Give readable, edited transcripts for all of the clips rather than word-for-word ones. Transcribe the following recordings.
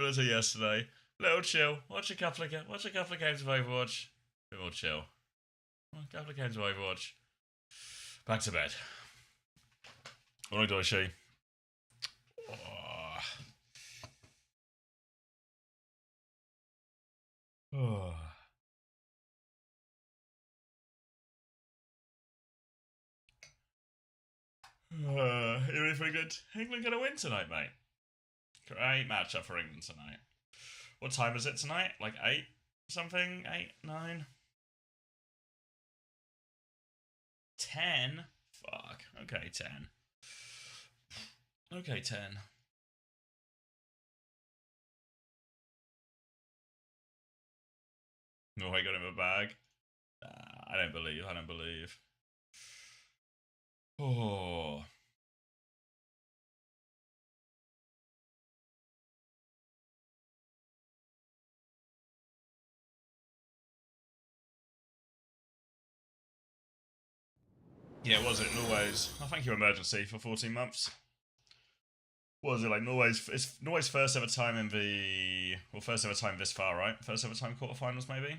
until yesterday. Little chill. Watch a couple of games of Overwatch. Bit more chill. A couple of games of Overwatch. Back to bed. Oridaishi. Oh. Even if England gonna win tonight, mate. Great matchup for England tonight. What time is it tonight? Like 8 something? 8, 9? 10? Fuck. Okay, 10. Okay, 10. Oh, I got him a bag. I don't believe. Oh. Yeah, was it Norway's? Oh, thank you, emergency, for 14 months. What was it like Norway's? It's Norway's first ever time in the first ever time this far, right? First ever time quarterfinals, maybe.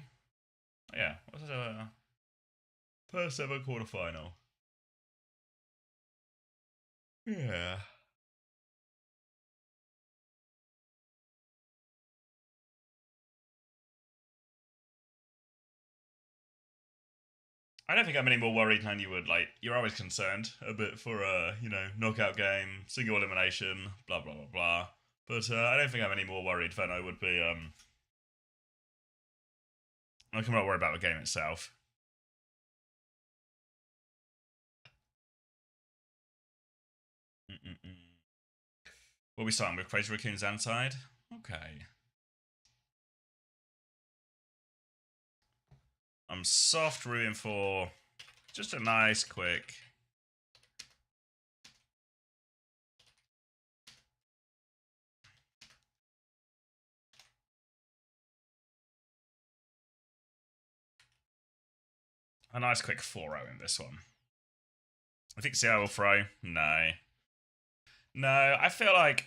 Yeah, what's it? First ever quarterfinal. Yeah. I don't think I'm any more worried than you would. Like, you're always concerned a bit for knockout game, single elimination, blah blah blah blah. But I don't think I'm any more worried than I would be. I'm not worried about the game itself. What are we starting with? Crazy Raccoon's Anside? Okay. I'm soft rooting for just a nice, quick. A nice, quick 4-0 in this one. I think Seattle will throw. No. No, I feel like.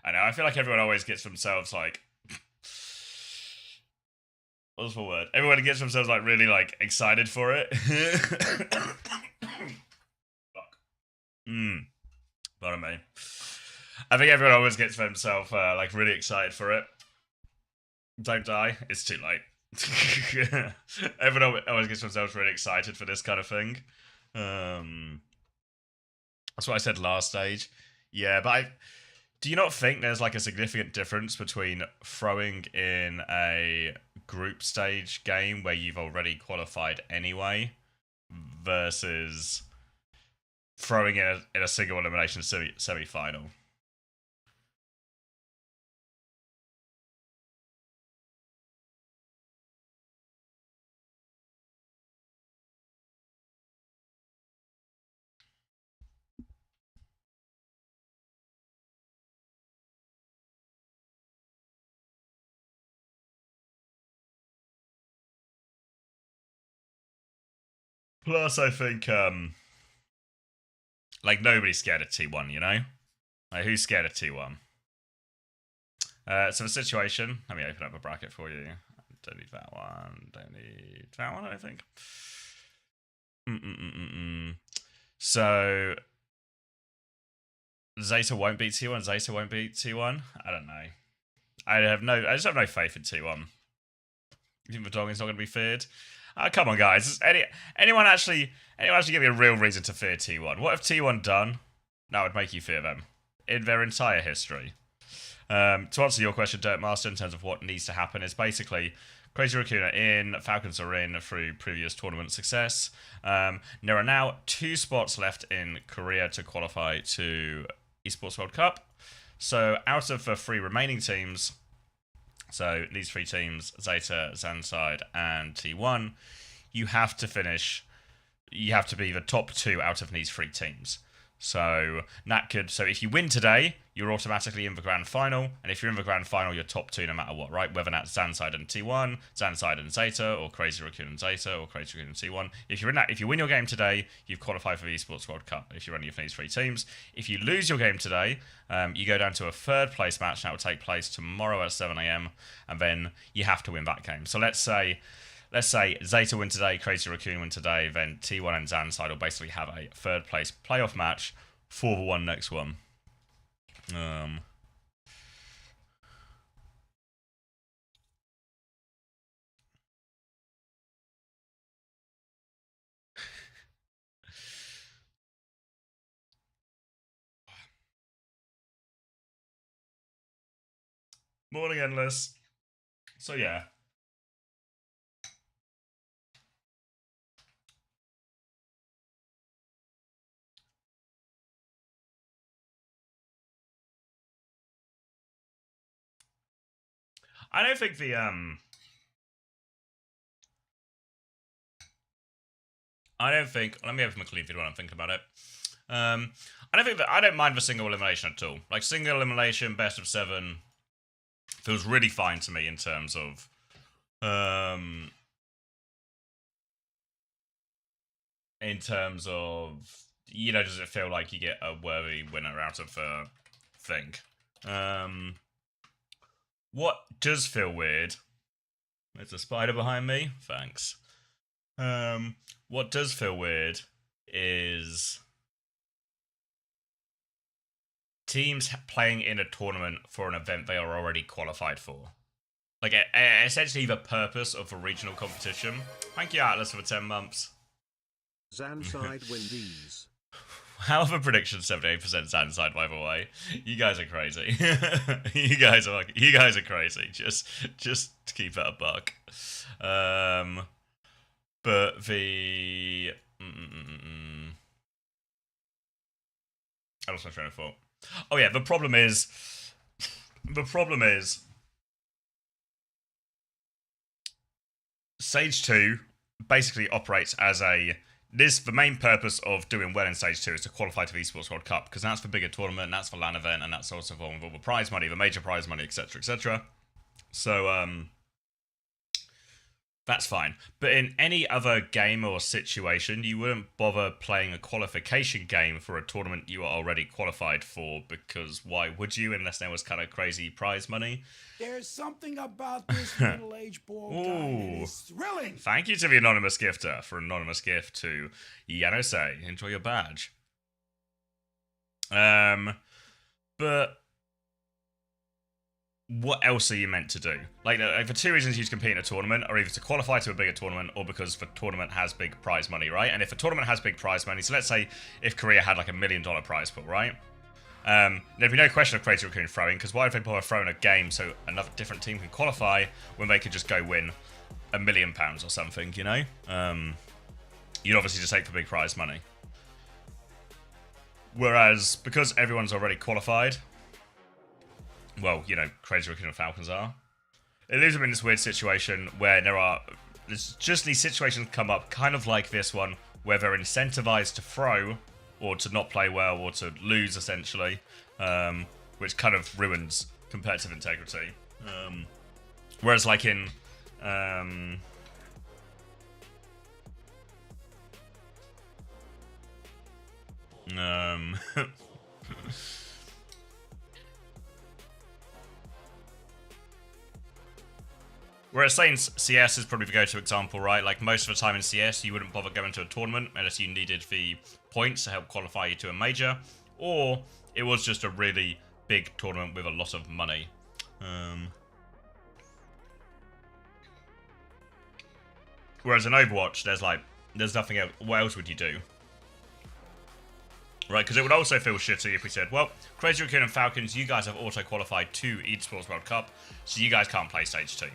I know, I feel like everyone always gets themselves like. What's the word? Everyone gets themselves like really like excited for it. Fuck. Pardon me. I think everyone always gets themselves like really excited for it. Don't die. It's too late. Everyone always gets themselves really excited for this kind of thing. That's what I said last stage. Yeah, but do you not think there's like a significant difference between throwing in a group stage game where you've already qualified anyway versus throwing in a single elimination semi-final? Plus, I think like nobody's scared of T1, you know? Like who's scared of T1? So the situation, let me open up a bracket for you. Don't need that one. Don't need that one, I think. So Zeta won't beat T1. Zeta won't beat T1. I don't know. I just have no faith in T1. You think the dog is not going to be feared? Come on, guys. Anyone actually give me a real reason to fear T1? What have T1 done that would make you fear them in their entire history? To answer your question, Dirt Master, in terms of what needs to happen, is basically Crazy Raccoon are in, Falcons are in through previous tournament success. There are now 2 spots left in Korea to qualify to Esports World Cup. So out of the 3 remaining teams, so these 3 teams, Zeta, Zanside, and T1, you have to be the top 2 out of these 3 teams. So so if you win today, you're automatically in the grand final, and if you're in the grand final, you're top 2 no matter what, right? Whether that's Zanside and T1, Zanside and Zeta, or Crazy Raccoon and Zeta, or Crazy Raccoon and T1. If you win your game today, you've qualified for the Esports World Cup. If you're any of these 3 teams, if you lose your game today, you go down to a 3rd place match. That will take place tomorrow at 7 a.m. and then you have to win that game. So let's say Zeta win today, Crazy Raccoon win today, then T1 and Zanside will basically have a 3rd place playoff match for the next one. Morning, Endless. So yeah. I don't think the let me have McLeafy when I'm thinking about it. I don't mind the single elimination at all. Like single elimination, best of 7 feels really fine to me in terms of does it feel like you get a worthy winner out of the thing? What does feel weird? There's a spider behind me. Thanks. What does feel weird is teams playing in a tournament for an event they are already qualified for. Like, essentially the purpose of a regional competition. Thank you, Atlas, for 10 months. Zanside win these. How have a prediction 78% Zanside, by the way? You guys are crazy. you guys are crazy. Just to keep it a buck. But the I lost my train of thought. Oh yeah, the problem is Stage 2 basically operates as the main purpose of doing well in Stage 2 is to qualify to the Esports World Cup, because that's the bigger tournament, that's the LAN event, and that's also involved with all the prize money, the major prize money, etc., etc. So, that's fine. But in any other game or situation, you wouldn't bother playing a qualification game for a tournament you are already qualified for, because why would you, unless there was kind of crazy prize money? There's something about this middle-aged bald guy that is thrilling. Thank you to the anonymous gifter for an anonymous gift to Yanosei. Enjoy your badge. But what else are you meant to do? Like for 2 reasons you compete in a tournament, or either to qualify to a bigger tournament, or because the tournament has big prize money, right? And if a tournament has big prize money, so let's say if Korea had like $1 million prize pool, right? There'd be no question of Crazy Raccoon throwing, because why would they bother throwing a game so another different team can qualify when they could just go win £1 million or something, you know? You'd obviously just take the big prize money. Whereas, because everyone's already qualified, well, you know, Crazy Raccoon and Falcons are, it leaves them in this weird situation where there's just these situations come up, kind of like this one, where they're incentivized to throw, or to not play well, or to lose, essentially, which kind of ruins competitive integrity. Whereas, like in... Whereas saying CS is probably the go-to example, right? Like most of the time in CS, you wouldn't bother going to a tournament unless you needed the points to help qualify you to a major, or it was just a really big tournament with a lot of money. Whereas in Overwatch, there's nothing else. What else would you do? Right, because it would also feel shitty if we said, well, Crazy Raccoon and Falcons, you guys have auto-qualified to Esports World Cup, so you guys can't play Stage 2.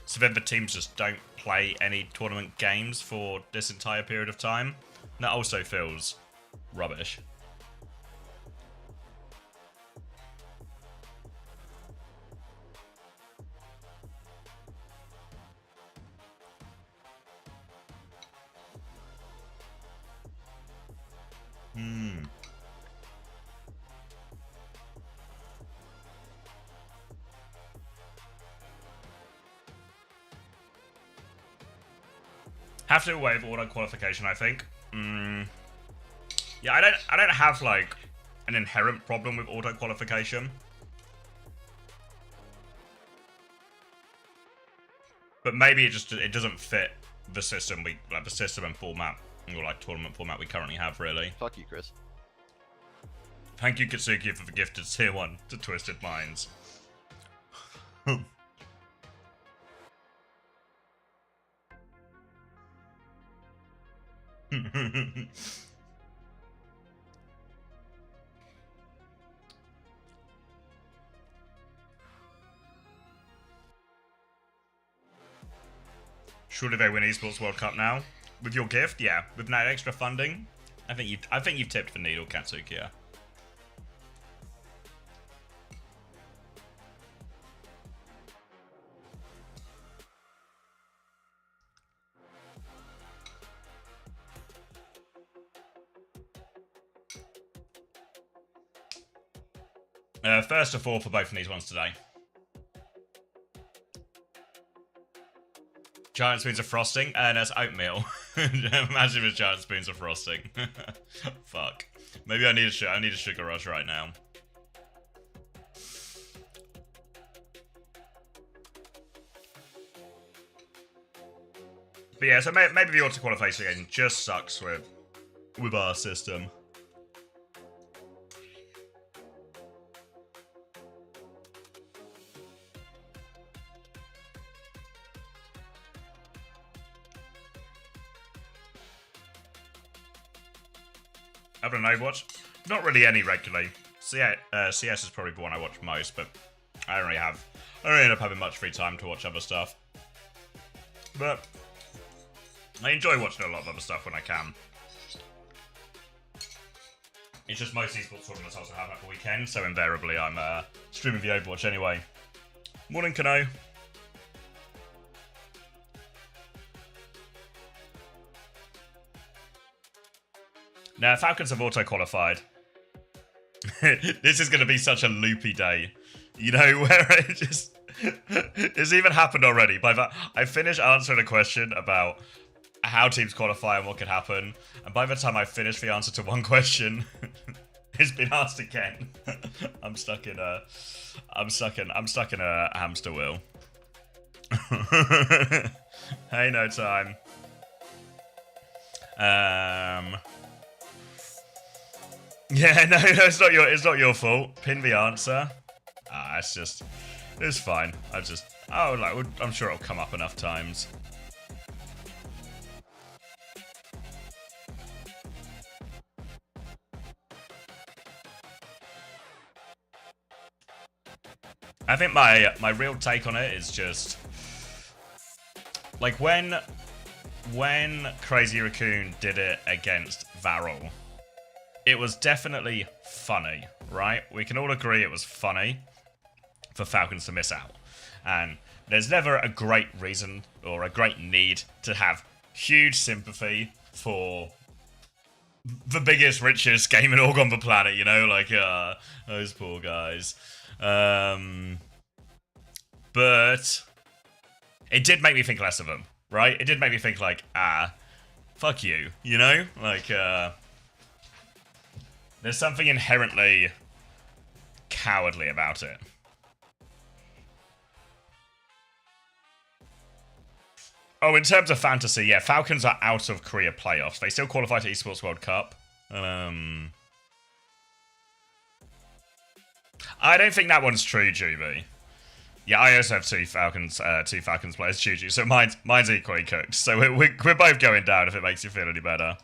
So then the teams just don't play any tournament games for this entire period of time. That also feels rubbish. Have to waive auto qualification, I think. Yeah, I don't have like an inherent problem with auto qualification. But maybe it doesn't fit the system the system and format, or like tournament format we currently have, really. Fuck you, Chris. Thank you, Katsuki, for the gifted tier 1 to Twisted Minds. Surely they win Esports World Cup now with your gift. Yeah, with that extra funding, I think you've tipped the needle, Katsuki. Yeah. First to 4 for both of these ones today. Giant spoons of frosting, and that's oatmeal. Imagine if it's giant spoons of frosting. Fuck. Maybe I need a sugar rush right now. But yeah, so maybe the auto qualification just sucks with our system. I've done Overwatch. Not really any regularly. CS is probably the one I watch most, but I don't really end up having much free time to watch other stuff. But I enjoy watching a lot of other stuff when I can. It's just most esports tournaments also have that weekend, so invariably I'm streaming the Overwatch anyway. Morning, Kano. Now, Falcons have auto-qualified. This is going to be such a loopy day. You know, where it just... It's even happened already. By that, I finished answering a question about how teams qualify and what could happen. And by the time I finished the answer to one question, it's been asked again. I'm stuck in a hamster wheel. Hey, no time. Yeah, no, it's not your fault. Pin the answer. It's fine. I'm sure it'll come up enough times. I think my real take on it is just like when Crazy Raccoon did it against Varel. It was definitely funny, right? We can all agree it was funny for Falcons to miss out. And there's never a great reason or a great need to have huge sympathy for the biggest, richest gaming org on the planet, you know? Like, those poor guys. But it did make me think less of them, right? It did make me think like, fuck you, you know? Like, there's something inherently cowardly about it. Oh, in terms of fantasy, yeah, Falcons are out of Korea playoffs. They still qualify to Esports World Cup. I don't think that one's true, Juby. Yeah, I also have two Falcons players, Juju, so mine's equally cooked. So we're both going down if it makes you feel any better.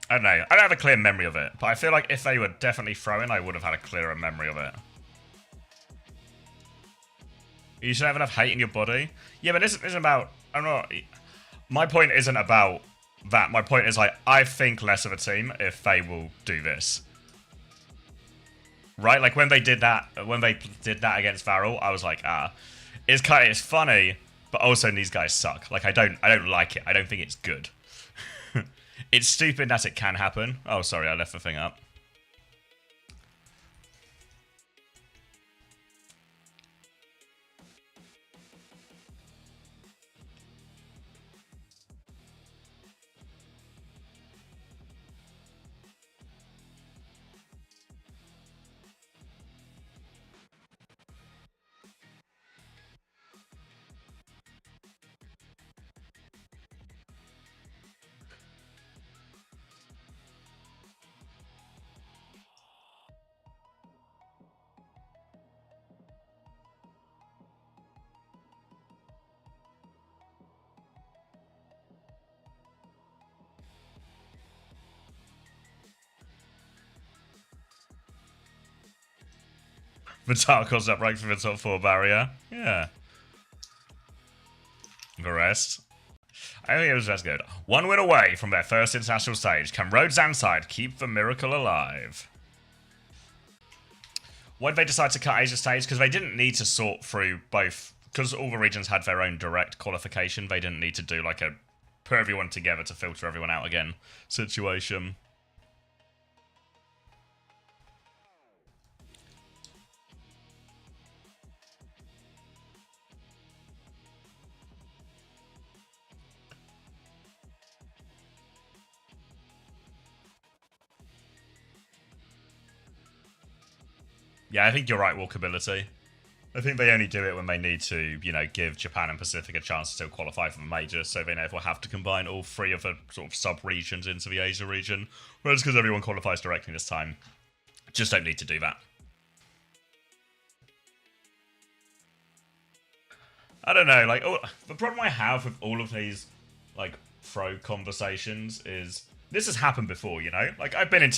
I don't know. I don't have a clear memory of it, but I feel like if they were definitely throwing, I would have had a clearer memory of it. You should have enough hate in your body. Yeah, but this isn't about... I'm not... My point isn't about that. My point is, like, I think less of a team if they will do this. Right? Like, when they did that against Varel, I was like, it's funny, but also these guys suck. Like, I don't like it. I don't think it's good. It's stupid that it can happen. Oh, sorry, I left the thing up. Vitalco's up rank for the top 4 barrier. Yeah. The rest. I think it was just good. 1 win away from their first international stage. Can Road Zandside keep the miracle alive? Why did they decide to cut Asia stage? Because they didn't need to sort through both. Because all the regions had their own direct qualification, they didn't need to do like a put everyone together to filter everyone out again situation. Yeah, I think you're right, walkability. I think they only do it when they need to, you know, give Japan and Pacific a chance to still qualify for the major, so they never have to combine all 3 of the sort of sub-regions into the Asia region. Whereas because everyone qualifies directly this time, just don't need to do that. I don't know, like, the problem I have with all of these, like, throw conversations is, this has happened before, you know? Like, I've been in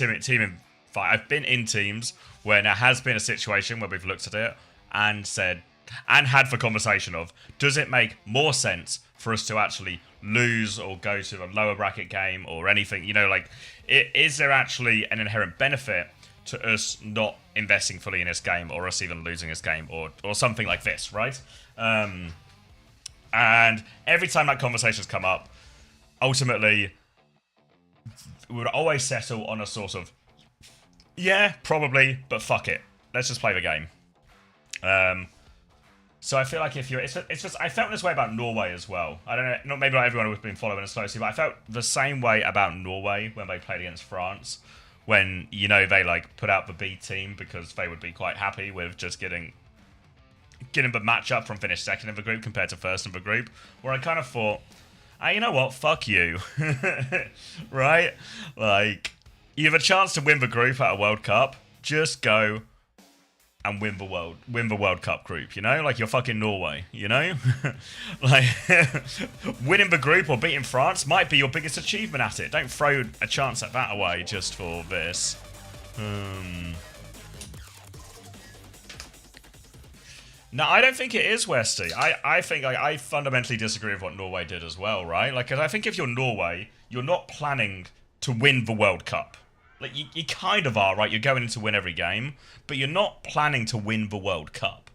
I've been in teams where there has been a situation where we've looked at it and said, and had the conversation of, does it make more sense for us to actually lose or go to a lower bracket game or anything? You know, like, is there actually an inherent benefit to us not investing fully in this game, or us even losing this game, or something like this, right? And every time that conversation's come up, ultimately, we would always settle on a sort of, yeah, probably, but fuck it. Let's just play the game. So I feel like if you're... It's just... I felt this way about Norway as well. I don't know, maybe not everyone has been following us closely, but I felt the same way about Norway when they played against France. When, you know, they, like, put out the B team because they would be quite happy with just getting the matchup from finish second in the group compared to first in the group. Where I kind of thought, you know what? Fuck you. Right? Like... You have a chance to win the group at a World Cup. Just go and win the World Cup group. You know, like you're fucking Norway. You know, like winning the group or beating France might be your biggest achievement at it. Don't throw a chance at that away just for this. No, I don't think it is, Westy. I think I fundamentally disagree with what Norway did as well, right? Like, 'cause I think if you're Norway, you're not planning to win the World Cup. Like, you kind of are, right? You're going in to win every game, but you're not planning to win the World Cup.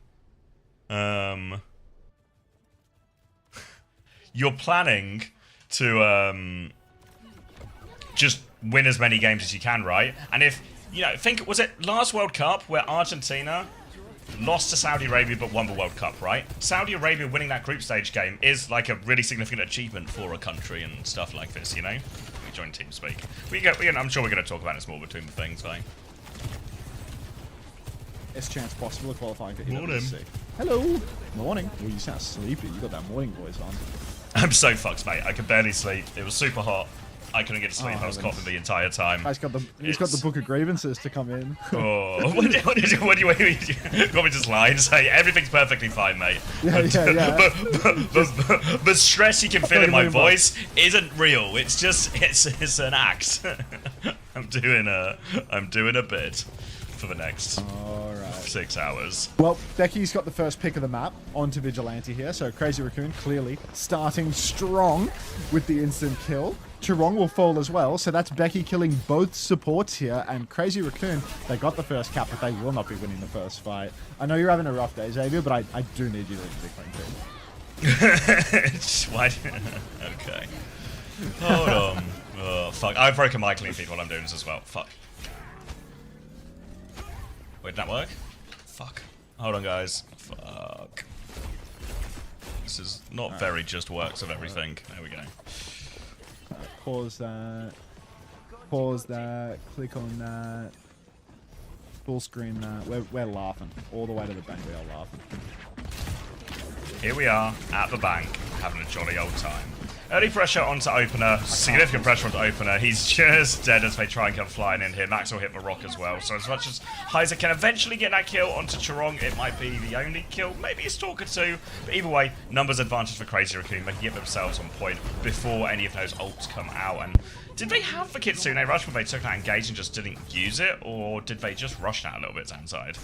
You're planning to just win as many games as you can, right? And if, you know, was it last World Cup where Argentina lost to Saudi Arabia but won the World Cup, right? Saudi Arabia winning that group stage game is like a really significant achievement for a country and stuff like this, you know? Join TeamSpeak. I'm sure we're going to talk about this more between the things, though. Best chance possible of qualifying for Morning. EWC. Hello. Morning. Oh, you sound sleepy. You got that morning voice on. I'm so fucked, mate. I could barely sleep. It was super hot. I couldn't get to sleep. I was coughing the entire time. He's got the book of grievances to come in. Oh, what do you want me to just lie and say everything's perfectly fine, mate? Yeah. But stress you can feel in my voice isn't real. It's just it's an act. I'm doing a bit for the next 6 hours. Well, Becky's got the first pick of the map onto Vigilante here, so Crazy Raccoon clearly starting strong with the instant kill. Chirong will fall as well, so that's Becky killing both supports here, and Crazy Raccoon, they got the first cap, but they will not be winning the first fight. I know you're having a rough day, Xavier, but I do need you to be clean too. Why? Okay. Hold on. Oh, fuck. I've broken my clean feed while I'm doing this as well. Fuck. Wait, did that work? Fuck. Hold on, guys. Fuck. This is not very just works of everything. There we go. Pause that. Pause that. Click on that. Full screen that. We're laughing. All the way to the bank, we are laughing. Here we are at the bank, having a jolly old time. Early pressure onto opener, significant pressure onto opener. He's just dead as they try and come flying in here. Max will hit the rock as well. So as much as Heiser can eventually get that kill onto Chirong, it might be the only kill, maybe a Stalker too. But either way, numbers advantage for Crazy Raccoon. They can get themselves on point before any of those ults come out. And did they have the Kitsune rush when they took that engage and just didn't use it? Or did they just rush that a little bit to inside?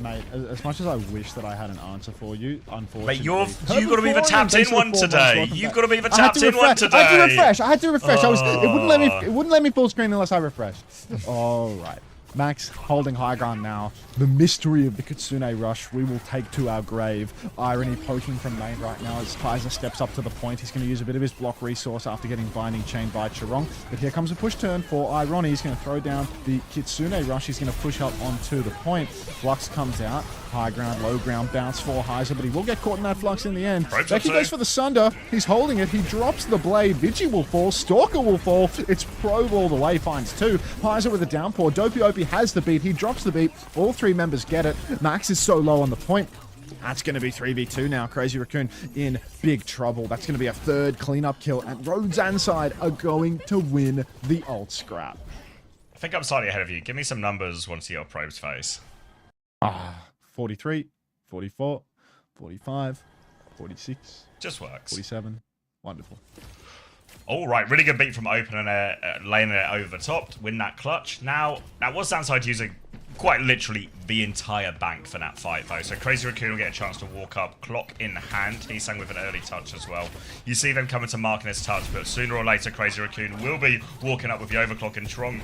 Mate, as much as I wish that I had an answer for you, unfortunately... Mate, you've got to be the tapped in one today. You've got to be the tapped in one today. I had to refresh. It wouldn't let me full screen unless I refreshed. All right. Max holding high ground now. The mystery of the Kitsune rush we will take to our grave. Irony poking from main right now as Kaiser steps up to the point. He's going to use a bit of his block resource after getting binding chained by Chirong. But here comes a push turn for Irony. He's going to throw down the Kitsune rush. He's going to push up onto the point. Flux comes out. High ground, low ground, bounce for Heiser, but he will get caught in that flux in the end. Becky goes for the Sunder. He's holding it. He drops the blade. Vigi will fall. Stalker will fall. It's Probe all the way. Finds two. Heiser with a downpour. Dopey Opie has the beat. He drops the beat. All three members get it. Max is so low on the point. That's going to be 3v2 now. Crazy Raccoon in big trouble. That's going to be a third cleanup kill. And Rhodes and Side are going to win the ult scrap. I think I'm slightly ahead of you. Give me some numbers once you see your Probe's face. 43, 44, 45, 46. Just works. 47. Wonderful. All right, really good beat from Open and laying it over the top to win that clutch. Now was Zanside using quite literally the entire bank for that fight, though. So Crazy Raccoon will get a chance to walk up, clock in hand. He's sang with an early touch as well. You see them coming to marking his touch, but sooner or later, Crazy Raccoon will be walking up with the overclock, and Trong,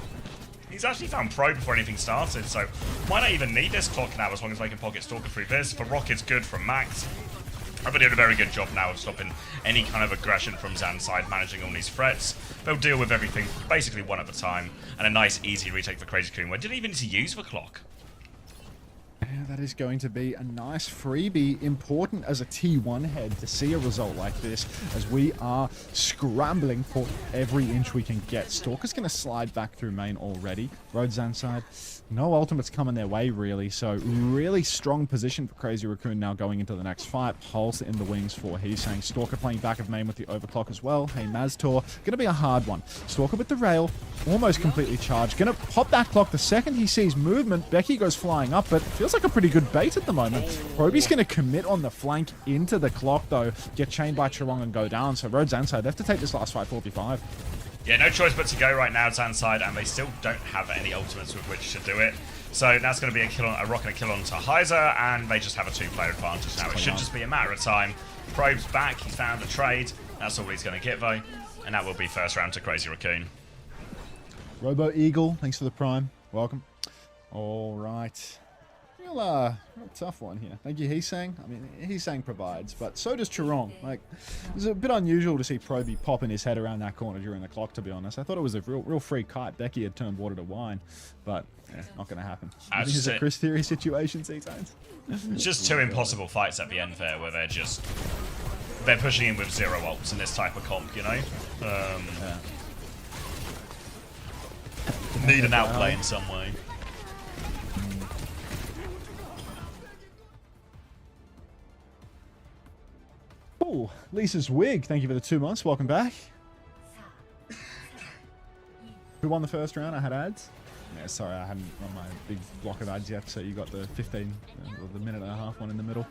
he's actually found Probe before anything started, so might not even need this clock now as long as they can pocket Stalker through this. For Rocket's good from Max. I've been doing a very good job now of stopping any kind of aggression from Zan's side, managing all these threats. They'll deal with everything basically one at a time, and a nice easy retake for Crazy Raccoon where didn't even need to use the clock. Yeah, that is going to be a nice freebie. Important as a T1 head to see a result like this as we are scrambling for every inch we can get. Stalker's going to slide back through main already. Rhodes side. No ultimates coming their way, really. So, really strong position for Crazy Raccoon now going into the next fight. Pulse in the wings for Heesang. Stalker playing back of main with the overclock as well. Hey, Maztor. Going to be a hard one. Stalker with the rail. Almost completely charged. Going to pop that clock the second he sees movement. Becky goes flying up, but feels like a pretty good bait at the moment. Proby's going to commit on the flank into the clock, though. Get chained by Chirong and go down. So, Rhodes Anside, they have to take this last fight 45. Yeah, no choice but to go right now, Zanside, and they still don't have any ultimates with which to do it. So that's going to be a rock and a kill onto Heiser, and they just have a two-player advantage now. It should just be a matter of time. Probe's back, he's found a trade. That's all he's going to get, though. And that will be first round to Crazy Raccoon. Robo Eagle, thanks for the prime. Welcome. All right. Real tough one here. Thank you, Heesang. I mean, Heesang provides, but so does Chirong. Like, it's a bit unusual to see Proby popping his head around that corner during the clock, to be honest. I thought it was a real free kite. Becky had turned water to wine, but yeah, not going to happen. This is a Chris Theory situation, Heesang. It's just two impossible fights at the end there, where they're pushing in with zero ults in this type of comp, you know? Need an outplay in some way. Oh, Lisa's wig. Thank you for the 2 months. Welcome back. Who won the first round? I had ads. Yeah, sorry, I hadn't run my big block of ads yet, so you got the 15, or the minute and a half one in the middle.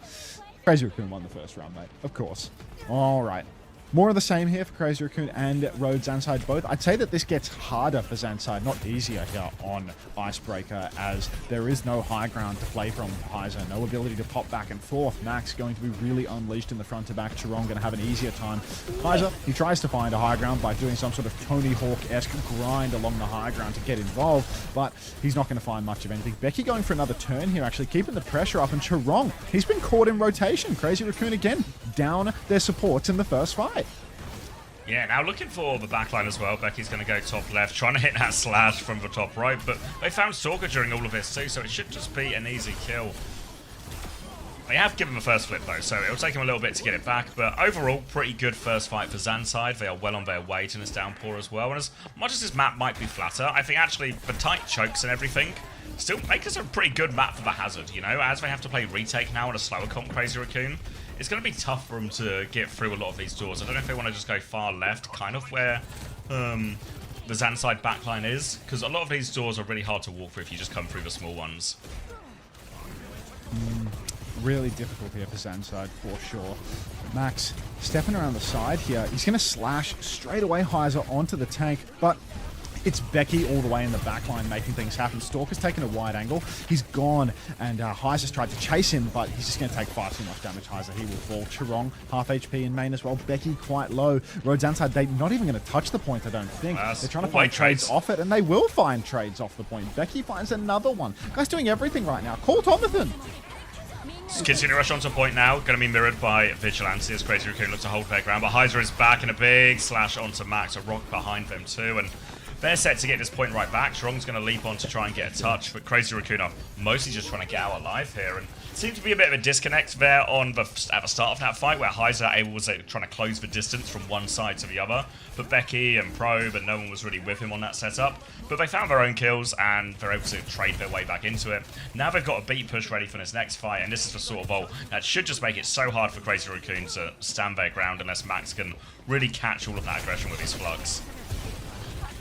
Crazy Raccoon won the first round, mate. Of course. All right. More of the same here for Crazy Raccoon and Rhodes Zanside both. I'd say that this gets harder for Zanside, not easier here on Icebreaker, as there is no high ground to play from Heiser. No ability to pop back and forth. Max going to be really unleashed in the front to back. Chirong going to have an easier time. Heiser, he tries to find a high ground by doing some sort of Tony Hawk-esque grind along the high ground to get involved, but he's not going to find much of anything. Becky going for another turn here, actually keeping the pressure up, and Chirong, he's been caught in rotation. Crazy Raccoon again, down their supports in the first fight. Yeah, now looking for the backline as well. Becky's going to go top left, trying to hit that slash from the top right, but they found Stalker during all of this too, so it should just be an easy kill. They have given the first flip though, so it'll take him a little bit to get it back, but overall, pretty good first fight for Zanside. They are well on their way to this downpour as well, and as much as this map might be flatter, I think actually the tight chokes and everything still make this a pretty good map for the Hazard, you know, as they have to play retake now on a slower comp Crazy Raccoon. It's going to be tough for them to get through a lot of these doors. I don't know if they want to just go far left, kind of where the Zanside backline is, because a lot of these doors are really hard to walk through if you just come through the small ones. Really difficult here for Zanside, for sure. Max stepping around the side here. He's going to slash straight away Heiser onto the tank, but It's Becky all the way in the back line making things happen. Stalker's taken a wide angle. He's gone, and Heiser's tried to chase him, but he's just going to take far too much damage. Heiser, he will fall. Chirong, half HP in main as well. Becky quite low. Rhodes Anside, they're not even going to touch the point, I don't think. They're trying to find trades off it, and they will find trades off the point. Becky finds another one. Guy's doing everything right now. Call Tomathan. Kitsune rush onto point now, going to be mirrored by Vigilante as Crazy Raccoon looks to hold their ground, but Heiser is back in a big slash onto Max, a rock behind them too, and they're set to get this point right back. Strong's going to leap on to try and get a touch, but Crazy Raccoon are mostly just trying to get out alive here, and seems to be a bit of a disconnect there at the start of that fight, where Heiser was trying to close the distance from one side to the other, but Becky and Probe and no one was really with him on that setup. But they found their own kills, and they're able to trade their way back into it. Now they've got a beat push ready for this next fight, and this is the sort of ult that should just make it so hard for Crazy Raccoon to stand their ground unless Max can really catch all of that aggression with his flux.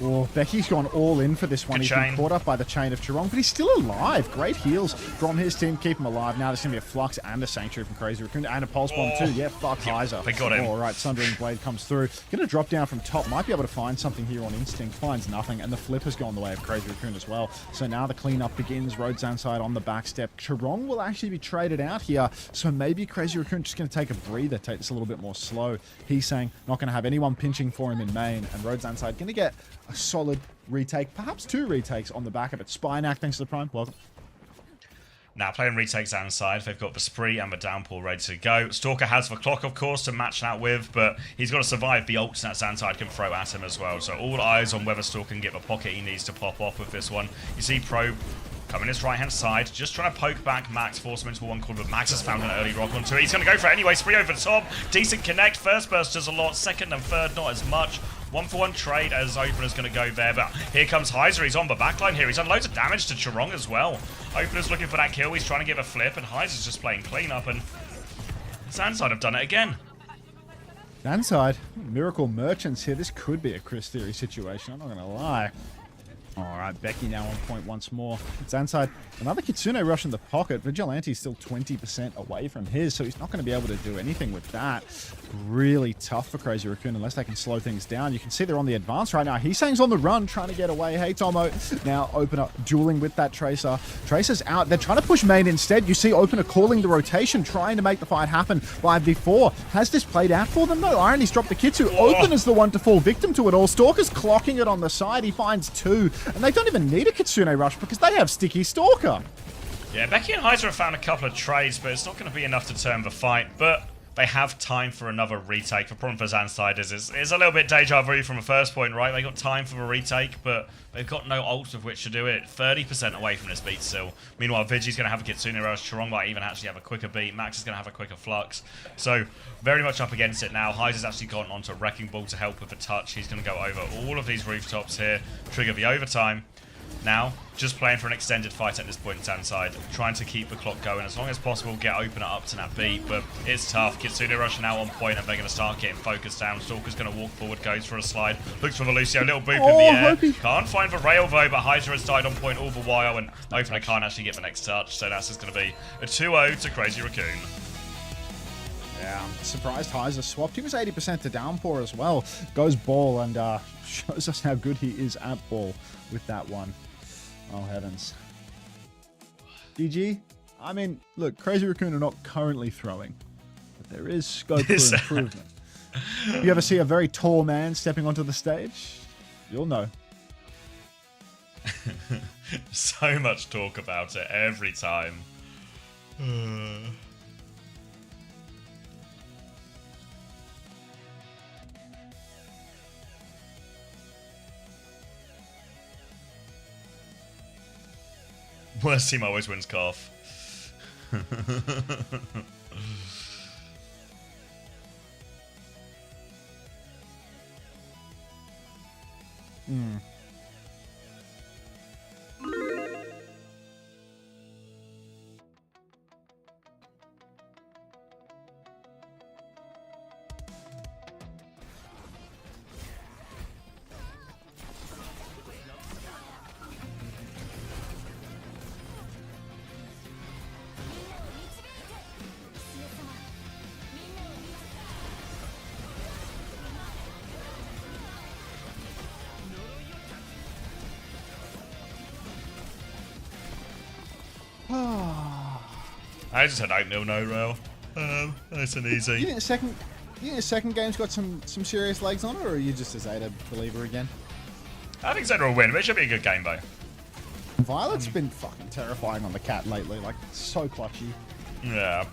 Oh, Becky's gone all in for this one. He's been caught up by the chain of Chirong, but he's still alive. Great heals from his team, keep him alive. Now there's going to be a Flux and a Sanctuary from Crazy Raccoon, and a Pulse Bomb too. Yeah, fuck Heiser. They got him. All right, Sundering Blade comes through. Going to drop down from top. Might be able to find something here on Instinct. Finds nothing, and the flip has gone the way of Crazy Raccoon as well. So now the cleanup begins. Rhodes Anside on the back step. Chirong will actually be traded out here, so maybe Crazy Raccoon just going to take a breather, take this a little bit more slow. He's saying not going to have anyone pinching for him in main, and Rhodes Anside going to get a solid retake, perhaps 2 retakes on the back of it. Spinac, thanks to the Prime. Welcome. Now, playing retakes outside, they've got the Spree and the Downpour ready to go. Stalker has the clock, of course, to match that with, but he's got to survive the ults that Zanside can throw at him as well. So all eyes on whether Stalker can get the pocket he needs to pop off with this one. You see Probe coming his right-hand side, just trying to poke back Max, force him into one corner, but Max has found an early rock onto it. He's going to go for it anyway. Spree over the top. Decent connect. First burst does a lot. Second and third, not as much. 1-for-1 trade as Opener's going to go there, but here comes Heiser. He's on the backline here. He's done loads of damage to Chirong as well. Opener's looking for that kill. He's trying to give a flip, and Heiser's just playing cleanup, and Zanside have done it again. Zanside, Miracle Merchants here. This could be a Chris Theory situation. I'm not going to lie. All right, Becky now on point once more. Zanside, another Kitsune rush in the pocket. Vigilante's still 20% away from his, so he's not going to be able to do anything with that. Really tough for Crazy Raccoon unless they can slow things down. You can see they're on the advance right now. Heesang's on the run, trying to get away. Hey, Tomo. Now Opener dueling with that Tracer. Tracer's out. They're trying to push main instead. You see Opener calling the rotation, trying to make the fight happen. 5v4. Has this played out for them? No, Irony's dropped the Kitsu. Opener's the one to fall victim to it all. Stalker's clocking it on the side. He finds 2. And they don't even need a Kitsune rush because they have Sticky Stalker. Yeah, Becky and Heiser have found a couple of trades, but it's not going to be enough to turn the fight. But they have time for another retake. The problem for Zanside is it's a little bit deja vu from the first point, right? They got time for a retake, but they've got no ult with which to do it. 30% away from this beat still. Meanwhile, Vigi's going to have a Kitsune rush. Chirong might even actually have a quicker beat. Max is going to have a quicker flux. So, very much up against it now. Heiser's actually gone onto Wrecking Ball to help with the touch. He's going to go over all of these rooftops here, trigger the overtime. Now, just playing for an extended fight at this point in Zanside, trying to keep the clock going as long as possible, get Opener up to that beat, but it's tough. Kitsune rush now on point, and they're going to start getting focused down. Stalker's going to walk forward, goes for a slide, looks for the Lucio, little boop in the air. Can't find the rail though, but Heiser has died on point all the while, and Opener can't actually get the next touch, so that's just going to be a 2-0 to Crazy Raccoon. Yeah, I'm surprised Heiser swapped. He was 80% to Downpour as well. Goes ball and shows us how good he is at ball with that one. Oh, heavens. GG. I mean, look, Crazy Raccoon are not currently throwing, but there is scope for improvement. You ever see a very tall man stepping onto the stage? You'll know. So much talk about it every time. Worst team always wins, Cough. I just had oatmeal no rail. Nice and You easy. think the second game's got some serious legs on it, or are you just a Zeta believer again? I think Zeta will win, but it should be a good game though. Violet's been fucking terrifying on the cat lately, like so clutchy. Yeah.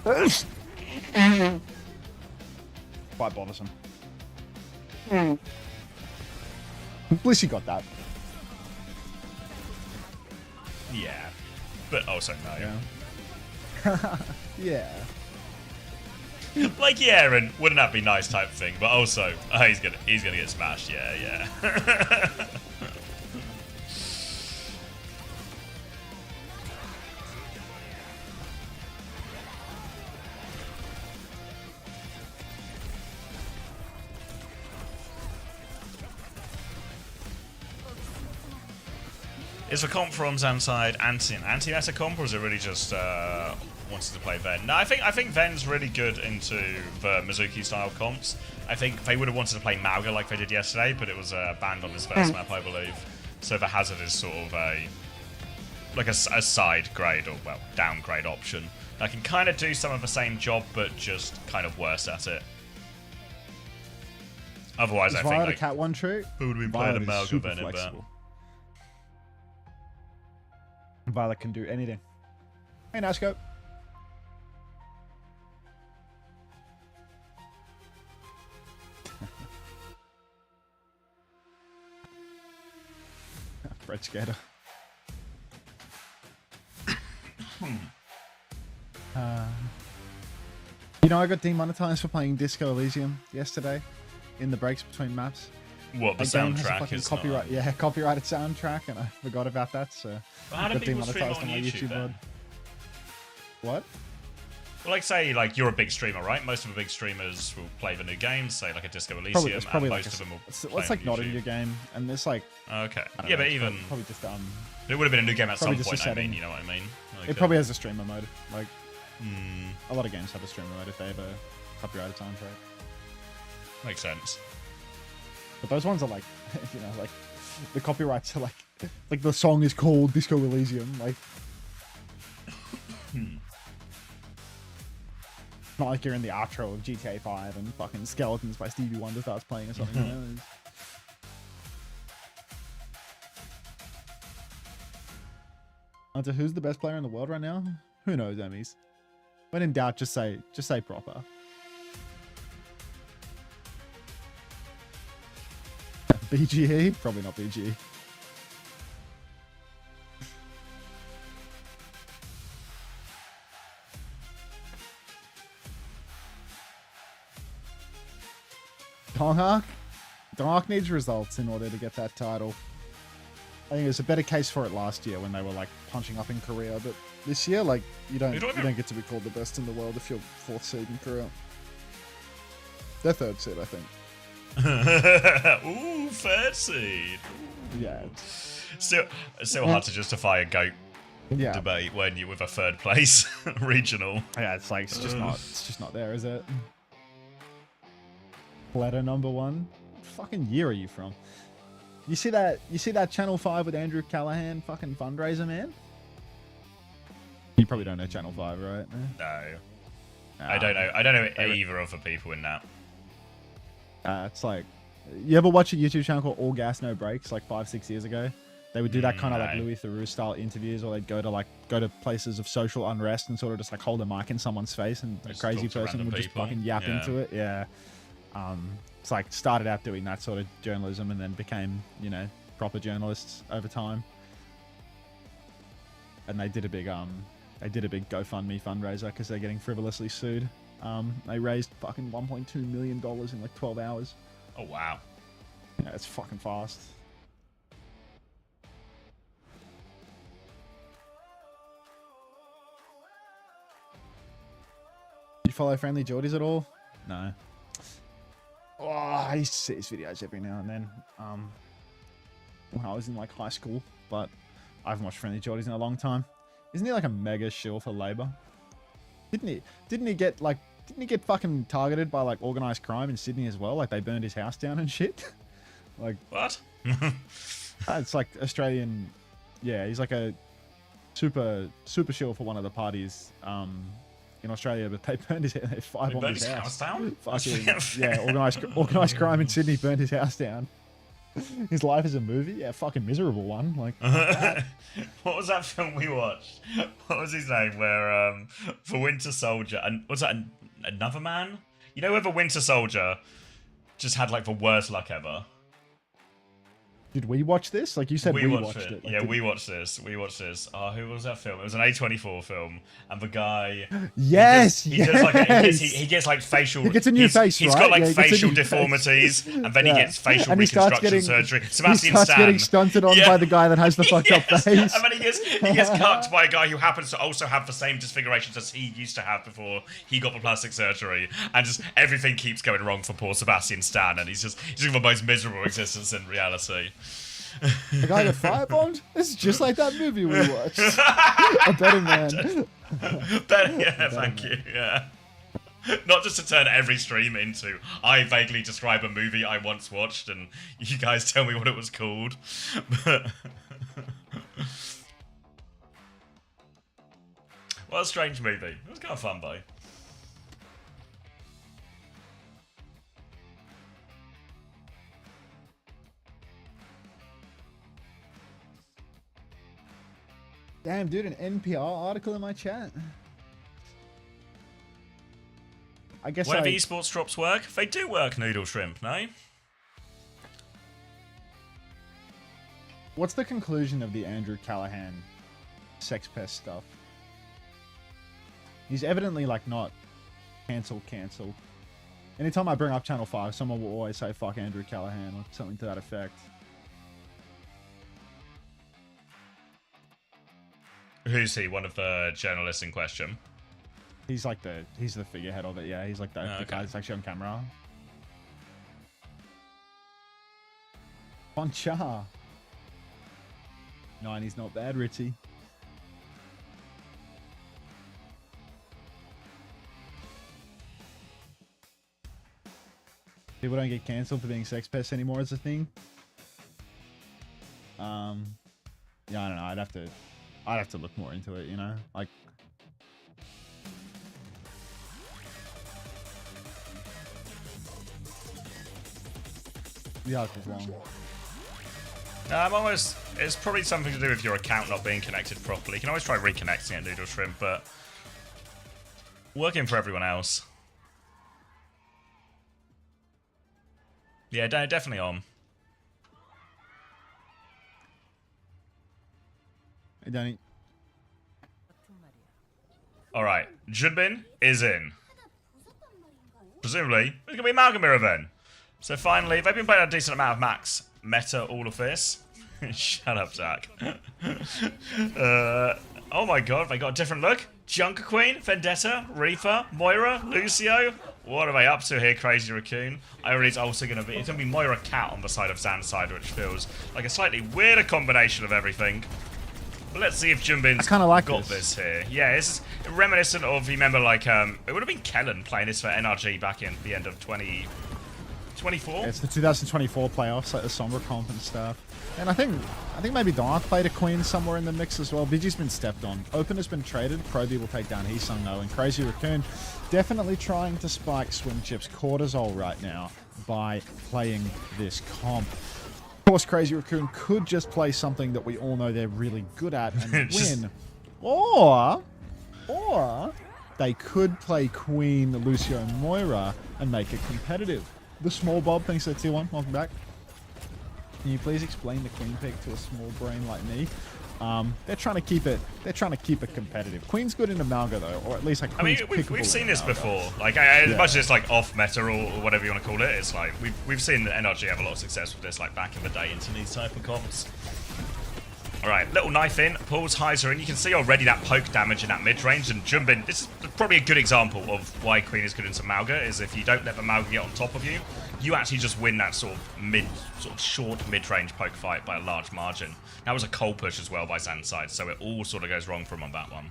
Quite bothersome. At least you got that. Yeah. But also no. Yeah. Yeah. Like, yeah, and wouldn't that be nice type thing, but also, he's gonna get smashed, yeah. Is the comp from Zan's side anti-meta comp, or is it really just wanted to play Ven? No, I think Ven's really good into the Mizuki style comps. I think they would have wanted to play Mauga like they did yesterday, but it was banned on this first map, I believe. So the Hazard is sort of a side grade, or well, downgrade option. I can kind of do some of the same job, but just kind of worse at it. Otherwise, Is I think Violet like, a cat one trick? who would we play the Violet is Mauga super Ven in that? flexible. Violet can do anything. Hey, Nasco. Fred Skater. You know, I got demonetized for playing Disco Elysium yesterday in the breaks between maps. What, the That game has a soundtrack fucking is copyright. not... Yeah, copyrighted soundtrack, and I forgot about that. So Well, how do got people stream it demonetized on on my YouTube then? mod. What? Well, like, say, like, you're a big streamer, right? Most of the big streamers will play the new games, say, like a Disco Elysium, It's probably and like most of them will it's play like on not in YouTube. your game, and there's like Okay. I don't Yeah, know, but it's even... probably just It would have been a new game at some probably just a point, I mean, setting. you know what I mean? Like, it probably has a streamer mode. Like Hmm, a lot of games have a streamer mode if they have a copyrighted soundtrack. makes sense. But those ones are like, you know, like the copyrights are like the song is called Disco Elysium, like. Not like you're in the outro of GTA 5 and fucking Skeletons by Stevie Wonder starts playing or something. You know? Hunter, who's the best player in the world right now? Who knows, Emmys? When in doubt, just say proper. BGE? Probably not BGE. Dark needs results in order to get that title. I think there's a better case for it last year when they were like punching up in Korea, but this year, like you don't get to be called the best in the world if you're 4th seed in Korea. They're 3rd seed, I think. Ooh, 3rd seed. Yeah. Still hard to justify a GOAT Yeah. debate when you're with a 3rd place regional. Yeah, it's like it's just not there, is it? Letter number 1. What fucking year are you from? You see that Channel 5 with Andrew Callahan fucking fundraiser, man? You probably don't know Channel 5, right? No. I don't know either of the people in that. It's like, you ever watch a YouTube channel called All Gas No Breaks like 5-6 years ago? They would do that kind of like No. Louis Theroux style interviews, or they'd go to places of social unrest and sort of just like hold a mic in someone's face, and a Just crazy talk to person random would just people. fucking yap Yeah. into it. Yeah. It's like started out doing that sort of journalism and then became, you know, proper journalists over time. And they did a big GoFundMe fundraiser because they're getting frivolously sued. They raised fucking $1.2 million in like 12 hours. Oh, wow. Yeah, it's fucking fast. You follow Friendly Geordies at all? No. Oh, I used to see his videos every now and then. When I was in like high school, but I haven't watched Friendly Geordies in a long time. Isn't he like a mega shill for Labour? Didn't he get fucking targeted by like organized crime in Sydney as well? Like they burned his house down and shit. Like What? it's like Australian. Yeah, he's like a super shill for one of the parties. in Australia, but they burned his, they firebombed burned his his house. house down? Fucking, yeah, organized crime in Sydney burned his house down. His life is a movie? Yeah, fucking miserable one. Like, What was that film we watched? What was his name? Where for Winter Soldier, and was that Another Man? You know, where the Winter Soldier just had like the worst luck ever. did we watch this? Like you said, we watched it. Like, Yeah, we watched this. We watched this. Oh, who was that film? It was an A24 film, and the guy. Yes, he gets like facial. He gets a new face, He's right? got like Yeah, he gets a facial new deformities, and then he Yeah. gets facial And he starts reconstruction getting- surgery. he Sebastian starts Stan. getting stunted on Yeah. by the guy that has the fucked up Yes, face. and then he gets cucked by a guy who happens to also have the same disfigurations as he used to have before he got the plastic surgery, and just everything keeps going wrong for poor Sebastian Stan, and he's living the most miserable existence in reality. The guy got firebombed? This is just like that movie we watched. A better man. Yeah, thank you. Yeah. Not just to turn every stream into I vaguely describe a movie I once watched and you guys tell me what it was called. But what a strange movie. It was kind of fun though. Damn, dude, an NPR article in my chat. I guess Whenever esports drops work, they do work, Noodle Shrimp, no? What's the conclusion of the Andrew Callahan sex pest stuff? He's evidently like not cancel. Anytime I bring up Channel 5, someone will always say fuck Andrew Callahan or something to that effect. Who's he? One of the journalists in question? He's like he's the figurehead of it, yeah. He's like the guy that's actually on camera. Poncha. 90's not bad, Richie. People don't get cancelled for being sex pests anymore as a thing. Yeah, I don't know. I'd have to look more into it, you know? Like, the article's long. It's probably something to do with your account not being connected properly. You can always try reconnecting it, Noodle Shrimp, but working for everyone else. Yeah, definitely on. Hey, Danny. Alright, Junbin is in. Presumably, it's going to be Amalgamir then. So finally, they've been playing a decent amount of max meta all of this. Shut up, Zach. Oh my god, they got a different look. Junker Queen, Vendetta, Reaper, Moira, Lucio. What are they up to here, Crazy Raccoon? I read it's also going to be Moira Cat on the side of Zan's side, which feels like a slightly weirder combination of everything. But let's see if Junbin's like got this here. Yeah, it's reminiscent of, you remember, like, it would have been Kellen playing this for NRG back in the end of 2024. Yeah, it's the 2024 playoffs, like the Sombra comp and stuff. And I think maybe Dark played a Queen somewhere in the mix as well. Vigi's been stepped on. Open has been traded. Proby will take down Heesung though. And Crazy Raccoon definitely trying to spike Swim Chip's cortisol right now by playing this comp. Of course, Crazy Raccoon could just play something that we all know they're really good at and win. Or they could play Queen, Lucio, Moira and make it competitive. The Small Bob, thanks for the tier 1. Welcome back. Can you please explain the Queen pick to a small brain like me? They're trying to keep it. They're trying to keep it competitive. Queen's good in Amalga though, or at least like Queen's we've seen this Amalga. before. Like as much as it's like off meta or whatever you want to call it, it's like we've seen NRG have a lot of success with this, like back in the day into these type of comps. All right, little knife in, pulls Heiser in. You can see already that poke damage in that mid range, and Junbin. This is probably a good example of why Queen is good into Malga. Is if you don't let the Malga get on top of you, you actually just win that sort of short mid-range poke fight by a large margin. That was a cold push as well by Zan's side, so it all sort of goes wrong for him on that one.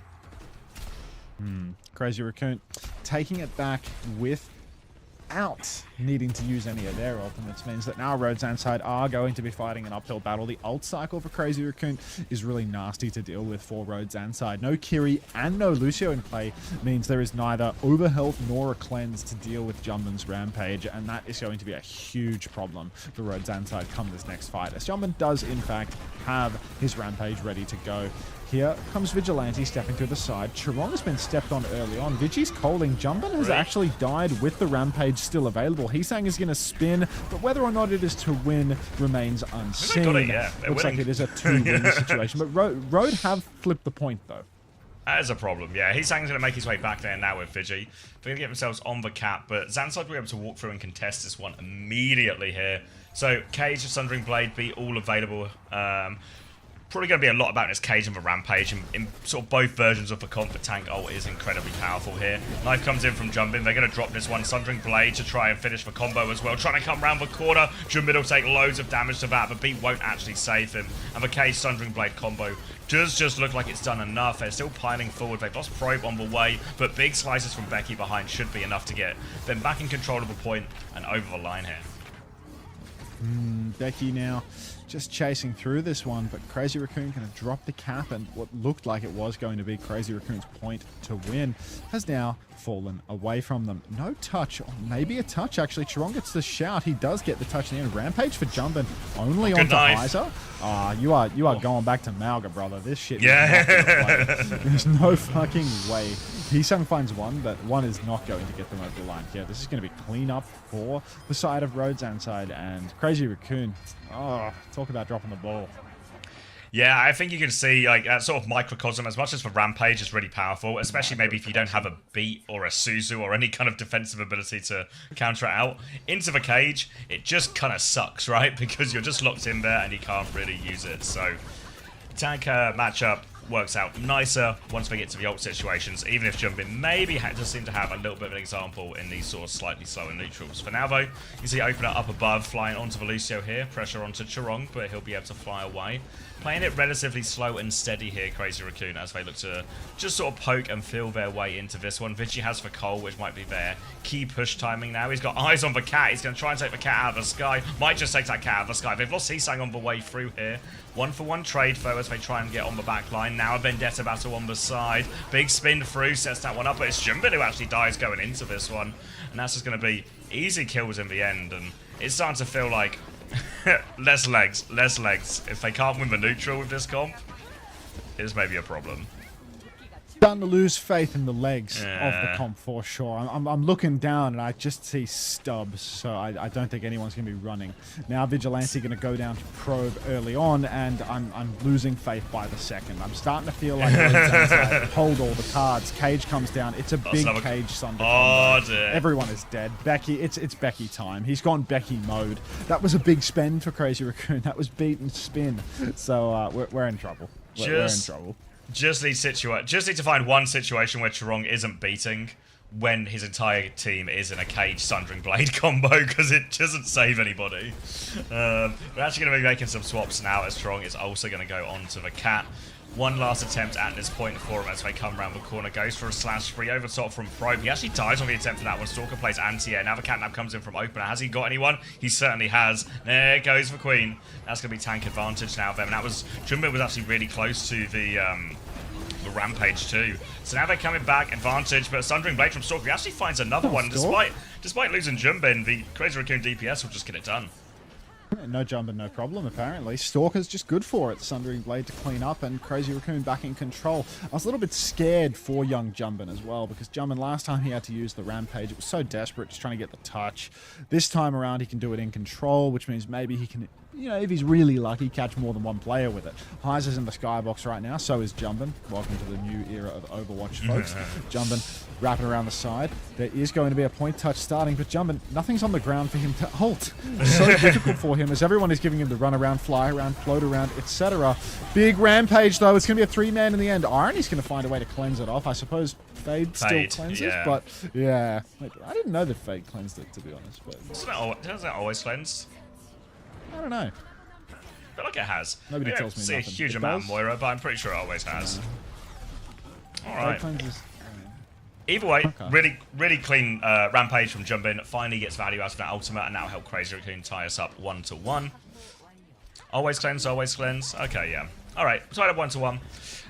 Crazy Raccoon taking it back with without needing to use any of their ultimates means that now Rhodes and Side are going to be fighting an uphill battle. The ult cycle for Crazy Raccoon is really nasty to deal with for Rhodes and Side. No Kiri and no Lucio in play means there is neither overhealth nor a cleanse to deal with Jumbin's Rampage, and that is going to be a huge problem for Rhodes and Side come this next fight, as Jumbin does in fact have his Rampage ready to go. Here comes Vigilante stepping to the side. Chirong has been stepped on early on. Vigi's calling. Jumbin has actually died with the Rampage still available. Heesang is going to spin, but whether or not it is to win remains unseen. Looks like it is a 2-win situation, but Road have flipped the point though. That is a problem, yeah. Heesang's going to make his way back there now with Vigi. They're going to get themselves on the cap, but Zanside will be able to walk through and contest this one immediately here. So, Cage of Sundering Blade be all available. Probably going to be a lot about this Cage and the Rampage in sort of both versions of the comp. The tank ult is incredibly powerful here. Knife comes in from Jumbin. They're going to drop this one. Sundering Blade to try and finish the combo as well. Trying to come around the corner. Jumbin will take loads of damage to that, but Beat won't actually save him. And the Cage Sundering Blade combo does just look like it's done enough. They're still piling forward. They've lost Probe on the way, but big slices from Becky behind should be enough to get them back in controllable point and over the line here. Becky now just chasing through this one, but Crazy Raccoon going to drop the cap, and what looked like it was going to be Crazy Raccoon's point to win has now fallen away from them. No touch, or maybe a touch actually. Chirong gets the shout. He does get the touch in the end. Rampage for Jumbin only onto Heiser. You are going back to Malga, brother. This shit is not gonna play. There's no fucking way. Heesung finds one, but one is not going to get them over the line here. This is going to be cleanup for the side of Rhodes and Side, and Crazy Raccoon. Oh, talk about dropping the ball. Yeah, I think you can see like that sort of microcosm. As much as the Rampage is really powerful, especially maybe if you don't have a Beat or a Suzu or any kind of defensive ability to counter it out, into the Cage, it just kind of sucks, right? Because you're just locked in there and you can't really use it. So, tank matchup works out nicer once we get to the ult situations, even if Jumbin maybe does seem to have a little bit of an example in these sort of slightly slower neutrals. For now though, you see Opener up above, flying onto the Lucio here, pressure onto Chirong, but he'll be able to fly away. Playing it relatively slow and steady here, Crazy Raccoon, as they look to just sort of poke and feel their way into this one. Vigi has the Cole, which might be their key push timing now. He's got eyes on the cat. He's going to try and take the cat out of the sky. Might just take that cat out of the sky. They've lost Heesang on the way through here. 1-for-1 trade, though, as they try and get on the back line. Now a Vendetta battle on the side. Big spin through, sets that one up, but it's Jumbin who actually dies going into this one. And that's just going to be easy kills in the end. And it's starting to feel like less legs. If they can't win the neutral with this comp, it's maybe a problem. Starting to lose faith in the legs of the comp for sure. I'm looking down and I just see stubs, so I don't think anyone's going to be running. Now Vigilante going to go down to Probe early on, and I'm losing faith by the second. I'm starting to feel like hold all the cards. Cage comes down. It's a big Cage Sunder. Everyone is dead. Becky, it's Becky time. He's gone Becky mode. That was a big spend for Crazy Raccoon. That was beat and spin. So we're in trouble. We're in trouble. Just need to find one situation where Chirong isn't beating when his entire team is in a Cage Sundering Blade combo, because it doesn't save anybody. We're actually going to be making some swaps now, as Chirong is also going to go onto the cat. One last attempt at this point for him as they come around the corner. Goes for a slash free over top from Probe. He actually dies on the attempt for that one. Stalker plays anti-air. Now the catnap comes in from Opener. Has he got anyone? He certainly has. There goes the Queen. That's going to be tank advantage now then. And that was... Jumbin was actually really close to the Rampage too. So now they're coming back. Advantage, but Sundering Blade from Stalker. He actually finds another one. Despite losing Jumbin, the Crazy Raccoon DPS will just get it done. No Jumbin, no problem, apparently. Stalker's just good for it. Sundering Blade to clean up, and Crazy Raccoon back in control. I was a little bit scared for young Jumbin as well, because Jumbin, last time he had to use the Rampage, it was so desperate, just trying to get the touch. This time around, he can do it in control, which means maybe he can, you know, if he's really lucky, catch more than one player with it. Heiser's in the skybox right now, so is Jumbin. Welcome to the new era of Overwatch, folks. Jumbin wrapping around the side. There is going to be a point touch starting, but Jumbin, nothing's on the ground for him to ult. So difficult for him, as everyone is giving him the run around, fly around, float around, etc. Big Rampage, though. It's going to be a 3-man in the end. Irony's going to find a way to cleanse it off. I suppose Fade still cleanses, but yeah. I didn't know that Fade cleansed it, to be honest. But hasn't that always cleansed? I don't know. I feel like it has. Nobody tells me nothing. I see a huge amount of Moira, but I'm pretty sure it always has. All right. Either way, Okay. really clean Rampage from Jumbin. Finally gets value out of that ultimate and now help Crazy Raccoon tie us up 1-1. Always cleanse, always cleanse. Okay, yeah. Alright, tied up 1-1.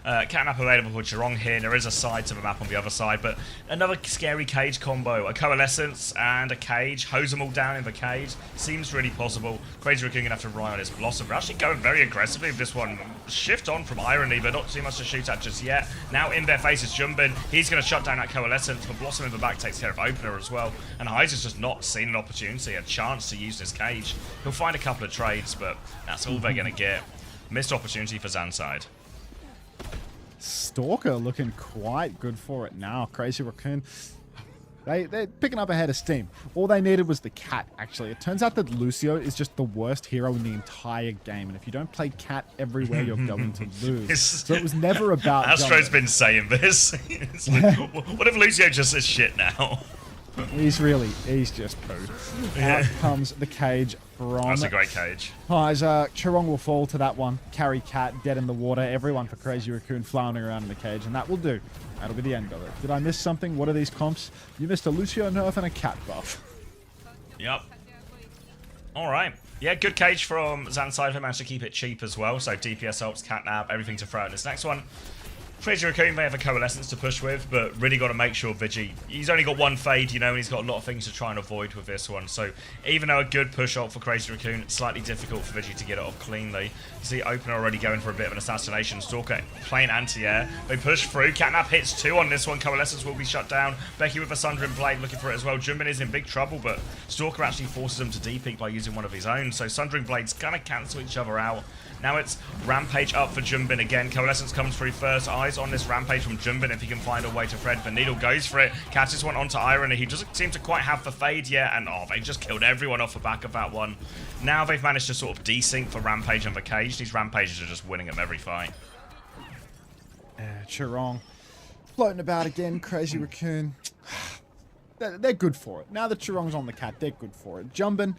Catnap available for Chirong here. There is a side to the map on the other side, but another scary cage combo. A Coalescence and a cage. Hose them all down in the cage. Seems really possible. Crazy Raccoon gonna have to rely on his Blossom. We're actually going very aggressively with this one. Shift on from Irony, but not too much to shoot at just yet. Now in their faces, Jumbin. He's gonna shut down that Coalescence, but Blossom in the back takes care of Opener as well. And Heiser's just not seen an opportunity, a chance to use this cage. He'll find a couple of trades, but that's all they're gonna get. Missed opportunity for Zanside. Stalker looking quite good for it now. Crazy Raccoon. They're picking up a head of steam. All they needed was the cat, actually. It turns out that Lucio is just the worst hero in the entire game. And if you don't play cat everywhere, you're going to lose. So it was never about Astro's been saying this. What if Lucio just is shit now? He's just poo. Out comes the cage from... That's a great cage. Heiser. Chirong will fall to that one. Carry cat, dead in the water. Everyone for Crazy Raccoon floundering around in the cage, and that will do. That'll be the end of it. Did I miss something? What are these comps? You missed a Lucio nerf and a cat buff. Yep. Alright. Yeah, good cage from Zanside, who managed to keep it cheap as well. So DPS helps, catnap, everything to throw at this next one. Crazy Raccoon may have a Coalescence to push with, but really got to make sure Vigi... He's only got one fade, you know, and he's got a lot of things to try and avoid with this one. So even though a good push off for Crazy Raccoon, it's slightly difficult for Vigi to get it off cleanly. You see Opener already going for a bit of an assassination. Stalker playing anti-air. They push through. Catnap hits 2 on this one. Coalescence will be shut down. Becky with a Sundering Blade looking for it as well. Jumbin is in big trouble, but Stalker actually forces him to D-peak by using one of his own. So Sundering Blades kind of cancel each other out. Now it's Rampage up for Jumbin again. Coalescence comes through first. Eyes on this Rampage from Jumbin if he can find a way to thread. But Needle goes for it. Catches one onto Irony. He doesn't seem to quite have the fade yet. And oh, they just killed everyone off the back of that one. Now they've managed to sort of desync for Rampage and the cage. These Rampages are just winning them every fight. Chirong floating about again. Crazy Raccoon. They're good for it. Now that Chirong's on the cat, they're good for it. Jumbin,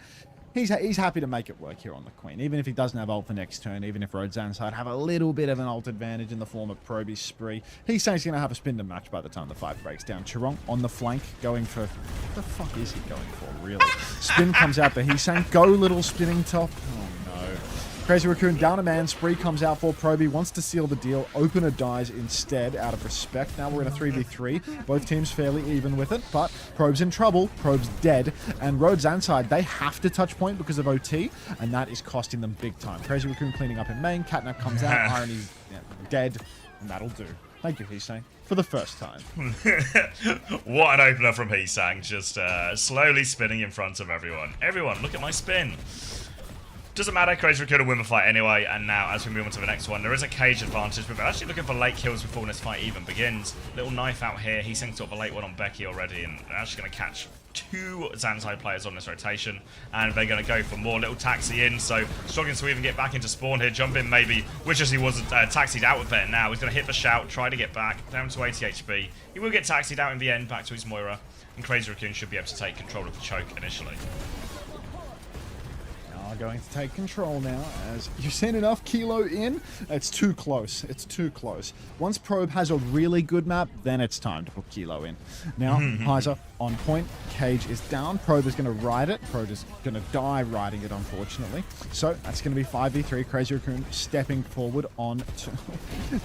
he's happy to make it work here on the Queen, even if he doesn't have ult for next turn, even if Zanside have a little bit of an ult advantage in the form of Proby's Spree. He's saying he's going to have a spin to match by the time the fight breaks down. Chirong on the flank, going for... What the fuck is he going for, really? Spin comes out, but he's saying, go little spinning top. Oh, no. Crazy Raccoon down a man. Spree comes out for Proby, wants to seal the deal. Opener dies instead, out of respect. Now we're in a 3v3. Both teams fairly even with it, but Probe's in trouble. Probe's dead. And Zanside, they have to touch point because of OT, and that is costing them big time. Crazy Raccoon cleaning up in main. Catnap comes out. Irony's dead, and that'll do. Thank you, Heesang, for the first time. What an opener from Heesang, just slowly spinning in front of everyone. Everyone, look at my spin. Doesn't matter, Crazy Raccoon will win the fight anyway, and now as we move on to the next one, there is a cage advantage, but we're actually looking for late kills before this fight even begins. Little knife out here, he's sent sort of a late one on Becky already, and they're actually going to catch 2 Zanside players on this rotation, and they're going to go for more. Little taxi in, so struggling to even get back into spawn here. Jump in maybe, which as he wasn't taxied out with it now. He's going to hit the shout, try to get back, down to 80 HP. He will get taxied out in the end, back to his Moira, and Crazy Raccoon should be able to take control of the choke initially. Going to take control now as you've seen enough Kilo in. It's too close. It's too close. Once Probe has a really good map, then it's time to put Kilo in. Now, Heiser on point. Cage is down. Probe is going to ride it. Probe is going to die riding it, unfortunately. So that's going to be 5v3. Crazy Raccoon stepping forward on to...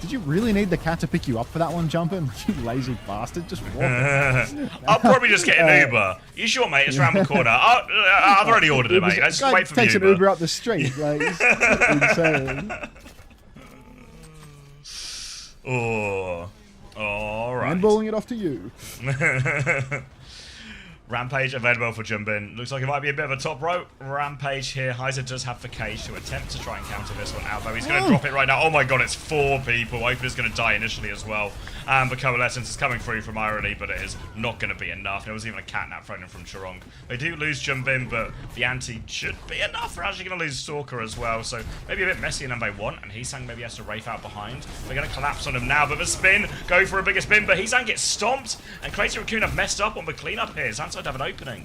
Did you really need the cat to pick you up for that one, Jumpin'? You lazy bastard. Just walk it. I'll probably just get an Uber. You sure, mate? It's round the corner. I've already ordered it, mate. Let's just wait for the Uber. An Uber up the street, like, it's insane. Oh, all right. I'm balling it off to you. Rampage available for Jumbin. Looks like it might be a bit of a top rope Rampage here. Heiser does have the cage to attempt to try and counter this one out, though he's going to drop it right now. Oh my god, it's 4 people. Opener's going to die initially as well. And the Coalescence is coming through from Irony, but it is not going to be enough. There was even a catnap thrown in from Chirong. They do lose Jumbin, but the anti should be enough. They're actually going to lose Stalker as well, so maybe a bit messier than they want. And Heesang maybe has to Wraith out behind. They're going to collapse on him now, but the spin, go for a bigger spin, but Heesang gets stomped, and Crazy Raccoon have messed up on the cleanup here. Zanside have an opening.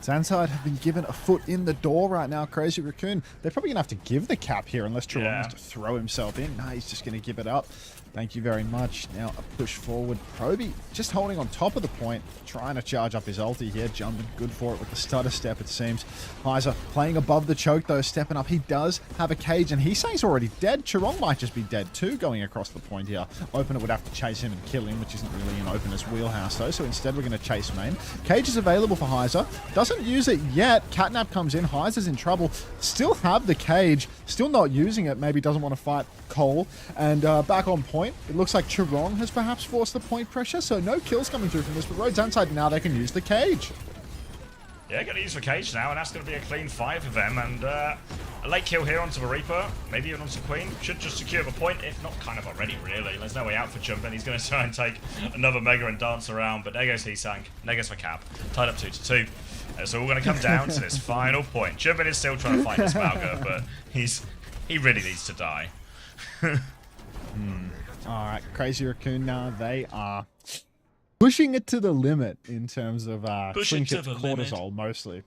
Zanside have been given a foot in the door right now. Crazy Raccoon, they're probably going to have to give the cap here unless Toronto has to throw himself in. No, he's just going to give it up. Thank you very much. Now a push forward. Proby just holding on top of the point, trying to charge up his ulti here. Jumping good for it with the stutter step, it seems. Heiser playing above the choke though, stepping up. He does have a cage and he's saying he's already dead. Chirong might just be dead too going across the point here. Opener would have to chase him and kill him, which isn't really in Opener's wheelhouse though. So instead we're going to chase main. Cage is available for Heiser. Doesn't use it yet. Catnap comes in. Heiser's in trouble. Still have the cage. Still not using it. Maybe doesn't want to fight Cole. And back on point. It looks like Chirong has perhaps forced the point pressure, so no kills coming through from this, but Rhodes Inside now they can use the cage. Yeah, going to use the cage now, and that's going to be a clean 5 for them, and a late kill here onto the Reaper, maybe even onto Queen. Should just secure the point, if not kind of already, really. There's no way out for Jump, and he's going to try and take another Mega and dance around, but there goes Heesang, there goes for Cap, tied up 2-2. It's all going to come down to this final point. Jumpin is still trying to fight this Malga, but he really needs to die. Alright, Crazy Raccoon now, they are pushing it to the limit in terms of trinket cortisol, mostly.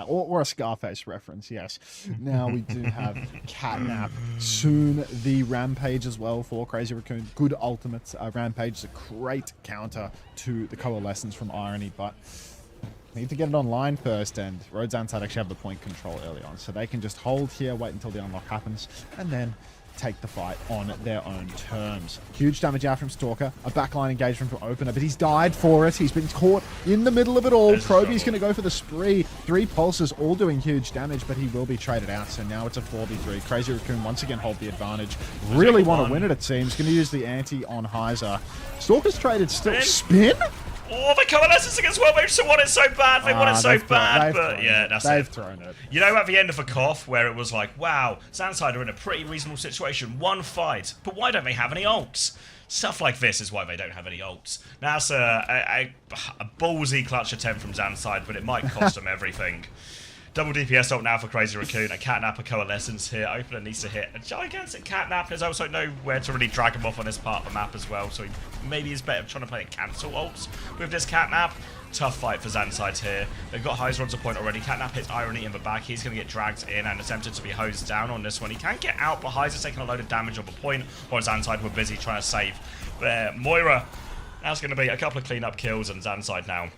Or a Scarface reference, yes. Now we do have Catnap, soon the Rampage as well for Crazy Raccoon. Good ultimates. Rampage is a great counter to the Coalescence from Irony, but need to get it online first, and Rhodes Inside actually have the point control early on, so they can just hold here, wait until the unlock happens, and then take the fight on their own terms. Huge damage out from Stalker, a backline engagement from Opener, but he's died for it. He's been caught in the middle of it all. Proby's going to go for the spree. 3 pulses, all doing huge damage, but he will be traded out, so now it's a 4v3. Crazy Raccoon once again hold the advantage. Really want to win it seems. Going to use the anti on Heiser. Stalker's traded still. Spin? Oh, the Coalescence against World Mage want it so bad. They want it so bad, but yeah, that's it. They've thrown it. You know, at the end of a KOF, where it was like, wow, Zanside are in a pretty reasonable situation, 1 fight, but why don't they have any ults? Stuff like this is why they don't have any ults. Now it's a ballsy clutch attempt from Zanside, but it might cost them everything. Double DPS ult now for Crazy Raccoon. A Catnap, a Coalescence here. Opener needs to hit a gigantic Catnap. There's also nowhere to really drag him off on this part of the map as well, so maybe he's better trying to play a cancel ults with this Catnap. Tough fight for Zanside here. They've got Heiser onto point already. Catnap hits Irony in the back. He's going to get dragged in and attempted to be hosed down on this one. He can't get out, but Heiser's taking a load of damage on the point, while Zanside were busy trying to save there. Moira, that's going to be a couple of clean-up kills, and Zanside now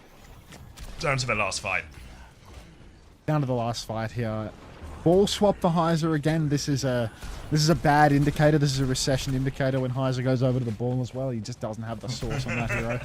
down to the last fight. Down to the last fight here. Ball swap for Heiser again. This is a bad indicator. This is a recession indicator when Heiser goes over to the ball as well. He just doesn't have the source on that hero.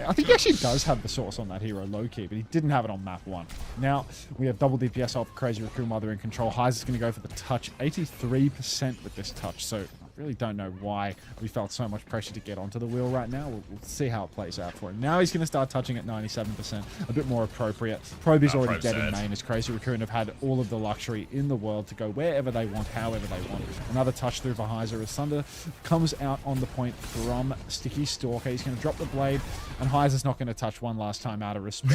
I think he actually does have the source on that hero low-key, but he didn't have it on map 1. Now, we have double DPS off Crazy Raccoon while they're in control. Heiser's going to go for the touch. 83% with this touch, so I really don't know why we felt so much pressure to get onto the wheel right now. We'll see how it plays out for him. Now he's going to start touching at 97%, a bit more appropriate. Proby's already dead in main, as Crazy Raccoon have had all of the luxury in the world to go wherever they want, however they want. Another touch through for Heiser as Thunder comes out on the point from Sticky Stalker. He's going to drop the blade, and Heiser's not going to touch one last time out of respect.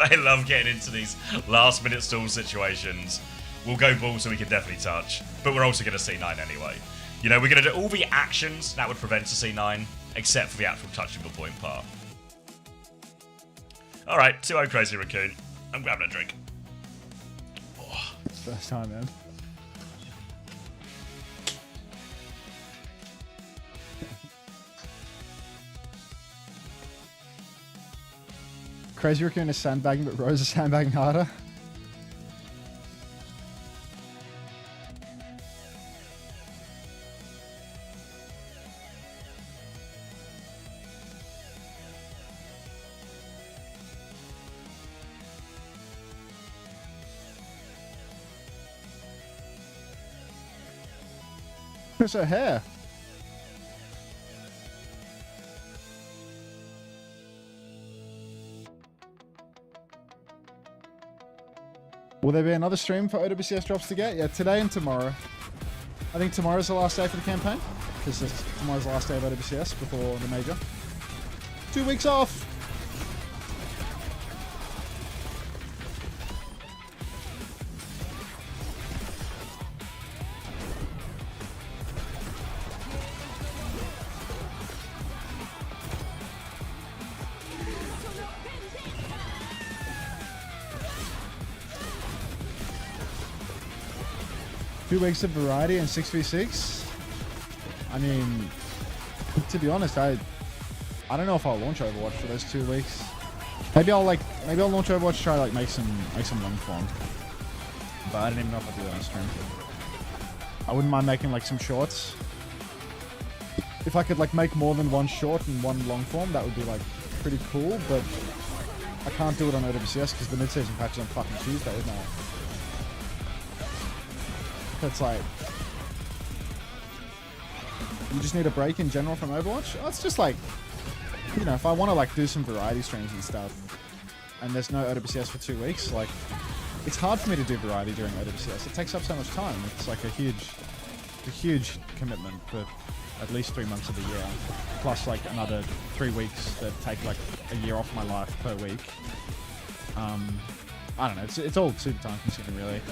they love getting into these last-minute stall situations. We'll go ball so we can definitely touch, but we're also going to C9 anyway. You know, we're going to do all the actions that would prevent a C9, except for the actual touching the point part. Alright, 2-0 Crazy Raccoon. I'm grabbing a drink. Oh. First time, man. Crazy Raccoon is sandbagging, but Rose is sandbagging harder. Where's her hair? Will there be another stream for OWCS drops to get? Yeah, today and tomorrow. I think tomorrow's the last day for the campaign, because tomorrow's the last day of OWCS before the major. 2 weeks off! 2 weeks of variety and 6v6. I mean, to be honest, I don't know if I'll launch Overwatch for those 2 weeks. Maybe I'll launch Overwatch, try to like make some long form. But I don't even know if I'll do that on stream. I wouldn't mind making like some shorts. If I could like make more than one short and one long form, that would be like pretty cool, but I can't do it on OWCS because the mid-season patch is on fucking Tuesday, isn't it? It's like, you just need a break in general from Overwatch. Oh, it's just like, you know, if I want to like do some variety streams and stuff, and there's no OWCS for 2 weeks, like, it's hard for me to do variety during OWCS. It takes up so much time. It's like a huge commitment for at least 3 months of the year, plus like another 3 weeks that take like a year off my life per week. I don't know. It's all super time consuming, really.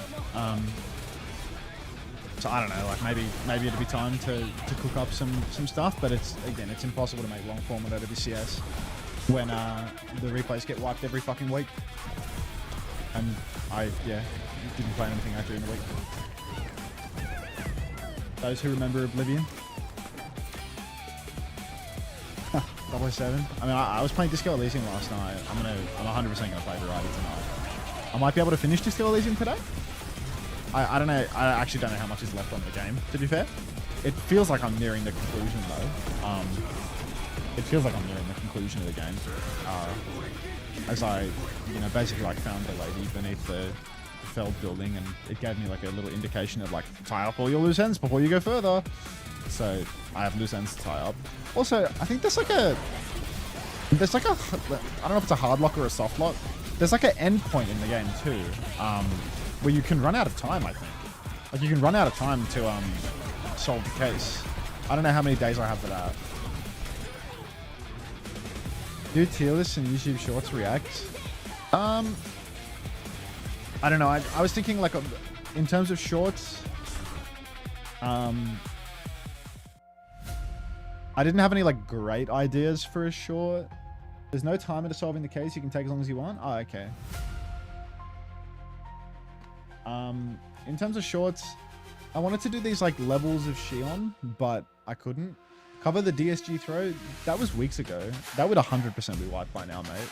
So I don't know. Like maybe it'd be time to cook up some stuff, but it's impossible to make long form with OWCS when the replays get wiped every fucking week. And I didn't play anything out during the week. Those who remember Oblivion. 007. I mean, I was playing Disco Elysium last night. I'm 100% gonna play Variety tonight. I might be able to finish Disco Elysium today. I don't know. I actually don't know how much is left on the game, to be fair. It feels like I'm nearing the conclusion, though. It feels like I'm nearing the conclusion of the game. As I, basically like found the lady beneath the felled building, and it gave me like a little indication of like, tie up all your loose ends before you go further. So I have loose ends to tie up. Also, I think there's like a, I don't know if it's a hard lock or a soft lock. There's like an end point in the game too, where you can run out of time, I think. Like you can run out of time to solve the case. I don't know how many days I have for that. Do tier lists and YouTube Shorts react? I don't know. I was thinking like in terms of shorts, I didn't have any like great ideas for a short. There's no timer to solving the case. You can take as long as you want. Oh, okay. In terms of shorts, I wanted to do these like levels of Shion, but I couldn't. Cover the DSG throw. That was weeks ago. That would 100% be wiped by now, mate.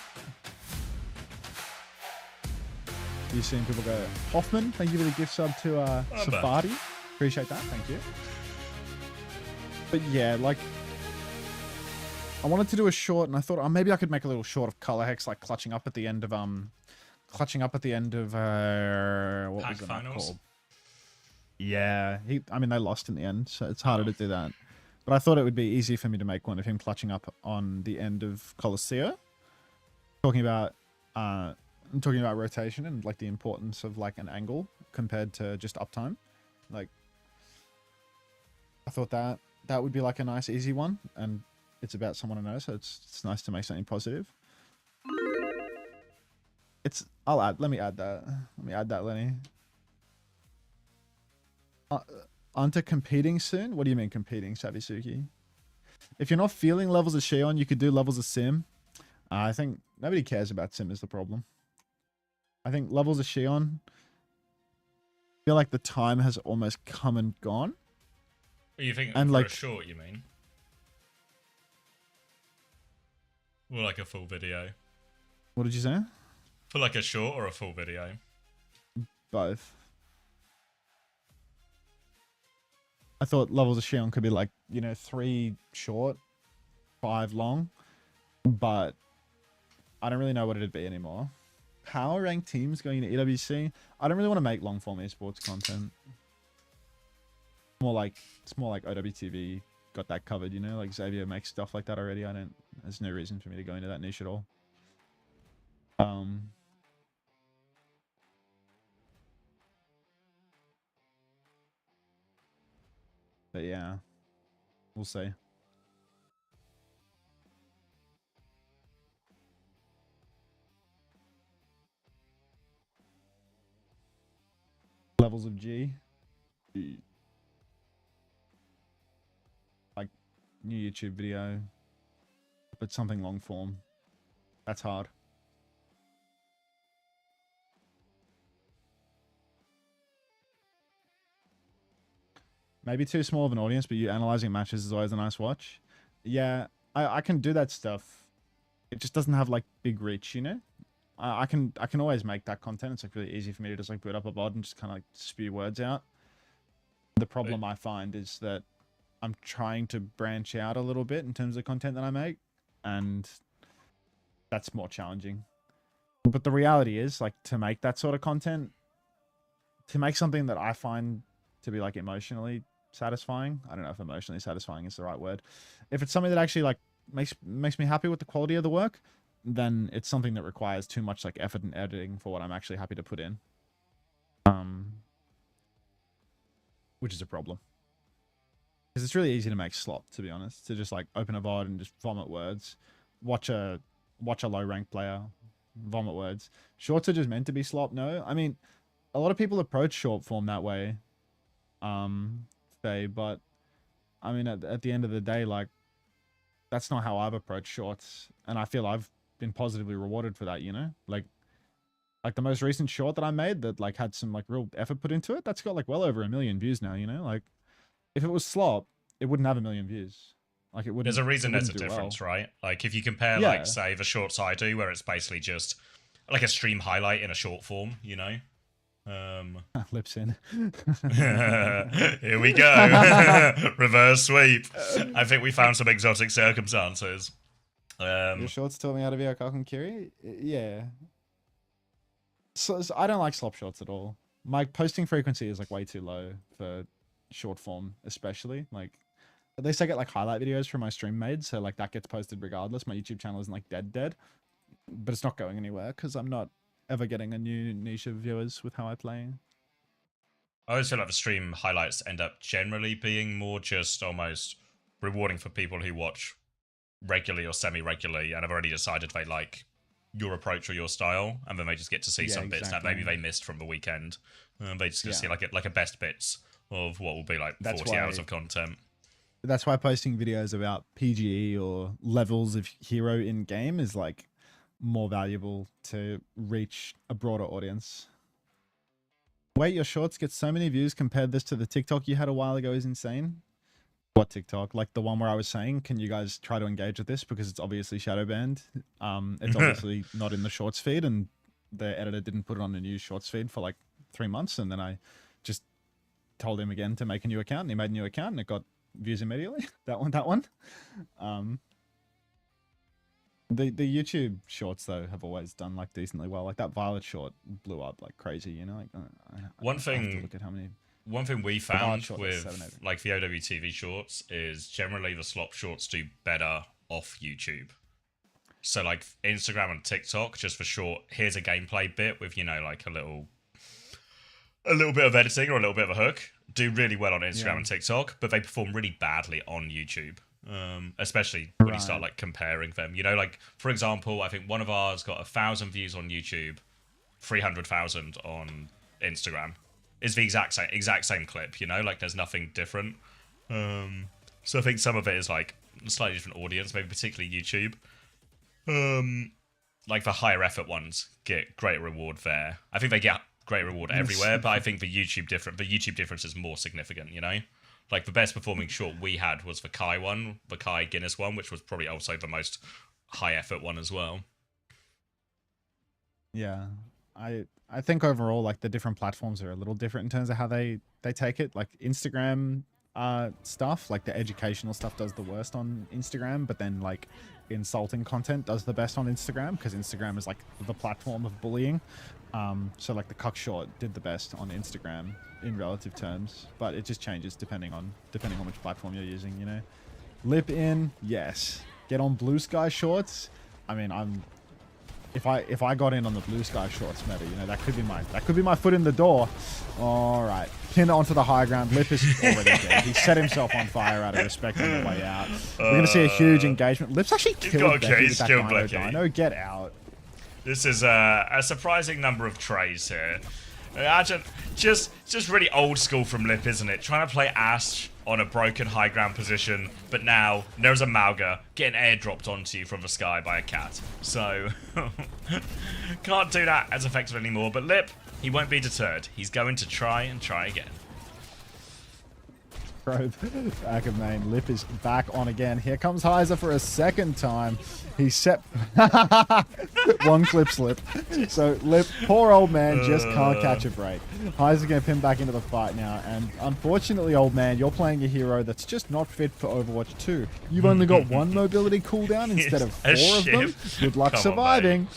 You've seen people go, Hoffman, thank you for the gift sub to Safari. Appreciate that. Thank you. But yeah, like, I wanted to do a short, and I thought, maybe I could make a little short of Color Hex, like clutching up at the end of what was it called? Yeah, I mean, they lost in the end, so it's harder to do that. But I thought it would be easy for me to make one of him clutching up on the end of Colosseo. Talking about rotation and like the importance of like an angle compared to just uptime. Like, I thought that would be like a nice easy one, and it's about someone I know, so it's nice to make something positive. Let me add that. Lenny. Onto competing soon? What do you mean competing, Savisuki? If you're not feeling levels of Shion, you could do levels of Sim. I think nobody cares about Sim is the problem. I think levels of Shion, I feel like the time has almost come and gone. What you think and for like, a short, you mean? Or like a full video? What did you say? For like a short or a full video? Both. I thought levels of Shion could be like, 3 short, 5 long, but I don't really know what it'd be anymore. Power ranked teams going into EWC. I don't really want to make long form esports content. It's more like OWTV got that covered, like Xavier makes stuff like that already. There's no reason for me to go into that niche at all. But yeah, we'll see. Levels of G. Like, new YouTube video, but something long form. That's hard. maybe too small of an audience, but you analyzing matches is always a nice watch. Yeah, I can do that stuff. It just doesn't have like big reach, you know. I can always make that content. It's like really easy for me to just like boot up a VOD and just kind of like spew words out. The problem I find is that I'm trying to branch out a little bit in terms of content that I make, and that's more challenging. But the reality is, like, to make that sort of content, to make something that I find to be like emotionally satisfying, I don't know if emotionally satisfying is the right word. If it's something that actually like makes me happy with the quality of the work, then it's something that requires too much like effort and editing for what I'm actually happy to put in. Which is a problem. Because it's really easy to make slop, to be honest. To just like open a VOD and just vomit words. Watch a low ranked player vomit words. Shorts are just meant to be slop, no? I mean, a lot of people approach short form that way. But I mean at the end of the day, like, that's not how I've approached shorts. And I feel I've been positively rewarded for that, you know? Like the most recent short that I made that like had some like real effort put into it, that's got like well over 1 million views now, you know? Like, if it was slop, it wouldn't have 1 million views. Like, it wouldn't. There's a reason there's a do difference, well. right? Like, if you compare, Yeah. like, say, the shorts I do, where it's basically just like a stream highlight in a short form, you know? Lips in. Here we go. Reverse sweep. I think we found some exotic circumstances. Your shorts taught me how to be a cock and Kiri? Yeah. So I don't like slop shorts at all. My posting frequency is like way too low for short form, especially. Like, at least I get like highlight videos from my stream made, so like that gets posted regardless. My YouTube channel isn't like dead, but it's not going anywhere because I'm not ever getting a new niche of viewers with how I play. I always feel like the stream highlights end up generally being more just almost rewarding for people who watch regularly or semi-regularly and have already decided they like your approach or your style, and then they just get to see some bits that maybe they missed from the weekend. They just get to see like a best bits of what will be like 40 hours of content. That's why posting videos about PGE or levels of hero in game is like more valuable to reach a broader audience. Wait, your shorts get so many views. Compared this to the TikTok you had a while ago is insane. What TikTok? Like the one where I was saying, can you guys try to engage with this because it's obviously shadow banned. It's obviously not in the shorts feed, and the editor didn't put it on the new shorts feed for like 3 months, and then I just told him again to make a new account, and he made a new account, and it got views immediately. That one. The YouTube shorts though have always done like decently well. Like that Violet short blew up like crazy, you know. Like one I thing. have to look at how many. One thing we found short with 7, like the OWTV shorts is generally the slop shorts do better off YouTube. So like Instagram and TikTok, just for short, here's a gameplay bit with, you know, like a little bit of editing or a little bit of a hook, do really well on Instagram and TikTok, but they perform really badly on YouTube. Especially when you start like comparing them, you know, like for example, I think one of ours got 1,000 views on YouTube, 300,000 on Instagram. Is the exact same clip, you know, like there's nothing different. So I think some of it is like a slightly different audience, maybe particularly YouTube. Like the higher effort ones get great reward there. I think they get great reward everywhere, but I think the YouTube difference is more significant, you know. Like the best performing short we had was the Kai one, the Kai Guinness one, which was probably also the most high effort one as well. Yeah, I think overall like the different platforms are a little different in terms of how they take it. Like Instagram stuff, like the educational stuff does the worst on Instagram, but then like insulting content does the best on Instagram because Instagram is like the platform of bullying. So like the cuck short did the best on Instagram in relative terms, but it just changes depending on which platform you're using, you know. Lip in, yes. Get on Blue Sky shorts. I mean, if I got in on the Blue Sky shorts meta, you know, that could be my foot in the door. All right, pin onto the high ground. Lip is already dead. He set himself on fire out of respect on the way out. We're gonna see a huge engagement. Lip's actually killed Becky with that Dino. Get out. This is a surprising number of trays here. Imagine, just really old school from Lip, isn't it? Trying to play Ash on a broken high ground position, but now there's a Malga getting airdropped onto you from the sky by a cat. So, can't do that as effective anymore. But Lip, he won't be deterred. He's going to try and try again. Probe back of main. Lip is back on again. Here comes Heiser for a second time. He's set. One clip slip. So Lip, poor old man, just can't catch a break. Heiser's going to pin back into the fight now. And unfortunately, old man, you're playing a hero that's just not fit for Overwatch 2. You've only got one mobility cooldown instead of 4 of them. Good luck surviving.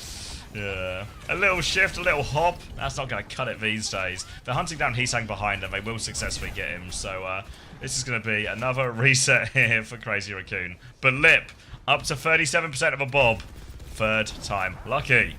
Yeah, a little shift, a little hop. That's not going to cut it these days. They're hunting down Heesang behind them. They will successfully get him. So this is going to be another reset here for Crazy Raccoon. But Lip, up to 37% of a bob. Third time lucky.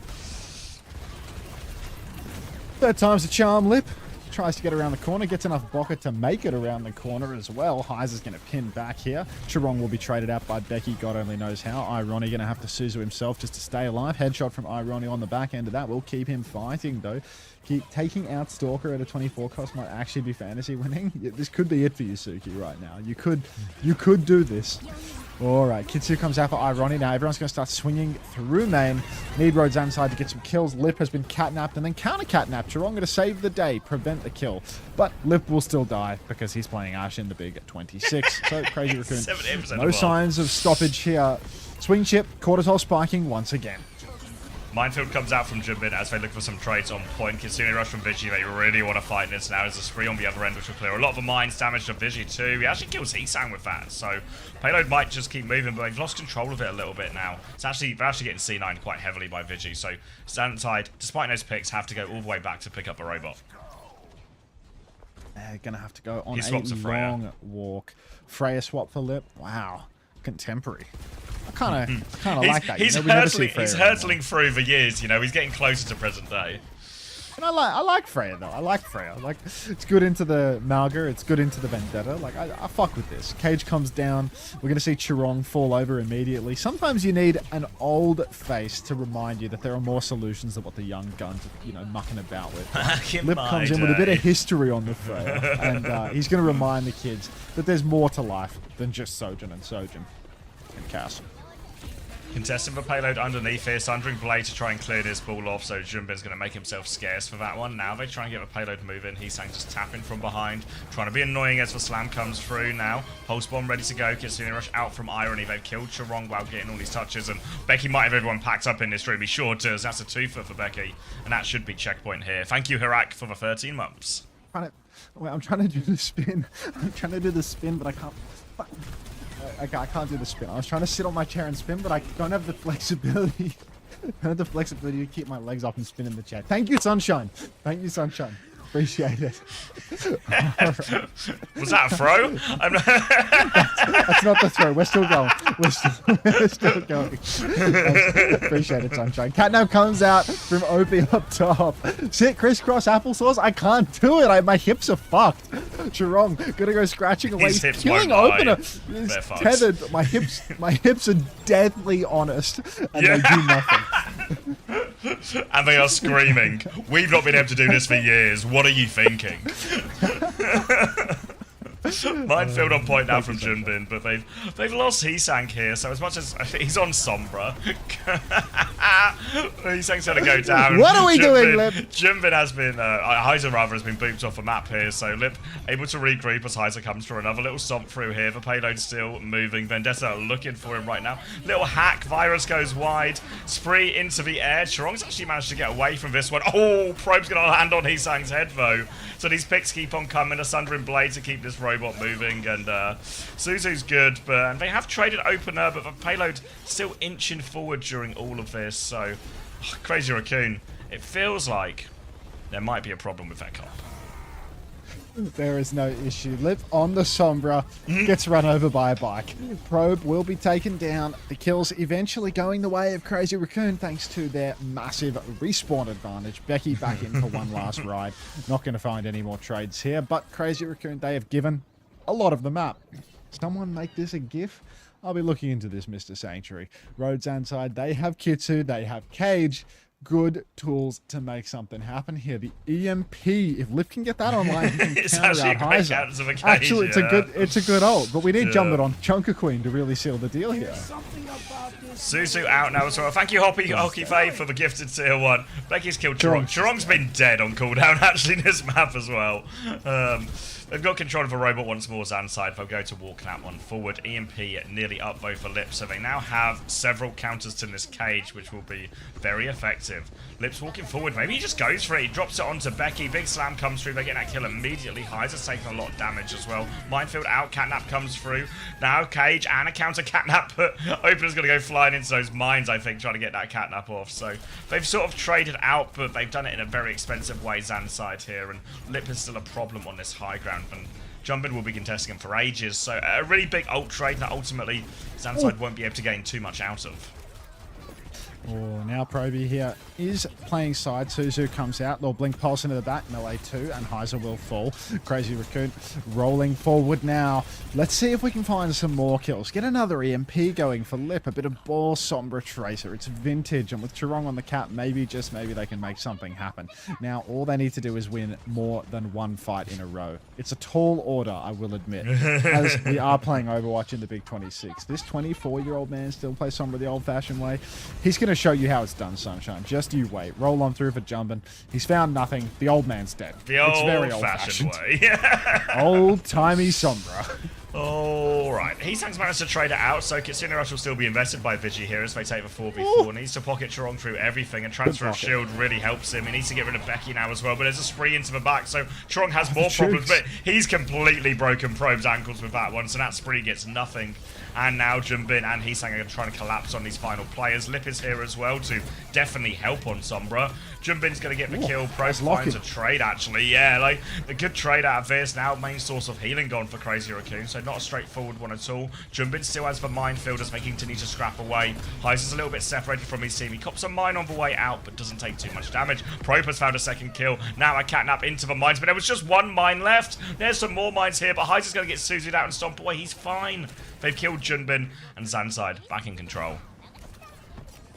Third time's a charm. Lip tries to get around the corner, gets enough Bocker to make it around the corner as well. Heiser's going to pin back here. Chirong will be traded out by Becky, God only knows how. Irony going to have to Suzu himself just to stay alive. Headshot from Irony on the back end of that will keep him fighting though. Keep taking out Stalker at a 24 cost might actually be fantasy winning. This could be it for you, Suki, right now. You could do this. Alright, Kitsu comes out for Irony. Now everyone's going to start swinging through main. Need Road's inside to get some kills. Lip has been catnapped and then counter-catnapped. Chirong going to save the day, prevent the kill. But Lip will still die because he's playing Ash in the big at 26. So Crazy Raccoon, no signs of stoppage here. Swing chip, cortisol spiking once again. Minefield comes out from Jimbin as they look for some trades on point. Kitsune rush from Vigi. They really want to fight this now. There's a spree on the other end, which will clear a lot of the mines damage to Vigi too. He actually kills Heesang with that. So Payload might just keep moving, but they've lost control of it a little bit now. They're actually getting C9 quite heavily by Vigi. So Standside, despite those picks, have to go all the way back to pick up a robot. They're going to have to go on a long walk. Freya swap for Lip. Wow. Contemporary. I kind of like that. He's hurtling through the years, you know. He's getting closer to present day. And I like Freya though. I like Freya. Like, it's good into the Malga. It's good into the Vendetta. Like, I fuck with this. Cage comes down. We're gonna see Chirong fall over immediately. Sometimes you need an old face to remind you that there are more solutions than what the young guns are, you know, mucking about with. Lip comes in with a bit of history on the Freya, and he's gonna remind the kids that there's more to life than just Sojin and Cass. Contesting the payload underneath here, Sundering Blade to try and clear this ball off, so Junbin's going to make himself scarce for that one. Now they try and get the payload moving. Heesang just tapping from behind, trying to be annoying as the slam comes through now. Pulse bomb ready to go. Kitsune rush out from Irony. They've killed Chirong while getting all these touches, and Becky might have everyone packed up in this room. He sure does. That's a 2-foot for Becky, and that should be checkpoint here. Thank you, Hirak, for the 13 months. I'm trying to do the spin. I'm trying to do the spin, but I can't. I can't do the spin. I was trying to sit on my chair and spin, but I don't have the flexibility. I don't have the flexibility to keep my legs up and spin in the chair. Thank you, Sunshine. Thank you, Sunshine. Appreciate it. Right. Was that a throw? That's not the throw. We're still going. We're still going. Appreciate it, Sunshine. Catnap comes out from OP up top. Sit crisscross applesauce. I can't do it. My hips are fucked. Chirong gonna go scratching away. His hips killing won't opener. They're fucked. Tethered. My hips are deadly honest, and they do nothing. And they are screaming, "We've not been able to do this for years. What are you thinking?" Minefield on point now from Junbin, but they've lost Heesang here, so as much as he's on Sombra, Heesang's going to go down. What are we doing, Lip? Junbin has been, Heiser rather, has been booped off the map here, so Lip able to regroup as Heiser comes for another little stomp through here. The payload's still moving. Vendetta are looking for him right now. Little hack, Virus goes wide, spree into the air. Chirong's actually managed to get away from this one. Oh, Probe's going to land on Heesang's head though. So these picks keep on coming. A Sundering Blade to keep this robot moving, and Suzu's good, but they have traded opener, but the payload still inching forward during all of this. So, Crazy Raccoon, it feels like there might be a problem with that comp. There is no issue. Lip on the Sombra, gets run over by a bike. Probe will be taken down. The kills eventually going the way of Crazy Raccoon thanks to their massive respawn advantage. Becky back in for one last ride. Not going to find any more trades here, but Crazy Raccoon, they have given a lot of the map. Someone make this a GIF? I'll be looking into this, Mr. Sanctuary. Roads inside, they have Kitsu, they have Cage. good tools to make something happen here. The EMP, if Lip can get that online, he can It's counter actually out a great Heiser. counter-occasion, Actually, it's a good ult, but we need Yeah. Jumpin on Chunker Queen to really seal the deal here. Something about this Suzu out now as well. Thank you, Hockey Faye, for the gifted tier 1. Becky's killed Chirong. Chirong's been dead on cooldown, actually, in this map as well. They've got control of a robot once more, Zanside. They'll go to walk that one forward. EMP nearly up both for Lips, so they now have several counters to this cage, which will be very effective. Lips walking forward. Maybe he just goes for it. He drops it onto Becky. Big slam comes through. They get that kill immediately. Heiser's taking a lot of damage as well. Minefield out. Catnap comes through. Now Cage and a counter Catnap, but Opener's going to go flying into those mines, I think, trying to get that Catnap off. So they've sort of traded out, but they've done it in a very expensive way, Zanside here, and Lip is still a problem on this high ground, and Jumpin will be contesting him for ages. So a really big ult trade that ultimately Zanside won't be able to gain too much out of. Oh, now Proby here is playing side. Suzu comes out. They'll blink pulse into the back. Melee 2, and Heiser will fall. Crazy Raccoon rolling forward now. Let's see if we can find some more kills. Get another EMP going for Lip. A bit of Ball Sombra Tracer. It's vintage, and with Chirong on the cap, maybe, just maybe, they can make something happen. Now, all they need to do is win more than one fight in a row. It's a tall order, I will admit, as we are playing Overwatch in the Big 26. This 24-year-old man still plays Sombra the old-fashioned way. He's going to show you how it's done, Sunshine. Just you wait. Roll on through for Jumpin. He's found nothing. The old man's dead. It's very old-fashioned way. Old-timey Sombra. Alright, Heesang's managed to trade it out, so Kitsune Rush will still be invested by Vigi here as they take the 4v4. Needs to pocket Chirong through everything, and transfer of shield really helps him. He needs to get rid of Becky now as well, but there's a spree into the back, so Chirong has more problems, but he's completely broken Probe's ankles with that one, so that spree gets nothing. And now Jumbin and Heesang are trying to collapse on these final players. Lip is here as well to definitely help on Sombra. Jumbin's going to get the kill. Probe finds a trade, actually. Yeah, like, a good trade out of this. Now main source of healing gone for Crazy Raccoon, so not a straightforward one at all. Jumbin still has the minefield as they continue to scrap away. Heiser's a little bit separated from his team. He cops a mine on the way out, but doesn't take too much damage. Probe has found a second kill. Now a catnap into the mines, but there was just one mine left. There's some more mines here, but Heiser's going to get Suzu'd out and stomp away. He's fine. They've killed Junbin, and Zanside back in control.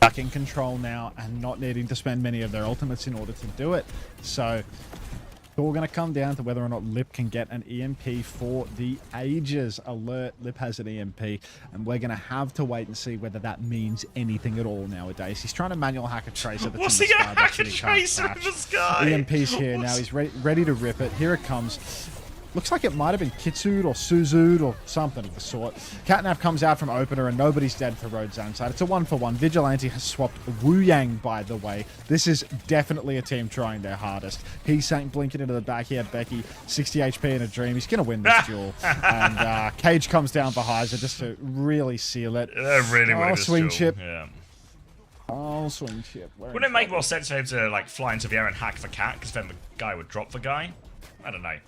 Back in control now, and not needing to spend many of their ultimates in order to do it. So it's all going to come down to whether or not Lip can get an EMP for the ages. Alert, Lip has an EMP, and we're going to have to wait and see whether that means anything at all nowadays. He's trying to manual hack a tracer. What's he going to hack a tracer in the sky? EMP's here now. He's ready to rip it. Here it comes. Looks like it might have been Kitsu'd or Suzu'd or something of the sort. Catnap comes out from opener, and nobody's dead for Road Zanside. It's a 1-for-1. Vigilante has swapped Wu Yang, by the way. This is definitely a team trying their hardest. Heesang blinking into the back here. Becky, 60 HP in a dream. He's going to win this duel. And Cage comes down for Heiser just to really seal it. Really winning this swing duel. chip. Yeah. Oh, swing chip. Wouldn't it make more sense for him to like fly into the air and hack the cat? Because then the guy would drop the guy? I don't know.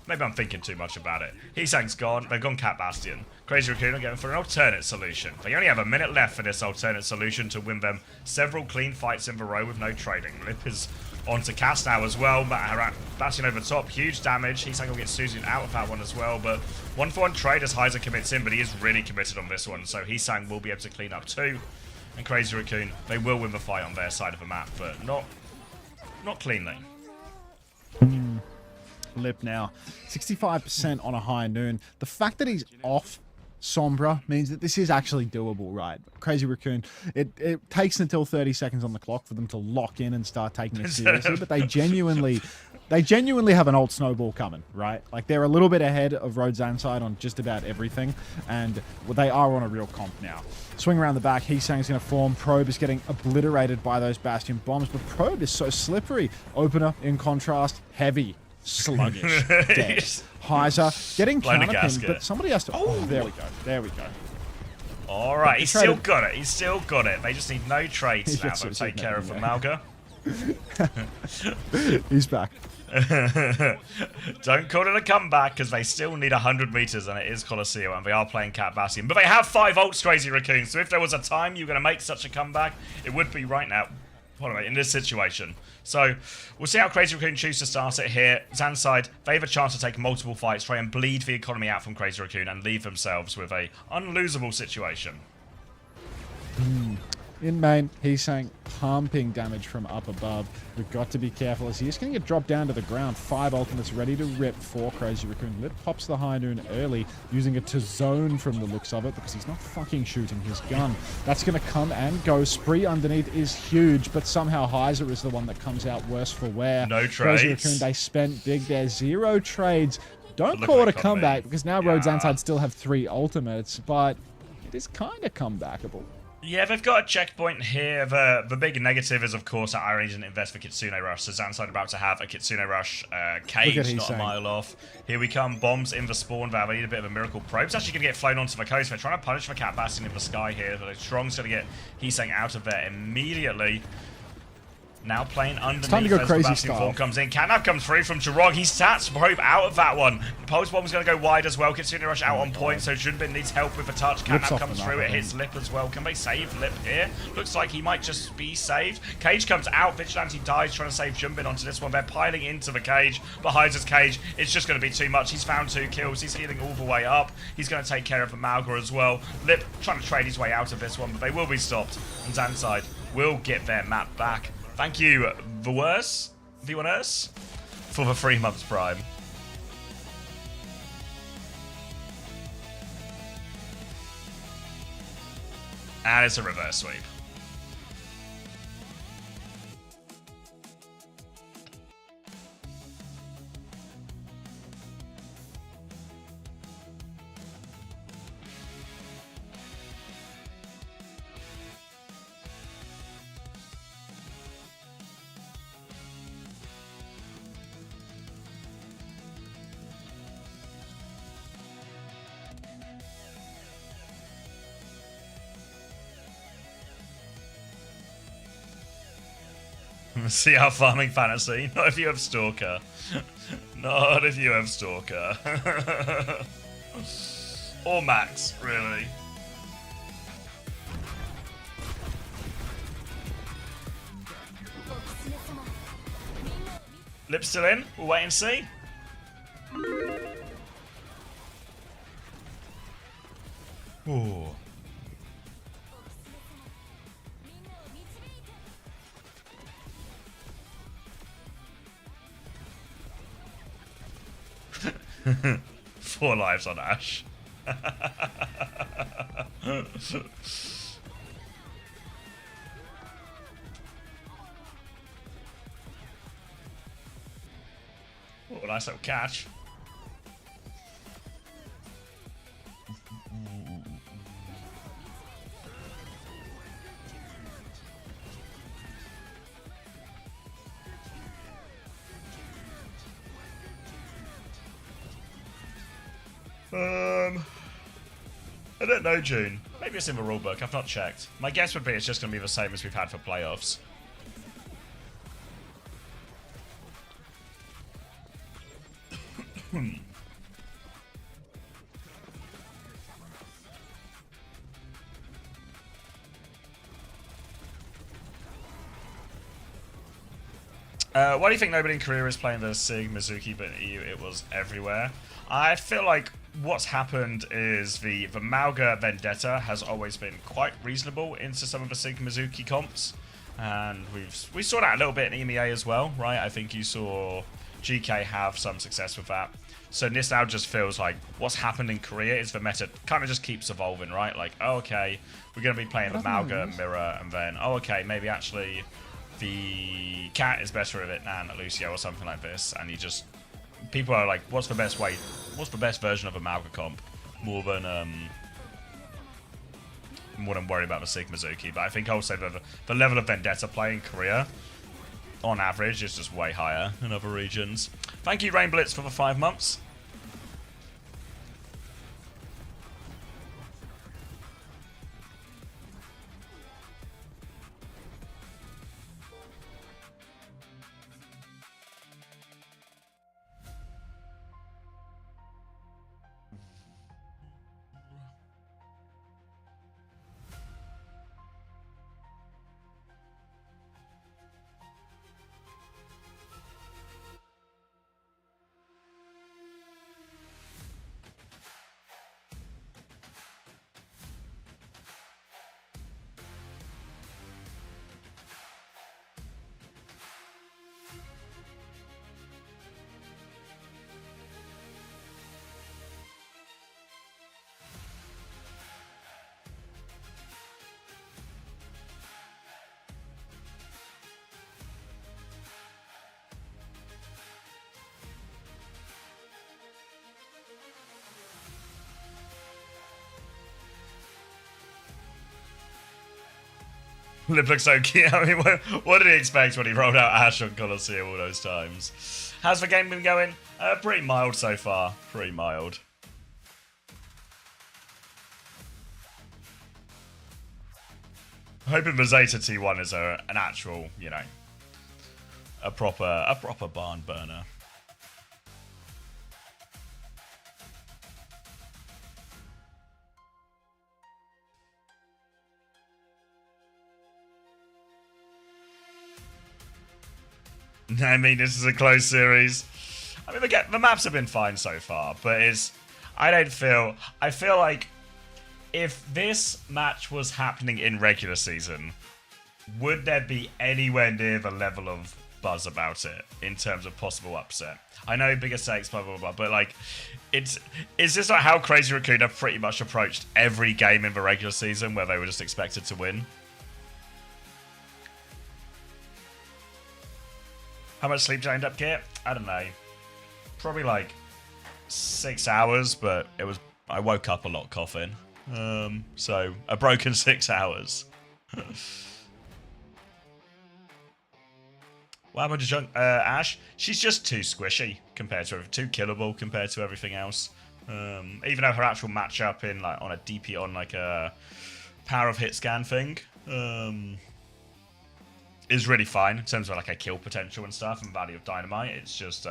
Maybe I'm thinking too much about it. Heesang's gone. They've gone Cat Bastion. Crazy Raccoon are going for an alternate solution. They only have a minute left for this alternate solution to win them several clean fights in a row with no trading. Lip is onto Cass now as well. Bastion over top. Huge damage. Heesang will get Suzu out of that one as well. But 1-for-1 trade as Heiser commits in, but he is really committed on this one. So Heesang will be able to clean up too. And Crazy Raccoon, they will win the fight on their side of the map, but not cleanly. Lip now 65% on a high noon. The fact that he's off Sombra means that this is actually doable, right? Crazy Raccoon, it takes until 30 seconds on the clock for them to lock in and start taking it seriously, but they genuinely have an old snowball coming, right? Like, they're a little bit ahead of Road Zanside on just about everything, and they are on a real comp now. Swing around the back, Heesang's going to form. Probe is getting obliterated by those Bastion bombs, but Probe is so slippery. Opener, in contrast, heavy. Sluggish. Dead. Heiser getting counterpinned, but somebody has to... Oh, there we go. There we go. Alright, he's still got it. He's still got it. They just need no trades now. They'll take care of the Malga. He's back. Don't call it a comeback, because they still need 100 meters, and it is Coliseum, and they are playing Cat Bastion. But they have 5 ults, Crazy Raccoon, so if there was a time you were going to make such a comeback, it would be right now. In this situation. So we'll see how Crazy Raccoon choose to start it here. Zanside, they have a chance to take multiple fights, try and bleed the economy out from Crazy Raccoon and leave themselves with a unlosable situation. In main, he's saying pumping damage from up above. We've got to be careful as he is going to get dropped down to the ground. 5 ultimates ready to rip for Crazy Raccoon. Lip pops the high noon early, using it to zone from the looks of it because he's not fucking shooting his gun. That's going to come and go. Spree underneath is huge, but somehow Heiser is the one that comes out worse for wear. No Crazy trades. Raccoon, they spent big there. 0 trades. Don't call it a comeback because now Rhodes and Side still have 3 ultimates, but it is kind of comebackable. Yeah, they've got a checkpoint here. The big negative is, of course, that Iron didn't invest for Kitsune Rush. So Zanside about to have a Kitsune Rush cage, not a mile off. Here we come. Bombs in the spawn valve. I need a bit of a miracle. Probe's actually going to get flown onto the coast. They're trying to punish the Cat Bastion in the sky here. But Strong's going to get Heesang out of there immediately. Now playing underneath. It's time to go crazy Bastion style. form comes in. Catnap comes through from Jirog. He stats Probe out of that one. Pulse Bomb's going to go wide as well. Kitsune Rush out on point, so Junbin needs help with a touch. Catnap comes through. It hits Lip as well. Can they save Lip here? Looks like he might just be saved. Cage comes out. Vigilante dies trying to save Junbin onto this one. They're piling into the cage. Behind his cage, it's just going to be too much. He's found 2 kills. He's healing all the way up. He's going to take care of the Malga as well. Lip trying to trade his way out of this one, but they will be stopped. And Zanside will get their map back. Thank you, viewers, for the 3 months Prime. And it's a reverse sweep. See how farming fantasy. Not if you have Stalker. Not if you have Stalker. Or Max, really. Lip still in. We'll wait and see. Ooh. Four lives on Ash. Oh, nice little catch. I don't know, June. Maybe it's in the rulebook. I've not checked. My guess would be it's just going to be the same as we've had for playoffs. Why do you think nobody in Korea is playing the Sig Mizuki, but in EU it was everywhere? I feel like what's happened is the Malga Vendetta has always been quite reasonable into some of the Sig Mizuki comps, and we saw that a little bit in EMEA as well, right? I think you saw GK have some success with that. So this now just feels like what's happened in Korea is the meta kind of just keeps evolving, right? Like, oh, okay, we're going to be playing the Malga Mirror, and then, oh, okay, maybe actually the Cat is better at it than Lucio or something like this, and you just... People are like, what's the best way? What's the best version of a Malga comp? More than worry about the Sig Mizuki. But I think also the level of Vendetta play in Korea, on average, is just way higher in other regions. Thank you, Rain Blitz, for the 5 months. Lip looks so cute. I mean, what did he expect when he rolled out Ash on Colosseum all those times? How's the game been going? Pretty mild so far. Pretty mild. Hoping Mazeta T1 is an actual, you know, a proper barn burner. I mean, this is a close series. I mean, the maps have been fine so far, but I feel like if this match was happening in regular season, would there be anywhere near the level of buzz about it in terms of possible upset? I know bigger stakes, blah, blah, blah, but like, it's just like how Crazy Raccoon have pretty much approached every game in the regular season where they were just expected to win. How much sleep did I end up get? I don't know. Probably like 6 hours, but I woke up a lot coughing. So a broken 6 hours. What happened to Ash? She's just too squishy compared to too killable compared to everything else. Even though her actual matchup in like on a DP on like a power of hit scan thing is really fine in terms of like a kill potential and stuff and value of dynamite. It's just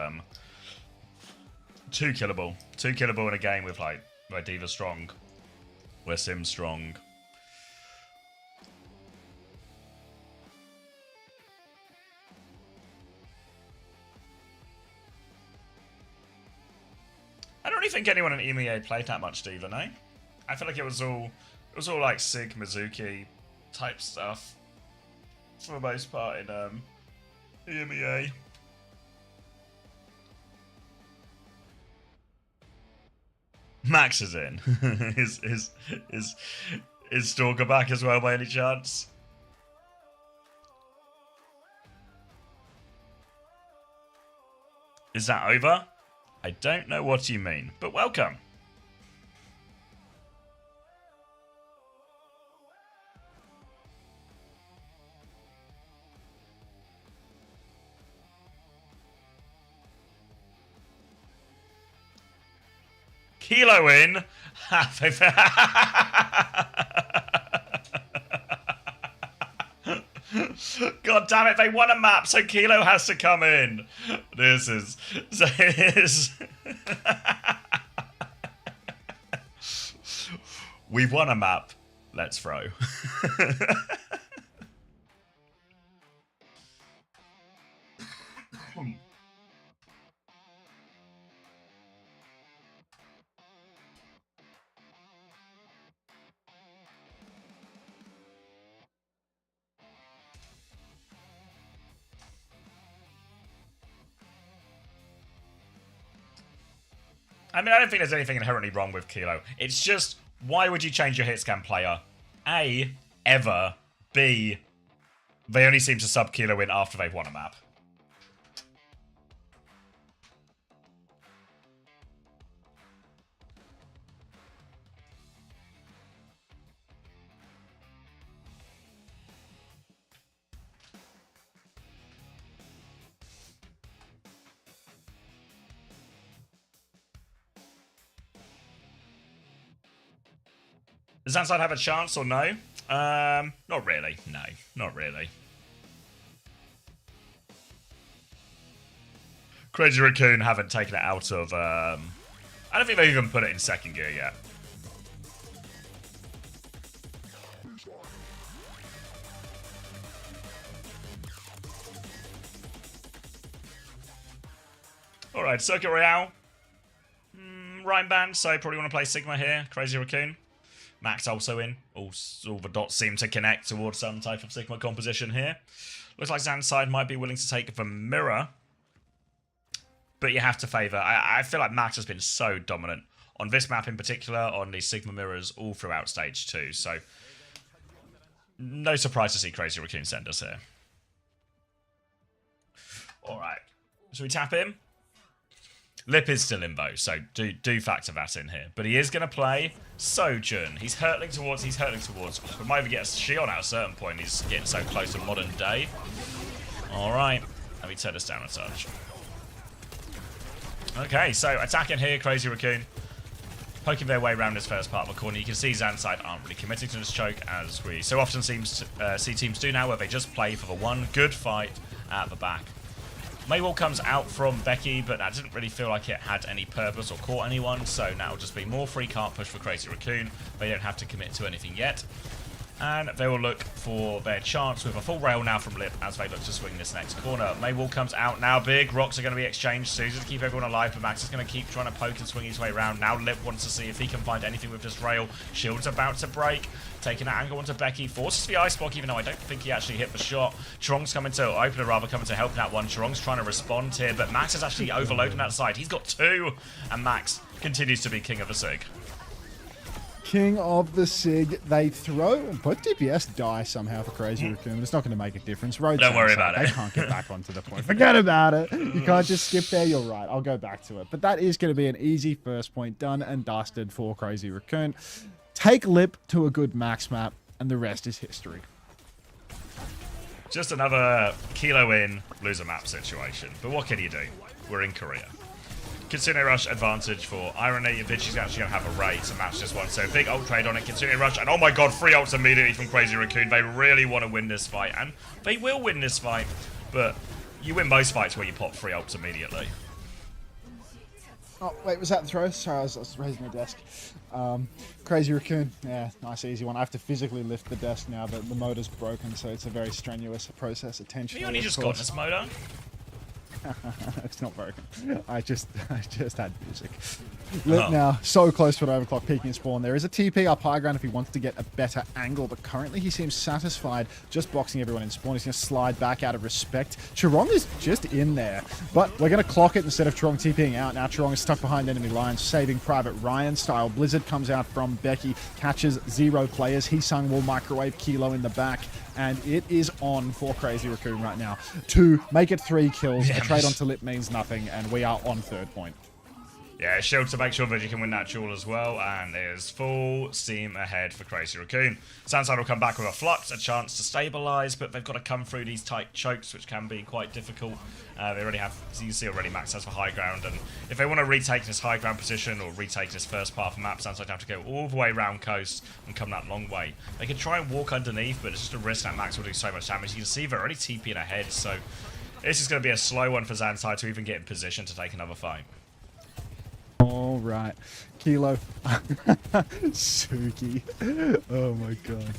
too killable. Too killable in a game with like where Diva's strong, where Sim's strong. I don't really think anyone in EMEA played that much Diva, no? I feel like it was all like Sig Mizuki type stuff for the most part in EMEA. Max is in. Is Stalker back as well by any chance? Is that over? I don't know what you mean, but welcome. Kilo in. God damn it, they won a map, so Kilo has to come in. This is... We've won a map. Let's throw. I mean, I don't think there's anything inherently wrong with Kilo. It's just, why would you change your hit scan player? A, ever. B, they only seem to sub Kilo in after they've won a map. Does Zanside have a chance or no? Not really. No, not really. Crazy Raccoon haven't taken it out of... I don't think they've even put it in second gear yet. Alright, Circuit Royale. Rhyme Band, so probably want to play Sigma here. Crazy Raccoon. Max also in. All the dots seem to connect towards some type of Sigma composition here. Looks like Zanside might be willing to take the mirror. But you have to favour... I feel like Max has been so dominant on this map in particular, on the Sigma mirrors all throughout stage 2. So, no surprise to see Crazy Raccoon send us here. Alright. Should we tap him? Lip is still in bow, so do factor that in here. But he is going to play Sojourn. He's hurtling towards. Oh, we might even get a Shion at a certain point. He's getting so close to modern day. All right, let me turn this down a touch. Okay, so attacking here, Crazy Raccoon. Poking their way around this first part of the corner. You can see Zanside aren't really committing to this choke, as we so often see teams do now, where they just play for the one good fight at the back. Maywall comes out from Becky, but that didn't really feel like it had any purpose or caught anyone, so now it'll just be more free cart push for Crazy Raccoon. They don't have to commit to anything yet. And they will look for their chance with a full rail now from Lip as they look to swing this next corner. Maywall comes out now. Big rocks are going to be exchanged. Susan to keep everyone alive, but Max is going to keep trying to poke and swing his way around. Now Lip wants to see if he can find anything with this rail. Shield's about to break. Taking that angle onto Becky. Forces the ice block, even though I don't think he actually hit the shot. Chirong's coming to open, or rather coming to help that one. Chirong's trying to respond here, but Max is actually overloading that side. He's got two, and Max continues to be king of the SIG. King of the SIG. They throw, both DPS die somehow for Crazy Raccoon, but it's not going to make a difference. Road Don't worry about it. They can't get back onto the point. Forget about it. You can't just skip there. You're right. I'll go back to it. But that is going to be an easy first point done and dusted for Crazy Raccoon. Take Lip to a good max map, and the rest is history. Just another kilo in, loser map situation. But what can you do? We're in Korea. Kitsune Rush advantage for Irony. Vinci's actually going to have a raid to match this one. So big ult trade on it. Kitsune Rush. And oh my god, 3 ults immediately from Crazy Raccoon. They really want to win this fight. And they will win this fight. But you win most fights where you pop 3 ults immediately. Oh, wait, was that the throw? Sorry, I was raising the desk. Crazy Raccoon. Yeah, nice, easy one. I have to physically lift the desk now. The motor's broken, so it's a very strenuous process. Attention. You only just got this motor? It's not broken. I just had music. Lip now, so close to an overclock peeking spawn. There is a TP up high ground if he wants to get a better angle, but currently he seems satisfied just boxing everyone in spawn. He's going to slide back out of respect. Chirong is just in there, but we're going to clock it instead of Chirong TPing out. Now Chirong is stuck behind enemy lines, saving Private Ryan style. Blizzard comes out from Becky, catches 0 players. Heesung will microwave Kilo in the back, and it is on for Crazy Raccoon right now to make it 3 kills. A trade onto Lip means nothing, and we are on 3rd point. Yeah, shield to make sure that you can win that duel as well, and there's full steam ahead for Crazy Raccoon. Sandside will come back with a flux, a chance to stabilize, but they've got to come through these tight chokes, which can be quite difficult. They already have, as you can see already, Max has for high ground, and if they want to retake this high ground position or retake this first part of the map, Sandside have to go all the way around coast and come that long way. They can try and walk underneath, but it's just a risk that Max will do so much damage. You can see they're already TPing ahead, so this is going to be a slow one for Zanside to even get in position to take another fight. All right, Kilo, Suki. Oh my god!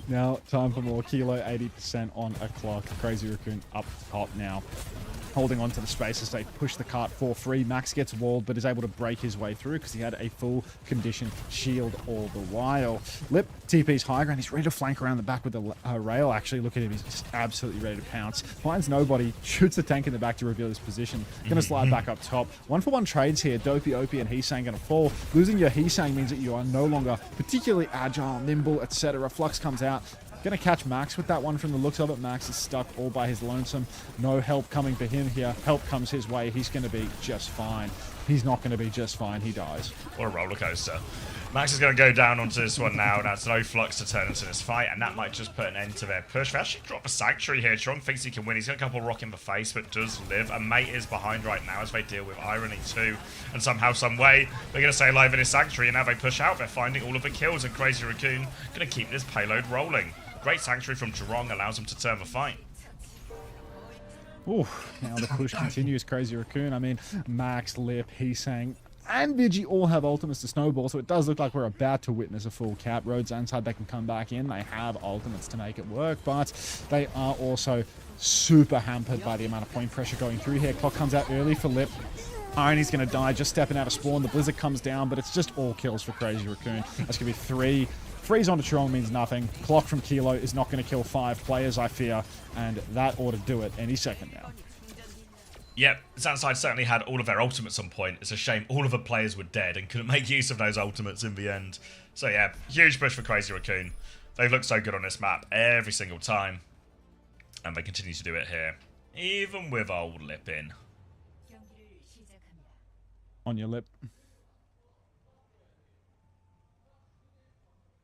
Now time for more. Kilo, 80% on a clock. Crazy Raccoon up top now, holding on to the space as they push the cart for free. Max gets walled, but is able to break his way through because he had a full condition shield all the while. Lip TP's high ground. He's ready to flank around the back with the rail. Actually, look at him. He's just absolutely ready to pounce. Finds nobody. Shoots the tank in the back to reveal his position. Going to slide back up top. 1-for-1 trades here. Dopey, Opie, and Heesang going to fall. Losing your Heesang means that you are no longer particularly agile, nimble, etc. Flux comes out. Going to catch Max with that one from the looks of it. Max is stuck all by his lonesome. No help coming for him here. Help comes his way. He's going to be just fine. He's not going to be just fine. He dies. What a roller coaster. Max is going to go down onto this one now. Now it's no flux to turn into this fight, and that might just put an end to their push. They actually drop a Sanctuary here. Chirong thinks he can win. He's got a couple rock in the face, but does live. A mate is behind right now as they deal with Irony too. And somehow, some way, they're going to stay alive in his Sanctuary, and now they push out. They're finding all of the kills, and Crazy Raccoon going to keep this payload rolling. Great Sanctuary from Chirong allows him to turn the fight. Ooh, now the push continues. Crazy Raccoon. I mean, Max, Lip, Heesang, and Vigi all have ultimates to snowball, so it does look like we're about to witness a full cap. Rhodes Zanside, they can come back in. They have ultimates to make it work, but they are also super hampered by the amount of point pressure going through here. Clock comes out early for Lip. Irony's going to die just stepping out of spawn. The Blizzard comes down, but it's just all kills for Crazy Raccoon. That's going to be 3. Freeze onto Chirong means nothing. Clock from Kilo is not going to kill 5 players, I fear, and that ought to do it any second now. Yep, Zanside certainly had all of their ultimates on point. It's a shame all of the players were dead and couldn't make use of those ultimates in the end. So yeah, huge push for Crazy Raccoon. They've looked so good on this map every single time. And they continue to do it here. Even with old Lip in. On your lip.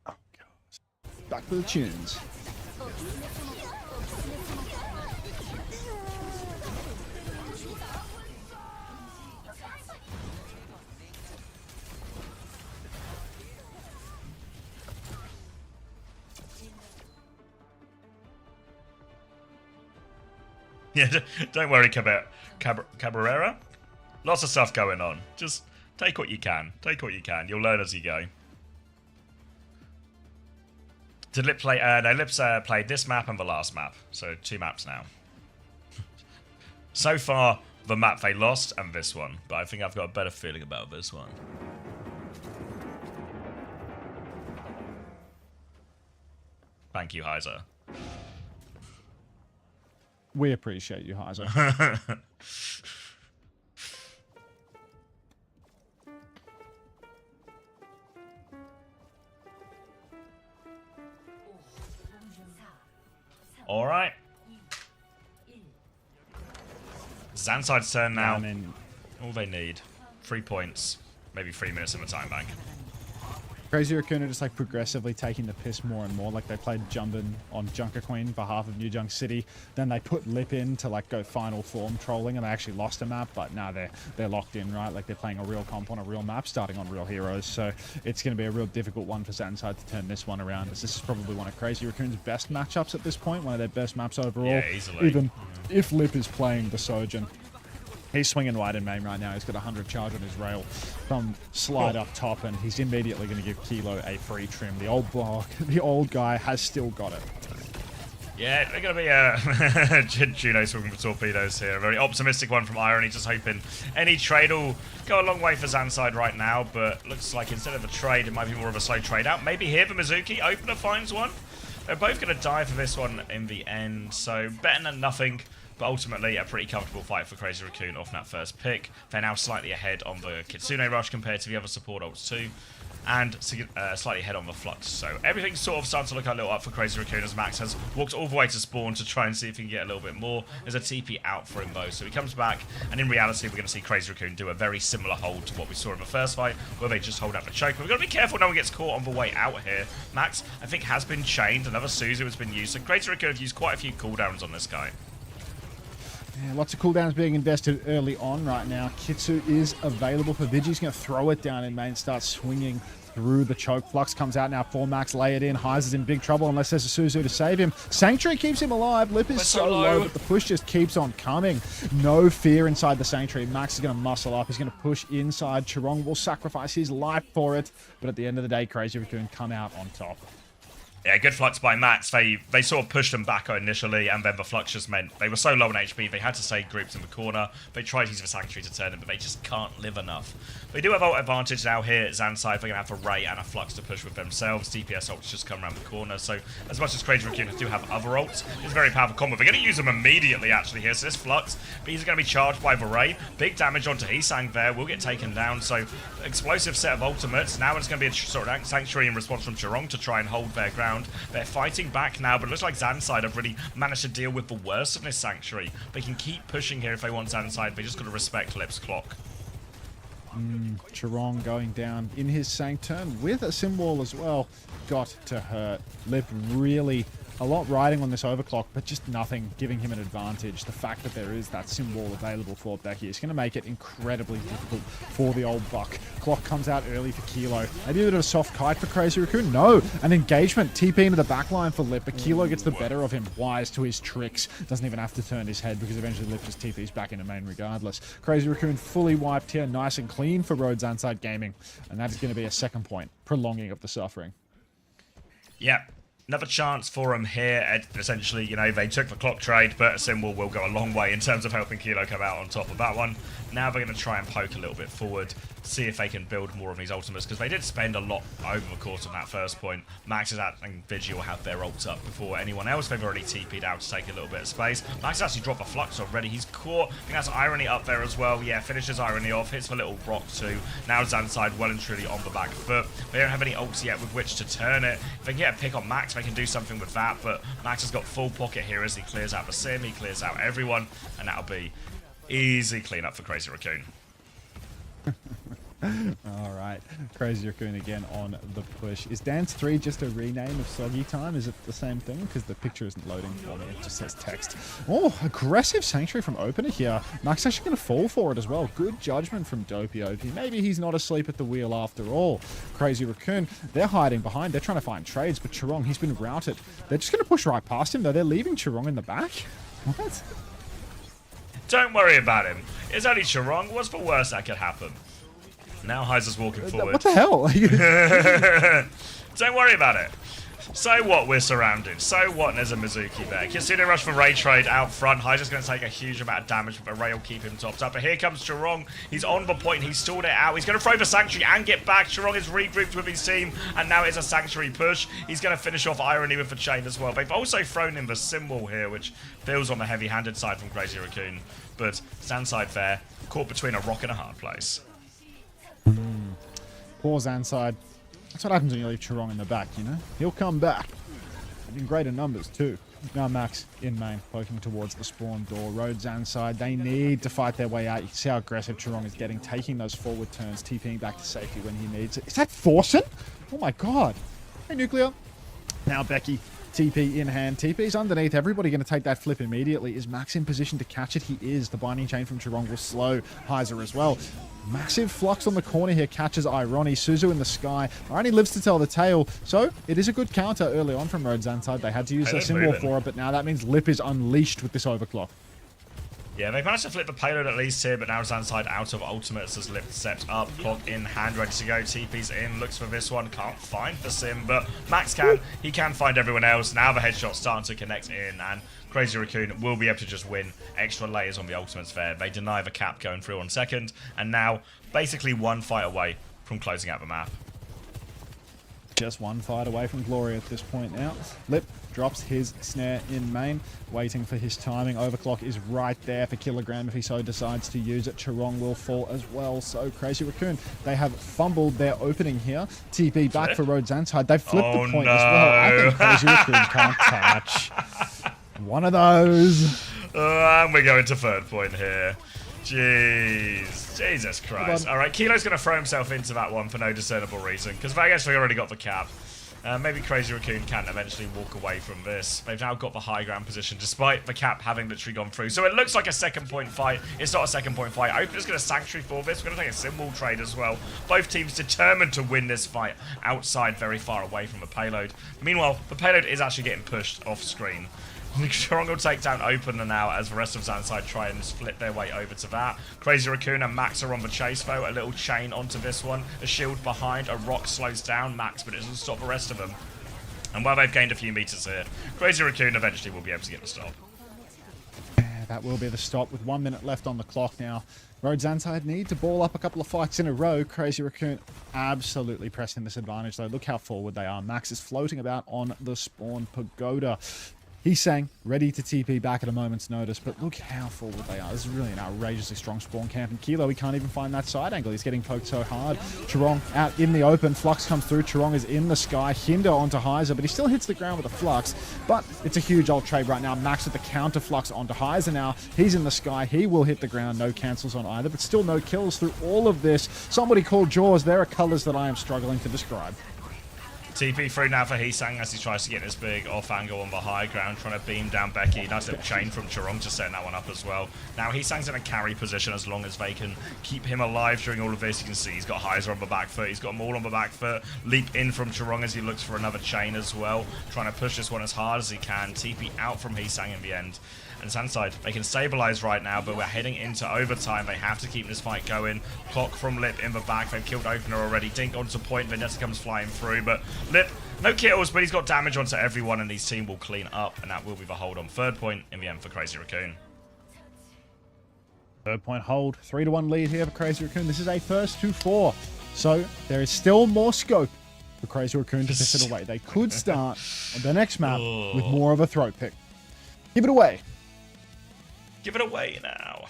Oh, God. Back to the tunes. Yeah, don't worry, Cabrera. Lots of stuff going on. Just take what you can. Take what you can. You'll learn as you go. Did Lip play? No, Lip's played this map and the last map. So 2 maps now. So far, the map they lost and this one. But I think I've got a better feeling about this one. Thank you, Heiser. We appreciate you, Heiser. All right. Zanside's turn now. I mean, All they need, 3 points, maybe 3 minutes in the time bank. Crazy Raccoon are just like progressively taking the piss more and more. Like they played Jumbin on Junker Queen for half of New Junk City. Then they put Lip in to like go final form trolling, and they actually lost a map. But now they're locked in, right? Like they're playing a real comp on a real map, starting on real heroes. So it's going to be a real difficult one for Zanside to turn this one around. As this is probably one of Crazy Raccoon's best matchups at this point, one of their best maps overall. Yeah, easily. Even if Lip is playing the Sojourn. He's swinging wide in main right now. He's got 100 charge on his rail from slide up top, and he's immediately going to give Kilo a free trim. The old block, the old guy has still got it. Yeah, they're going to be Juno swinging for torpedoes here. A very optimistic one from Irony, just hoping any trade will go a long way for Zanside right now, but looks like instead of a trade, it might be more of a slow trade out. Maybe here for Mizuki, opener finds one. They're both going to die for this one in the end, so better than nothing. But ultimately, a pretty comfortable fight for Crazy Raccoon off that first pick. They're now slightly ahead on the Kitsune rush compared to the other support ults too. And slightly ahead on the Flux. So everything's sort of starting to look a little up for Crazy Raccoon as Max has walked all the way to spawn to try and see if he can get a little bit more. There's a TP out for him though, so he comes back, and in reality we're going to see Crazy Raccoon do a very similar hold to what we saw in the first fight, where they just hold out the choke. But we've got to be careful no one gets caught on the way out here. Max, I think, has been chained. Another Suzu has been used, so Crazy Raccoon have used quite a few cooldowns on this guy. Yeah, lots of cooldowns being invested early on right now. Kitsu is available for Vigi's going to throw it down in main, start swinging through the choke. Flux comes out now for Max, lay it in. Heiser's in big trouble unless there's a Suzu to save him. Sanctuary keeps him alive. Lip is so low, but the push just keeps on coming. No fear inside the Sanctuary. Max is going to muscle up. He's going to push inside. Chirong will sacrifice his life for it, but at the end of the day, Crazy Raccoon come out on top. Yeah, good Flux by Max. They sort of pushed them back initially, and then the Flux just meant they were so low on HP, they had to stay grouped in the corner. They tried to use the Sanctuary to turn them, but they just can't live enough. They do have ult advantage now here at Zanside. They're going to have a Ray and a Flux to push with themselves. DPS ults just come around the corner, so as much as Crazy Raccoon do have other ults, it's a very powerful combo. They're going to use them immediately, actually, here. So this Flux, but he's going to be charged by the Ray. Big damage onto Heesang there. Will get taken down, so explosive set of ultimates. Now it's going to be a sort of Sanctuary in response from Chirong to try and hold their ground. They're fighting back now, but it looks like Zanside have really managed to deal with the worst of this Sanctuary. They can keep pushing here if they want Zanside. They just got to respect Lip's clock. Chirong going down in his Sank turn with a Symbol as well. Got to hurt. Lip really a lot riding on this overclock, but just nothing giving him an advantage. The fact that there is that Symbol available for Becky is going to make it incredibly difficult for the old buck. Clock comes out early for Kilo. Maybe a bit of a soft kite for Crazy Raccoon. No, an engagement. TP into the backline for Lip, but Kilo gets the better of him. Wise to his tricks. Doesn't even have to turn his head because eventually Lip just TPs back into main regardless. Crazy Raccoon fully wiped here. Nice and clean for Rhodes Anside Gaming. And that is going to be a second point. Prolonging of the suffering. Yeah. Another chance for them here. Essentially, you know, they took the clock trade, but a Symbol will go a long way in terms of helping Kilo come out on top of that one. Now they're going to try and poke a little bit forward, see if they can build more of these ultimates, because they did spend a lot over the course of that first point. Max is out, and Vigi will have their ults up before anyone else. They've already TP'd out to take a little bit of space. Max has actually dropped a Flux already. He's caught. I think that's Irony up there as well. Yeah, finishes Irony off, hits the little rock too. Now Zanside well and truly on the back foot. They don't have any ults yet with which to turn it. If they can get a pick on Max, they can do something with that, but Max has got full pocket here as he clears out the Sim, he clears out everyone, and that'll be easy cleanup for Crazy Raccoon. All right, Crazy Raccoon again on the push. Is Dance 3 just a rename of Soggy Time? Is it the same thing? Because the picture isn't loading for me. It just says text. Oh, aggressive Sanctuary from Opener here. Max actually going to fall for it as well. Good judgment from Dopey OP. Maybe he's not asleep at the wheel after all. Crazy Raccoon, they're hiding behind. They're trying to find trades, but Chirong, he's been routed. They're just going to push right past him, though. They're leaving Chirong in the back. What? Don't worry about him. It's only Chirong. What's the worst that could happen? Now Heiser's walking forward. What the hell? Don't worry about it. So what, we're surrounded. So what, there's a Mizuki there. Kitsune rush for Ray trade out front. Heiser's going to take a huge amount of damage, but Ray will keep him topped up. But here comes Chirong. He's on the point. He's stalled it out. He's going to throw the Sanctuary and get back. Chirong is regrouped with his team, and now it's a Sanctuary push. He's going to finish off Irony with the chain as well. They've also thrown in the symbol here, which feels on the heavy-handed side from Crazy Raccoon. But Sandside fair, caught between a rock and a hard place. Poor Zanside. That's what happens when you leave Chirong in the back, you know? He'll come back. In greater numbers, too. Now Max in main, poking towards the spawn door. Road Zanside, they need to fight their way out. You can see how aggressive Chirong is getting, taking those forward turns, TPing back to safety when he needs it. Is that Thorson? Oh my god. Hey, Nuclear. Now Becky. TP in hand. TP's underneath. Everybody going to take that flip immediately. Is Max in position to catch it? He is. The binding chain from Chirong will slow Heiser as well. Massive flux on the corner here. Catches Irony. Suzu in the sky. Irony lives to tell the tale. So it is a good counter early on from Road Zanside. They had to use their symbol for it, but now that means Lip is unleashed with this overclock. Yeah, they've managed to flip the payload at least here, but now Zanside out of ultimates as Lip steps up, clock in hand, ready to go. TP's in, looks for this one, can't find the sim, but Max can. He can find everyone else. Now the headshot's starting to connect in, and Crazy Raccoon will be able to just win extra layers on the ultimates there. They deny the cap going through on second, and now basically one fight away from closing out the map. Just one fight away from glory at this point now. Lip drops his snare in main, waiting for his timing. Overclock is right there for Kilogram if he so decides to use it. Chirong will fall as well. So Crazy Raccoon, they have fumbled their opening here. TP back for Road Zanside. They've flipped the point as well. I think Crazy Raccoon can't touch. One of those. And we're going to third point here. Jeez. Jesus Christ. Alright, Kilo's going to throw himself into that one for no discernible reason, because I guess we already got the cap. Maybe Crazy Raccoon can eventually walk away from this. They've now got the high ground position, despite the cap having literally gone through. So it looks like a second point fight. It's not a second point fight. Opener's going to Sanctuary for this. We're going to take a symbol trade as well. Both teams determined to win this fight outside, very far away from the payload. Meanwhile, the payload is actually getting pushed off screen. Chirong will take down Opener now as the rest of Zanside try and split their way over to that. Crazy Raccoon and Max are on the chase though. A little chain onto this one. A shield behind. A rock slows down Max, but it doesn't stop the rest of them. And while they've gained a few meters here, Crazy Raccoon eventually will be able to get the stop. Yeah, that will be the stop with 1 minute left on the clock now. Road Zanside need to ball up a couple of fights in a row. Crazy Raccoon absolutely pressing this advantage though. Look how forward they are. Max is floating about on the spawn pagoda. He's saying ready to TP back at a moment's notice, but look how forward they are. This is really an outrageously strong spawn camp. And Kilo, he can't even find that side angle. He's getting poked so hard. Chirong out in the open. Flux comes through. Chirong is in the sky. Hinder onto Heiser, but he still hits the ground with a Flux. But it's a huge ult trade right now. Max with the counter Flux onto Heiser now. He's in the sky. He will hit the ground. No cancels on either, but still no kills through all of this. Somebody called Jaws. There are colors that I am struggling to describe. TP through now for Heesang as he tries to get this big off angle on the high ground, trying to beam down Becky. Nice little chain from Chirong to setting that one up as well. Now Heesang's in a carry position as long as they can keep him alive during all of this. You can see he's got Heiser on the back foot, he's got them all on the back foot. Leap in from Chirong as he looks for another chain as well, trying to push this one as hard as he can. TP out from Heesang in the end. And Sandside, they can stabilize right now, but we're heading into overtime. They have to keep this fight going. Clock from Lip in the back. They've killed Opener already. Dink onto point. Vanessa comes flying through, but Lip, no kills, but he's got damage onto everyone, and his team will clean up, and that will be the hold on third point in the end for Crazy Raccoon. Third point hold. 3-1 lead here for Crazy Raccoon. This is a first to 4. So there is still more scope for Crazy Raccoon to pick it away. They could start on the next map with more of a throat pick. Give it away. Give it away now.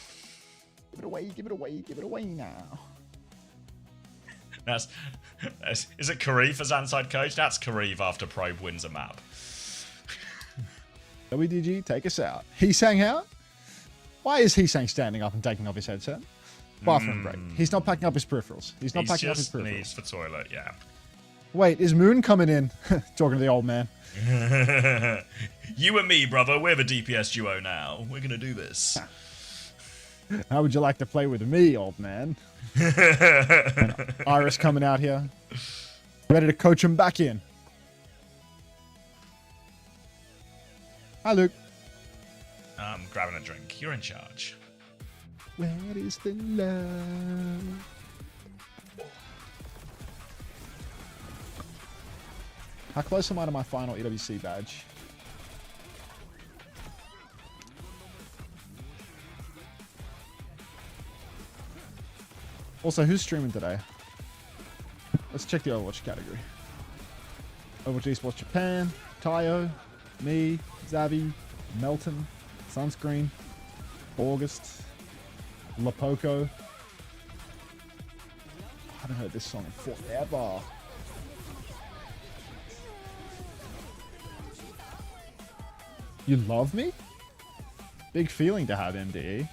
Give it away, give it away, give it away now. That's is it Kareev as Zanside coach? That's Kareev after Probe wins a map. WDG, take us out. Heesang out? Why is Heesang standing up and taking off his headset? Bathroom break. He's not packing up his peripherals. He's not packing up his just peripherals. needs for toilet, yeah. Wait, is Moon coming in? Talking to the old man. You and me, brother, we're the DPS duo now. We're gonna do this. How would you like to play with me, old man? And Iris coming out here. Ready to coach him back in. Hi, Luke. I'm grabbing a drink. You're in charge. Where is the love? How close am I to my final EWC badge? Also, who's streaming today? Let's check the Overwatch category. Overwatch Esports Japan, Tayo, me, Zavi, Melton, Sunscreen, August, Lapoco. I haven't heard this song in forever. You love me? Big feeling to have, MDE.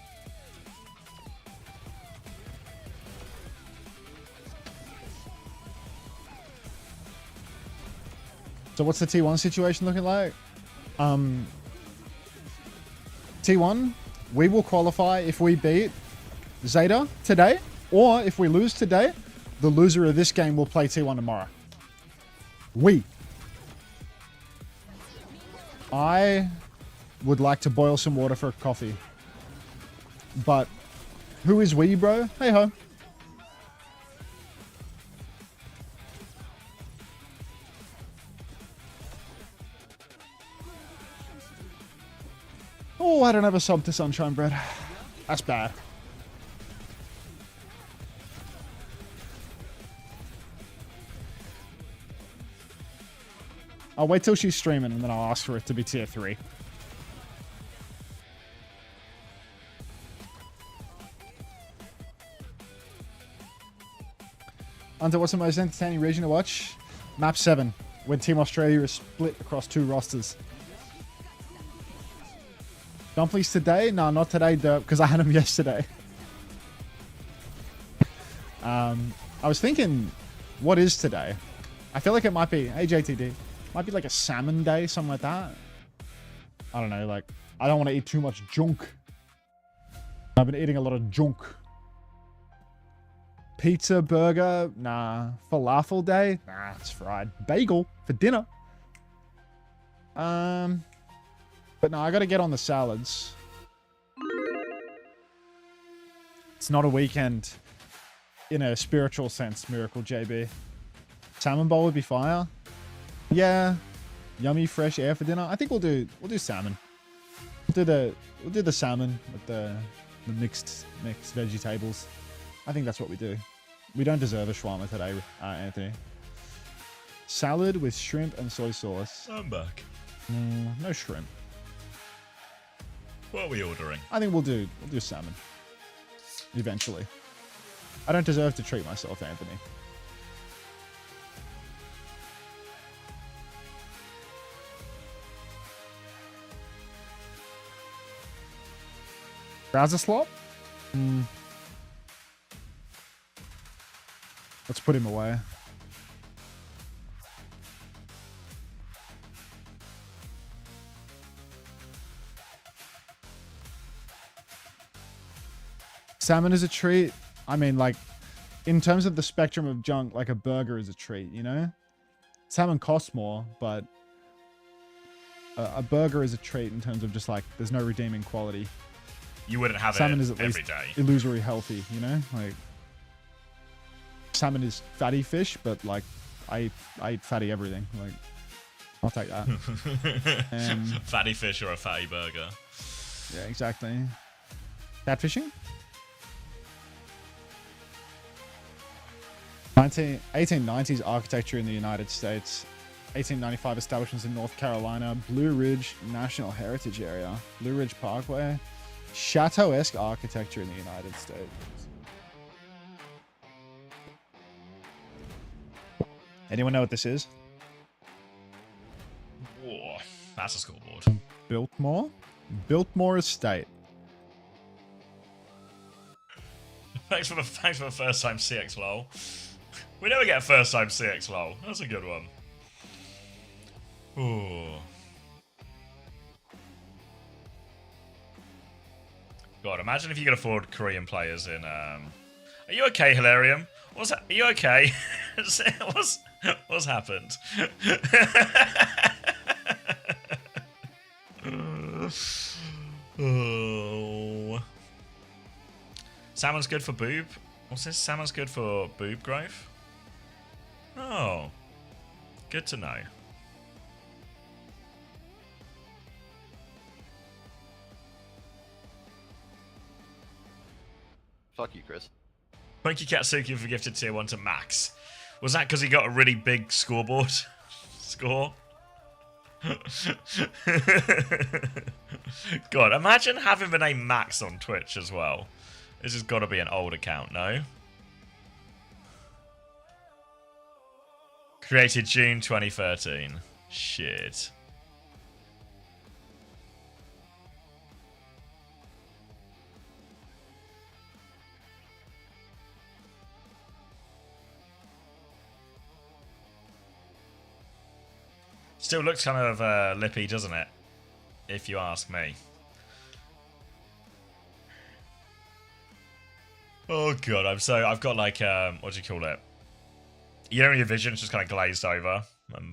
So what's the T1 situation looking like? T1, we will qualify if we beat Zeta today, or if we lose today, the loser of this game will play T1 tomorrow. I would like to boil some water for a coffee. But who is we, bro? Hey ho. Oh, I don't have a sub to Sunshine Bread. That's bad. I'll wait till she's streaming and then I'll ask for it to be tier 3. Hunter, what's the most entertaining region to watch? Map 7, when Team Australia is split across 2 rosters. Dumplings today? No, not today, Derp, because I had them yesterday. I was thinking, what is today? I feel like it might be, hey JTD, might be like a salmon day, something like that. I don't know, like, I don't want to eat too much junk. I've been eating a lot of junk. Pizza, burger, nah. Falafel day? Nah, it's fried. Bagel for dinner. But no, I gotta get on the salads. It's not a weekend in a spiritual sense, Miracle JB. Salmon bowl would be fire. Yeah. Yummy fresh air for dinner. I think we'll do salmon. We'll do the salmon with the mixed vegetables. I think that's what we do. We don't deserve a shawarma today, Anthony. Salad with shrimp and soy sauce. I'm back. No shrimp. What are we ordering? I think we'll do salmon. Eventually. I don't deserve to treat myself, Anthony. Browser slot? Let's put him away. Salmon is a treat. I mean, like, in terms of the spectrum of junk, like a burger is a treat, you know? Salmon costs more, but a burger is a treat in terms of just like, there's no redeeming quality. You wouldn't have Salmon it is at every least day. illusory healthy, you know? Like, salmon is fatty fish, but like, I eat fatty everything. Like, I'll take that. Fatty fish or a fatty burger. Yeah, exactly. Catfishing? 1890s architecture in the United States. 1895 establishments in North Carolina. Blue Ridge National Heritage Area. Blue Ridge Parkway. Chateau-esque architecture in the United States. Anyone know what this is? Whoa, that's a scoreboard. Biltmore? Biltmore Estate. Thanks for the first time CX lol. We never get a first time CX lol. That's a good one. Ooh. God, imagine if you could afford Korean players in. Are you okay, Hilarium? Are you okay? What's happened? Oh. Salmon's good for boob. What's this? Salmon's good for boob growth. Oh, good to know. Fuck you, Chris. Thank you, Katsuki, for gifted tier 1 to Max. Was that because he got a really big scoreboard score? God, imagine having the name Max on Twitch as well. This has got to be an old account, no? Created June 2013. Shit. Still looks kind of lippy, doesn't it? If you ask me. Oh god, I've got like what do you call it? You know, your vision's just kind of glazed over.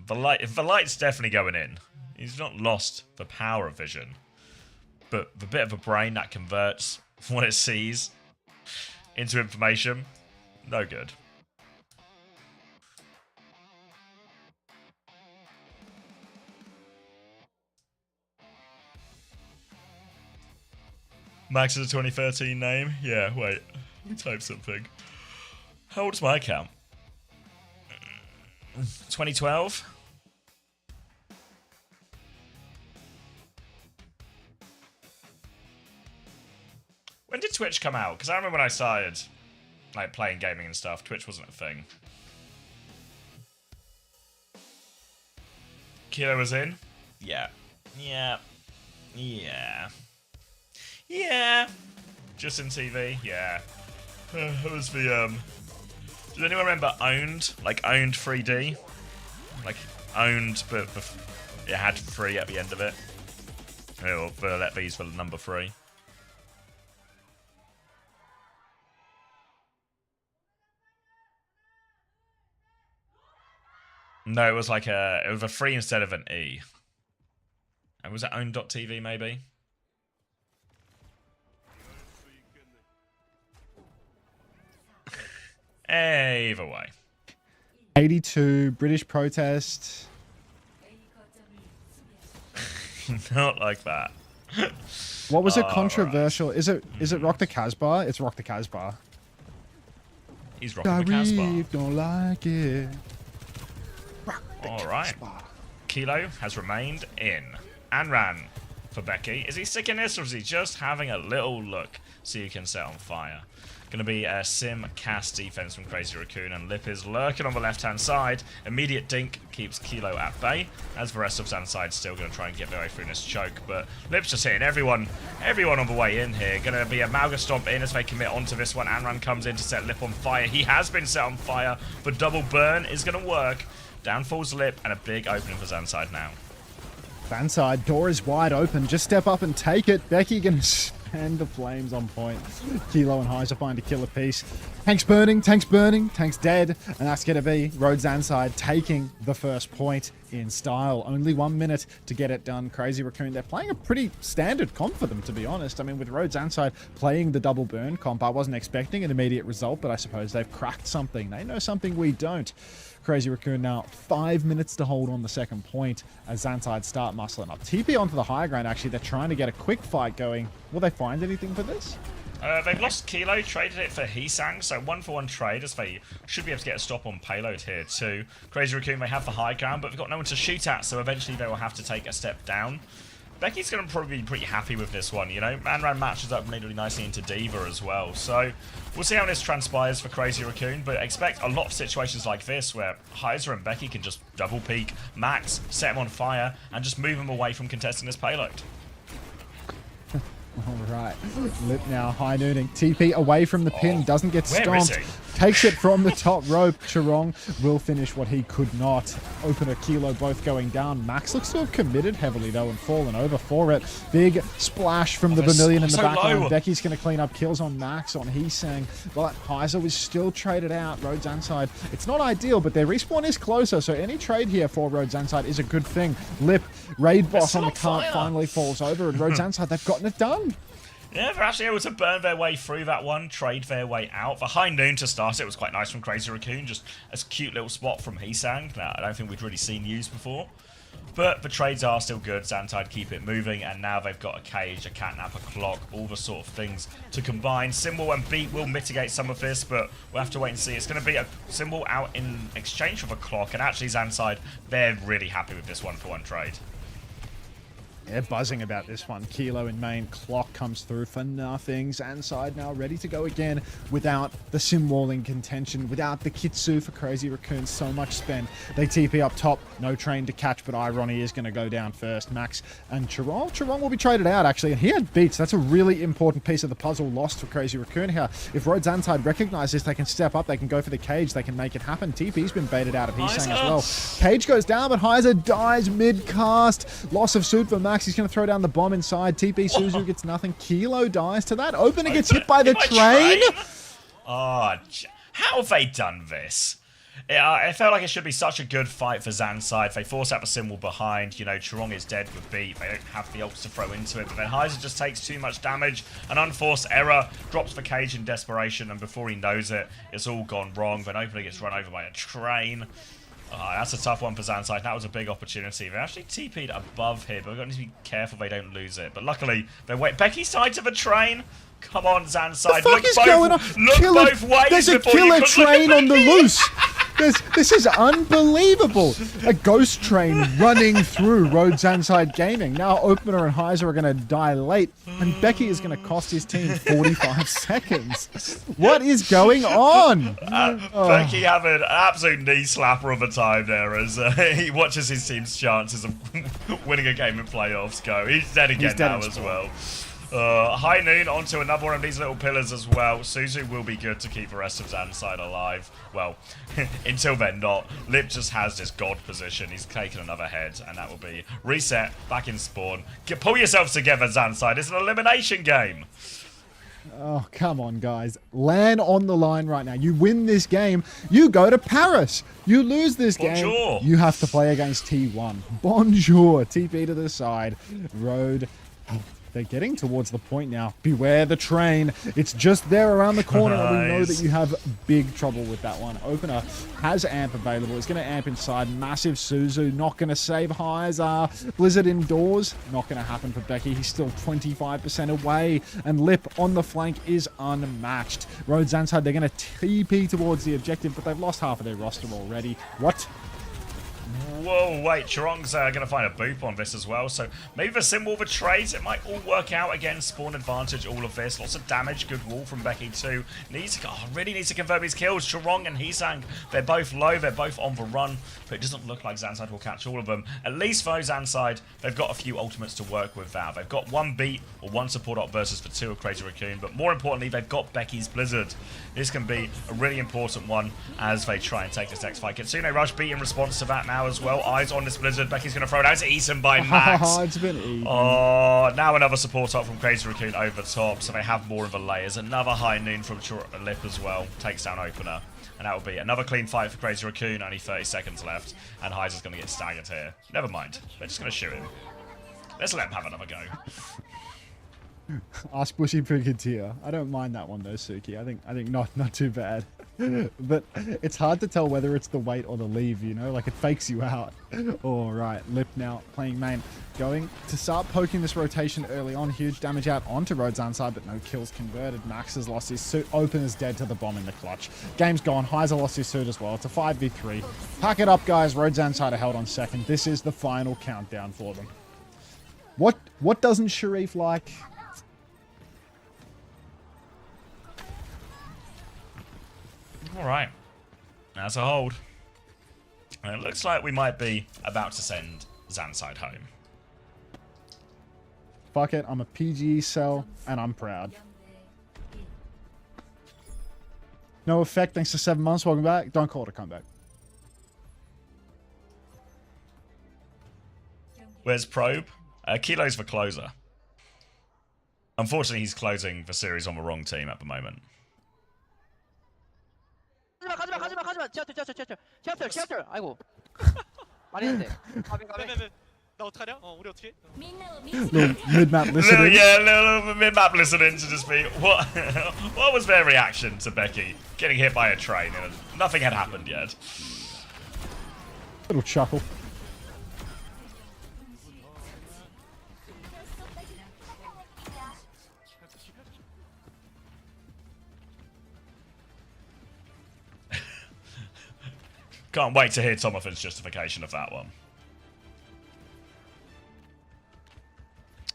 The light's definitely going in. He's not lost the power of vision, but the bit of a brain that converts what it sees into information, no good. Max is a 2013 name? Yeah, wait. Let me type something. How old's my account? 2012? When did Twitch come out? Because I remember when I started like playing gaming and stuff, Twitch wasn't a thing. Kilo was in? Yeah. Yeah. Yeah. Yeah. Justin TV? Yeah. That was the, does anyone remember Owned? Like Owned 3D? Like Owned, but it had 3 at the end of it. Or for let these for number 3. No, it was like it was a 3 instead of an E. And was it Owned.tv maybe? Either way. 82, British protest. Not like that. What was it All controversial? Is it Rock the Casbah? It's Rock the Casbah. He's rocking the Casbah. Don't like it. Alright. Kilo has remained in. And ran for Becky. Is he sticking this or is he just having a little look so you can set on fire? Going to be a sim cast defense from Crazy Raccoon, and Lip is lurking on the left hand side. Immediate dink keeps Kilo at bay, as the rest of Zanside still going to try and get their way through this choke. But Lip's just hitting everyone on the way in here. Going to be a Malga Stomp in as they commit onto this one. Anran comes in to set Lip on fire. He has been set on fire, but double burn is going to work. Down falls Lip, and a big opening for Zanside now. Zanside, door is wide open. Just step up and take it. Becky gonna spend the flames on point. Kilo and Heiser find a killer piece. Tank's burning, tank's dead. And that's gonna be Road Zanside taking the first point in style. Only 1 minute to get it done. Crazy Raccoon, they're playing a pretty standard comp for them, to be honest. I mean, with Road Zanside playing the double burn comp, I wasn't expecting an immediate result, but I suppose they've cracked something. They know something we don't. Crazy Raccoon now 5 minutes to hold on the second point as Zanside start muscling up. TP onto the high ground, actually. They're trying to get a quick fight going. Will they find anything for this? They've lost Kilo, traded it for Heesang, so 1-for-1 trade as they should be able to get a stop on payload here too. Crazy Raccoon, they have the high ground, but they've got no one to shoot at, so eventually they will have to take a step down. Becky's going to probably be pretty happy with this one, you know. Manran matches up really nicely into Diva as well. So we'll see how this transpires for Crazy Raccoon, but expect a lot of situations like this where Heiser and Becky can just double peek Max, set him on fire, and just move him away from contesting this payload. All right. Lip now high nooning. TP away from the pin. Doesn't get where is stomped. he? Takes it from the top rope. Chirong will finish what he could not. Opener, Kilo both going down. Max looks to have committed heavily though and fallen over for it. Big splash from the Vermilion in the so backline. low. Becky's going to clean up kills on Max, on Heesang. But Heiser was still traded out. Rhodes Anside. It's not ideal, but their respawn is closer. So any trade here for Rhodes Anside is a good thing. Lip, raid boss on the cart finally falls over. And Rhodes Anside, they've gotten it done. Yeah, they're actually able to burn their way through that one, trade their way out. The high noon to start it was quite nice from Crazy Raccoon, just a cute little spot from Heesang that I don't think we'd really seen used before. But the trades are still good, Zantide keep it moving, and now they've got a cage, a catnap, a clock, all the sort of things to combine. Symbol and Beat will mitigate some of this, but we'll have to wait and see. It's going to be a Symbol out in exchange for a clock, and actually Zantide, they're really happy with this one-for-one trade. They're buzzing about this one. Kilo in main. Clock comes through for nothing. Zanside now ready to go again without the sim walling contention, without the Kitsu for Crazy Raccoon. So much spend. They TP up top. No train to catch, but Irony is going to go down first. Max and Chirong. Chirong will be traded out, actually, and he had beats. That's a really important piece of the puzzle lost for Crazy Raccoon here. If Rhodes Anside recognize this, they can step up. They can go for the cage. They can make it happen. TP's been baited out of Heesang as well. Cage goes down, but Heiser dies mid-cast. Loss of suit for Max. He's going to throw down the bomb inside. TP Suzu gets nothing. Kilo dies to that. Opener gets hit by the train. Oh, how have they done this? It felt like it should be such a good fight for Zanside. They force out the symbol behind. You know, Chirong is dead with Beat. They don't have the ults to throw into it. But then Heiser just takes too much damage. An unforced error. Drops the cage in desperation. And before he knows it, it's all gone wrong. Then Opener gets run over by a train. That's a tough one for Zanside. That was a big opportunity. They actually TP'd above here, but we've got to be careful they don't lose it. But luckily, they wait. Becky's side to the train. Come on, Zanside. The fuck is going on? Look both ways. There's a killer train on the loose. This is unbelievable. A ghost train running through Rhodes Anside Gaming. Now Opener and Heiser are going to die late, and Becky is going to cost his team 45 seconds. What is going on? Becky having an absolute knee slapper of a time there as he watches his team's chances of winning a game in playoffs go. He's dead again now as well. High noon onto another one of these little pillars as well. Suzu will be good to keep the rest of Zanside alive. Well, until they're not. Lip just has this god position. He's taken another head, and that will be reset, back in spawn. Pull yourselves together, Zanside. It's an elimination game. Oh, come on, guys. Land on the line right now. You win this game, you go to Paris. You lose this game, you have to play against T1. Bonjour. TP to the side. Road. They're getting towards the point now. Beware the train. It's just there around the corner. Nice. And we know that you have big trouble with that one. Opener has amp available. He's going to amp inside. Massive Suzu. Not going to save Heiser. Blizzard indoors. Not going to happen for Becky. He's still 25% away. And Lip on the flank is unmatched. Rhodes Anside, they're going to TP towards the objective, but they've lost half of their roster already. What? Whoa, wait, Chirong's going to find a boop on this as well, so maybe the symbol betrays. It might all work out. Again, spawn advantage, all of this. Lots of damage, good wall from Becky too. Really needs to confirm his kills. Chirong and Heesang, they're both low, they're both on the run, but it doesn't look like Zanside will catch all of them. At least for Zanside, they've got a few ultimates to work with now. They've got one beat or one support up versus the two of Crazy Raccoon, but more importantly, they've got Becky's Blizzard. This can be a really important one as they try and take this next fight. Kitsune Rush beat in response to that now as well. Eyes on this Blizzard. Becky's going to throw it out. It's eaten by Max. It's been eaten. Oh, now another support up from Crazy Raccoon over top, so they have more of the layers. Another high noon from Lip as well. Takes down Opener. And that will be another clean fight for Crazy Raccoon. Only 30 seconds left. And Heiser's going to get staggered here. Never mind. They're just going to shoot him. Let's let him have another go. Ask Bushy Brigadier. I don't mind that one though, Suki. I think not too bad. But it's hard to tell whether it's the wait or the leave, you know? Like, it fakes you out. All right, Lip now playing main. Going to start poking this rotation early on. Huge damage out onto Rhodes Anside, but no kills converted. Max has lost his suit. Opener's dead to the bomb in the clutch. Game's gone. Heiser lost his suit as well. It's a 5v3. Pack it up, guys. Rhodes Anside are held on second. This is the final countdown for them. What doesn't Sharif like? Alright, that's a hold. And it looks like we might be about to send Zanside home. Fuck it, I'm a PG cell, and I'm proud. No effect, thanks to 7 months. Welcome back. Don't call it a comeback. Where's Probe? Kilo's the closer. Unfortunately, he's closing the series on the wrong team at the moment. 가지마. 제압들. 아이고. 말이 안 돼. 가비. 나 어떡하냐? 우리 어떻게? Little mid-map listening. Little mid-map listening to just be what? What was their reaction to Becky getting hit by a train? Nothing had happened yet. Little chuckle. Can't wait to hear Tomothan's justification of that one.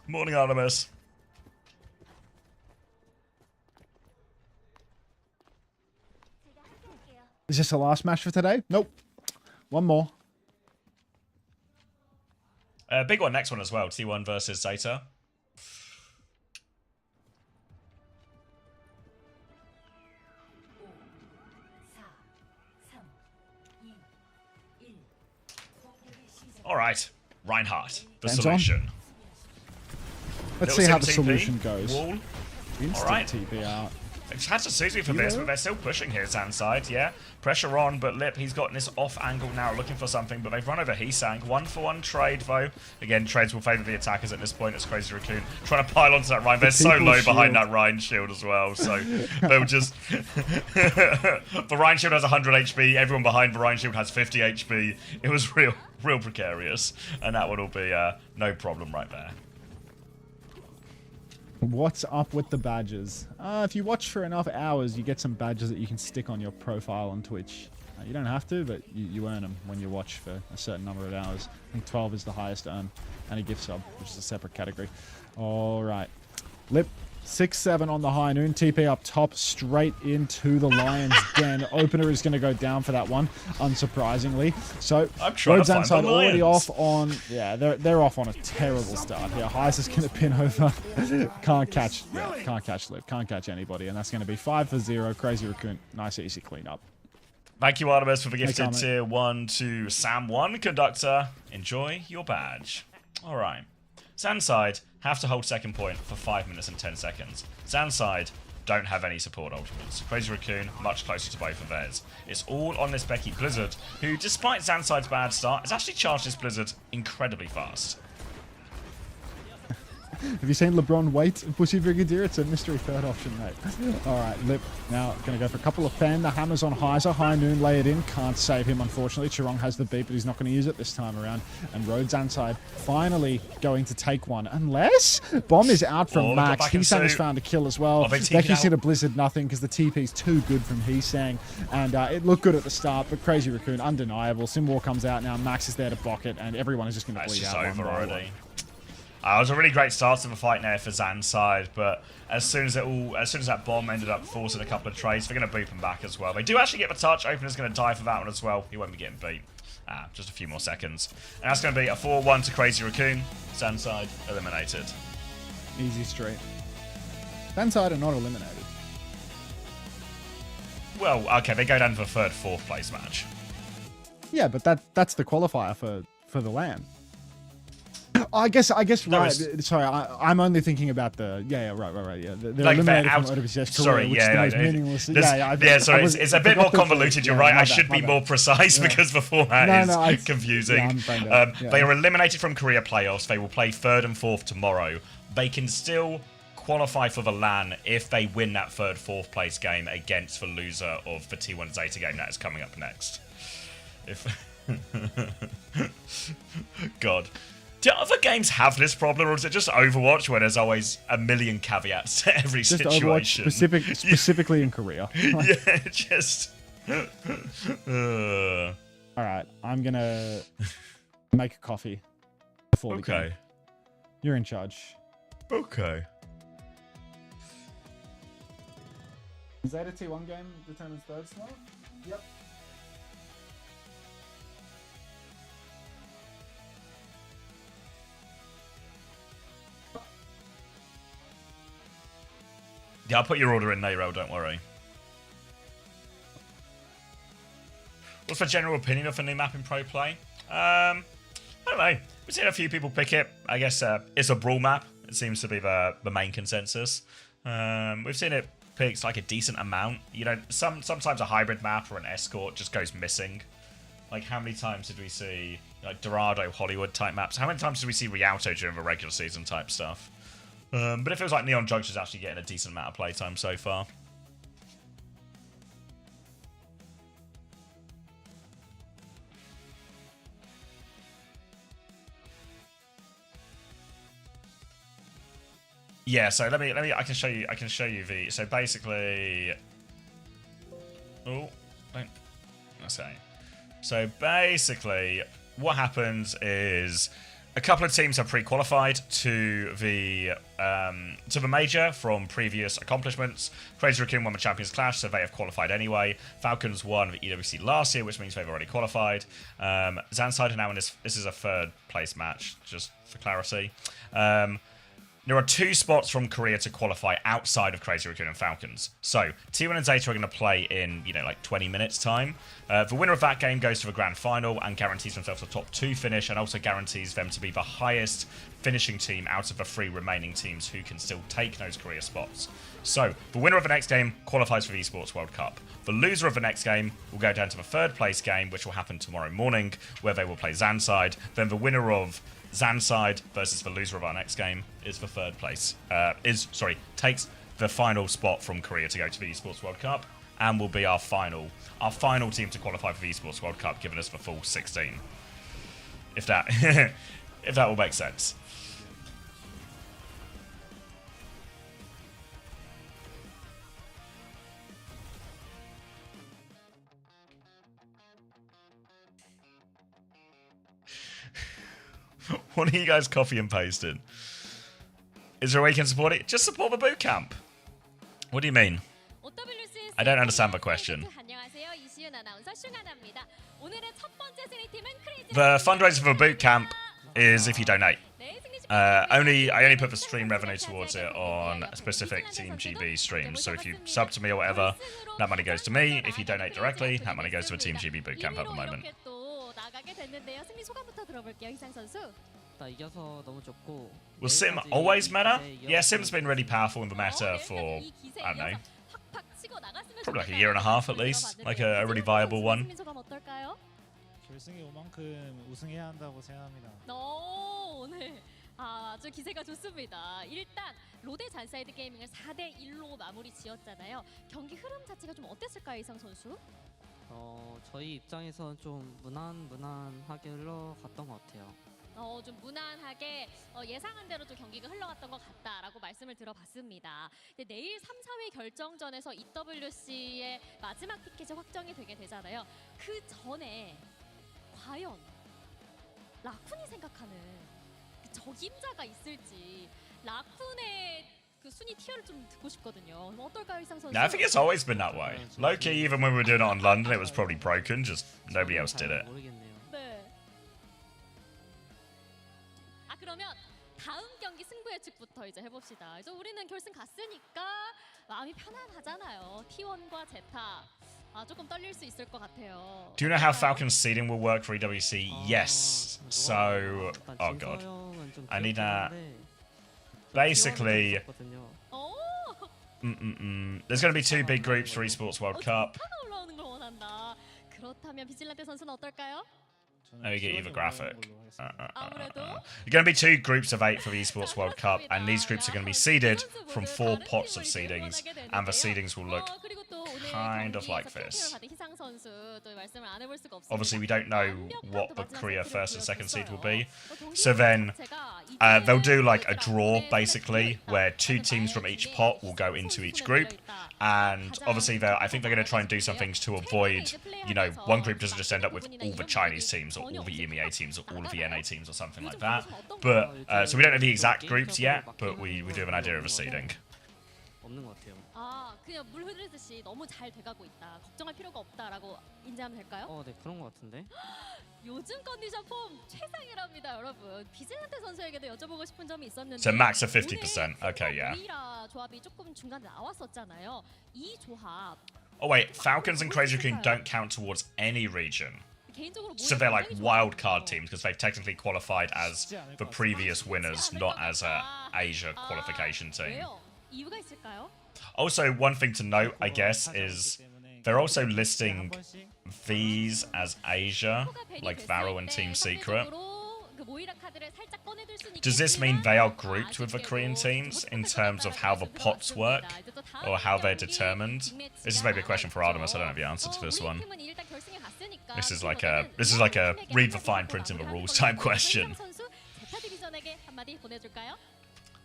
Morning, Artemis. Is this the last match for today? Nope. One more. Big one next one as well. T1 versus Zeta. All right, Reinhardt, the Hands on. solution. Let's Little see how the sim TP, solution goes. Wall. Instant All right. TP out. It's had to suit me for this, but they're still pushing here, Sandside. Yeah, pressure on, but Lip, he's gotten this off angle now, looking for something, but they've run over Heesang. 1-for-1 trade, though. Again, trades will favour the attackers at this point. It's Crazy Raccoon trying to pile onto that Rhine. They're so low behind that Rhine shield as well, so they'll just... The Rhine shield has 100 HP, everyone behind the Rhine shield has 50 HP. It was real precarious, and that would all be no problem right there. What's up with the badges? If you watch for enough hours, you get some badges that you can stick on your profile on Twitch. You don't have to, but you earn them when you watch for a certain number of hours. I think 12 is the highest earn, and a gift sub, which is a separate category. All right. Lip, 6-7 on the high noon. TP up top, straight into the Lion's Den. Opener is going to go down for that one, unsurprisingly. So, Roads Anside already off on... Yeah, they're off on a terrible start here. Heis is going to pin over. Can't catch Lip. Can't catch anybody. And that's going to be 5-0. Crazy Raccoon. Nice, easy cleanup. Thank you, Artemis, for the gifted tier 1 to Sam1 Conductor. Enjoy your badge. All right. Sandside have to hold second point for 5 minutes and 10 seconds. Sandside don't have any support ultimates. Crazy Raccoon much closer to both of theirs. It's all on this Becky Blizzard, who, despite Sandside's bad start, has actually charged this Blizzard incredibly fast. Have you seen LeBron wait Bushy Brigadier? It's a mystery third option, mate. All right, Lip now going to go for a couple of fan. The hammers on Heiser. High noon, lay it in. Can't save him, unfortunately. Chirong has the beat, but he's not going to use it this time around. And Roads Anside finally going to take one. Unless Bomb is out from Max. Heesang has found a kill as well. Becky's hit a Blizzard nothing because the TP's too good from Heesang. And it looked good at the start, but Crazy Raccoon, undeniable. Simwar comes out now. Max is there to block it, and everyone is just going to bleed out. It's over already. It was a really great start to the fight there for Zan's side, but as soon as that bomb ended up forcing a couple of trades, they're going to boop him back as well. They do actually get the touch. Opener's going to die for that one as well. He won't be getting beat. Just a few more seconds. And that's going to be a 4-1 to Crazy Raccoon. Zan's side eliminated. Easy street. Zan's side are not eliminated. Well, okay, they go down to the third, fourth place match. Yeah, but that's the qualifier for the LAN. I guess right. Sorry, I'm only thinking about the right. Yeah, they're like eliminated from OWCS. Sorry, which is the most meaningless. Sorry, it's a bit more convoluted. You're right. I should be more precise because beforehand is confusing. They are eliminated from Korea playoffs. They will play third and fourth tomorrow. They can still qualify for the LAN if they win that third, fourth place game against the loser of the T1 Zeta game that is coming up next. God. Do other games have this problem, or is it just Overwatch where there's always a million caveats to every situation? Overwatch specifically in Korea. Yeah, just... Alright, I'm gonna make a coffee before the game. You're in charge. Okay. Zeta T1 game determines third slot? Yep. Yeah, I'll put your order in Nayrel, don't worry. What's the general opinion of the new map in Pro Play? I don't know. We've seen a few people pick it. I guess it's a brawl map. It seems to be the main consensus. We've seen it picked like a decent amount. You know, sometimes a hybrid map or an escort just goes missing. Like, how many times did we see like Dorado, Hollywood type maps? How many times did we see Rialto during the regular season type stuff? But it feels like Neon Junction's actually getting a decent amount of playtime so far. Yeah, so let me I can show you the so basically So basically what happens is a couple of teams have pre-qualified to the major from previous accomplishments. Crazy Raccoon won the Champions Clash, so they have qualified anyway. Falcons won the EWC last year, which means they've already qualified. Zanside are now in this is a third place match, just for clarity. There are 2 spots from Korea to qualify outside of Crazy Raccoon and Falcons. So, T1 and Zeta are going to play in, like 20 minutes time. The winner of that game goes to the grand final and guarantees themselves a top 2 finish, and also guarantees them to be the highest finishing team out of the 3 remaining teams who can still take those Korea spots. So, the winner of the next game qualifies for the Esports World Cup. The loser of the next game will go down to the 3rd place game, which will happen tomorrow morning, where they will play Zanside. Then the winner of Zanside versus the loser of our next game is for 3rd place. Takes the final spot from Korea to go to the Esports World Cup, and will be our final team to qualify for the Esports World Cup, giving us the full 16. If that if that will make sense. What are you guys copy and pasting? Is there a way you can support it? Just support the boot camp. What do you mean? I don't understand the question. The fundraiser for the boot camp is if you donate. I only put the stream revenue towards it on specific Team GB streams. So if you sub to me or whatever, that money goes to me. If you donate directly, that money goes to the Team GB boot camp at the moment. Was Sim always meta? Yeah, Sim's been really powerful in the meta for, I don't know, probably like a year and a half at least. Like a really viable one. 결승에 올 만큼 우승해야 한다고 생각합니다. 네. 아주 기세가 좋습니다. 일단 로데 잔사이드 게이밍을 4대 1로 마무리 지었잖아요. 경기 흐름 자체가 좀 어땠을까요, 이상 선수? 저희 입장에서는 좀 무난하게 흘러갔던 것 같아요. 좀 무난하게 예상한 대로 좀 경기가 흘러갔던 것 같다라고 말씀을 들어봤습니다. 근데 내일 3, 4위 결정전에서 EWC의 마지막 티켓이 확정이 되게 되잖아요. 그 전에 과연 라쿤이 생각하는 그 적임자가 있을지 라쿤의 그 순위 티어를 좀 듣고 싶거든요. 어떨까요, 이상 선수? No, I think it's always been that way. Low-key, even when we were doing it on London, it was probably broken, just nobody else did it. 네. 그러면 다음 경기 승부 예측부터 이제 해봅시다. 이제 우리는 결승 갔으니까 마음이 편안하잖아요. T1과 제타. 조금 떨릴 수 있을 것 같아요. Do you know how Falcon's seeding will work for EWC? Yes. So, oh god, I need that. Basically, there's going to be 2 big groups for Esports World Cup. 올라오는 걸 원한다. 그렇다면 비질란테 선수는 어떨까요? Let me get you the graphic. You're going to be 2 groups of 8 for the Esports World Cup, and these groups are going to be seeded from 4 pots of seedings, and the seedings will look kind of like this. Obviously, we don't know what the Korea first and second seed will be, so then they'll do like a draw, basically, where 2 teams from each pot will go into each group, and obviously I think they're going to try and do some things to avoid, one group doesn't just end up with all the Chinese teams or all the EMEA teams or all of the NA teams or something like that. But so we don't know the exact groups yet, but we do have an idea of a seeding. 그냥 물 흐르듯이 너무 잘 돼가고 있다. 걱정할 필요가 없다라고 인지하면 될까요? 네 그런 것 같은데. 요즘 컨디션 폼 최상이랍니다, 여러분. 비즐란테 선수에게도 여쭤보고 싶은 점이 있었는데. So max of 50%. Okay, yeah. 오이라 조합이 조금 중간에 나왔었잖아요. 이 조합. Oh wait, Falcons and Crazy Raccoon don't count towards any region. 개인적으로 So they're like wild card teams because they've technically qualified as the previous winners, not as a Asia qualification team. 왜요? 이유가 있을까요? Also, one thing to note, I guess, is they're also listing these as Asia, like Varro and Team Secret. Does this mean they are grouped with the Korean teams in terms of how the pots work or how they're determined? This is maybe a question for Artemis. I don't have the answer to this one. This is like a read the fine print in the rules type question.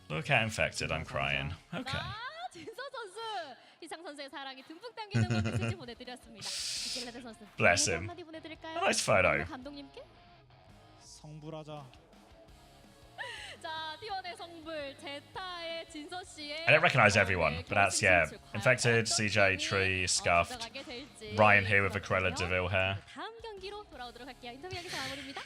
Look how infected I'm crying. Okay. 희상 선수의 사랑이 듬뿍 담기는 메시지 보내드렸습니다. 비즐란테 선수. Bless him. 한마디 보내드릴까요? Nice photo. 감독님께. 성불하자. 자, T1의 성불 제타의 진서 씨의. I don't recognise everyone, but that's, yeah, infected, CJ, Tree, Scuffed, Ryan here with the Cruella DeVille hair. 다음 경기로 돌아오도록 할게요. 인터뷰 여기서 마무리입니다.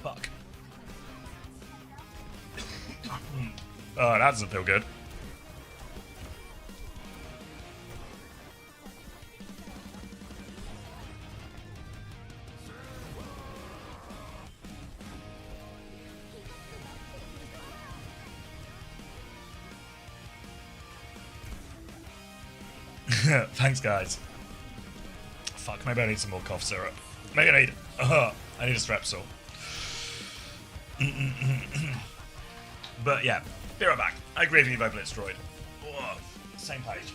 Fuck. Oh, that doesn't feel good. Thanks, guys. Fuck, maybe I need some more cough syrup. Maybe I need a Strepsil. But yeah, be right back. I agree with you, both Blitzroid. Whoa, same page.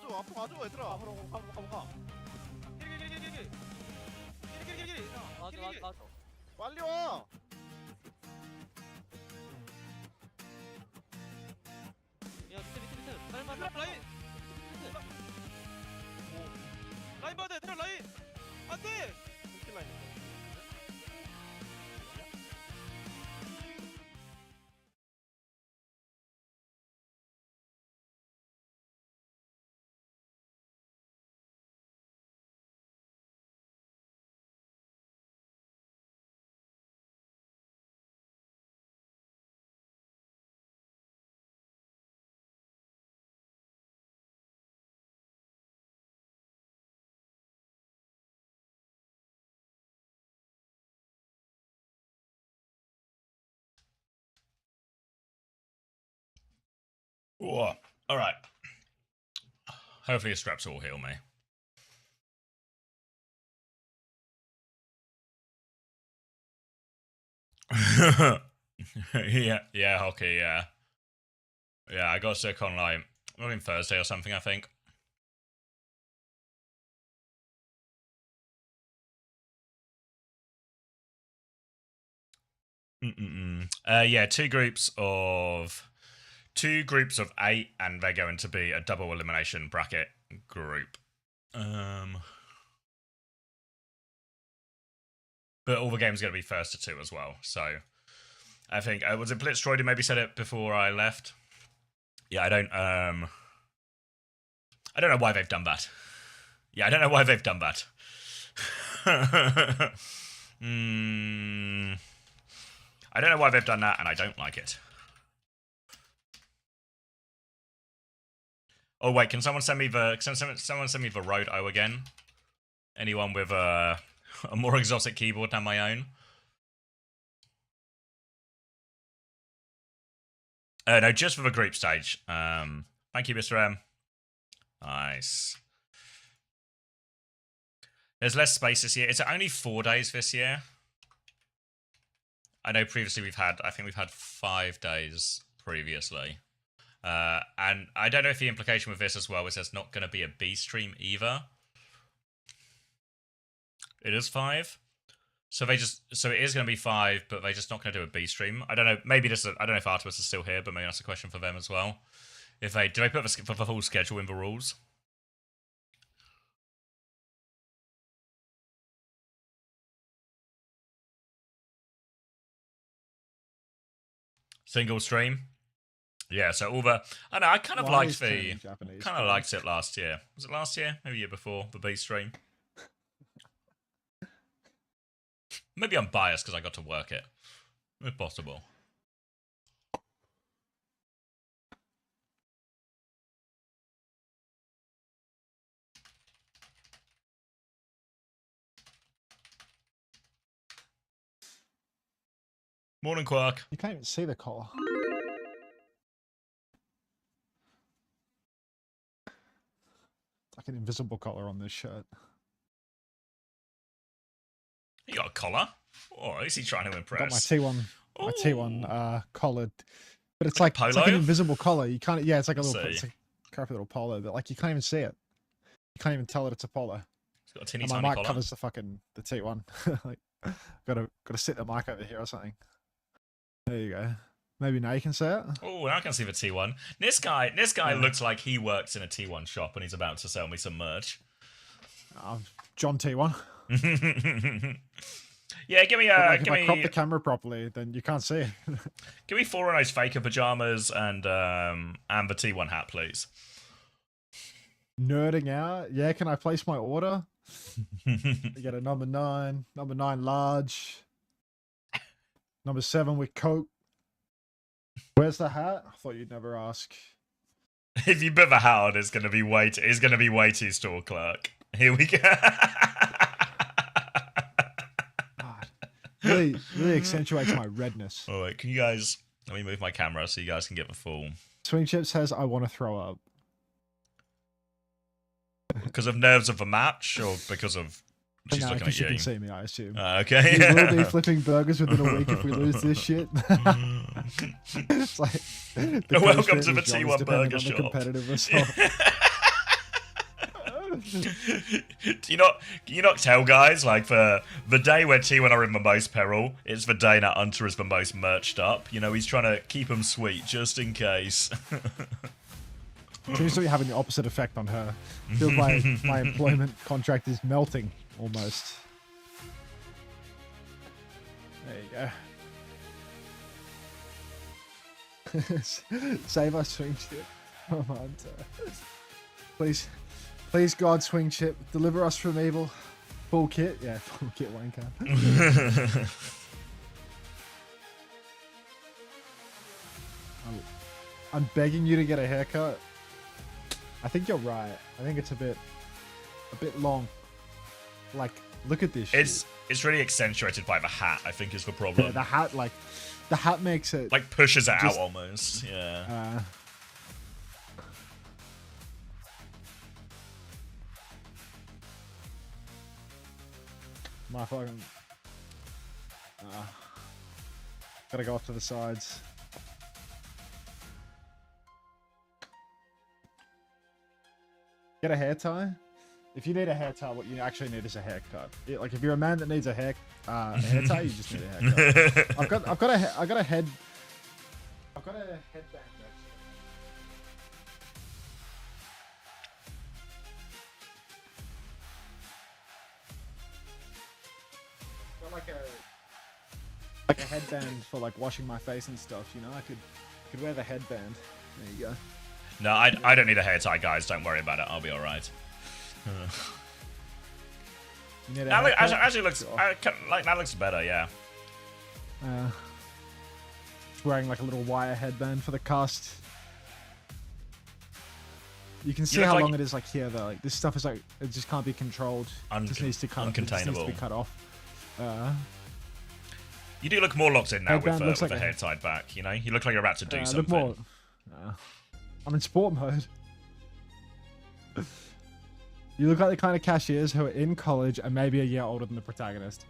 앞으로 와줘 얘들아. 앞으로 가. 길. 맞아. 빨리 와. 야 밑에. 빨리 라인. 라인 봐야 돼. 얘들아 라인. 안 돼. 라인. Whoa. All right. Hopefully a Strepsil will heal me. yeah, hockey, yeah. Yeah, I got sick on like Thursday or something, I think. Yeah, two groups of 2 groups of 8, and they're going to be a double elimination bracket group. But all the games are going to be first to 2 as well. So I think was it Blitztroid who maybe said it before I left? Yeah, I don't know why they've done that. Yeah, I don't know why they've done that. I don't know why they've done that, and I don't like it. Oh wait, can someone send me the someone send me the Road O again? Anyone with a more exotic keyboard than my own? No, just for the group stage. Thank you, Mr. M. Nice. There's less space this year. It's only 4 days this year. I know previously I think we've had 5 days previously. And I don't know if the implication with this as well is there's not going to be a B stream either. It is 5. So it is going to be 5, but they're just not going to do a B stream. I don't know. Maybe I don't know if Artemis is still here, but maybe that's a question for them as well. Do they put the full schedule in the rules? Single stream. Yeah, so all the I kind of liked it last year. Was it last year? Maybe year before, the B stream. Maybe I'm biased because I got to work it. If possible. Morning, Quark. You can't even see the collar. It's like an invisible collar on this shirt. You got a collar? Or is he trying to impress? Got my T1, my T1 collared, but it's like like, a it's like polo? an invisible collar. You can't. Yeah, it's like a Let's little, see. it's like a crappy little polo, but like you can't even see it. You can't even tell that it's a polo. He's got a tinny And my tiny mic collar. covers the T1. Like, gotta sit the mic over here or something. There you go. Maybe now you can see it. Oh, now I can see the T1. This guy looks like he works in a T1 shop and he's about to sell me some John T1. merch. Yeah, give me But like, if I crop the camera properly, then you can't see it. give me 4 of those faker pajamas and the T1 hat, please. Nerding out. Yeah, can I place my order? You get a number 9 large, number 7 with Coke. Where's the hat? I thought you'd never ask. If you put the hat on, it's gonna be way too store clerk. Here we go. God, really accentuates my redness. All right, can you guys let me move my camera so you guys can get the full? Swing Chip says, I want to throw up. Because of nerves of the match, or because of she's No, looking because at you you? can see me, I assume. Okay. We will be flipping burgers within a week if we lose this shit. It's like the Welcome coach to the job is T1 dependent burger on the shop. competitiveness of- Do you not tell guys like the day where T1 are in the most peril, it's the day that Hunter is the most merched up. You know, he's trying to keep them sweet just in case. Seems to be having the opposite effect on her. Feels like my employment contract is melting almost. There you go. Save us, Swing Chip. Come on, please, God, Swing Chip, deliver us from evil. Full kit, yeah, full kit wanker. I'm begging you to get a haircut. I think you're right. I think it's a bit long. Like, look at this shit. It's really accentuated by the hat, I think, is the problem. Yeah, the hat makes it like pushes it just- out almost. Yeah. My fucking gotta go off to the sides. Get a hair tie. If you need a hair tie, what you actually need is a haircut. Yeah, like if you're a man that needs a hair tie, you just need a haircut. I've got got a headband actually. Got like a headband for like washing my face and stuff. You know, I could wear the headband. There you go. No, I don't need a hair tie, guys. Don't worry about it. I'll be all right. You need a That haircut? actually looks like that looks better. Yeah. Just wearing like a little wire headband for the cast. You can see look how like- long it is like here though. Like this stuff is like it just can't be controlled. It just needs to cut. It just needs to be uncontainable. cut off. You do look more locked in now with Headband looks the like a- hair tied back. You know, you look like you're about to do Look something. more. I'm in sport mode. You look like the kind of cashiers who are in college and maybe a year older than the protagonist.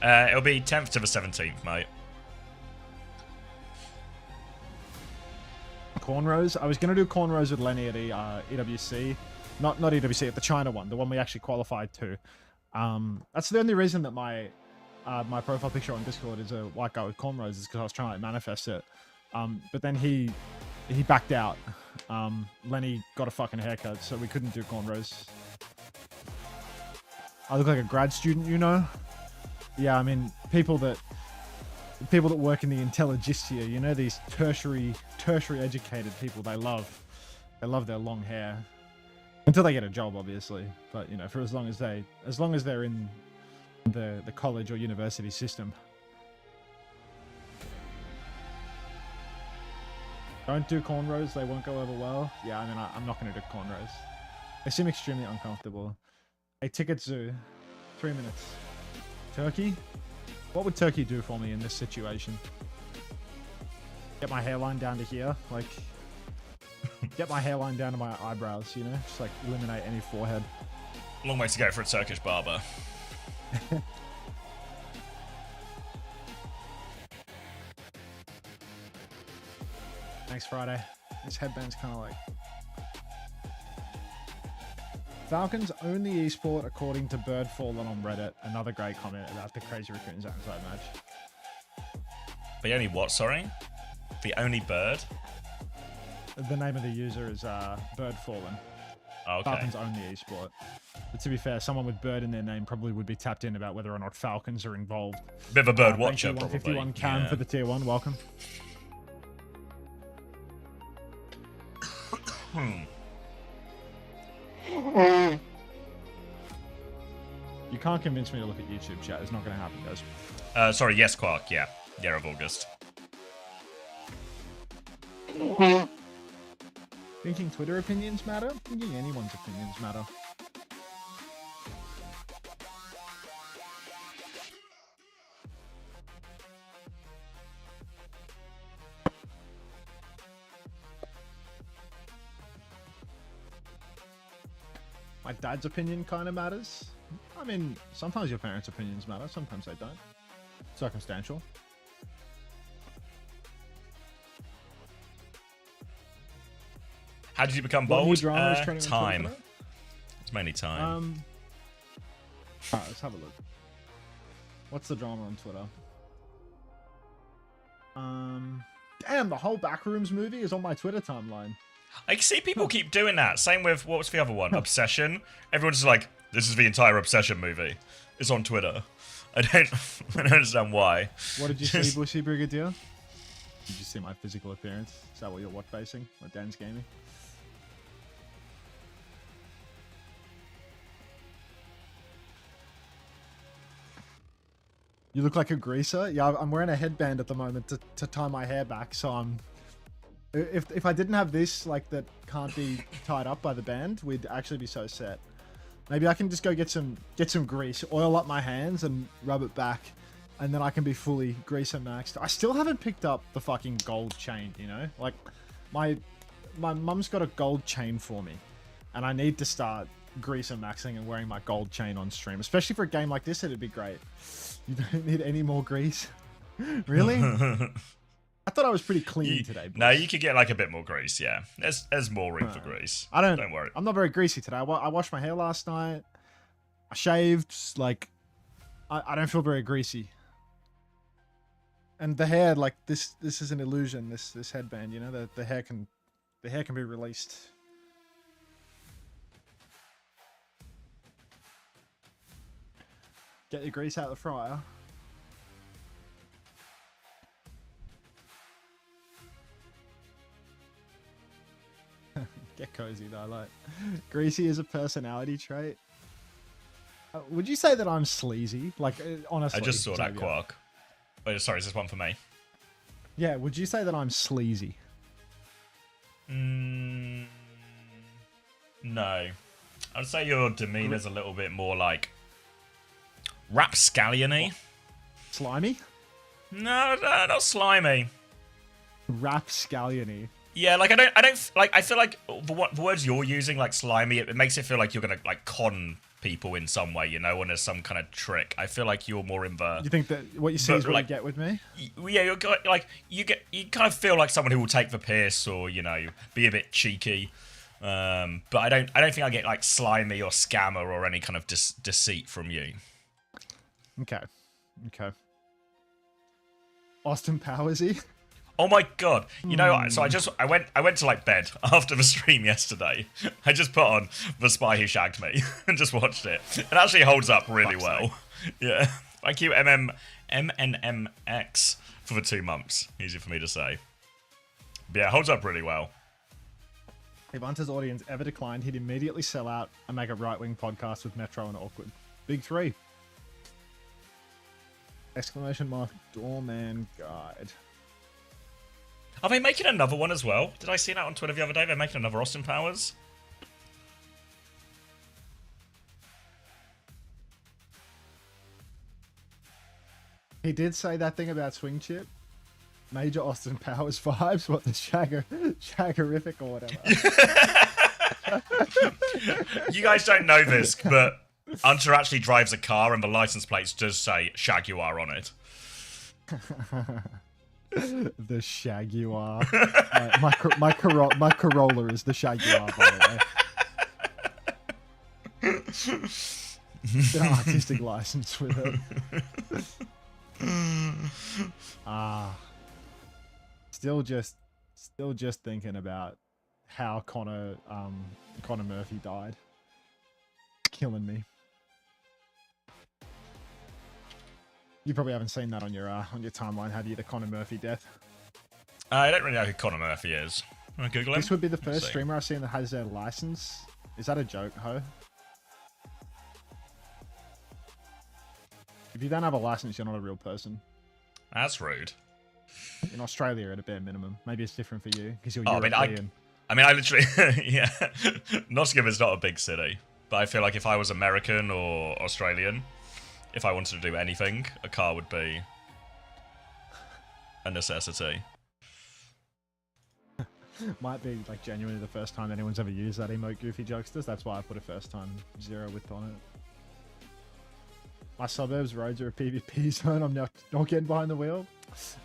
It'll be 10th to the 17th, mate. Cornrows. I was gonna do cornrows with Lenny at EWC, not EWC, at the China one, the one we actually qualified to. That's the only reason that my my profile picture on Discord is a white guy with cornrows is because I was trying to like, manifest it. But then he backed out. Lenny got a fucking haircut, so we couldn't do cornrows. I look like a grad student, you know. Yeah, I mean people that work in the intelligentsia, you know, these tertiary educated people, they love their long hair until they get a job, obviously. But you know, for as long as they're in the college or university system. Don't do cornrows, they won't go over well. Yeah, I mean, I'm not going to do cornrows. They seem extremely uncomfortable. A ticket zoo, 3 minutes. Turkey? What would Turkey do for me in this situation? Get my hairline down to here, like... Get my hairline down to my eyebrows, you know? Just like eliminate any forehead. Long way to go for a Turkish barber. Thanks, Friday. This headband's kind of like... Falcons own the esport according to Birdfallen on Reddit. Another great comment about the Crazy Raccoons outside match. The only what, sorry? The only bird? The name of the user is Birdfallen. Oh, okay. Falcons own the esport. But to be fair, someone with bird in their name probably would be tapped in about whether or not Falcons are involved. Bit of a bird Thank watcher, you, probably. 151 Cam Yeah. for the tier 1. Welcome. You can't convince me to look at YouTube chat. It's not going to happen, guys. Sorry, yes, Quark. Yeah. Yeah, of August. Thinking Twitter opinions matter? Thinking anyone's opinions matter. My dad's opinion kind of matters. I mean, sometimes your parents' opinions matter, sometimes they don't. Circumstantial. How did you become What new bold? drama is trending on Twitter Time. today? It's mainly time. Alright, let's have a look. What's the drama on Twitter? Damn, the whole Backrooms movie is on my Twitter timeline. I see people keep doing that. Same with, what was the other one? Obsession. Everyone's like, this is the entire Obsession movie. It's on Twitter. I don't understand why. What did you see, Bushy Brigadier? Did you see my physical appearance? Is that what you're what facing? What Dan's gaming? You look like a greaser. Yeah, I'm wearing a headband at the moment to tie my hair back. So I'm. If I didn't have this, like, that can't be tied up by the band, we'd actually be so set. Maybe I can just go get some grease, oil up my hands, and rub it back, and then I can be fully greaser maxed. I still haven't picked up the fucking gold chain. You know, like my mum's got a gold chain for me, and I need to start greaser maxing and wearing my gold chain on stream, especially for a game like this. It'd be great. You don't need any more grease. Really? I thought I was pretty clean today. Boys. No, you could get like a bit more grease, yeah. There's more room for grease. Don't worry. I'm not very greasy today. I washed my hair last night. I shaved. Like, I don't feel very greasy. And the hair, like this is an illusion. This headband, you know, the hair can be released. Get your grease out of the fryer. Get cozy though, like greasy is a personality trait. Would you say that I'm sleazy? Like honestly, I just saw that Xavier. Quark. Wait, sorry, is this one for me? Yeah, would you say that I'm sleazy? No. I'd say your demeanor's a little bit more like rapscallion-y. Slimy? No, not slimy. Rapscallion-y. Yeah, like I don't like. I feel like the words you're using, like slimy, it makes it feel like you're gonna like con people in some way, you know, when there's some kind of trick. I feel like you're more in the. You think that what you see is what like, you get with me? Yeah, you're like you kind of feel like someone who will take the piss or you know be a bit cheeky. But I don't think I get like slimy or scammer or any kind of deceit from you. Okay. Austin Powersy? Oh my god! You know, so I went to like bed after the stream yesterday. I just put on The Spy Who Shagged Me and just watched it. It actually holds up really well. Yeah. Thank you, MNMX for the 2 months. Easy for me to say. But yeah, it holds up really well. If Hunter's audience ever declined, he'd immediately sell out and make a right-wing podcast with Metro and Awkward. Big 3. Exclamation mark Doorman Guide. Are they making another one as well? Did I see that on Twitter the other day? They're making another Austin Powers? He did say that thing about Swing Chip. Major Austin Powers vibes. What the Shaggerific or whatever. You guys don't know this, but Hunter actually drives a car and the license plates does say Shaguar on it. The Shaguar. My Corolla is the Shaguar, by the way. An artistic license with it. Still just thinking about how Connor Murphy died. Killing me. You probably haven't seen that on your timeline, have you? The Connor Murphy death. I don't really know who Connor Murphy is. I'm gonna Google him. This would be the first streamer I've seen that has their license. Is that a joke, ho? If you don't have a license, you're not a real person. That's rude. In Australia, at a bare minimum. Maybe it's different for you because you're Oh, European. I mean, I literally, yeah. Nottingham is not a big city, but I feel like if I was American or Australian, if I wanted to do anything, a car would be a necessity. Might be like genuinely the first time anyone's ever used that emote, Goofy Jokesters. That's why I put a first time 0 width on it. My suburbs roads are a PvP zone. I'm not getting behind the wheel.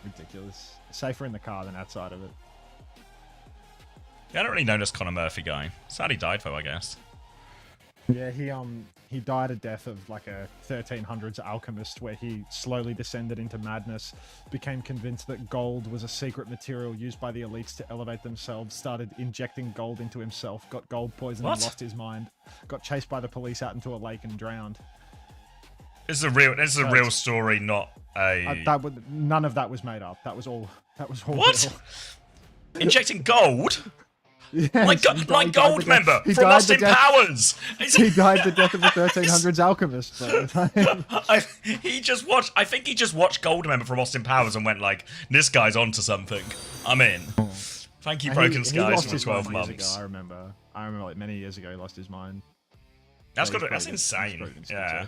Ridiculous. Safer in the car than outside of it. Yeah, I don't really know this Connor Murphy guy. Sad he died though, I guess. Yeah, he died a death of like a 1300s alchemist where he slowly descended into madness, became convinced that gold was a secret material used by the elites to elevate themselves, started injecting gold into himself, got gold poisoned and lost his mind, got chased by the police out into a lake and drowned. This is a real story, not a... none of that was made up. That was all What? real. Injecting gold? Yes, like Gold Member from Austin Powers! He died the death of a 1300s alchemist. I think he just watched Gold Member from Austin Powers and went like, this guy's onto something. I'm in. Thank you, Broken Skies, for 12 months. I remember like many years ago he lost his mind. That's insane. Yeah.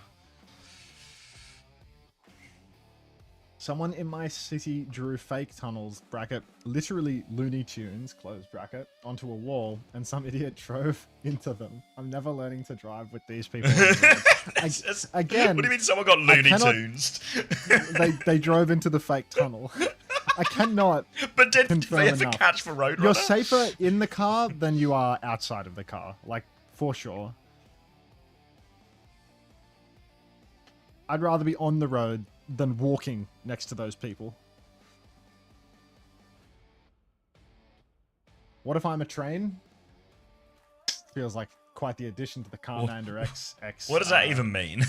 Someone in my city drew fake tunnels, bracket, literally Looney Tunes, close bracket, onto a wall, and some idiot drove into them. I'm never learning to drive with these people. Again, what do you mean someone got Looney Tunes? they drove into the fake tunnel. I cannot. But did they ever catch for Roadrunner? You're safer in the car than you are outside of the car, like for sure. I'd rather be on the road than walking next to those people. What if I'm a train? Feels like quite the addition to the Carmander X. What does that even mean?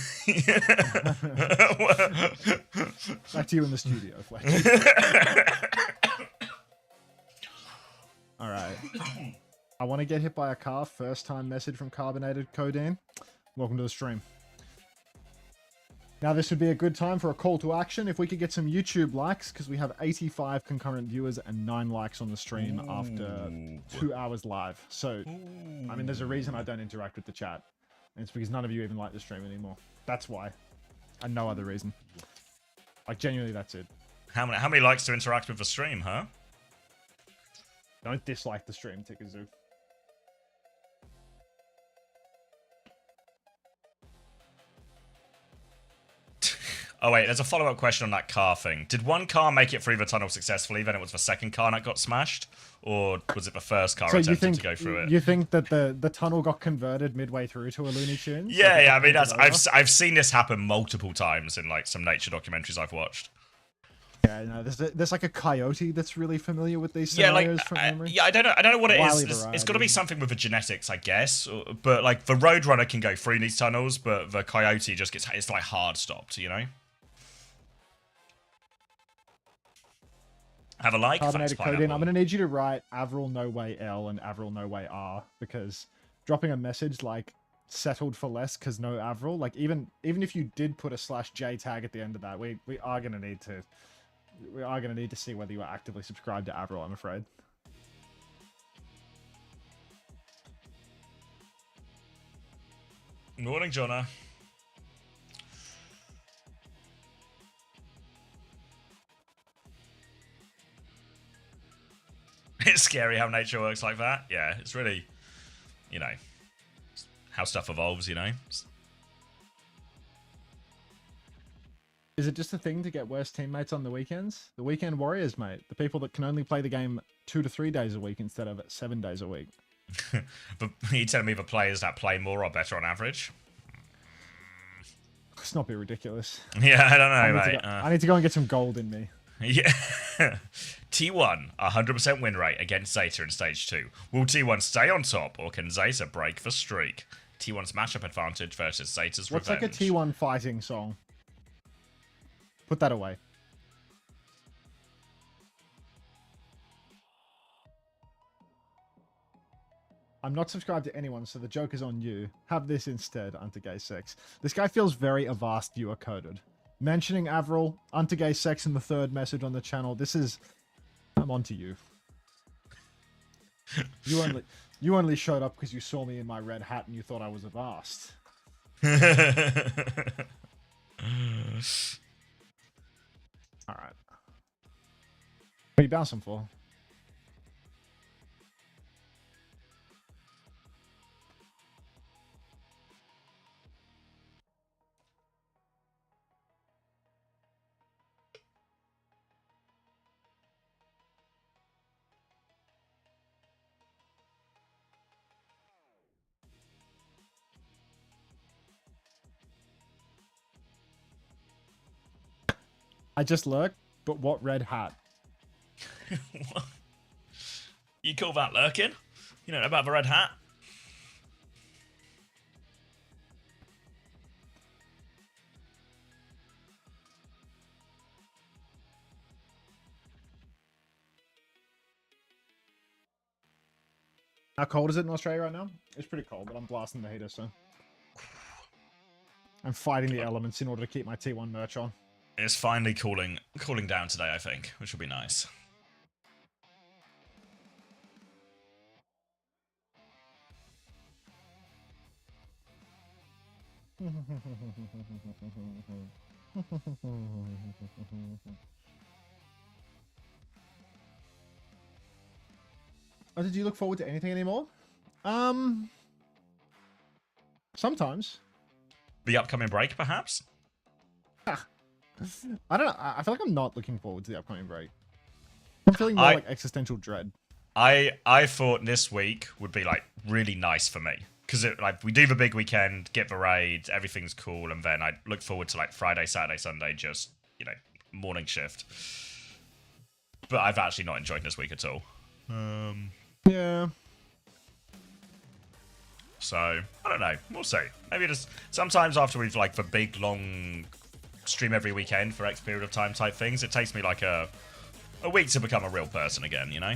Back to you in the studio, Fletcher. All right. I want to get hit by a car. First time message from Carbonated Codeine. Welcome to the stream. Now this would be a good time for a call to action. If we could get some YouTube likes, because we have 85 concurrent viewers and 9 likes on the stream after 2 hours live. So, I mean, there's a reason I don't interact with the chat. And it's because none of you even like the stream anymore. That's why. And no other reason. Like, genuinely, that's it. How many likes to interact with the stream, huh? Don't dislike the stream, Tikazoo. Oh wait, there's a follow-up question on that car thing. Did one car make it through the tunnel successfully, then it was the second car that got smashed? Or was it the first car attempting to go through it? You think that the tunnel got converted midway through to a Looney Tunes? Yeah, I mean, I've seen this happen multiple times in like some nature documentaries I've watched. Yeah, no, there's like a coyote that's really familiar with these scenarios from memory. I don't know what it Wily is. It's got to variety. be something with the genetics, I guess. But like the Roadrunner can go through these tunnels, but the coyote just it's like hard stopped, you know? Have a like. Carbonated Thanks, Codeine. I'm Pineapple. going to need you to write Avril No Way L and Avril No Way R, because dropping a message like settled for less because no Avril, like even if you did put a /J tag at the end of that, we are going to need to see whether you are actively subscribed to Avril, I'm afraid. Morning, Jonah. It's scary how nature works like that. Yeah, it's really, you know, how stuff evolves, you know? Is it just a thing to get worse teammates on the weekends? The weekend warriors, mate. The people that can only play the game 2 to 3 days a week instead of 7 days a week. But are you telling me the players that play more are better on average? Let's not be ridiculous. Yeah, I don't know, mate. I need to go and get some gold in me. Yeah. T1, 100% win rate against Zeta in Stage 2. Will T1 stay on top, or can Zeta break the streak? T1's matchup advantage versus Zeta's What's revenge. like a T1 fighting song? Put that away. I'm not subscribed to anyone, so the joke is on you. Have this instead, Unto-Gay-Sex. This guy feels very Avast viewer coded. Mentioning Avril, Unto-Gay-Sex in the third message on the channel. This is... I'm on to you. You only showed up because you saw me in my red hat and you thought I was Avast. Alright. What are you bouncing for? I just lurk, but what red hat? You call that lurking? You don't know about the red hat? How cold is it in Australia right now? It's pretty cold, but I'm blasting the heater, so... I'm fighting the elements in order to keep my T1 merch on. It's finally cooling down today, I think, which will be nice. Oh, did you look forward to anything anymore? Sometimes. The upcoming break, perhaps? I don't know. I feel like I'm not looking forward to the upcoming break. I'm feeling more like existential dread. I thought this week would be like really nice for me because like we do the big weekend, get the raid, everything's cool, and then I look forward to like Friday, Saturday, Sunday, just morning shift. But I've actually not enjoyed this week at all. Yeah. So, I don't know. We'll see. Maybe just sometimes after we've like the big long stream every weekend for X period of time type things, it takes me like a week to become a real person again, you know?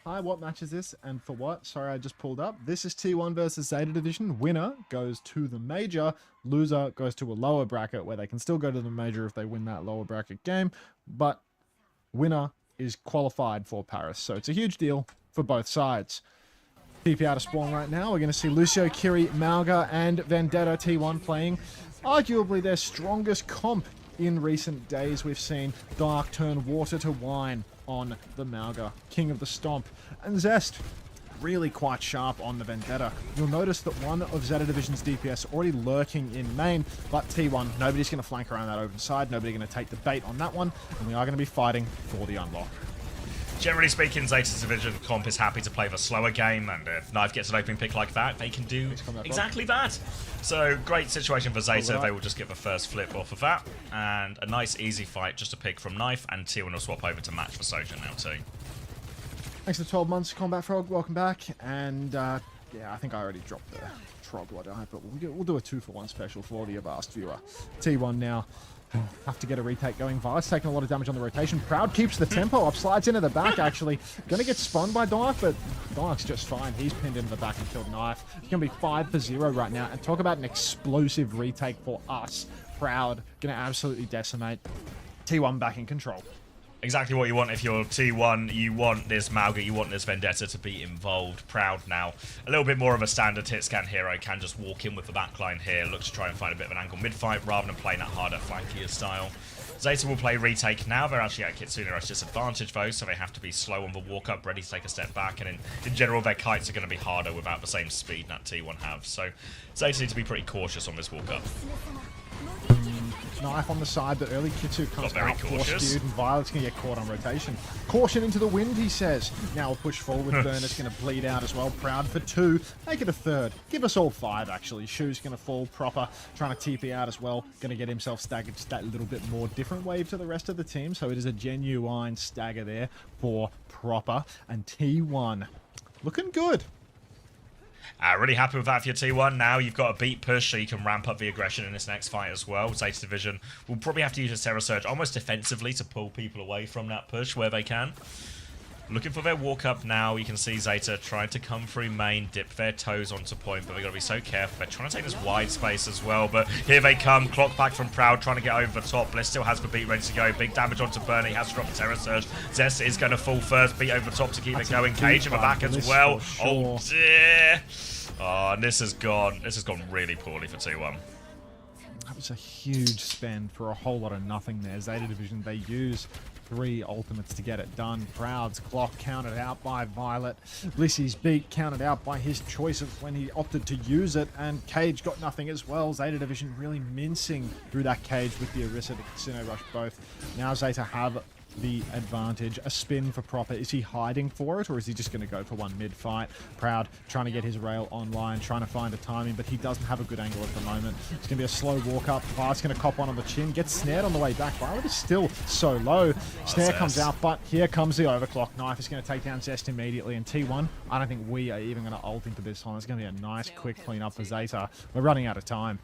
Hi, what match is this and for what? Sorry, I just pulled up. This is T1 versus Zeta Division. Winner goes to the major. Loser goes to a lower bracket where they can still go to the major if they win that lower bracket game. But winner is qualified for Paris. So it's a huge deal for both sides. TP out of spawn right now. We're going to see Lucio, Kiri, Malga, and Vendetta T1 playing arguably their strongest comp in recent days. We've seen Dark turn water to wine on the Malga, King of the Stomp, and Zest really quite sharp on the Vendetta. You'll notice that one of Zeta Division's DPS already lurking in main, but T1, nobody's going to flank around that open side, nobody going to take the bait on that one, and we are going to be fighting for the unlock. Generally speaking, Zeta's Division comp is happy to play the slower game, and if Knife gets an opening pick like that, they can do exactly that. So, great situation for Zeta. They will just get the first flip off of that, and a nice easy fight, just a pick from Knife, and T1 will swap over to match for Soja now too. Thanks for 12 months, Combat Frog. Welcome back. And yeah, I think I already dropped the troglodyte, but we'll do a 2-for-1 special for the Avast viewer. T1 now. Have to get a retake going. Violet's taking a lot of damage on the rotation. Proud keeps the tempo up, slides into the back actually. Gonna get spun by Dark, but Dark's just fine. He's pinned into the back and killed Knife. It's gonna be 5-0 right now. And talk about an explosive retake for us. Proud gonna absolutely decimate. T1 back in control. Exactly what you want if you're T1. You want this Malga, you want this Vendetta to be involved. Proud now. A little bit more of a standard hit scan hero. Can just walk in with the backline here. Look to try and find a bit of an angle mid-fight rather than playing that harder flankier style. Zeta will play retake now. They're actually at Kitsune Rush disadvantage though, so they have to be slow on the walk up, ready to take a step back. And in general, their kites are going to be harder without the same speed that T1 have. So Zeta need to be pretty cautious on this walk up. Knife on the side, but early Kitsu comes out cautious. Dude, and Violet's going to get caught on rotation. Caution into the wind, he says. Now we'll push forward. Burner's going to bleed out as well. Proud for 2. Make it a 3rd. Give us all 5, actually. Shoe's going to fall proper. Trying to TP out as well. Going to get himself staggered just that little bit more. Different wave to the rest of the team, so it is a genuine stagger there for proper. And T1 looking good. Really happy with that for your T1. Now you've got a beat push, so you can ramp up the aggression in this next fight as well. Zeta Division will probably have to use a Terror Surge almost defensively to pull people away from that push where they can. Looking for their walk up now. You can see Zeta trying to come through main, dip their toes onto point, but they've got to be so careful. They're trying to take this wide space as well, but here they come. Clock back from Proud, trying to get over the top. Bliss still has the beat ready to go. Big damage onto Burner. He has to drop the Terror Surge. Zest is going to fall first. Beat over the top to keep it going. Cage in the back as well. Sure. Oh dear. Oh, and this has gone really poorly for T1. That was a huge spend for a whole lot of nothing there. Zeta Division, they use 3 ultimates to get it done. Proud's clock counted out by Violet. Lissy's beat counted out by his choice of when he opted to use it. And Cage got nothing as well. Zeta Division really mincing through that cage with the Orisa to Kitsune Rush both. Now Zeta have the advantage. A spin for proper. Is he hiding for it, or is he just going to go for one mid-fight? Proud trying to get his rail online, trying to find a timing, but he doesn't have a good angle at the moment. It's going to be a slow walk up. Violet's going to cop one on the chin. Gets snared on the way back. Violet is still so low. Snare comes out, but here comes the overclock. Knife is going to take down Zest immediately. And T1, I don't think we are even going to ult into this one. It's going to be a nice quick clean up for Zeta. We're running out of time.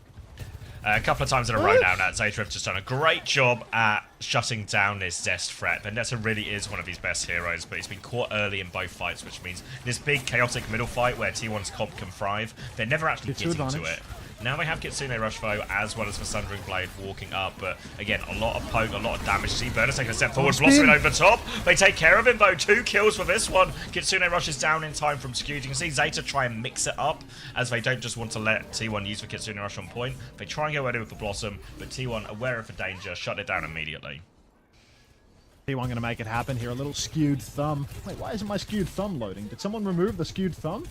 A couple of times in a row now, Zeta have just done a great job at shutting down this Zest threat. Vendetta really is one of his best heroes, but he's been caught early in both fights, which means this big chaotic middle fight where T1's comp can thrive, they're never actually getting to it. Now they have Kitsune Rush though, as well as the Sundering Blade walking up, but again, a lot of poke, a lot of damage. See Burner taking a step forward, blossoming over top. They take care of him though, 2 kills for this one. Kitsune Rush is down in time from Skewed. You can see Zeta try and mix it up, as they don't just want to let T1 use the Kitsune Rush on point. They try and go early with the Blossom, but T1, aware of the danger, shut it down immediately. T1 going to make it happen here. A little skewed thumb. Wait, why isn't my skewed thumb loading? Did someone remove the skewed thumb?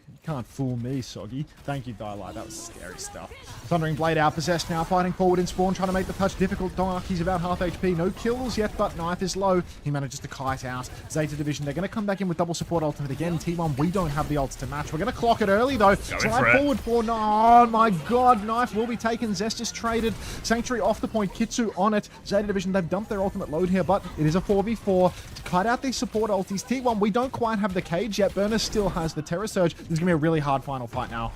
You can't fool me, Soggy. Thank you, Daylight. That was scary stuff. Thundering Blade out, possessed now, fighting forward in spawn, trying to make the touch difficult. Dark, he's about half HP. No kills yet, but Knife is low. He manages to kite out. Zeta Division, they're going to come back in with double support ultimate again. T1, we don't have the ults to match. We're going to clock it early, though. Slide forward for... Oh, my God. Knife will be taken. Zest is traded. Sanctuary off the point. Kitsu on it. Zeta Division, they've dumped their ultimate load here, but it is a 4v4. To cut out these support ultis. T1, we don't quite have the cage yet. Burner still has the Terror Surge. This is going to be a really hard final fight now.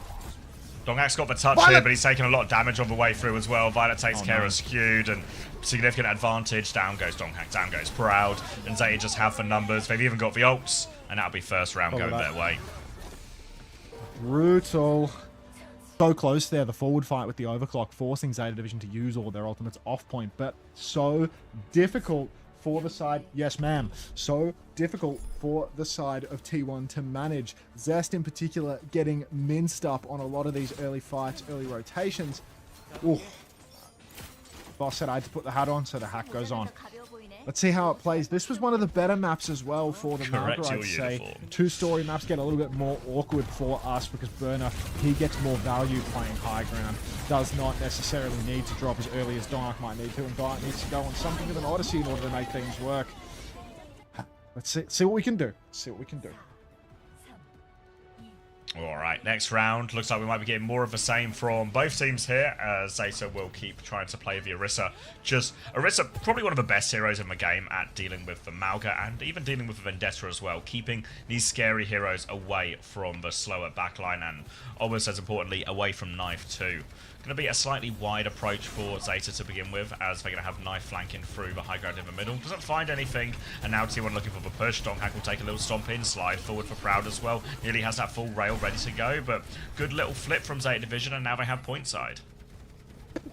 Donghak's got the touch here, but he's taking a lot of damage on the way through as well. Violet takes care of Skewed, and significant advantage. Down goes Donghak, down goes Proud, and Zeta just have the numbers. They've even got the ults, and that'll be first round going their way. Brutal. So close there, the forward fight with the overclock, forcing Zeta Division to use all their ultimates off point, but so difficult for the side, yes ma'am, so difficult for the side of T1 to manage. Zest in particular getting minced up on a lot of these early fights, early rotations. Ooh. Boss said I had to put the hat on, so the hat goes on. Let's see how it plays. This was one of the better maps as well for the Mauga, I'd say. Two-story maps get a little bit more awkward for us because Burner, he gets more value playing high ground. Does not necessarily need to drop as early as Dark might need to, and Dark needs to go on something of an Odyssey in order to make things work. Let's see what we can do. See what we can do. Alright, next round. Looks like we might be getting more of the same from both teams here. Zeta will keep trying to play the Orisa. Orisa, probably one of the best heroes in the game at dealing with the Mauga and even dealing with the Vendetta as well. Keeping these scary heroes away from the slower backline and almost as importantly, away from Knife too. Going to be a slightly wide approach for Zeta to begin with, as they're going to have Knife flanking through the high ground in the middle. Doesn't find anything, and now T1 looking for the push. Donghak will take a little stomp in, slide forward for Proud as well. Nearly has that full rail ready to go, but good little flip from Zeta Division, and now they have point side.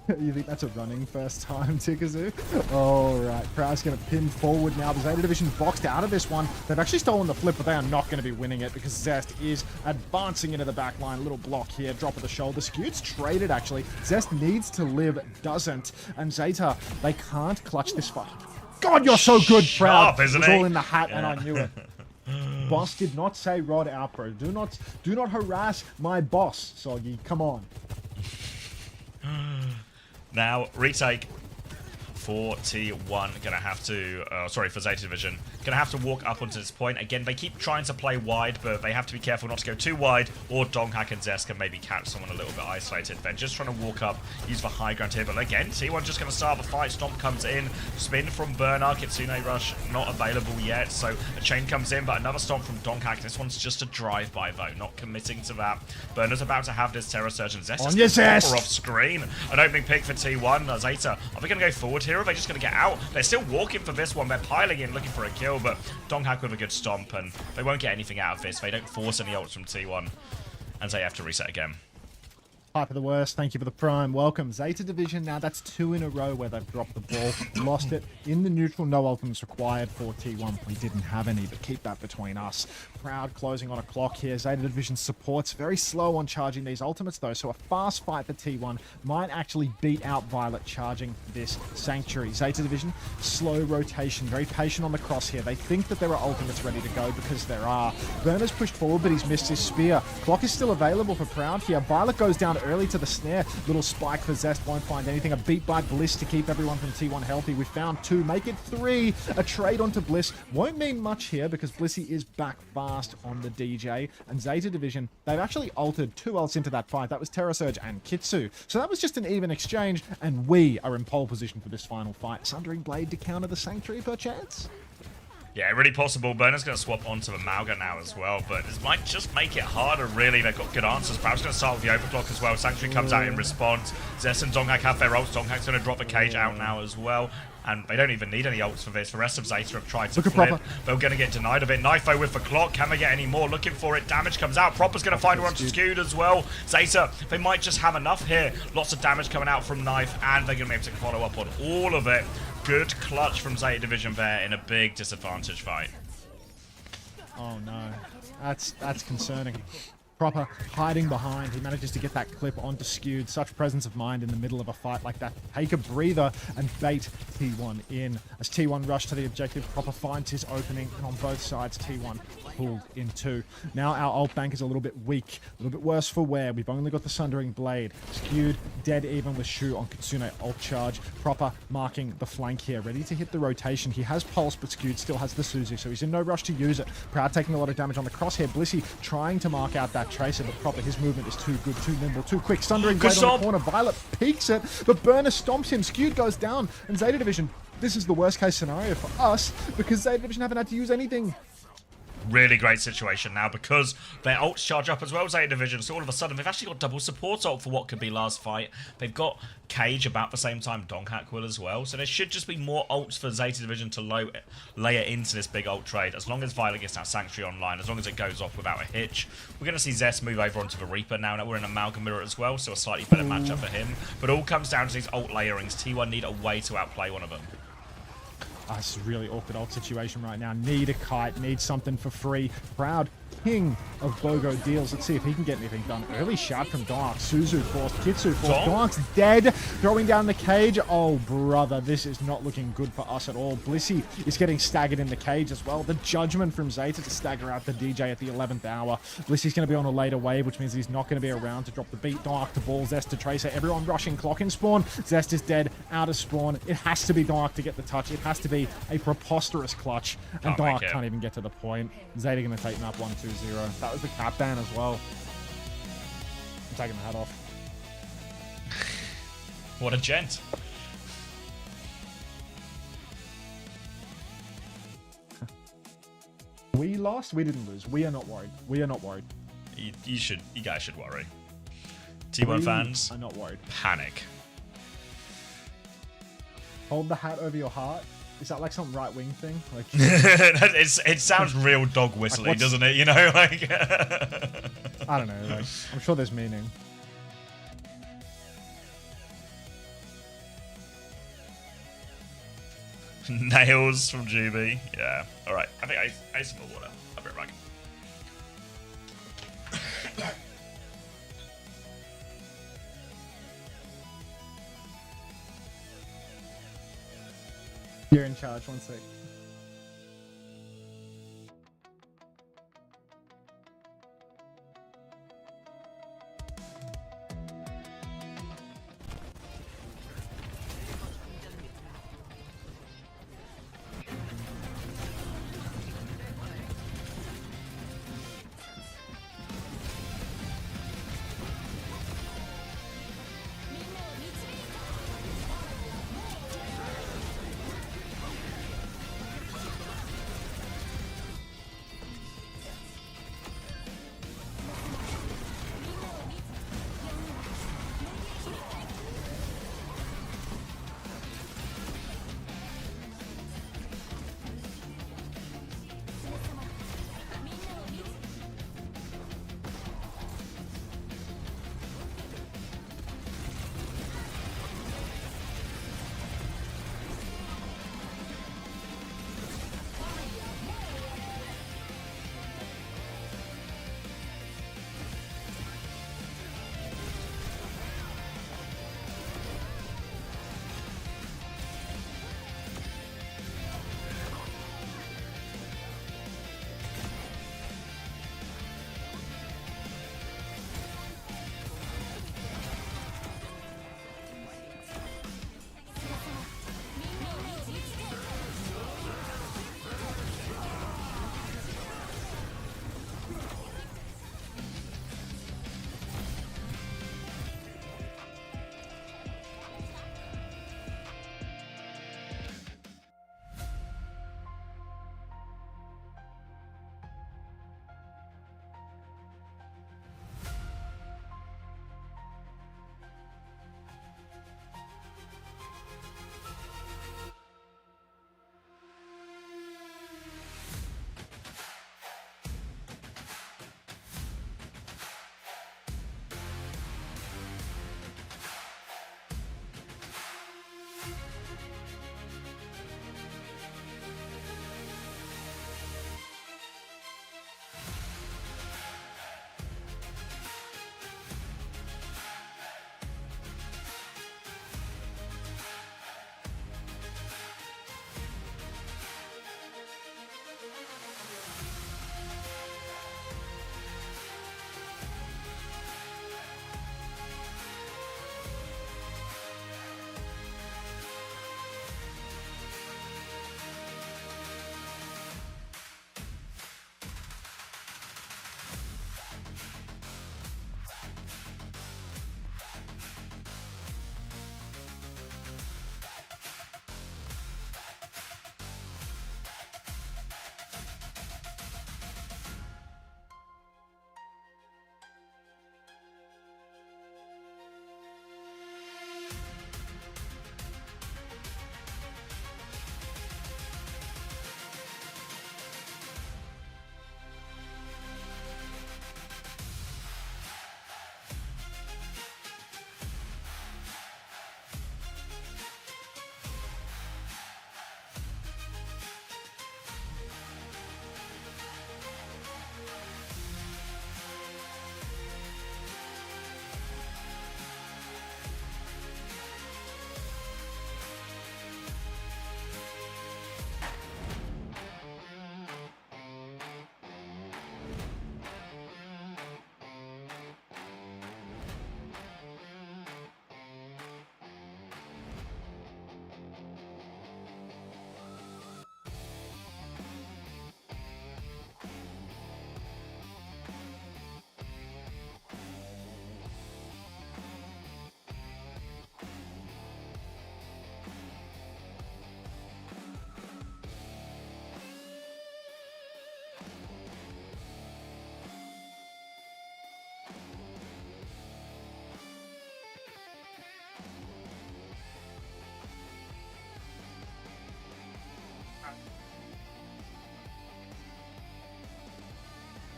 You think that's a running first time, Tikazu? Alright, Proud's going to pin forward now. The Zeta Division boxed out of this one. They've actually stolen the flip, but they are not going to be winning it because Zest is advancing into the back line. Little block here, drop of the shoulder. Skewed's traded, actually. Zest needs to live, doesn't. And Zeta, they can't clutch this fight. God, you're so good, Proud. Isn't it's he? all in the hat, and I knew it. Boss did not say Rod out, bro. Do not harass my boss, Soggy. Come on. Now, retake for T1. Gonna have to, for Zeta Division. Gonna have to walk up onto this point. Again, they keep trying to play wide, but they have to be careful not to go too wide, or Donghak and Zest can maybe catch someone a little bit isolated. They're just trying to walk up, use the high ground here, but again, T1 just gonna start the fight. Stomp comes in, spin from Burner, Kitsune Rush not available yet, so a chain comes in, but another stomp from Donghak. This one's just a drive-by though, not committing to that. Burner's about to have this Terror Surge, and Zest is proper off screen. An opening pick for T1. Zeta, are they gonna go forward here, or are they just gonna get out? They're still walking for this one, they're piling in, looking for a kill, but Donghak with a good stomp, and they won't get anything out of this. They don't force any ults from T1, and they have to reset again. Hype of the worst, thank you for the prime. Welcome. Zeta Division, now that's 2 in a row where they've dropped the ball. Lost it in the neutral, no ultimates required for T1. We didn't have any, but keep that between us. Proud closing on a clock here. Zeta Division supports very slow on charging these ultimates though, so a fast fight for T1 might actually beat out Violet charging this Sanctuary. Zeta Division, slow rotation, very patient on the cross here. They think that there are ultimates ready to go because there are. Burner's pushed forward, but he's missed his spear. Clock is still available for Proud here. Violet goes down early to the snare. Little spike for Zest, won't find anything. A beat by Bliss to keep everyone from T1 healthy. We found 2, make it 3. A trade onto Bliss won't mean much here because Blissey is back fast on the DJ. And Zeta Division, they've actually altered 2 ults into that fight. That was Terror Surge and Kitsu. So that was just an even exchange, and we are in pole position for this final fight. Sundering Blade to counter the Sanctuary, perchance? Yeah, really possible. Burner's going to swap onto the Mauga now as well, but this might just make it harder, really. They've got good answers. Proud's going to start with the overclock as well. Sanctuary comes out in response. Zest and Donghak have their ults. Donghak's going to drop the cage out now as well. And they don't even need any ults for this. The rest of Zeta have tried to flip. They're going to get denied of it. Knifo with the clock. Can they get any more? Looking for it. Damage comes out. Proper's going to find one skewed as well. Zeta, they might just have enough here. Lots of damage coming out from Knife, and they're going to be able to follow up on all of it. Good clutch from Zeta Division there in a big disadvantage fight. Oh no, that's concerning. Proper hiding behind. He manages to get that clip onto Skewed. Such presence of mind in the middle of a fight like that. Take a breather and bait T1 in. As T1 rush to the objective, Proper finds his opening, and on both sides, T1 pulled in two. Now our ult bank is a little bit weak, a little bit worse for wear. We've only got the Sundering Blade. Skewed dead even with Shu on Kitsune ult charge. Proper marking the flank here, ready to hit the rotation. He has Pulse, but Skewed still has the Suzu, so he's in no rush to use it. Proud taking a lot of damage on the crosshair. Blissey trying to mark out that Tracer, but Proper, his movement is too good, too nimble, too quick. Sundering Blade on the corner. Violet peeks it, but Burner stomps him. Skewed goes down, and Zeta Division, this is the worst case scenario for us, because Zeta Division haven't had to use anything. Really great situation now because their ults charge up as well, Zeta Division. So all of a sudden, they've actually got double support ult for what could be last fight. They've got Cage about the same time Donghak will as well. So there should just be more ults for Zeta Division to layer into this big ult trade. As long as Violet gets that Sanctuary online, as long as it goes off without a hitch. We're going to see Zest move over onto the Reaper now. We're in Amalgam Mirror as well, so a slightly better matchup for him. But all comes down to these ult layerings. T1 need a way to outplay one of them. This is a really awkward ult situation right now. Need a kite, need something for free. Proud king of BOGO deals. Let's see if he can get anything done. Early shout from Donk. Suzu forced, Kitsu forced. Donk's dead. Throwing down the cage. Oh, brother, this is not looking good for us at all. Blissey is getting staggered in the cage as well. The judgment from Zeta to stagger out the DJ at the 11th hour. Blissey's going to be on a later wave, which means he's not going to be around to drop the beat. Donk to ball, Zest to Tracer. Everyone rushing clock in spawn. Zest is dead, out of spawn. It has to be Donk to get the touch. It has to be a preposterous clutch. And Donk can't even get to the point. Zeta going to take him up 1-2-0. That was the cap ban as well. I'm taking the hat off. What a gent. We lost. We didn't lose. We are not worried. We are not worried. You guys should worry. T1 fans, are not worried. Panic. Hold the hat over your heart. Is that like some right-wing thing? Like, it sounds real dog whistling, like doesn't it? You know, like I don't know. Like, I'm sure there's meaning. Nails from GB. Yeah. All right. I think I need some more water. I'll be right back. You're in charge. 1 sec.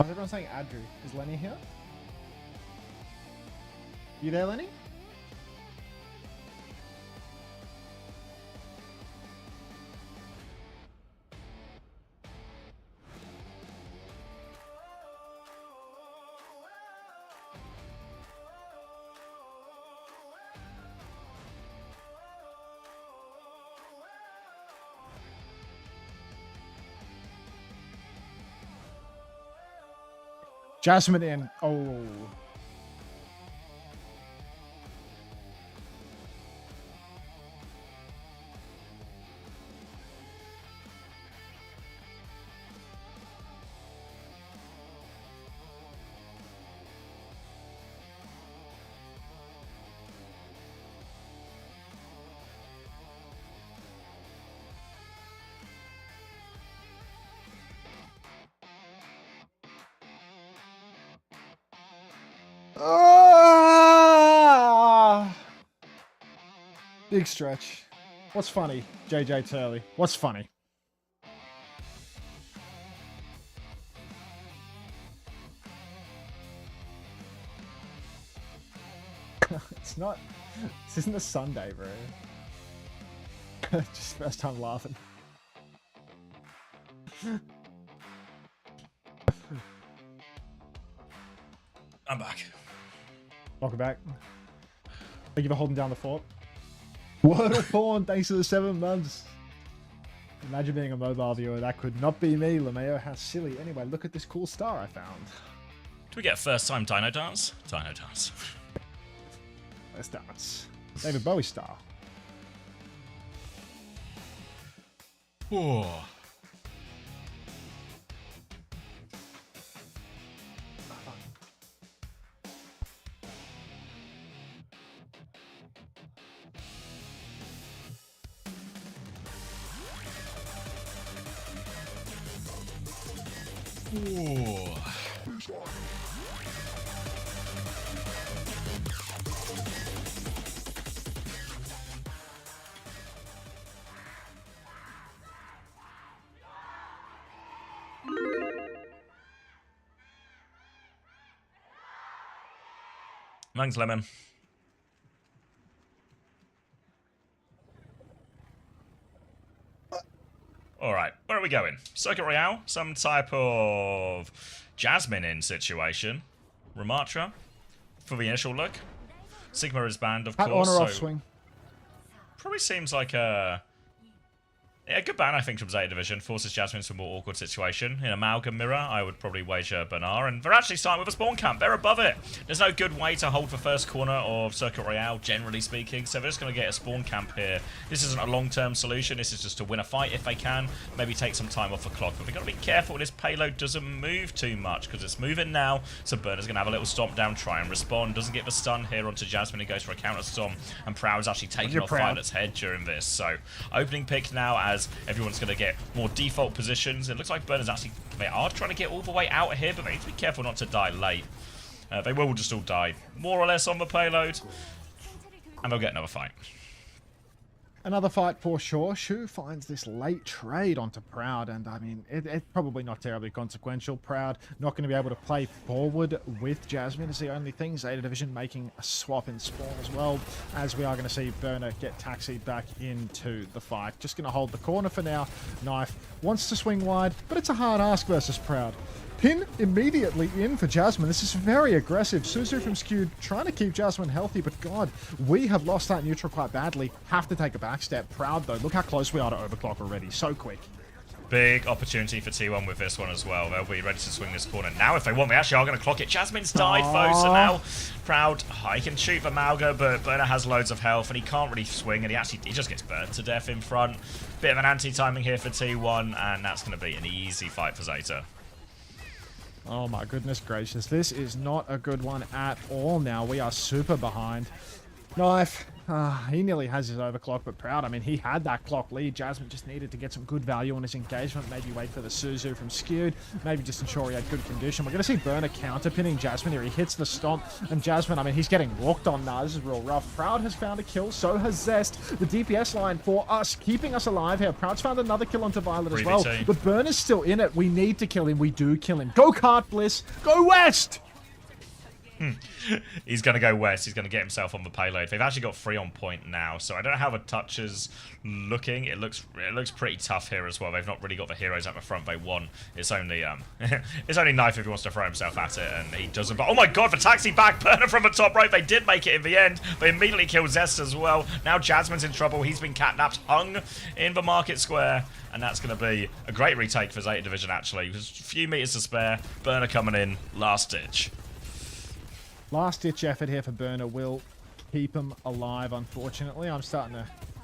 is everyone saying Adru? Is Lenny here? You there, Lenny? Jasmine in. Oh. Ah! Big stretch. What's funny, JJ Turley? What's funny? It's not. This isn't a Sunday, bro. Just first time laughing. I'm back. Welcome back. Thank you for holding down the fort. What a pawn, thanks for the 7 months. Imagine being a mobile viewer. That could not be me, LeMayo. How silly. Anyway, look at this cool star I found. Do we get a first time Dino Dance? Dino Dance. Let's dance. David Bowie star. Whoa. Whoa. Thanks, Lemon. Alright, where are we going? Circuit Royale? Some type of Jasmine in situation. Ramatra for the initial look. Sigma is banned, of Hat course. on or off So swing. probably seems like a good ban, I think, from Zeta Division. Forces Jasmine to a more awkward situation. In Amalgam Mirror, I would probably wager Bernard. And they're actually starting with a spawn camp. They're above it. There's no good way to hold the first corner of Circuit Royale, generally speaking. So they're just going to get a spawn camp here. This isn't a long-term solution. This is just to win a fight if they can. Maybe take some time off the clock. But they've got to be careful this payload doesn't move too much, because it's moving now. So Bernard's going to have a little stomp down, try and respond. Doesn't get the stun here onto Jasmine. He goes for a counter stomp. And Proud's actually taking off Violet's head during this. So opening pick now as everyone's going to get more default positions. It looks like Bernard's actually, they are trying to get all the way out of here, but they need to be careful not to die late. They will just all die more or less on the payload, and they'll get another fight. Another fight for sure. Shu finds this late trade onto Proud, and I mean, it's probably not terribly consequential. Proud not going to be able to play forward with Jasmine is the only thing. Zeta Division making a swap in spawn as well, as we are going to see Burner get taxied back into the fight. Just going to hold the corner for now. Knife wants to swing wide, but it's a hard ask versus Proud. Pin immediately in for Jasmine. This is very aggressive. Suzu from Skewed trying to keep Jasmine healthy, but God, we have lost that neutral quite badly. Have to take a back step. Proud, though. Look how close we are to overclock already. So quick. Big opportunity for T1 with this one as well. They'll be ready to swing this corner. Now, if they want, they actually are going to clock it. Jasmine's died, folks, so now Proud, he can shoot for Malga, but Burner has loads of health, and he can't really swing, and he just gets burned to death in front. Bit of an anti-timing here for T1, and that's going to be an easy fight for Zeta. Oh my goodness gracious. This is not a good one at all now. We are super behind. Knife. He nearly has his overclock, but Proud, I mean, he had that clock lead. Jasmine just needed to get some good value on his engagement. Maybe wait for the Suzu from Skewed. Maybe just ensure he had good condition. We're going to see Burner counterpinning Jasmine here. He hits the stomp, and Jasmine, I mean, he's getting walked on now. This is real rough. Proud has found a kill. So has Zest. The DPS line for us, keeping us alive here. Proud's found another kill onto Violet as well. But Burner's still in it. We need to kill him. We do kill him. Go Kart Bliss. Go West! He's going to go west. He's going to get himself on the payload. They've actually got 3 on point now, so I don't know how the touch is looking. It looks pretty tough here as well. They've not really got the heroes at the front they want. It's only it's only Knife if he wants to throw himself at it, and he doesn't. But oh my god, the taxi back burner from the top right. They did make it in the end. They immediately killed Zest as well. Now Jasmine's in trouble. He's been catnapped, hung in the market square, and that's going to be a great retake for Zeta Division actually. There's a few meters to spare. Burner coming in, last ditch. Last-ditch effort here for Burner will keep him alive, unfortunately. I'm starting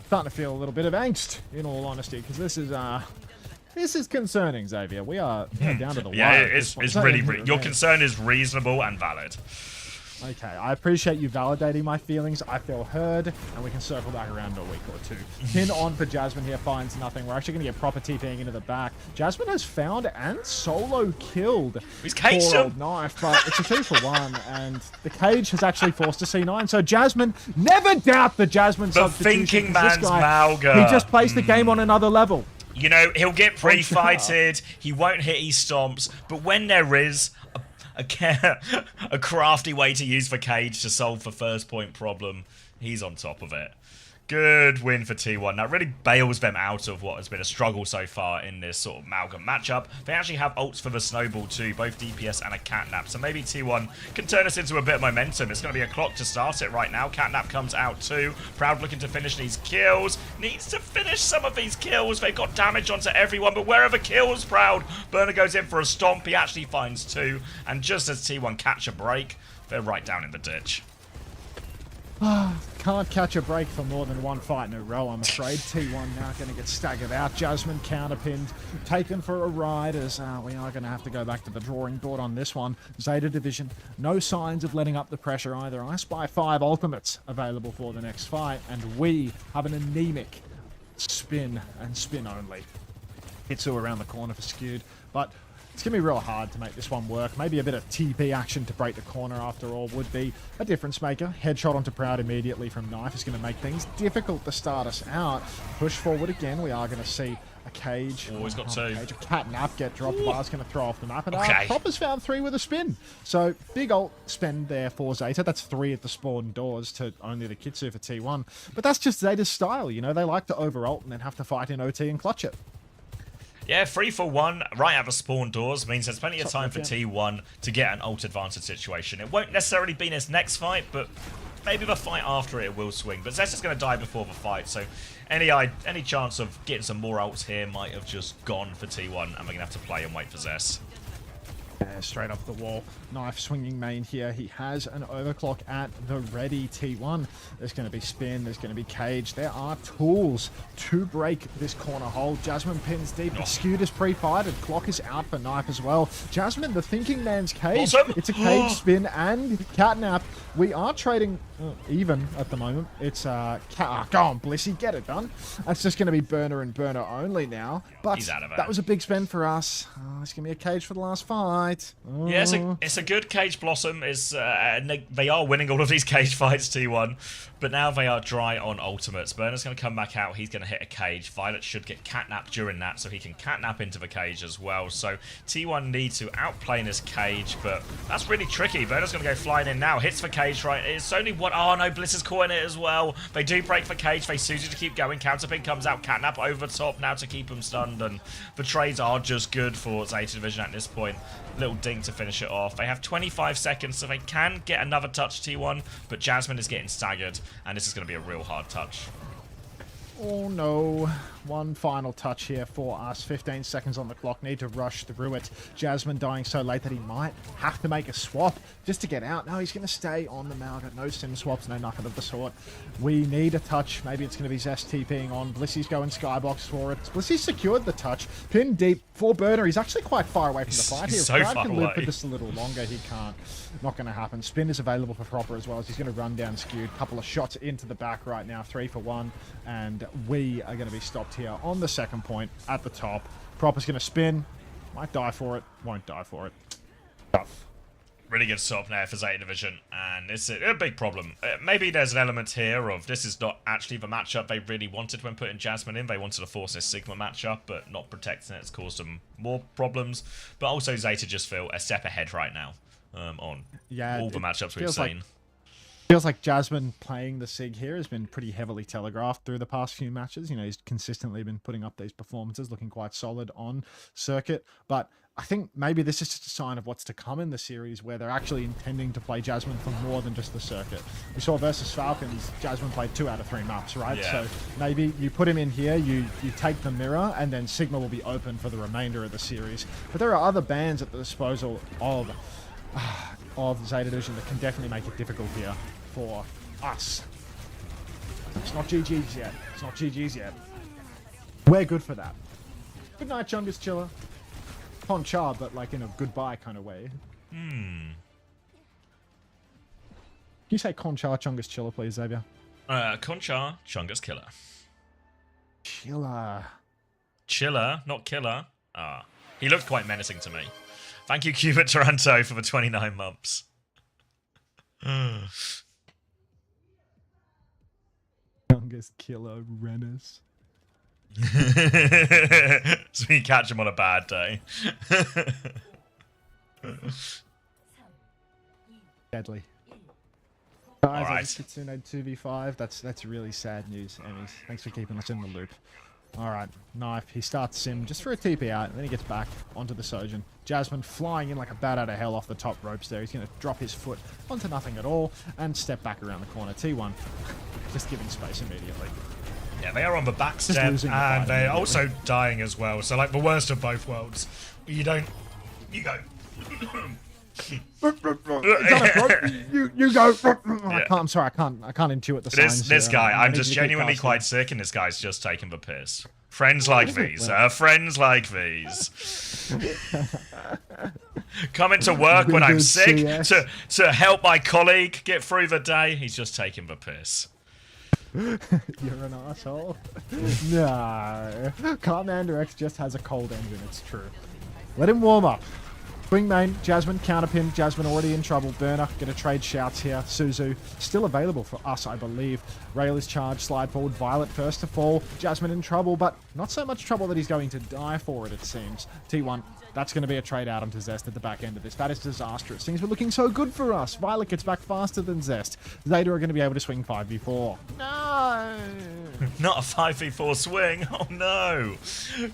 to feel a little bit of angst, in all honesty, because this is concerning, Xavier. We are down to the wire. Yeah, it's really your concern is reasonable and valid. Okay, I appreciate you validating my feelings. I feel heard, and we can circle back around in a week or two. Pin on for Jasmine here, finds nothing. We're actually going to get proper TPing into the back. Jasmine has found and solo killed He's caged poor him. old Knife, but it's a 2-for-1, and the cage has actually forced a C9. So Jasmine, never doubt the Jasmine The substitution. thinking 'Cause man's this guy, Malga. he just placed the game on another level. You know, he'll get pre-fighted, he won't hit his stomps, but when there is a crafty way to use the cage to solve the first point problem, he's on top of it. Good win for T1. That really bails them out of what has been a struggle so far in this sort of amalgam matchup. They actually have ults for the snowball too, both DPS and a catnap. So maybe T1 can turn us into a bit of momentum. It's going to be a clock to start it right now. Catnap comes out too. Proud looking to finish these kills. Needs to finish some of these kills. They've got damage onto everyone, but where are the kills, Proud? Burner goes in for a stomp. He actually finds 2. And just as T1 catch a break, they're right down in the ditch. Can't catch a break for more than one fight in a row, I'm afraid. T1 now going to get staggered out. Jasmine counterpinned, taken for a ride as we are going to have to go back to the drawing board on this one. Zeta Division, no signs of letting up the pressure either. I spy 5 ultimates available for the next fight, and we have an anemic spin and spin only. Hitsu around the corner for Skewed, but it's going to be real hard to make this one work. Maybe a bit of TP action to break the corner after all would be a difference maker. Headshot onto Proud immediately from Knife is going to make things difficult to start us out. Push forward again. We are going to see a cage. Oh, he's got 2. A catnap get dropped. Bar's going to throw off the map. And Okay. Popper's found 3 with a spin. So big ult spend there for Zeta. That's 3 at the spawn doors to only the Kitsu for T1. But that's just Zeta's style. You know, they like to over ult and then have to fight in OT and clutch it. Yeah, 3-for-1 right at the spawn doors means there's plenty of time for T1 to get an ult advantage situation. It won't necessarily be in his next fight, but maybe the fight after it will swing. But Zest is going to die before the fight, so any chance of getting some more ults here might have just gone for T1, and we're going to have to play and wait for Zest. Straight up the wall. Knife swinging main here. He has an overclock at the ready. T1. There's going to be spin. There's going to be cage. There are tools to break this corner hole. Jasmine pins deep. The Skewed is pre-fired. Clock is out for Knife as well. Jasmine, the thinking man's cage. Awesome. It's a cage spin and catnap. We are trading even at the moment. It's go on, Blissy, get it done. That's just going to be Burner and Burner only now. But He's out of it. that was a big spend for us. It's going to be a cage for the last fight. Yeah, it's a good cage blossom. They are winning all of these cage fights, T1, but now they are dry on ultimates. Burner's going to come back out. He's going to hit a cage. Violet should get catnapped during that, so he can catnap into the cage as well. So T1 needs to outplay in his cage, but that's really tricky. Burner's going to go flying in now. Hits the cage, right? It's only one. Oh no, Bliss is caught in it as well. They do break the cage. They Suzu to keep going. Counterpin comes out. Catnap over the top now to keep him stunned, and the trades are just good for Zeta Division at this point. Little ding to finish it off. They have 25 seconds, so they can get another touch T1, but Jasmine is getting staggered, and this is going to be a real hard touch. Oh no. One final touch here for us. 15 seconds on the clock. Need to rush through it. Jasmine dying so late that he might have to make a swap just to get out. No, he's going to stay on the Malga. No sim swaps, no nothing of the sort. We need a touch. Maybe it's going to be Zest TPing on. Blissy's going skybox for it. Blissy secured the touch. Pin deep for Burner. He's actually quite far away from the fight here. He's so Brad far can live for away. just a little longer. He can't. Not going to happen. Spin is available for Proper as well as he's going to run down skewed. Couple of shots into the back right now. 3 for 1. And we are going to be stopped here on the second point at the top. Proper's going to spin. Might die for it. Won't die for it. Tough. Really good stop now for Zeta Division, and it's a big problem. Maybe there's an element here of this is not actually the matchup they really wanted when putting Jasmine in. They wanted to force this Sigma matchup, but not protecting it's caused them more problems. But also Zeta just feel a step ahead right now on all the matchups we've seen. Feels like Jasmine playing the Sig here has been pretty heavily telegraphed through the past few matches. You know, he's consistently been putting up these performances, looking quite solid on circuit. But I think maybe this is just a sign of what's to come in the series where they're actually intending to play Jasmine for more than just the circuit. We saw versus Falcons, Jasmine played 2 out of 3 maps, right? Yeah. So maybe you put him in here, you take the mirror, and then Sigma will be open for the remainder of the series. But there are other bans at the disposal of Zeta Division that can definitely make it difficult here for us. It's not GG's yet. It's not GG's yet. We're good for that. Good night, Chungus Chiller. Conchar, but like in a goodbye kind of way. Can you say Conchar, Chungus Chiller, please, Xavier? Conchar, Chungus Killer. Chiller. Chiller, not killer. He looked quite menacing to me. Thank you, Cubit Toronto, for the 29 months. Chungus Killer, Rennis. So we catch him on a bad day. Deadly. Guys, Alright. Kitsune 2v5. That's really sad news, Emmys. Thanks for keeping us in the loop. Alright, Knife. He starts Sim just for a TP out, and then he gets back onto the Sojin. Jasmine flying in like a bat out of hell off the top ropes there. He's going to drop his foot onto nothing at all and step back around the corner. T1 just giving space immediately. Yeah, they are on the back Just step, losing the and fight they're immediately. also dying as well. So, like, the worst of both worlds. You go. You go. I'm sorry, I can't intuit the signs. This here. guy, I I'm need just to get genuinely past quite it. sick, and this guy's just taking the piss. Friends like is it? these, friends like these. Coming to work when I'm sick OWCS. to help my colleague get through the day. He's just taking the piss. You're an asshole. No. Commander X just has a cold engine, it's true. Let him warm up. Swing main, Jasmine, counterpin. Jasmine already in trouble. Burner, gonna trade shouts here. Suzu, still available for us, I believe. Rail is charged, slide forward. Violet first to fall. Jasmine in trouble, but not so much trouble that he's going to die for it seems. T1, that's going to be a trade out onto Zest at the back end of this. That is disastrous. Things were looking so good for us. Violet gets back faster than Zest. Zeta are going to be able to swing 5v4. No! Not a 5v4 swing. Oh no.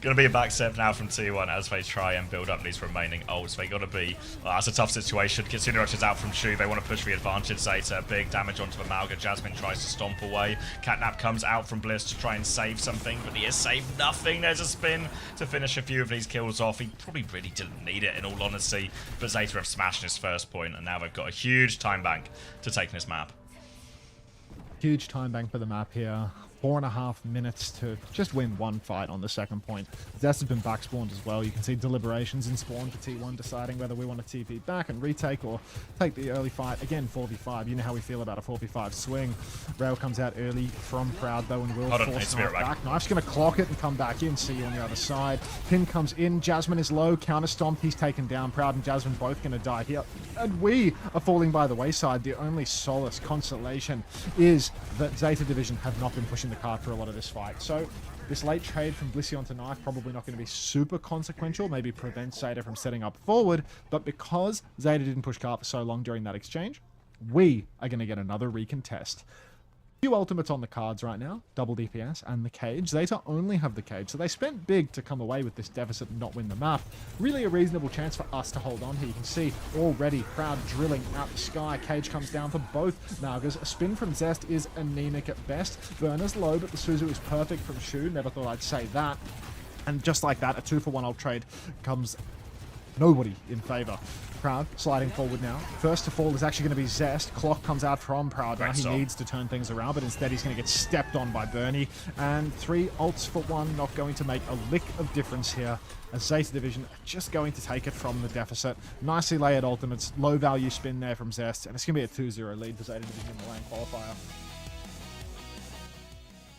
Gonna be a back step now from T1 as they try and build up these remaining ults. They gotta be. That's a tough situation. Kitsune Rush out from Shu. They want to push the advantage. Zeta, big damage onto the Malga. Jasmine tries to stomp away. Catnap comes out from Bliss to try and save something, but he has saved nothing. There's a spin to finish a few of these kills off. He probably really didn't need it in all honesty, but Zeta have smashed his first point, and now they've got a huge time bank to take this map. Huge time bank for the map here. 4.5 minutes to just win one fight on the second point. Zest has been back spawned as well. You can see deliberations in spawn for T1 deciding whether we want to TP back and retake or take the early fight. Again, 4v5. You know how we feel about a 4v5 swing. Rail comes out early from Proud though and will Hold on, force it's Knife Spirit back. Knife's going to clock it and come back in. See you on the other side. Pin comes in. Jasmine is low. Counter stomp. He's taken down. Proud and Jasmine both going to die here. And we are falling by the wayside. The only solace, consolation is that Zeta Division have not been pushing the card for a lot of this fight. So this late trade from Blissey onto Knife probably not going to be super consequential, maybe prevent Zeta from setting up forward, but because Zeta didn't push card for so long during that exchange, we are going to get another recontest. Few ultimates on the cards right now. Double DPS and the cage. Zeta only have the cage, so they spent big to come away with this deficit and not win the map. Really a reasonable chance for us to hold on here. You can see already Proud drilling out the sky. Cage comes down for both Nagas. A spin from Zest is anemic at best. Burner's low, but the Suzu is perfect from Shu. Never thought I'd say that. And just like that, a 2-for-1 ult trade comes nobody in favor. Proud sliding forward now. First to fall is actually going to be Zest. Clock comes out from Proud now. He needs to turn things around, but instead he's going to get stepped on by Bernie. And 3 ults for 1, not going to make a lick of difference here. As Zeta Division are just going to take it from the deficit. Nicely layered ultimates. Low value spin there from Zest. And it's going to be a 2-0 lead for Zeta Division in the lane qualifier.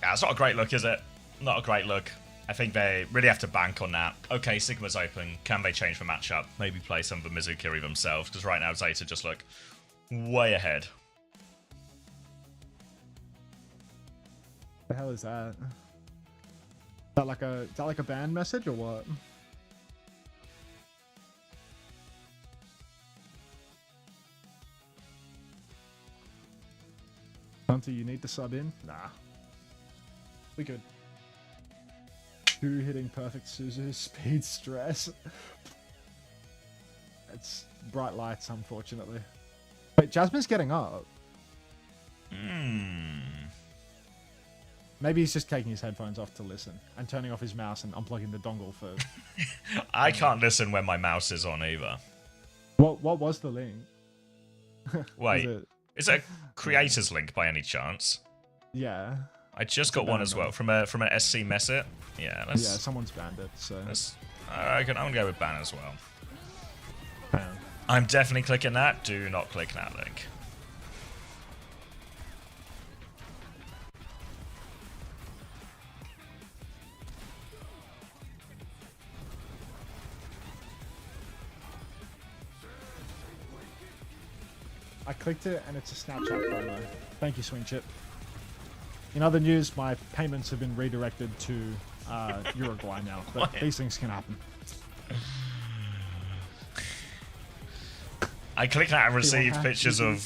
Yeah, it's not a great look, is it? Not a great look. I think they really have to bank on that. Okay, Sigma's open. Can they change the matchup? Maybe play some of the Mizukiri themselves, because right now Zeta just look way ahead. The hell is that? Is that like a band message or what? Hunter, you need to sub in? Nah. We good. 2 hitting perfect Suzu, speed stress. It's bright lights, unfortunately. Wait, Jasmine's getting up. Maybe he's just taking his headphones off to listen and turning off his mouse and unplugging the dongle for... I can't listen when my mouse is on either. What was the link? Wait, is it a creator's link by any chance? Yeah. I just got one as well from an SC Messet. Yeah, Yeah, someone's banned it, so... I'm gonna go with ban as well. Ban. I'm definitely clicking that. Do not click that link. I clicked it and it's a Snapchat promo. Thank you, Swing Chip. In other news, my payments have been redirected to Uruguay now, but these things can happen. I clicked that and received pictures of...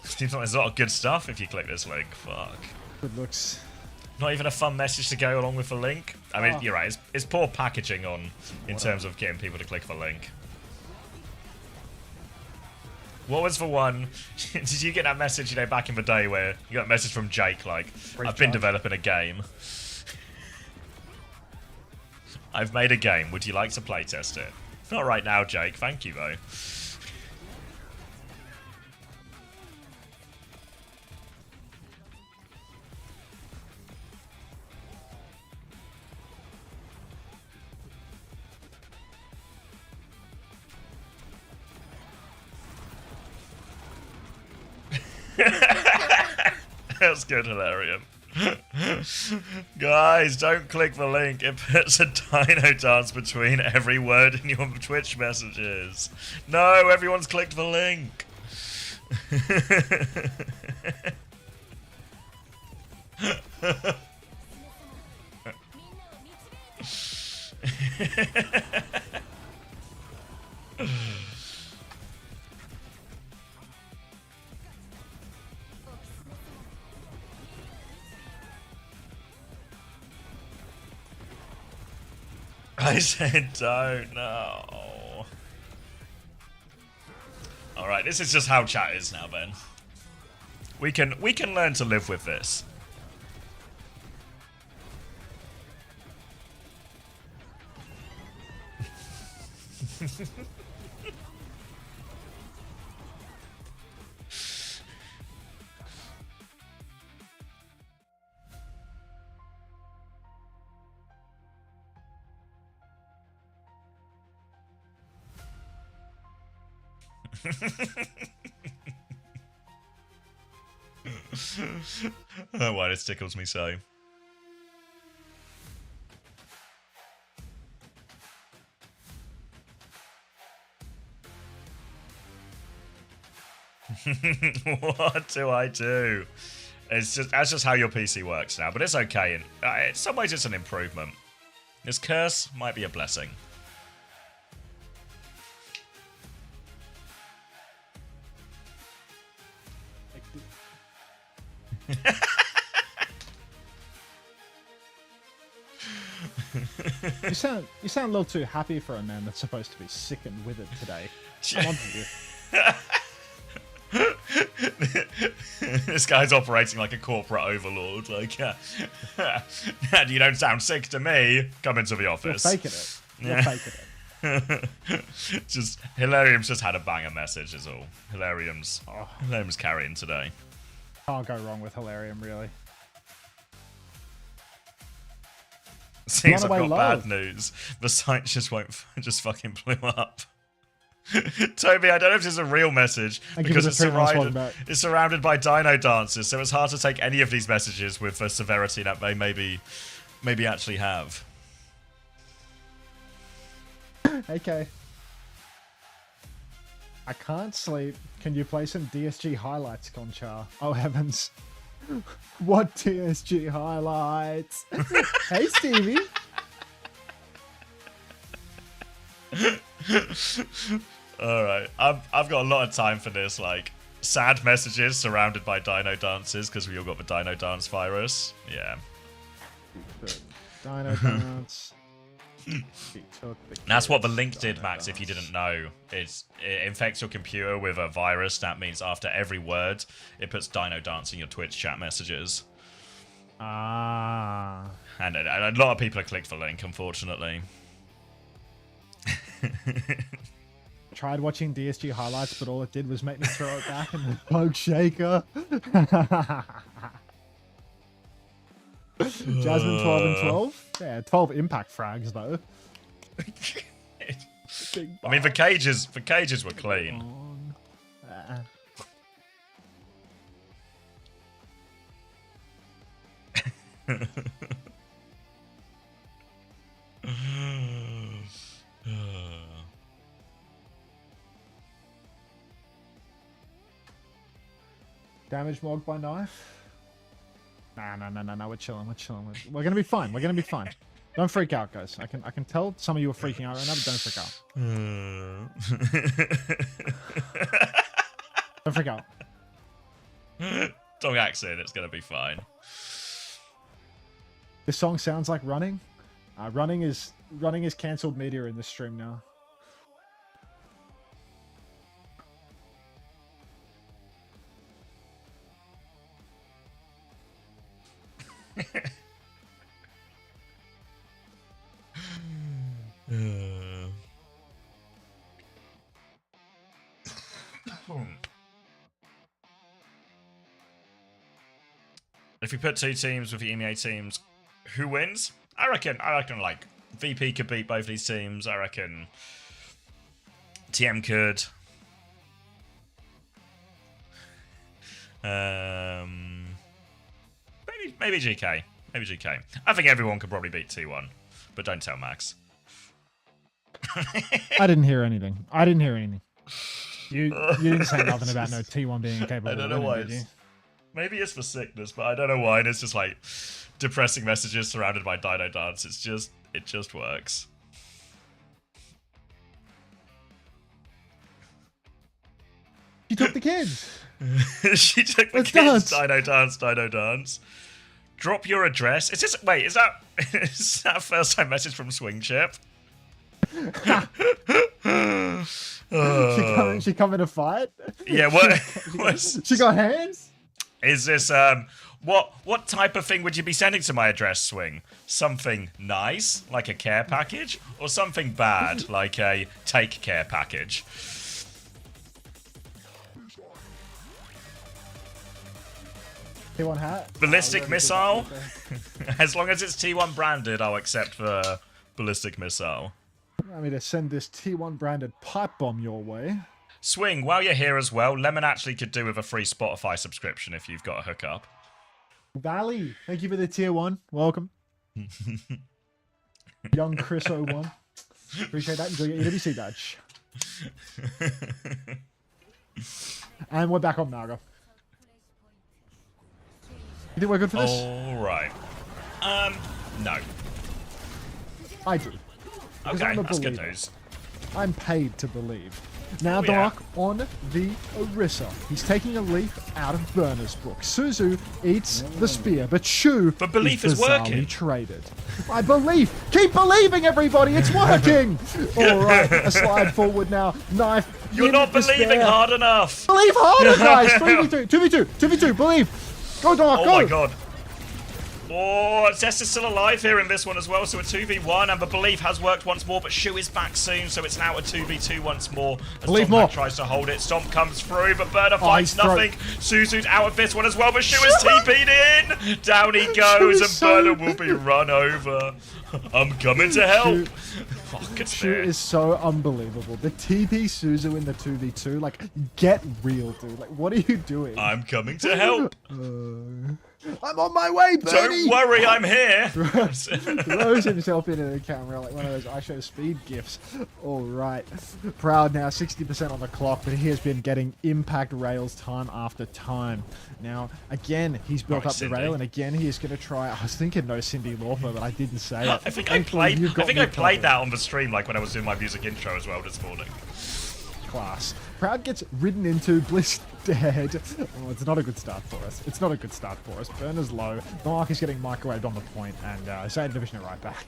Seems like there's a lot of good stuff if you click this link. Fuck. Good looks. Not even a fun message to go along with the link. I mean, you're right. It's poor packaging in terms of getting people to click the link. What was the one? Did you get that message, back in the day where you got a message from Jake like, I've been developing a game. I've made a game. Would you like to playtest it? Not right now, Jake. Thank you, though. That's good, Hilarion. Guys, don't click the link. It puts a dino dance between every word in your Twitch messages. No, everyone's clicked the link. I said don't, no. Alright, this is just how chat is now, Ben. We can learn to live with this. Oh, why this tickles me so. What do I do? That's just how your PC works now, but it's okay. And in some ways, it's an improvement. This curse might be a blessing. You sound a little too happy for a man that's supposed to be sick and withered today. Come on, you. This guy's operating like a corporate overlord. Like, you don't sound sick to me. Come into the You're office. faking it. You're faking it. Just Hilarium's just had a banger message is all. Hilarium's carrying today. Can't go wrong with Hilarium, really. Seems I've Runaway got Love. bad news. The site just fucking blew up. Toby, I don't know if this is a real message because it's surrounded by dino dancers, so it's hard to take any of these messages with the severity that they maybe actually have. Okay. I can't sleep. Can you play some DSG highlights, Conchar? Oh heavens. What DSG highlights? Hey, Stevie. Alright, I've got a lot of time for this, like, sad messages surrounded by dino dances, because we all got the dino dance virus. Yeah. Dino dance. That's what the link did, Max, if you didn't know. It infects your computer with a virus. That means after every word, it puts dino dance in your Twitch chat messages. Ah. And a lot of people have clicked the link, unfortunately. Tried watching DSG highlights, but all it did was make me throw it back in the poke shaker. Jasmine 12 and 12? Yeah, 12 impact frags though. I mean, the cages were clean. Damage mogged by knife? Nah, we're chilling. We're gonna be fine. Don't freak out, guys. I can tell some of you are freaking out right now, but don't freak out. Don't freak out. Dog accent, it's gonna be fine. This song sounds like running. Running is cancelled media in this stream now. If we put two teams with the EMEA teams, who wins? I reckon like VP could beat both these teams. I reckon TM could. Maybe GK. Maybe GK. I think everyone could probably beat T1, but don't tell Max. I didn't hear anything. You didn't say nothing about no T1 being incapable. I don't know why. Maybe it's for sickness, but I don't know why. And it's just like depressing messages surrounded by Dino Dance. It just works. She took the kids. She took the Let's kids. dance. Dino Dance. Drop your address. Is this? Wait, is that a first time message from Swing Chip? She come in a fight. Yeah. What? She got hands. Is this what type of thing would you be sending to my address, Swing? Something nice, like a care package, or something bad, like a take care package? T1 hat. Ballistic missile? As long as it's T1 branded, I'll accept the ballistic missile. Allow me to send this T1 branded pipe bomb your way. Swing, while you're here as well, Lemon actually could do with a free Spotify subscription if you've got a hookup. Valley, thank you for the tier 1. Welcome. Young Chris 01. Appreciate that. Enjoy your EWC badge. And we're back on Naga. You think we're good for this? Alright. No. I do. Because Okay, I'm a that's good believer. news. I'm paid to believe. Now Oh, yeah. Dark on the Orisa. He's taking a leaf out of Burner's book. Suzu eats the spear, but Shu But belief is bizarrely working. traded. I believe. Keep believing, everybody. It's working. All right, a slide forward now. Knife. You're in not believing despair. hard enough. Believe harder, guys. 3v2, 2v2, 2v2. Believe. Go, Dark. Oh go. my god. Oh, Zest is still alive here in this one as well, so a 2v1, and the belief has worked once more, but Shu is back soon, so it's now a 2v2 once more. As Believe Stomp more. tries to hold it, Stomp comes through, but Burner he's finds thrown. nothing. Suzu's out of this one as well, but Shu is TP'd in! Down he goes, and so Burner will be run over. I'm coming to help! Fuck, it's Shu there. is so unbelievable. The TP Suzu in the 2v2, like, get real, dude. Like, what are you doing? I'm coming to help! I'm on my way, Bernie! Don't worry, I'm here! Throws himself into the camera like one of those I Show Speed gifs. All right. Proud now, 60% on the clock, but he has been getting impact rails time after time. Now, again, he's built Right, up the Cindy. rail, and again, he is going to try. I was thinking no Cindy Lauper, but I didn't say it. I think Thankfully, you've got me I played covered. that on the stream, like when I was doing my music intro as well this morning. Class. Proud gets ridden into, Bliss dead. Oh, it's not a good start for us. It's not a good start for us. Burner's low. Mark is getting microwaved on the point, and Zeta Division are right back.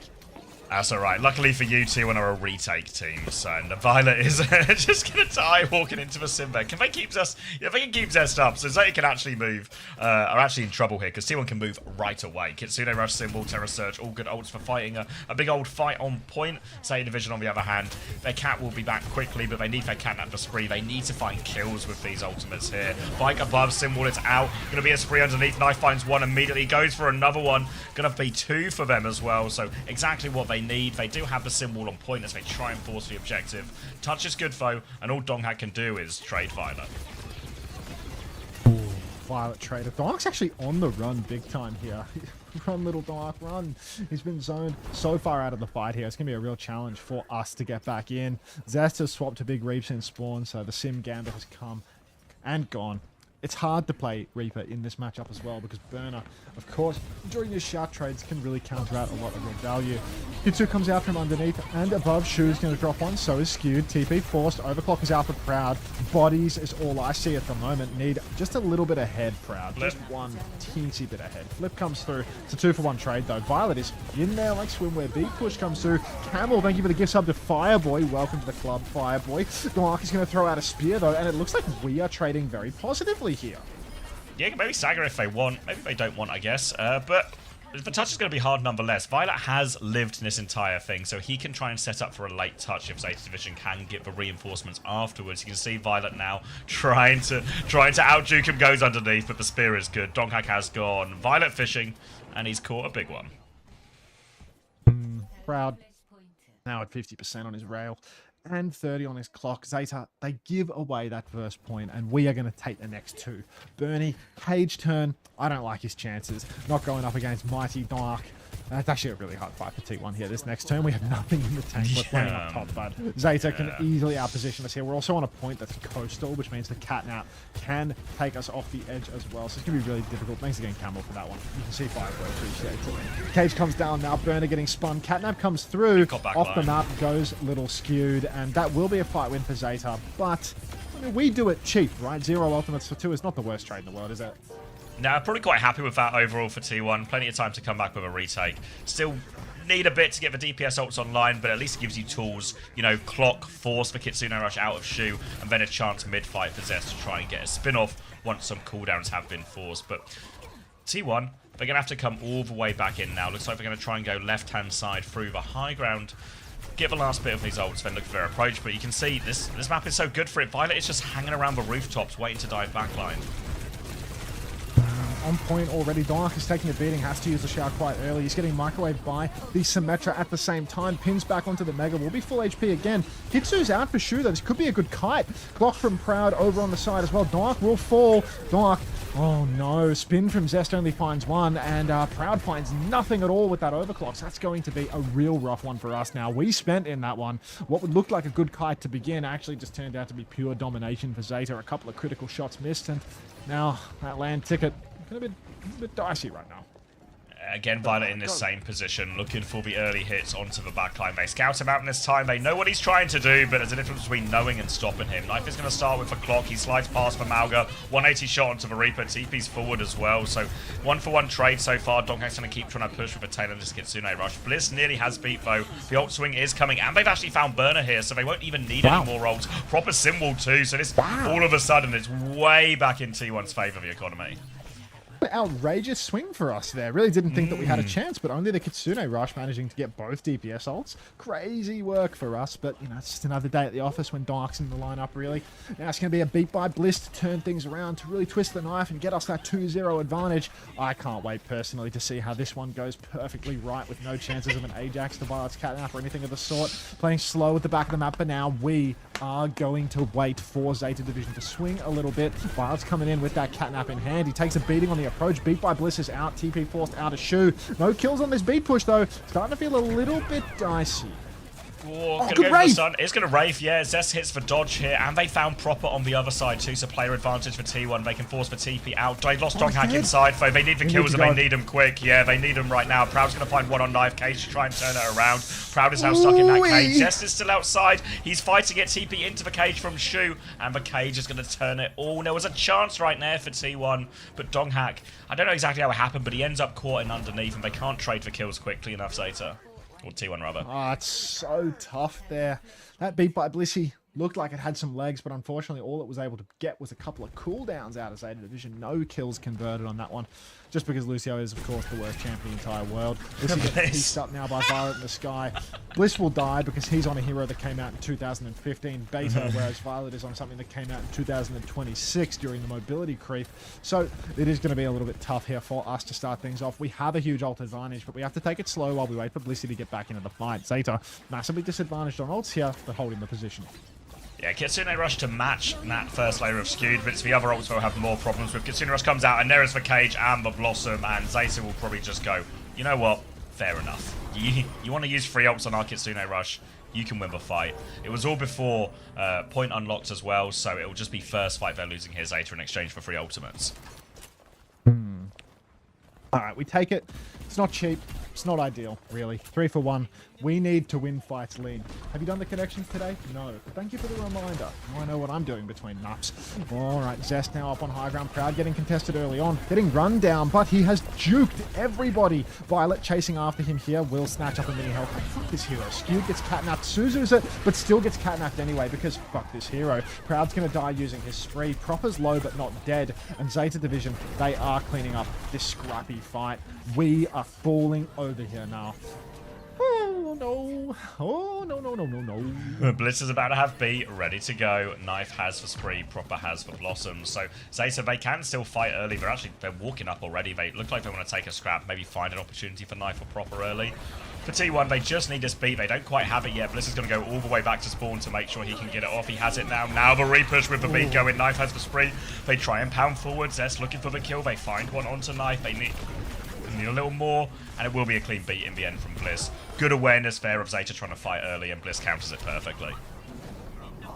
That's alright. Luckily for you two, and are a retake team, so and the Violet is just gonna die walking into the Simbed. Can they keep Zest? If they can keep Zest up, so Zeta can actually move, are actually in trouble here because T1 can move right away. Kitsune Rush Symbol, Terror Surge, all good ults for fighting a big old fight on point. Zeta Division on the other hand, their cat will be back quickly, but they need their catnap for spree. They need to find kills with these ultimates here. Bike above, Symbol, it's out. Gonna be a spree underneath. Knife finds one immediately, goes for another one. Gonna be two for them as well. So exactly what they need. They do have the Symbol on point as they try and force the objective. Touch is good though, and all Donghak can do is trade Violet. Violet trader. Dark's actually on the run big time here. Run, little Dark, run. He's been zoned so far out of the fight here. It's going to be a real challenge for us to get back in. Zest has swapped to Big Reaps in spawn, so the Sim Gambit has come and gone. It's hard to play Reaper in this matchup as well because Burner, of course, during his shout trades can really counter out a lot of your value. Hitsu comes out from underneath and above. Shu's going to drop one, so is Skewed. TP forced. Overclock is out for Proud. Bodies is all I see at the moment. Need just a little bit ahead, Proud. Flip. Just one teensy bit ahead. Flip comes through. It's a 2-for-1 trade though. Violet is in there like swimwear. Big push comes through. Camel, thank you for the gift sub to Fireboy. Welcome to the club, Fireboy. Dark is going to throw out a spear though, and it looks like we are trading very positively here. Yeah, maybe stagger if they want. Maybe they don't want, I guess. But the touch is going to be hard nonetheless. Violet has lived in this entire thing, so he can try and set up for a late touch if Zeta Division can get the reinforcements afterwards. You can see Violet now trying to out-juke him, goes underneath, but the spear is good. Donghak has gone. Violet fishing, and he's caught a big one. Proud now at 50% on his rail and 30 on his clock. Zeta, they give away that first point, and we are going to take the next two. Bernie, Cage turn. I don't like his chances. Not going up against Mighty Dark. That's actually a really hard fight for T1 here. This next turn, we have nothing in the tank. We're playing up top, but Zeta can easily outposition us here. We're also on a point that's coastal, which means the Catnap can take us off the edge as well. So it's going to be really difficult. Thanks again, Camel, for that one. You can see Fireboy appreciates it. Cage comes down now. Burner getting spun. Catnap comes through. Got back Off the line. map goes Little Skewed, and that will be a fight win for Zeta. But I mean, we do it cheap, right? 0 ultimates for 2 is not the worst trade in the world, is it? No, I'm probably quite happy with that overall for T1. Plenty of time to come back with a retake. Still need a bit to get the DPS ults online, but at least it gives you tools. You know, clock, force for Kitsune Rush out of Shu, and then a chance mid-fight for Zest to try and get a spin-off once some cooldowns have been forced. But T1, they're going to have to come all the way back in now. Looks like they're going to try and go left-hand side through the high ground. Get the last bit of these ults, then look for their approach. But you can see this map is so good for it. Violet is just hanging around the rooftops, waiting to dive backline. On point already. Dark is taking a beating, has to use the shower quite early. He's getting microwaved by the Symmetra at the same time. Pins back onto the Mega. Will be full HP again. Hitsu's out for Shu, though. This could be a good kite. Clock from Proud over on the side as well. Dark will fall. Dark. Oh no. Spin from Zest only finds one, and Proud finds nothing at all with that overclock. So that's going to be a real rough one for us now. We spent in that one what would look like a good kite to begin. Actually just turned out to be pure domination for Zeta. A couple of critical shots missed, and now that land ticket a bit dicey right now. Again, Violet in the same position, looking for the early hits onto the backline. They scout him out in this time. They know what he's trying to do, but there's a difference between knowing and stopping him. Knife is going to start with the clock. He slides past the Malga. 180 shot onto the Reaper. TP's forward as well. So 1-for-1 trade so far. Donkhack's going to keep trying to push with a tail of this Kitsune rush. Bliss nearly has beat though. The ult swing is coming, and they've actually found Burner here, so they won't even need any more ults. Proper symbol too. So this all of a sudden it's way back in T1's favour, the economy. Outrageous swing for us there. Really didn't think that we had a chance, but only the Kitsune rush managing to get both DPS ults. Crazy work for us, but you know, it's just another day at the office when Dark's in the lineup, really. Now it's going to be a beat by Bliss to turn things around, to really twist the knife and get us that 2-0 advantage. I can't wait personally to see how this one goes perfectly right with no chances of an Ajax to Violet's catnap or anything of the sort. Playing slow at the back of the map, but now we are going to wait for Zeta Division to swing a little bit. Violet's coming in with that catnap in hand. He takes a beating on the approach. Beat by Bliss is out. TP forced out of Shu. No kills on this beat push, though. Starting to feel a little bit dicey. Oh, good Wraith! It's going to Wraith, yeah. Zest hits for dodge here, and they found Proper on the other side too, so player advantage for T1. They can force the TP out. They lost Donkhack inside, though. They need the kills, and they need them quick. Yeah, they need them right now. Proud's going to find one on Knife. Cage to try and turn it around. Proud is now stuck in that cage. Zest is still outside. He's fighting it. TP into the cage from Shu, and the cage is going to turn it all. There was a chance right there for T1, but Donkhack, I don't know exactly how it happened, but he ends up caught in underneath, and they can't trade for kills quickly enough, Zeta. Or T1 rather. Oh, it's so tough there. That beat by Blissey looked like it had some legs, but unfortunately all it was able to get was a couple of cooldowns out of Zeta Division. No kills converted on that one, just because Lucio is, of course, the worst champ in the entire world. Blissey gets pieced up now by Violet in the sky. Bliss will die because he's on a hero that came out in 2015 beta, whereas Violet is on something that came out in 2026 during the mobility creep. So it is going to be a little bit tough here for us to start things off. We have a huge ult advantage, but we have to take it slow while we wait for Blissey to get back into the fight. Zeta massively disadvantaged on ults here, but holding the position. Yeah, Kitsune Rush to match that first layer of Skewed, but it's the other ults will have more problems with. Kitsune Rush comes out, and there is the Cage and the Blossom, and Zeta will probably just go, you know what, fair enough. You want to use free ults on our Kitsune Rush, you can win the fight. It was all before point unlocked as well, so it will just be first fight they're losing here, Zeta, in exchange for free ultimates. Alright, we take it. It's not cheap. It's not ideal, really. 3 for 1. We need to win fights lean. Have you done the connections today? No. Thank you for the reminder. Now I know what I'm doing between naps. Alright, Zest now up on high ground. Proud getting contested early on. Getting run down, but he has juked everybody. Violet chasing after him here. Will snatch up a mini health. Fuck this hero. Skewed gets catnapped. Suzu's it, but still gets catnapped anyway because fuck this hero. Proud's going to die using his spree. Proper's low but not dead. And Zeta Division, they are cleaning up this scrappy fight. We are falling over here now. Oh no. Oh no, no, no, no, no. Bliss is about to have B ready to go. Knife has for Spree, Proper has for Blossom. So Zeta, they can still fight early. They're walking up already. They look like they want to take a scrap, maybe find an opportunity for Knife or Proper early. For T1, they just need this beat. They don't quite have it yet. Bliss is going to go all the way back to spawn to make sure he can get it off. He has it now. Now the repush with the beat going. Knife has the Spree. They try and pound forward. Zest looking for the kill. They find one onto Knife. They need a little more, and it will be a clean beat in the end from Bliss. Good awareness there of Zeta trying to fight early, and Bliss counters it perfectly.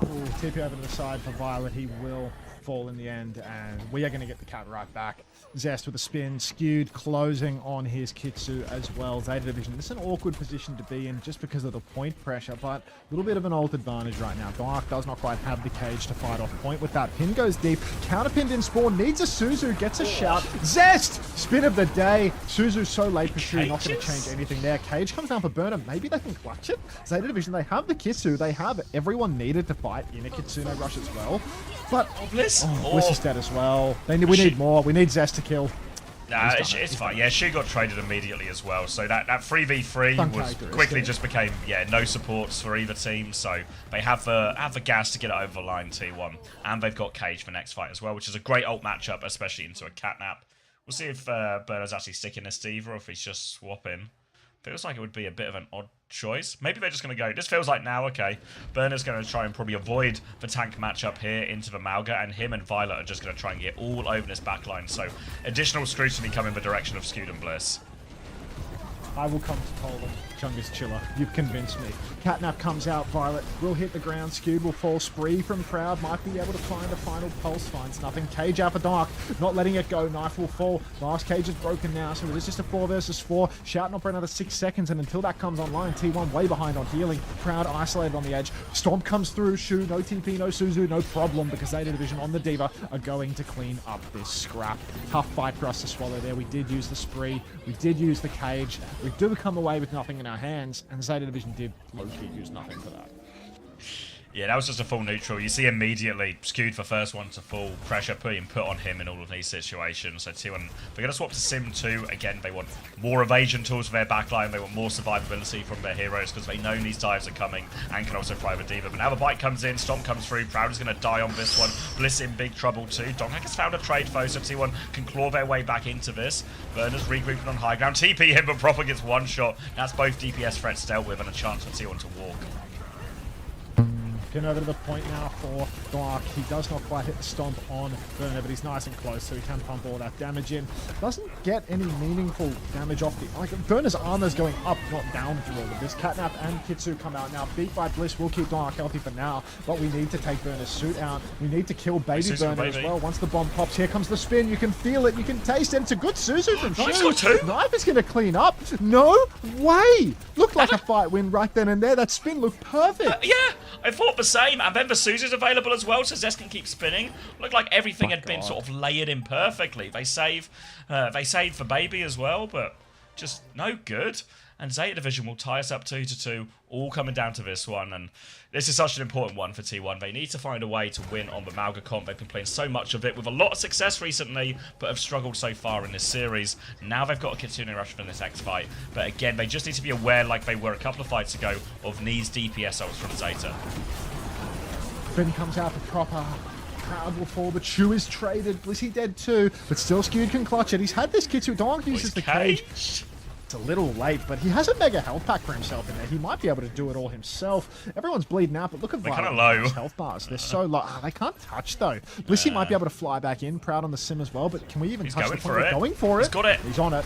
Ooh, TP over to the side for Violet. He will fall in the end, and we are going to get the cat right back. Zest with a spin, Skewed closing on his Kitsu as well. Zeta Division, this is an awkward position to be in just because of the point pressure, but a little bit of an ult advantage right now. Dark does not quite have the cage to fight off point with that. Pin goes deep, counterpinned in spawn, needs a Suzu, gets a shout. Zest! Spin of the day. Suzu's so late for Shu, not going to change anything there. Cage comes down for Burner, maybe they can clutch it. Zeta Division, they have the Kitsu, they have everyone needed to fight in a Kitsune rush as well. But Bliss. Bliss is dead as well. We need more. We need Zest to kill. Nah, it's fine. Yeah, she got traded immediately as well. So that 3v3 was quickly just became, yeah, no supports for either team. So they have the gas to get it over the line, T1. And they've got Cage for next fight as well, which is a great ult matchup, especially into a catnap. We'll see if Burner's actually sticking a Steve or if he's just swapping. Feels like it would be a bit of an odd choice. Maybe they're just going to go, this feels like now, okay. Burner's going to try and probably avoid the tank matchup here into the Malga, and him and Violet are just going to try and get all over this backline. So additional scrutiny coming in the direction of Skewed and Bliss. I will come to Poland. Chungus Chiller. You've convinced me. Catnap comes out. Violet will hit the ground. Skewed will fall. Spree from Proud might be able to find a final pulse. Finds nothing. Cage out for Dark. Not letting it go. Knife will fall. Last cage is broken now, so it is just a 4 versus 4. Shout not for another 6 seconds, and until that comes online, T1 way behind on healing. Proud isolated on the edge. Stomp comes through. Shu, no TP, no Suzu, no problem, because Zeta Division on the Diva are going to clean up this scrap. Tough fight for us to swallow there. We did use the spree. We did use the cage. We do come away with nothing in our hands, and Zeta Division did low-key use nothing for that. Yeah, that was just a full neutral. You see immediately, Skewed for first one to fall, pressure being put on him in all of these situations. So T1, they're going to swap to Sim 2. Again, they want more evasion tools for their backline. They want more survivability from their heroes because they know these dives are coming and can also thrive a Diva. But now the bite comes in, Stomp comes through, Proud is going to die on this one. Bliss in big trouble too. Donghak has found a trade foe, so T1 can claw their way back into this. Burners regrouping on high ground. TP him, but Proper gets one shot. That's both DPS threats dealt with and a chance for T1 to walk. Getting over to the point now for Dark. He does not quite hit the stomp on Burner, but he's nice and close, so he can pump all that damage in. Doesn't get any meaningful damage off the... Like, Burner's armor's going up, not down through all of this. Catnap and Kitsu come out now. Beat by Bliss will keep Dark healthy for now, but we need to take Burner's suit out. We need to kill Baby Burner as well. Once the bomb pops, here comes the spin. You can feel it. You can taste it. It's a good Suzu from Shu. Knife is going to clean up. No way! Looked like a fight win right then and there. That spin looked perfect. Yeah, I thought the same. And then the Suzu's available as well, so Zest can keep spinning. Looked like everything had been sort of layered in perfectly. They saved for Baby as well, but just no good. And Zeta Division will tie us up 2-2, all coming down to this one. And this is such an important one for T1. They need to find a way to win on the Malga comp. They've been playing so much of it with a lot of success recently, but have struggled so far in this series. Now they've got a Kitsune Rush for this X fight. But again, they just need to be aware, like they were a couple of fights ago, of Knee's DPS ults from Zeta. Finn comes out for Proper. Proud will fall, but Shu is traded. Blissey dead too, but still Skewed can clutch it. He's had this Kitsu. Dog uses the cage. It's a little late, but he has a mega health pack for himself in there. He might be able to do it all himself. Everyone's bleeding out, but look at Violet's health bars. They're so low. They can't touch, though. Blissey might be able to fly back in. Proud on the sim as well, but can we even touch the point? Going for it. He's got it. He's on it.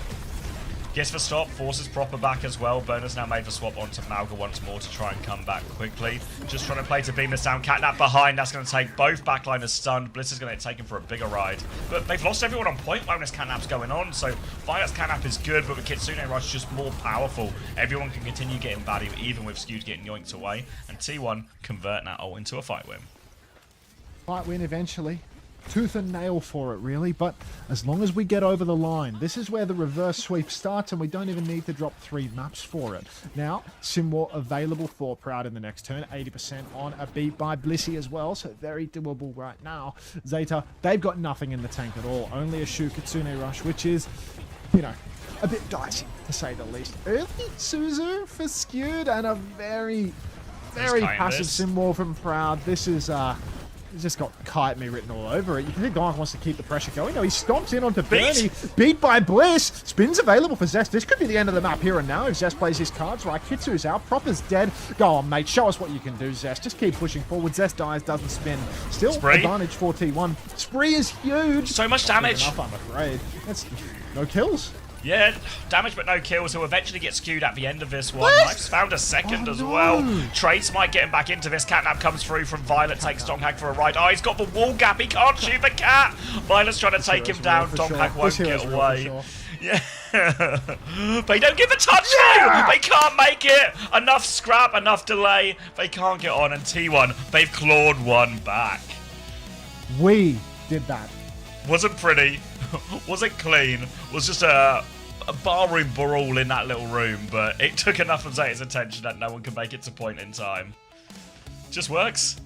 Gets the stop, forces Proper back as well. Burner's now made the swap onto Malga once more to try and come back quickly. Just trying to play to beam this down. Catnap behind. That's going to take both backliners stunned. Bliss is going to take him for a bigger ride. But they've lost everyone on point while this Catnap's going on. So Violet's Catnap is good, but the Kitsune Rush is just more powerful. Everyone can continue getting value, even with Skewed getting yoinked away. And T1 convert that all into a fight win. Fight win eventually. Tooth and nail for it, really, but as long as we get over the line, this is where the reverse sweep starts, and we don't even need to drop 3 maps for it. Now, Simwar available for Proud in the next turn, 80% on a beat by Blissey as well, so very doable right now. Zeta, they've got nothing in the tank at all, only a Shu Kitsune Rush, which is, you know, a bit dicey, to say the least. Early Suzu for Skewed, and a very passive Simwar from Proud. This is, he's just got Kite Me written all over it. You can think Dark wants to keep the pressure going. No, he stomps in onto Bernie. Beat by Bliss. Spin's available for Zest. This could be the end of the map here and now if Zest plays his cards right. Kitsu's out. Proper's dead. Go on, mate. Show us what you can do, Zest. Just keep pushing forward. Zest dies, doesn't spin. Still advantage for T1. Spree is huge. So much damage. Enough, I'm afraid. That's no kills. Yeah, damage but no kills. He'll eventually get Skewed at the end of this one. Knife's found a second as well. Trace might get him back into this. Catnap comes through from Violet, takes Donghak for a ride. Oh, he's got the wall gap. He can't shoot the cat. Violet's trying to take him down. Donghak won't get away. Yeah. They don't give a touch though. They can't make it. Enough scrap, enough delay. They can't get on. And T1, they've clawed one back. We did that. Wasn't pretty. Wasn't clean. Was just a barroom brawl in that little room, but it took enough of Zeta's attention that no one can make it to point in time. Just works.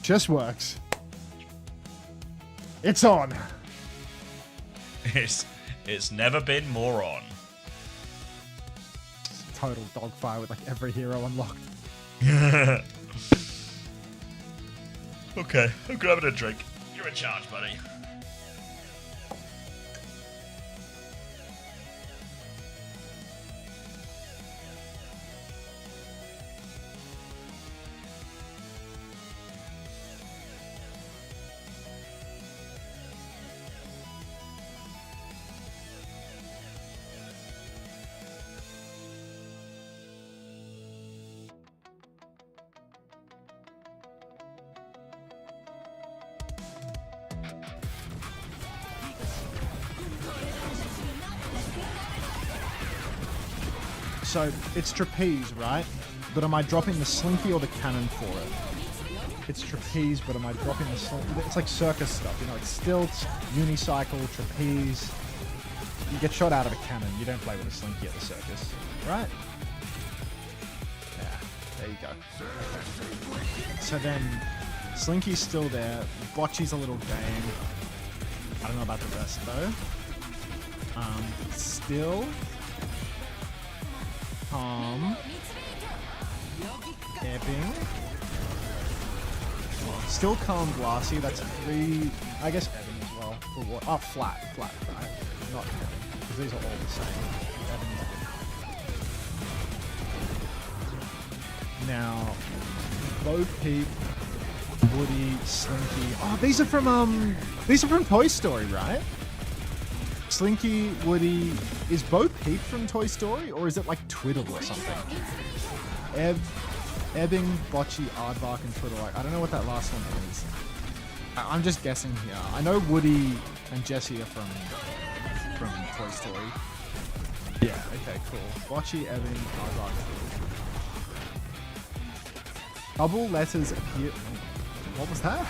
Just works. It's on. It's never been more on. Total dogfire with like every hero unlocked. Okay, I'm grabbing a drink. You're in charge, buddy. So it's trapeze, right? But am I dropping the slinky or the cannon for it? It's trapeze, but am I dropping the slinky? It's like circus stuff, you know, it's stilts, unicycle, trapeze. You get shot out of a cannon, you don't play with a slinky at the circus, right? Yeah, there you go. So then, slinky's still there, bocce's a little game. I don't know about the rest though. Still, ebbing. Still calm, glassy. That's 3. I guess ebbing as well. For what? Oh, flat, right? Not ebbing, because these are all the same. Ebbing is good. Now, Bo Peep, Woody, Slinky. Oh, these are from Toy Story, right? Slinky, Woody. Is Bo Peep from Toy Story, or is it like Twiddle or something? Ebbing, Bocce, Aardvark, and Twiddle. I don't know what that last one is. I'm just guessing here. I know Woody and Jessie are from Toy Story. Yeah, okay, cool. Bocce, Ebbing, Aardvark, Twiddle. Double letters appear... What was that?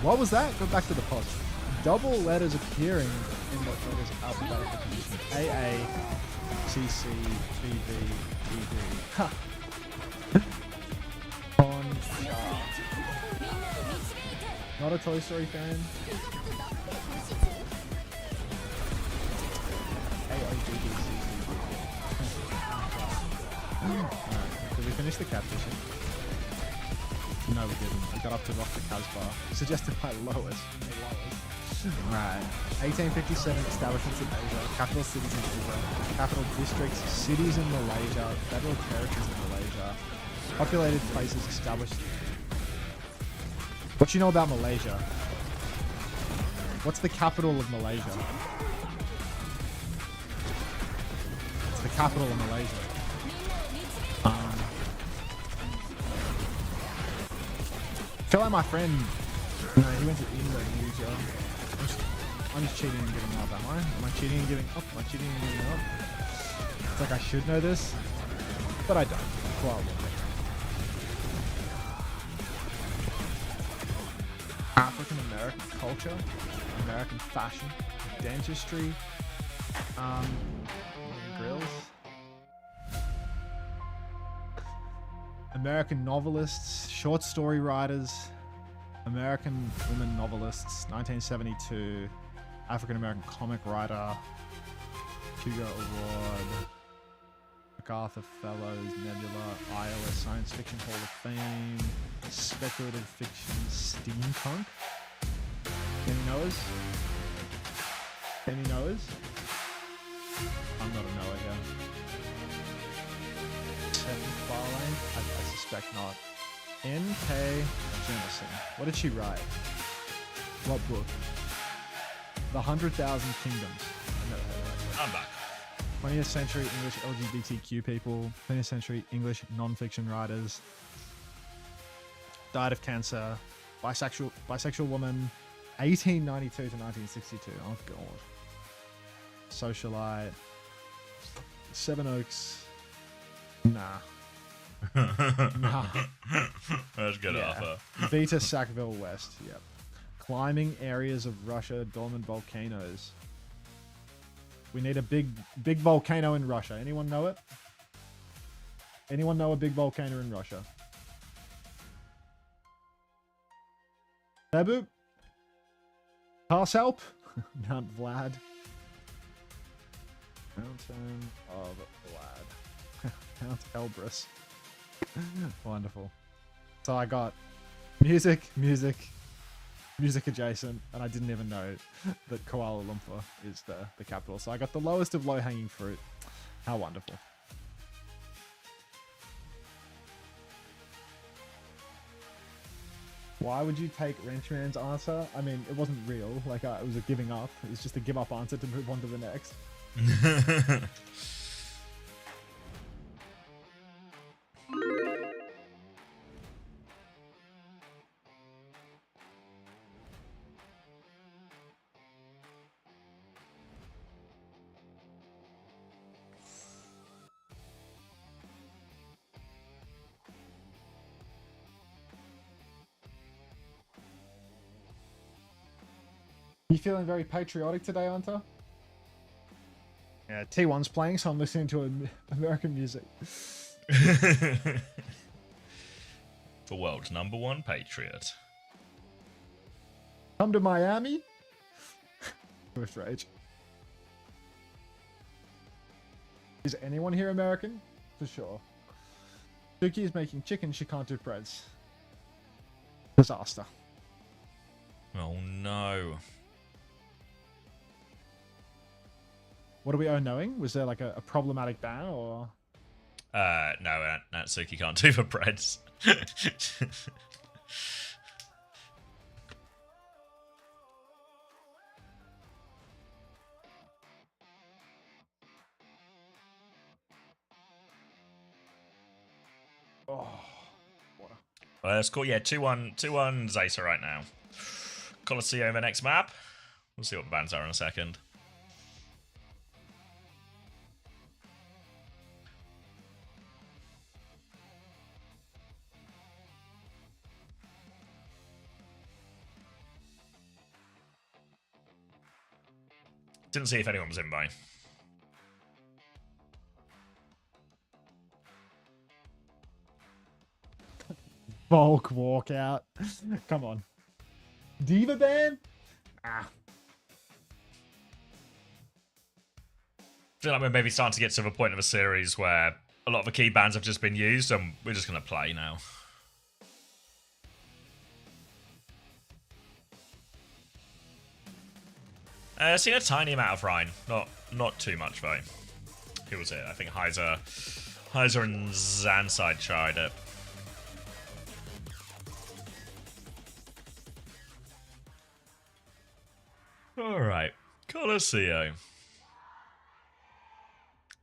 What was that? Go back to the post. Double letters appearing in the letters alphabetical position. AA, CC, BB, DD. Ha! Not a Toy Story fan. Alright, did we finish the catfishing? No, we didn't. We got up to Rock the Casbah, suggested by Lois. Right. 1857 establishments in Asia, capital cities in Asia, capital districts, cities in Malaysia, federal territories in Malaysia, populated places established. What do you know about Malaysia? What's the capital of Malaysia? It's the capital of Malaysia. I feel like my friend, he went to Indonesia. I'm just cheating and giving up, am I? Am I cheating and giving up? Am I cheating and giving up? It's like I should know this, but I don't. Well, African American culture, American fashion, dentistry, grills, American novelists, short story writers, American women novelists, 1972, African American comic writer, Hugo Award, MacArthur Fellows, Nebula, Iowa Science Fiction Hall of Fame, speculative fiction, steampunk. Any knowers? Any knowers? I'm not a knower here. Seven Farlane? I suspect not. N.K. Jemisin. What did she write? What book? The 100,000 Kingdoms. I've never heard of that. I'm back. 20th century English LGBTQ people, 20th century English non-fiction writers, died of cancer, bisexual woman, 1892 to 1962. Oh god. Socialite, Seven Oaks. Nah. Nah. That's good Yeah. offer. Vita Sackville West. Yep. Climbing areas of Russia, dormant volcanoes. We need a big volcano in Russia. Anyone know it? Anyone know a big volcano in Russia? Nebu? Tarsalp? Mount Vlad. Mountain of Vlad. Mount Elbrus. Wonderful. So I got music adjacent, and I didn't even know that Kuala Lumpur is the capital. So I got the lowest of low-hanging fruit. How wonderful. Why would you take Wrenchman's answer? I mean, it wasn't real. Like, it was a giving up. It was just a give-up answer to move on to the next. You feeling very patriotic today, Anta? Yeah, T1's playing, so I'm listening to American music. The world's #1 patriot. Come to Miami? With rage. Is anyone here American? For sure. Suki is making chicken, she can't do breads. Disaster. Oh no. What are we knowing? Was there like a problematic ban or? No, Natsuki can't do for breads. Oh, water. That's cool. Yeah, 2-1 Zeta right now. Colosseum the next map. We'll see what the bans are in a second. Didn't see if anyone was in by. Bulk walkout. Come on. Diva ban? Ah. I feel like we're maybe starting to get to the point of a series where a lot of the key bans have just been used and we're just going to play now. Seen a tiny amount of Rhine. Not too much though. Who was it? I think Heiser and Zanside tried it. Alright. Colosseo.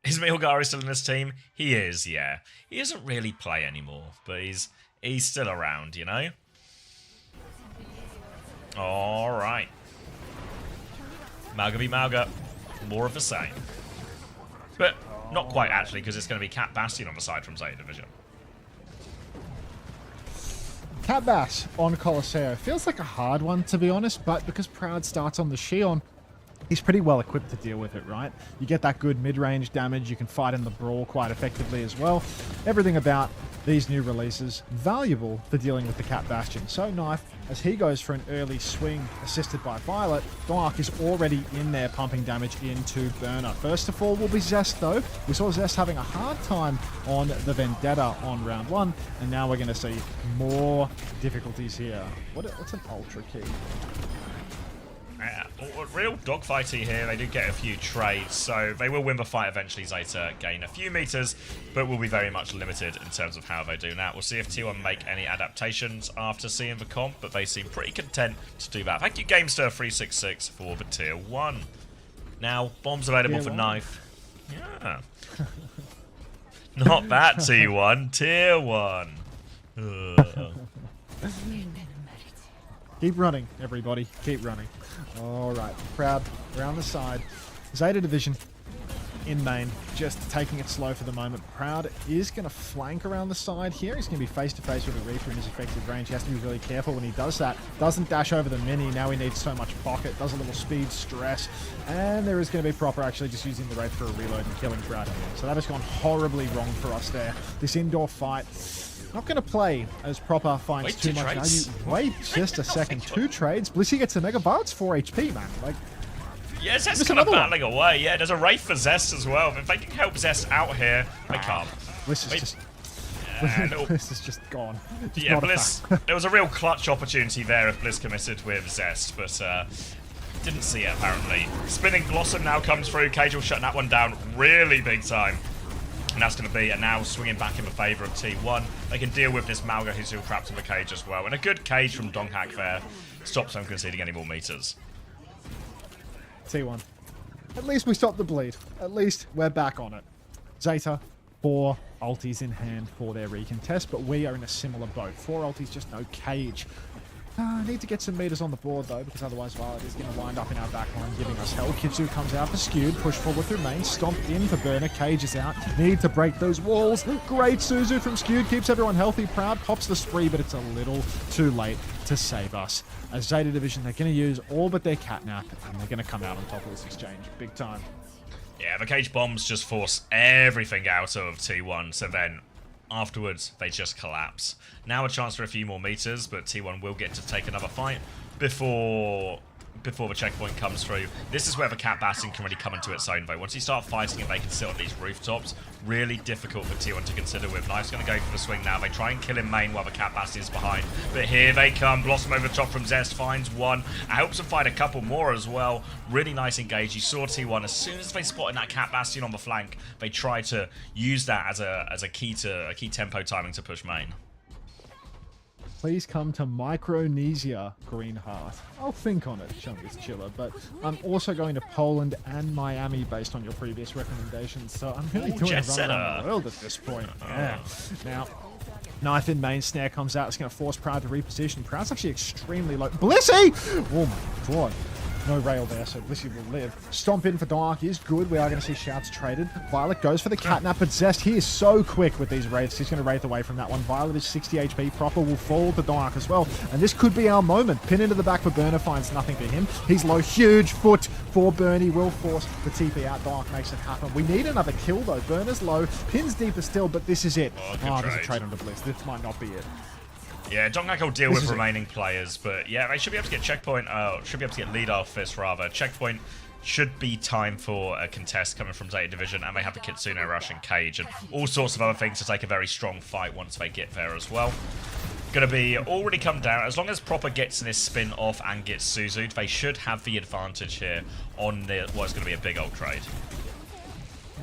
Is Milgari still in this team? He is, yeah. He doesn't really play anymore, but he's still around, you know? Alright. Malga v Malga. More of the same. But not quite, actually, because it's going to be Cat Bastion on the side from Zeta Division. Cat Bass on Colosseo. Feels like a hard one, to be honest, but because Proud starts on the Shion, he's pretty well equipped to deal with it, right? You get that good mid-range damage, you can fight in the brawl quite effectively as well. Everything about these new releases, valuable for dealing with the Cat Bastion. So Knife, as he goes for an early swing assisted by Violet, Dark is already in there pumping damage into Burner. First of all will be Zest though. We saw Zest having a hard time on the Vendetta on round 1, and now we're going to see more difficulties here. What's an Ultra Key? Real dogfighty here. They do get a few trades, so they will win the fight eventually. Zeta gain a few meters, but will be very much limited in terms of how they do that. We'll see if T1 make any adaptations after seeing the comp, but they seem pretty content to do that. Thank you, Gamester366, for the tier 1. Now, bombs available for Knife. Yeah. Not that T1, tier 1. Keep running, everybody. Keep running. All right. Proud around the side. Zeta Division in main, just taking it slow for the moment. Proud is going to flank around the side here. He's going to be face-to-face with a Reaper in his effective range. He has to be really careful when he does that. Doesn't dash over the mini. Now he needs so much pocket. Does a little speed stress. And there is going to be Proper actually just using the Wraith for a reload and killing Proud. So that has gone horribly wrong for us there. This indoor fight, not going to play as Proper finds too much value. Wait just a second. 2 trades. Blissey gets a Mega Bar. It's 4 HP, man. Like, yeah, Zest's kind of battling away. Yeah, there's a Wraith for Zest as well. If they can help Zest out here, they can't. Bliss is just... Bliss is just gone. Just yeah, Bliss... There was a real clutch opportunity there if Bliss committed with Zest, but didn't see it, apparently. Spinning Blossom now comes through. Cagel shutting that one down really big time. And that's going to be a now swinging back in the favour of T1. They can deal with this Malga who's still trapped in the cage as well. And a good cage from Donghak there stops them conceding any more meters. T1. At least we stopped the bleed. At least we're back on it. Zeta, 4 ultis in hand for their recontest, but we are in a similar boat. 4 ultis, just no cage. Need to get some meters on the board though, because otherwise Violet is going to wind up in our backline giving us hell. Kitsu comes out for Skewed, push forward through main, stomp in for Burner, Cage is out, need to break those walls. Great Suzu from Skewed, keeps everyone healthy. Proud pops the spree, but it's a little too late to save us. As Zeta Division, they're going to use all but their catnap, and they're going to come out on top of this exchange big time. Yeah, the cage bombs just force everything out of T1, so then afterwards they just collapse. Now a chance for a few more meters, but T1 will get to take another fight before the checkpoint comes through. This is where the Cat Bastion can really come into its own though. Once you start fighting and they can sit on these rooftops, really difficult for T1 to consider with. Knife's going to go for the swing now. They try and kill him main while the Cat Bastion's behind. But here they come. Blossom over the top from Zest, finds one. Helps them find a couple more as well. Really nice engage. You saw T1, as soon as they spotted that Cat Bastion on the flank, they try to use that as a key tempo timing to push main. Please come to Micronesia, Greenheart. I'll think on it, Chungus Chiller, but I'm also going to Poland and Miami based on your previous recommendations, so I'm really doing a run around the world at this point. Yeah. Now, Knife in main, Snare comes out, it's going to force Proud to reposition. Proud's actually extremely low. Blissey! Oh my god. No rail there, so Blissey will live. Stomp in for Dark is good. We are going to see shouts traded. Violet goes for the catnap, but Zest, he is so quick with these wraiths. He's going to wraith away from that one. Violet is 60 HP. Proper will fall to Dark as well. And this could be our moment. Pin into the back for Burner, finds nothing for him. He's low. Huge foot for Bernie. Will force the TP out. Dark makes it happen. We need another kill though. Burner's low. Pin's deeper still, but this is it. Oh, there's a trade onto Bliss. This might not be it. Yeah, Donghak will deal with remaining players, but yeah, they should be able to get checkpoint, should be able to get lead off this rather. Checkpoint should be time for a contest coming from Zeta Division, and they have the Kitsune Rush and Cage, and all sorts of other things to take a very strong fight once they get there as well. Gonna be already come down. As long as Proper gets this spin off and gets Suzu'd, they should have the advantage here on what's going to be a big old trade.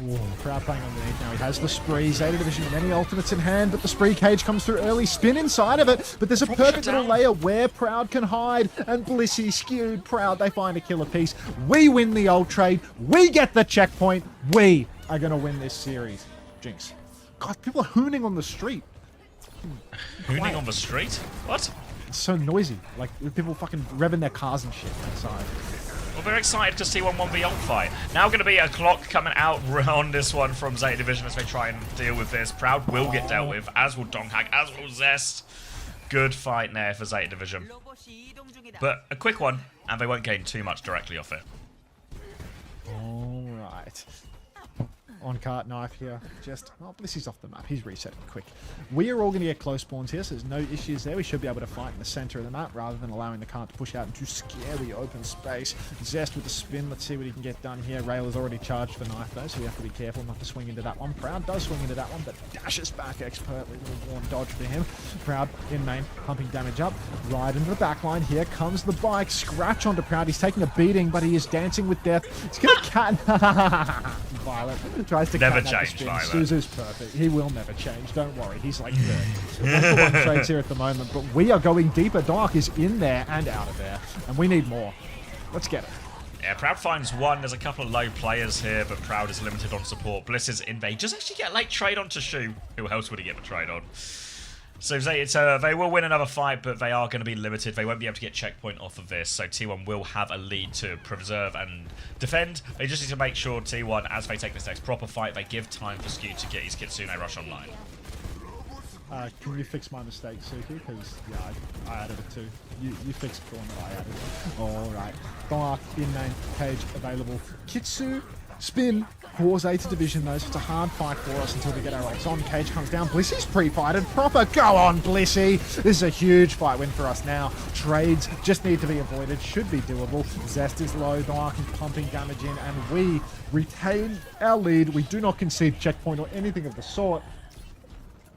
Whoa, Proud playing underneath now. He has the spree. Zeta Division with many ultimates in hand, but the spree cage comes through early. Spin inside of it, but there's a perfect little layer where Proud can hide, and Blissey Skewed. Proud, they find a killer piece. We win the ult trade. We get the checkpoint. We are going to win this series. Jinx. God, people are hooning on the street. Hooning on the street? What? It's so noisy. Like, people fucking revving their cars and shit outside. Well, very excited to see 1-1 Beyond fight. Now going to be a clock coming out on this one from Zeta Division as they try and deal with this. Proud will get dealt with, as will Donghak, as will Zest. Good fight there for Zeta Division. But a quick one, and they won't gain too much directly off it. Alright. On cart Knife here. Just, oh, Blissey's off the map. He's resetting quick. We are all going to get close spawns here, so there's no issues there. We should be able to fight in the center of the map rather than allowing the cart to push out into scary open space. Zest with the spin. Let's see what he can get done here. Rail is already charged for Knife though, so we have to be careful not to swing into that one. Proud does swing into that one, but dashes back expertly. Little warm dodge for him. Proud in main, pumping damage up. Right into the back line. Here comes the bike. Scratch onto Proud. He's taking a beating, but he is dancing with death. He's going to cat. Violet tries to never change, Violet. Suzu's perfect. He will never change. Don't worry. He's like 30. 1-for-1 trades here at the moment, but we are going deeper. Dark is in there and out of there, and we need more. Let's get it. Yeah, Proud finds one. There's a couple of low players here, but Proud is limited on support. Bliss is in vain. Just actually get a late trade on to Shu. Who else would he get the trade on? So they will win another fight, but they are going to be limited. They won't be able to get checkpoint off of this, so T1 will have a lead to preserve and defend. They just need to make sure T1, as they take this next proper fight, they give time for Skew to get his Kitsune Rush online. Can you fix my mistake, Suki? Because, yeah, I added it too. You fixed the one that I added. Alright. Dark, in main, Cage available. Kitsu, spin, for Zeta Division though, so it's a hard fight for us until we get our ults on. Cage comes down. Blissey's pre-fighted. Proper. Go on, Blissey. This is a huge fight win for us now. Trades just need to be avoided. Should be doable. Zest is low. Dark is pumping damage in, and we retain our lead. We do not concede checkpoint or anything of the sort.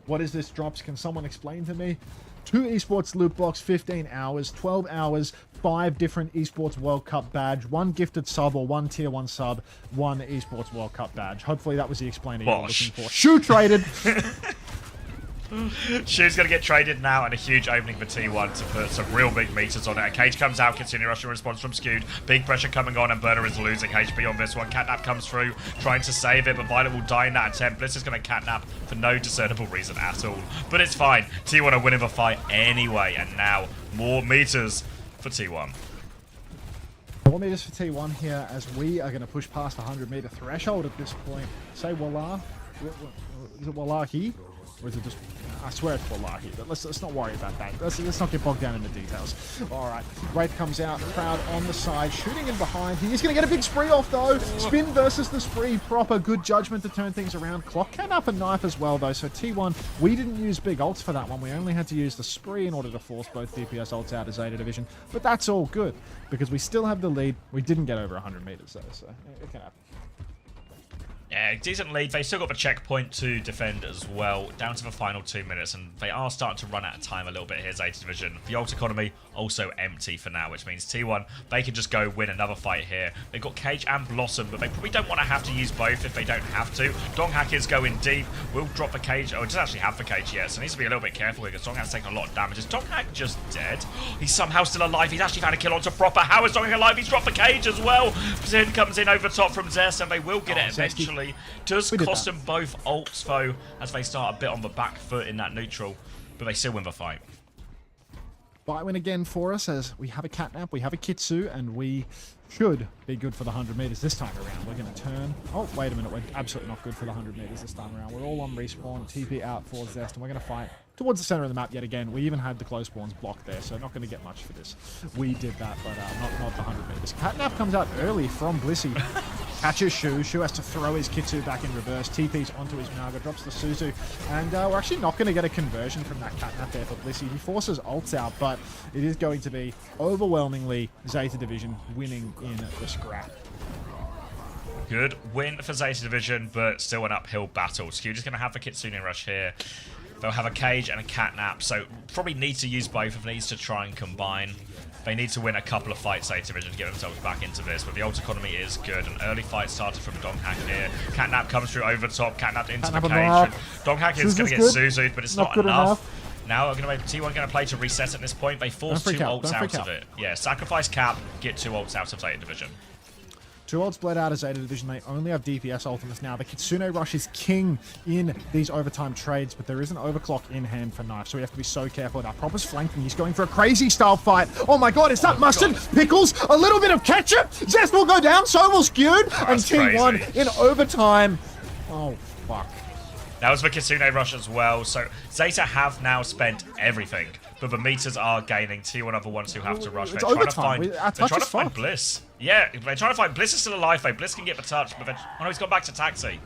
What is this, Drops? Can someone explain to me? 2 esports loot box, 15 hours, 12 hours, 5 different esports World Cup badge, 1 gifted sub or 1 tier 1 sub, 1 esports World Cup badge. Hopefully that was the explainer you were looking for. Shoe traded! Shu's going to get traded now, and a huge opening for T1 to put some real big meters on it. A Cage comes out, Kitsune Russian response from Skewed. Big pressure coming on, and Burner is losing HP on this one. Catnap comes through, trying to save it, but Violet will die in that attempt. Bliss is going to catnap for no discernible reason at all. But it's fine. T1 are winning the fight anyway, and now more meters for T1. 4 meters for T1 here as we are going to push past the 100-meter threshold at this point. Say Wallahi. Is it Wallahi? Or is it just... I swear it's Wallahi, but let's not worry about that. Let's not get bogged down in the details. All right. Wraith comes out. Crowd on the side. Shooting in behind. He is going to get a big spree off, though. Spin versus the spree. Proper good judgment to turn things around. Clock came up a knife as well, though. So T1, we didn't use big ults for that one. We only had to use the spree in order to force both DPS ults out of Zeta Division. But that's all good because we still have the lead. We didn't get over 100 meters, though, so it can happen. Yeah, decent lead. They still got the checkpoint to defend as well. Down to the final 2 minutes, and they are starting to run out of time a little bit here, Zeta Division. The ult economy also empty for now, which means T1, they can just go win another fight here. They've got Cage and Blossom, but they probably don't want to have to use both if they don't have to. Donghack is going deep. Will drop the Cage. Oh, it doesn't actually have the Cage yet, so needs to be a little bit careful here because Donghack's taking a lot of damage. Is Donghack just dead? He's somehow still alive. He's actually found a kill onto Proper. How is Donghack alive? He's dropped the Cage as well. Zin comes in over top from Zest, and they will get it eventually. Does cost them both ults, though, as they start a bit on the back foot in that neutral, but they still win the fight. Fight win again for us as we have a Catnap, we have a Kitsu, and we should be good for the 100 meters this time around. We're going to turn... Oh, wait a minute. We're absolutely not good for the 100 meters this time around. We're all on respawn, TP out for Zest, and we're going to fight towards the center of the map yet again. We even had the close spawns blocked there, so not going to get much for this. We did that, but not the 100 meters. Catnap comes out early from Blissey. Catches Shu. Shu has to throw his Kitsu back in reverse. TP's onto his Naga, drops the Suzu. And we're actually not going to get a conversion from that Catnap there for Blissey. He forces ults out, but it is going to be overwhelmingly Zeta Division winning in the scrap. Good win for Zeta Division, but still an uphill battle. Skew just going to have the Kitsune rush here. They'll have a Cage and a Catnap, so probably need to use both of these to try and combine. They need to win a couple of fights, Zeta Division, to get themselves back into this, but the ult economy is good. An early fight started from Donghack here. Catnap comes through over the top, Catnap into the Cage. Donghack is going to get Suzu'd, but it's not enough. Now T1 going to play to reset at this point. They force 2 ults out of it. Yeah, sacrifice Cap, get 2 ults out of Zeta Division. 2 ults bled out of Zeta Division. They only have DPS ultimates now. The Kitsune Rush is king in these overtime trades, but there is an overclock in hand for Knife, so we have to be so careful. Now, Proper's flanking. He's going for a crazy style fight. Oh my god, is that mustard? God. Pickles? A little bit of ketchup? Zest will go down, so will Skewed. And T1 crazy. In overtime. Oh, fuck. That was the Kitsune Rush as well, so Zeta have now spent everything. But the meters are gaining. T1 are the ones who have to rush. They're trying to find Bliss. Yeah, they're trying to find Bliss is still alive though. Bliss can get the touch, but oh no, he's gone back to Taxi.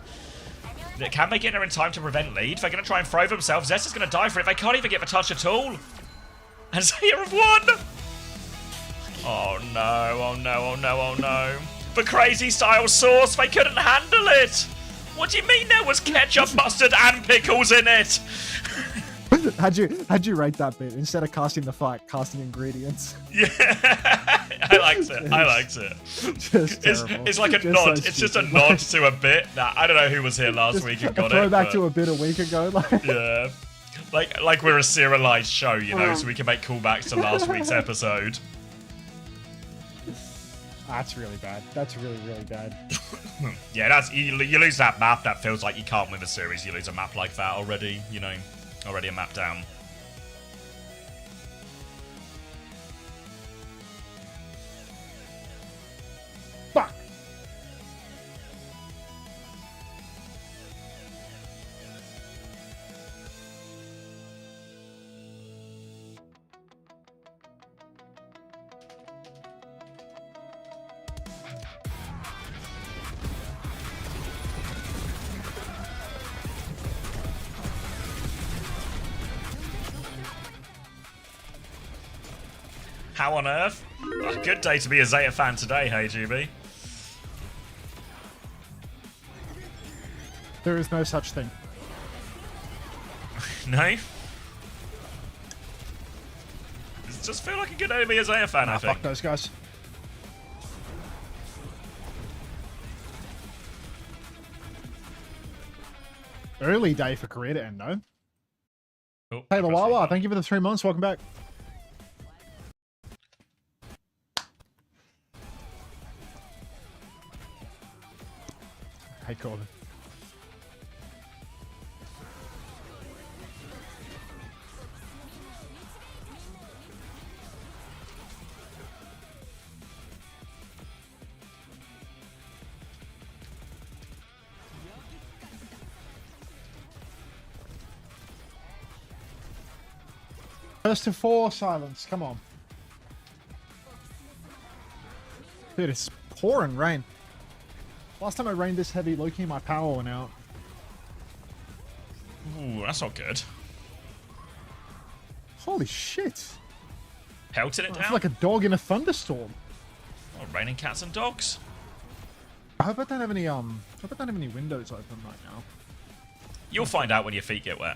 Can they get her in time to prevent lead? They're going to try and throw themselves. Zest is going to die for it. They can't even get the touch at all. And Zeta have won! Oh no, oh no, oh no, oh no. The crazy style sauce, they couldn't handle it! What do you mean there was ketchup, mustard, and pickles in it? How'd you rate that bit? Instead of casting the fight, casting ingredients. Yeah, I liked it. It's like a nod. So it's just a nod to a bit that I don't know who was here last week and got it. Throwback to a bit a week ago. Yeah, like we're a serialized show, you know, so we can make callbacks to last week's episode. That's really bad. That's really, really bad. Yeah, that's you lose that map. That feels like you can't win the series. You lose a map like that already. You know. Already a map down. Fuck! How on earth? A good day to be a Zeta fan today, hey GB. There is no such thing. No? Does it just feel like a good day to be a Zeta fan, I think? Fuck those guys. Early day for career to end, no? Oh, Taylor Wawa, thank you for the 3 months. Welcome back. Hey, Corbin. First to 4 silence. Come on. Dude, it's pouring rain. Last time I rained this heavy, low-key my power went out. Ooh, that's not good. Holy shit. Pelted it I feel down. like a dog in a thunderstorm. Oh, raining cats and dogs. I hope I don't have any windows open right now. You'll find out when your feet get wet.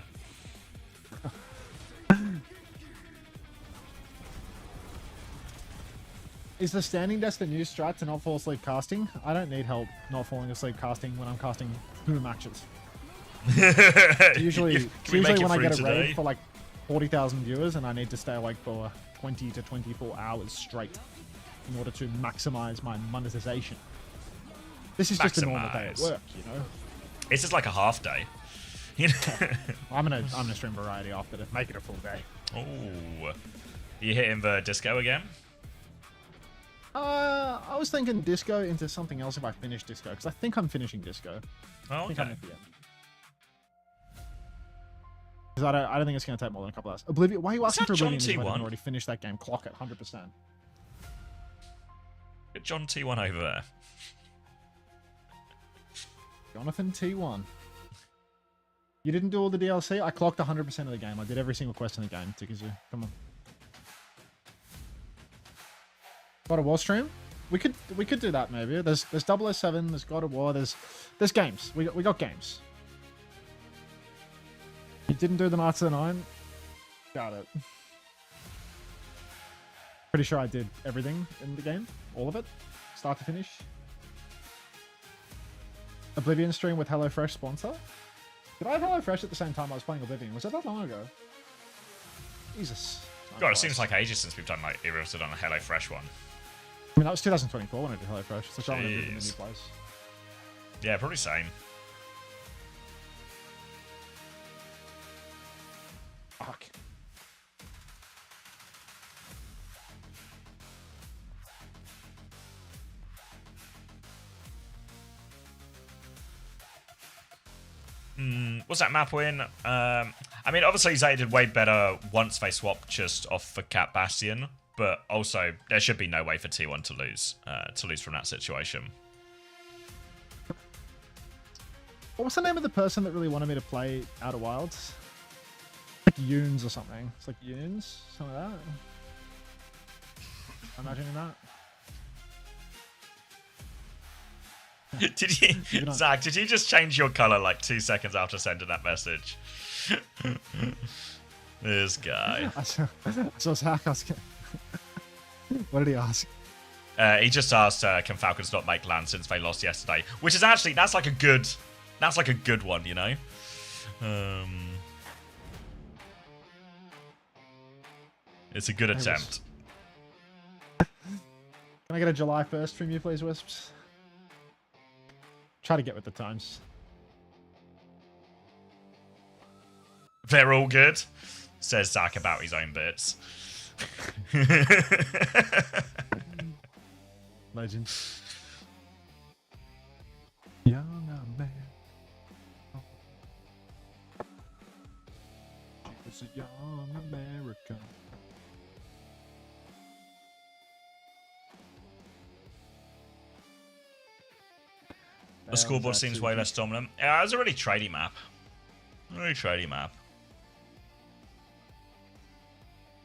Is the standing desk the new strat to not fall asleep casting? I don't need help not falling asleep casting when I'm casting 2 matches. Usually, Can it's we make usually it when I through get a today? raid for like 40,000 viewers and I need to stay awake for 20 to 24 hours straight in order to maximize my monetization. This is just a normal day at Maximize. work, you know. It's just like a half day. You know? I'm gonna stream variety after to make it a full day. Oh, you hitting the disco again? I was thinking disco into something else if I finish disco because I think I'm finishing disco. Oh, I think I'm okay. at the end. Because I don't think it's going to take more than a couple hours. Oblivion. Why are you asking that for John Oblivion if I T1? didn't already finish that game? Clock at 100%. Get John T1 over there. Jonathan T1. You didn't do all the DLC? I clocked 100% of the game. I did every single quest in the game, Tikazu. Come on. God of War stream? We could do that maybe. There's 007, there's God of War, there's games. We got games. You didn't do the Knights of the Nine? Got it. Pretty sure I did everything in the game. All of it. Start to finish. Oblivion stream with HelloFresh sponsor? Did I have HelloFresh at the same time I was playing Oblivion? Was that long ago? Jesus. God, it seems like ages since we've done like done a HelloFresh one. I mean, that was 2024 when I did HelloFresh. So I'm in the new Jeez. place. Yeah, probably same. Fuck. What's that map win? I mean, obviously Zeta did way better once they swapped just off for Cat Bastion, but also there should be no way for T1 to lose from that situation. What was the name of the person that really wanted me to play Outer Wilds? Like Yoons or something. It's like Yoons? Something like that. I'm imagining that. Did you, Moving on. Zach? Did you just change your color like 2 seconds after sending that message? This guy. I saw Zach asking. What did he ask? He just asked, "Can Falcons not make land since they lost yesterday?" Which is actually that's like a good one, you know. It's a good attempt. Can I get a July 1st from you, please, Wisps? Try to get with the times. They're all good, says Zach about his own bits. Legend. Young man. It's a young American. The scoreboard seems way less dominant. Yeah, it was a really tradey map. Really tradey map.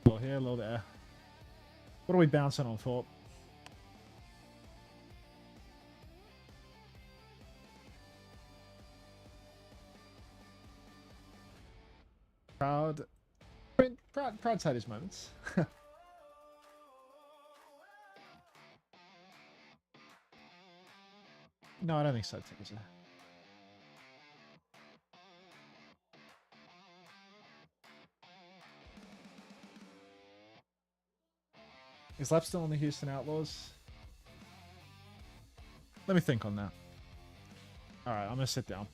A little here, a little there. What are we bouncing on, Thorpe? Proud. Proud had his moments. No, I don't think so, Tikazu. Is Lap still on the Houston Outlaws? Let me think on that. Alright, I'm gonna sit down.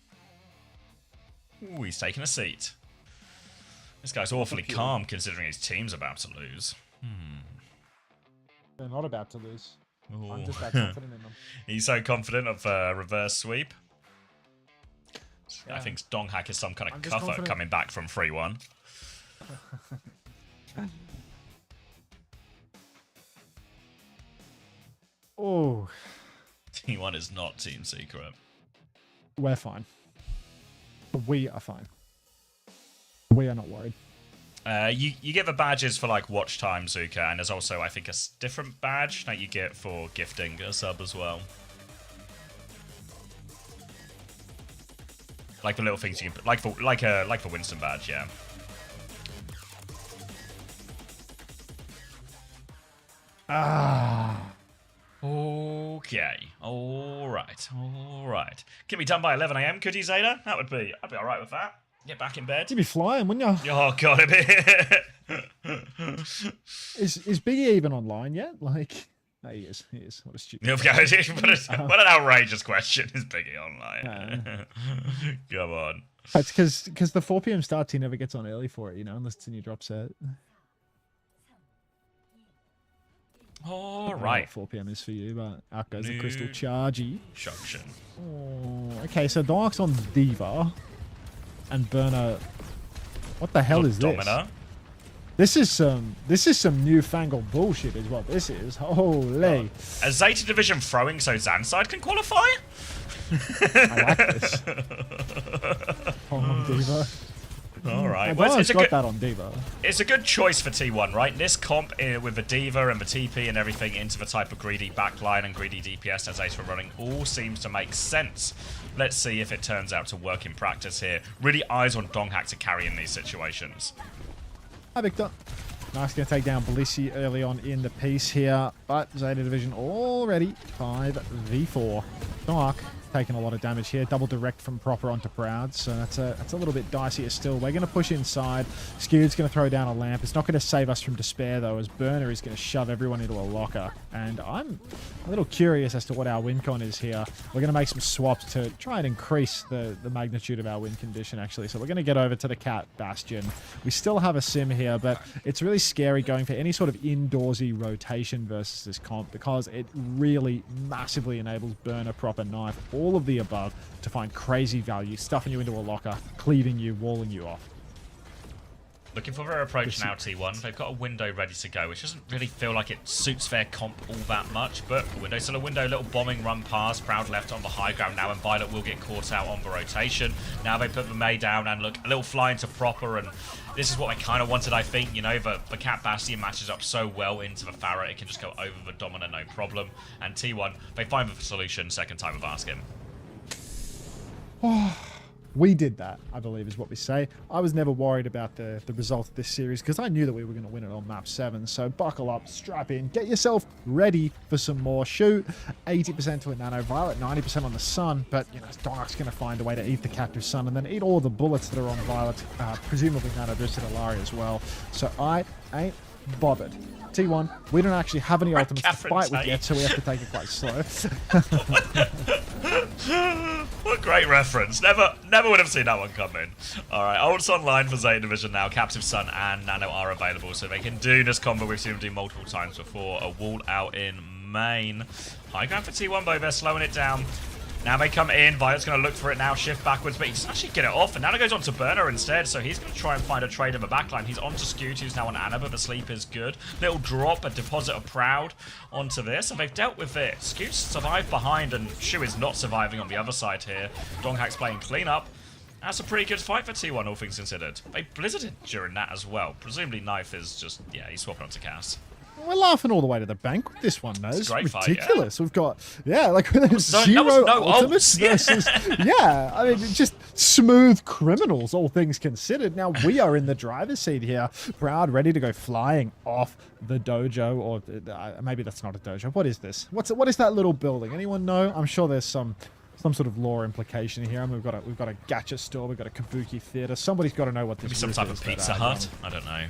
Ooh, he's taking a seat. This guy's awfully calm considering his team's about to lose. They're not about to lose. I'm Ooh. just that confident in them. He's so confident of reverse sweep. I Yeah. think Donghack is some kind of I'm just cuffer confident. coming back from 3-1. Oh, T1 is not Team Secret. we're fine. We are fine. We are not worried. You get the badges for like watch time, Zuka, and there's also I think a different badge that you get for gifting a sub as well. Like the little things you can, like the Winston badge, yeah. Ah. Okay. All right. Can be done by 11 a.m. Could you, Zeta? I'd be all right with that. Get back in bed. You'd be flying, wouldn't you? Oh god, a bit. Is Biggie even online yet? Like, no, he is. He is. What a stupid. What an outrageous question. Is Biggie online? Come on. It's because the 4 p.m. start he never gets on early for it, you know, unless it's a new drop set. All I don't know right. what 4 p.m. is for you, but out goes the New crystal chargy. Junction. Oh, okay, so Dark's on Diva, and Burner. What the hell is this? Domina. This is some newfangled bullshit, is what this is. Holy! A Zeta Division throwing so Zanside can qualify? I like this. On Diva. All right. Well, Well, it's got that on Diva. it's a good choice for T1, right? This comp with the Diva and the TP and everything into the type of greedy backline and greedy DPS that Zeta are running all seems to make sense. Let's see if it turns out to work in practice here. Really eyes on Donghack to carry in these situations. Hi, Victor. Nice, going to take down Blissey early on in the piece here, but Zeta Division already 5v4. Dark taking a lot of damage here. Double direct from Proper onto Proud, so that's a little bit dicier still. We're going to push inside. Skewed's going to throw down a lamp. It's not going to save us from despair, though, as Burner is going to shove everyone into a locker. And I'm a little curious as to what our win con is here. We're going to make some swaps to try and increase the magnitude of our win condition, actually. So we're going to get over to the Cat Bastion. We still have a sim here, but it's really scary going for any sort of indoorsy rotation versus this comp because it really massively enables Burner, Proper, Knife, all of the above to find crazy value, stuffing you into a locker, cleaving you, walling you off. Looking for their approach now, T1. They've got a window ready to go, which doesn't really feel like it suits their comp all that much, but a window's still a window. Little bombing run past. Proud left on the high ground now, and Violet will get caught out on the rotation. Now they put the May down, and look, a little fly into Proper, and this is what I kind of wanted, I think. You know, the Cat Bastion matches up so well into the Pharah, it can just go over the Domina, no problem. And T1, they find the solution second time of asking. We did that, I believe is what we say. I was never worried about the result of this series because I knew that we were going to win it on map 7. So buckle up, strap in, get yourself ready for some more. Shoot 80% to a Nano Violet, 90% on the Sun, but you know Dark's going to find a way to eat the captive Sun and then eat all the bullets that are on Violet, presumably Nano boosted Ilaria as well. So I ain't bothered. T1, we don't actually have any ultimates to fight with yet, so we have to take it quite slow. What a great reference. Never would have seen that one coming. Alright, ults online for Zeta Division now. Captive Sun and Nano are available, so they can do this combo we've seen them do multiple times before. A wall out in main. High ground for T1, though. They're slowing it down. Now they come in. Violet's going to look for it now, shift backwards, but he doesn't actually get it off. And Nano goes on to Burner instead, so he's going to try and find a trade in the backline. He's on to Scoot, who's now on Anna, but the sleep is good. Little drop, a deposit of Proud onto this, and they've dealt with it. Scoot survived behind, and Shu is not surviving on the other side here. Donghack's playing cleanup. That's a pretty good fight for T1, all things considered. They blizzarded during that as well. Presumably Knife is just, yeah, he's swapping onto Cass. We're laughing all the way to the bank with this one, though. It's great ridiculous. Fight, yeah. We've got, like zero ultimates versus, I mean, just smooth criminals, all things considered. Now we are in the driver's seat here. Proud, ready to go flying off the dojo, or maybe that's not a dojo. What is this? What is that little building? Anyone know? I'm sure there's some sort of lore implication here. I mean, we've got a gacha store, we've got a kabuki theater. Somebody's got to know what this Maybe some type of Pizza Hut? I don't know.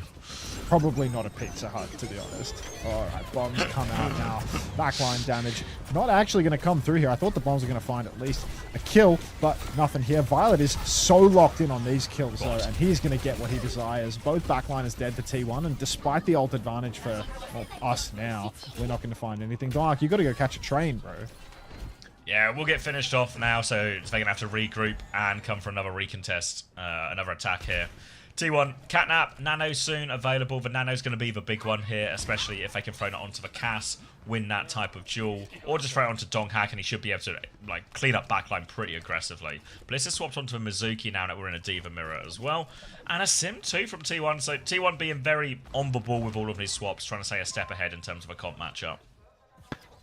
Probably not a Pizza Hut, to be honest. Alright, bombs come out now. Backline damage. Not actually going to come through here. I thought the bombs were going to find at least a kill, but nothing here. Violet is so locked in on these kills, though, and he's going to get what he desires. Both backliners dead for T1, and despite the ult advantage for us now, we're not going to find anything. Dark, you got to go catch a train, bro. Yeah, we'll get finished off now, so they're going to have to regroup and come for another recontest, another attack here. T1, Catnap, Nano soon available. The Nano's going to be the big one here, especially if they can throw it onto the Cass, win that type of duel, or just throw it onto Donghak, and he should be able to like clean up backline pretty aggressively. Bliss is swapped onto a Mizuki now that we're in a Diva mirror as well, and a Sim too from T1, so T1 being very on the ball with all of his swaps, trying to stay a step ahead in terms of a comp matchup.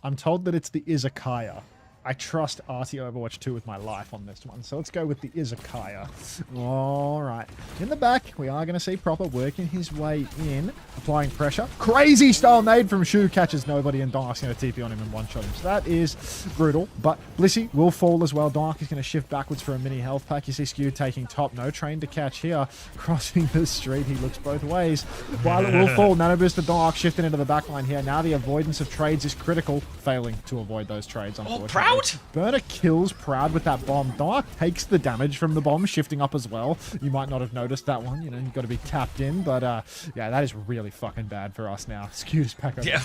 I'm told that it's the Izakaya. I trust RT Overwatch 2 with my life on this one, so let's go with the Izakaya. All right. In the back, we are going to see Proper working his way in, applying pressure. Crazy style nade from Shu, catches nobody, and Dark's going to TP on him and one-shot him. So that is brutal, but Blissey will fall as well. Dark is going to shift backwards for a mini health pack. You see Skew taking top. No train to catch here. Crossing the street, he looks both ways. While it will fall, Nano boost to Dark, shifting into the backline here. Now the avoidance of trades is critical, failing to avoid those trades, unfortunately. Oh, Proud? Burner kills Proud with that bomb. Dark takes the damage from the bomb, shifting up as well. You might not have noticed that one. You know, you've got to be tapped in. But, yeah, that is really fucking bad for us now. Skews back over. Yeah,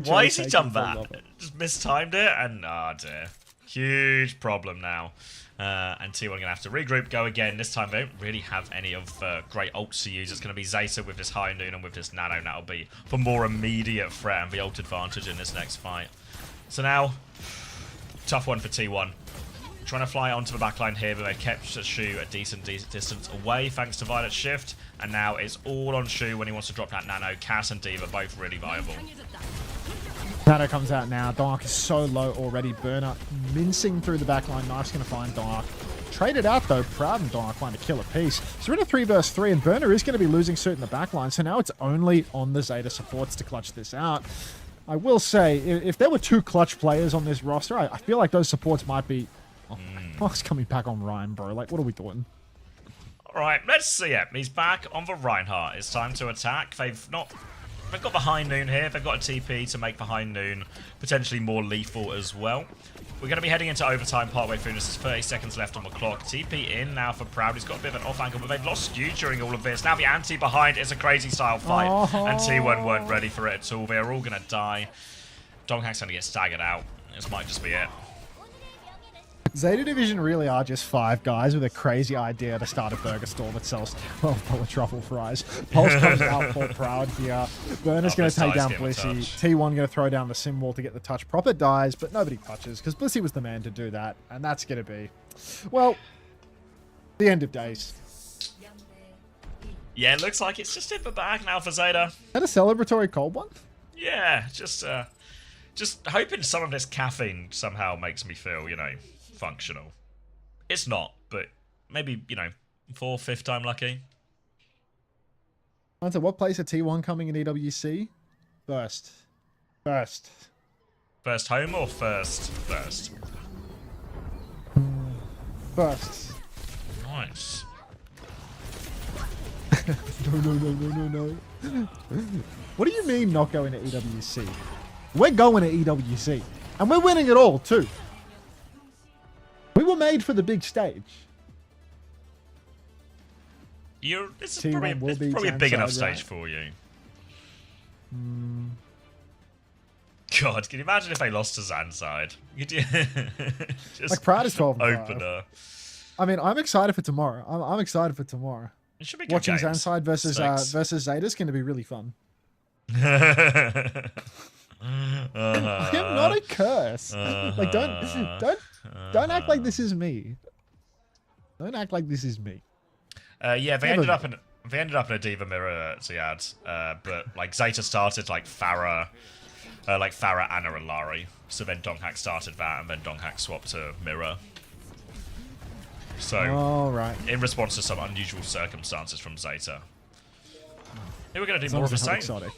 why is he done that? Just mistimed it, and, oh dear. Huge problem now. And T1 going to have to regroup, go again. This time they don't really have any of great ults to use. It's going to be Zeta with this High Noon and with this Nano. That'll be for more immediate threat and the ult advantage in this next fight. So now, tough one for T1. Trying to fly onto the backline here, but they kept Shu a decent distance away thanks to Violet's shift. And now it's all on Shu when he wants to drop that Nano. Cass and Diva both really viable. Nano comes out now. Dark is so low already. Burner mincing through the backline. Knife's going to find Dark. Traded out though. Proud and Dark find a kill apiece. So we're in a 3 versus 3, and Burner is going to be losing suit in the backline. So now it's only on the Zeta supports to clutch this out. I will say, if there were 2 clutch players on this roster, I feel like those supports might be... Oh, Mark's coming back on Ryan, bro. Like, what are we doing? Alright, let's see it. He's back on the Reinhardt. It's time to attack. They've got the High Noon here. They've got a TP to make the High Noon potentially more lethal as well. We're going to be heading into overtime partway through. This is 30 seconds left on the clock. TP in now for Proud. He's got a bit of an off angle, but they've lost Skew during all of this. Now the anti behind is a crazy style fight, and T1 weren't ready for it at all. They're all going to die. Donghak's going to get staggered out. This might just be it. Zeta Division really are just 5 guys with a crazy idea to start a burger store that sells $12 truffle fries. Pulse comes out for Proud here. Burner's going to take down Blissey. T1 going to throw down the sim wall to get the touch. Proper dies, but nobody touches because Blissey was the man to do that. And that's going to be, well, the end of days. Yeah, it looks like it's just in the bag now for Zeta. Is that a celebratory cold one? Yeah, just hoping some of this caffeine somehow makes me feel, you know, functional. It's not, but maybe, you know, 4th, 5th time lucky. Hunter, what place are T1 coming in EWC? First. First home or first? First. First. Nice. No. What do you mean not going to EWC? We're going to EWC. And we're winning it all, too. We were made for the big stage. This is probably a big enough stage for you. God, can you imagine if they lost to Zanside? Just like, Proud is 12 opener. I mean, I'm excited for tomorrow. I'm excited for tomorrow. It should be good Watching games. Zanside versus Zeta is going to be really fun. I am not a curse. Like, don't act like this is me. Don't act like this is me. Yeah, they ended up in a Diva mirror, Ziad. But like Zeta started like Farah, Anna, and Lari. So then Donghak started that, and then Donghak swapped to mirror. So, all right. In response to some unusual circumstances from Zeta, they were going to do more of the same. Exotic.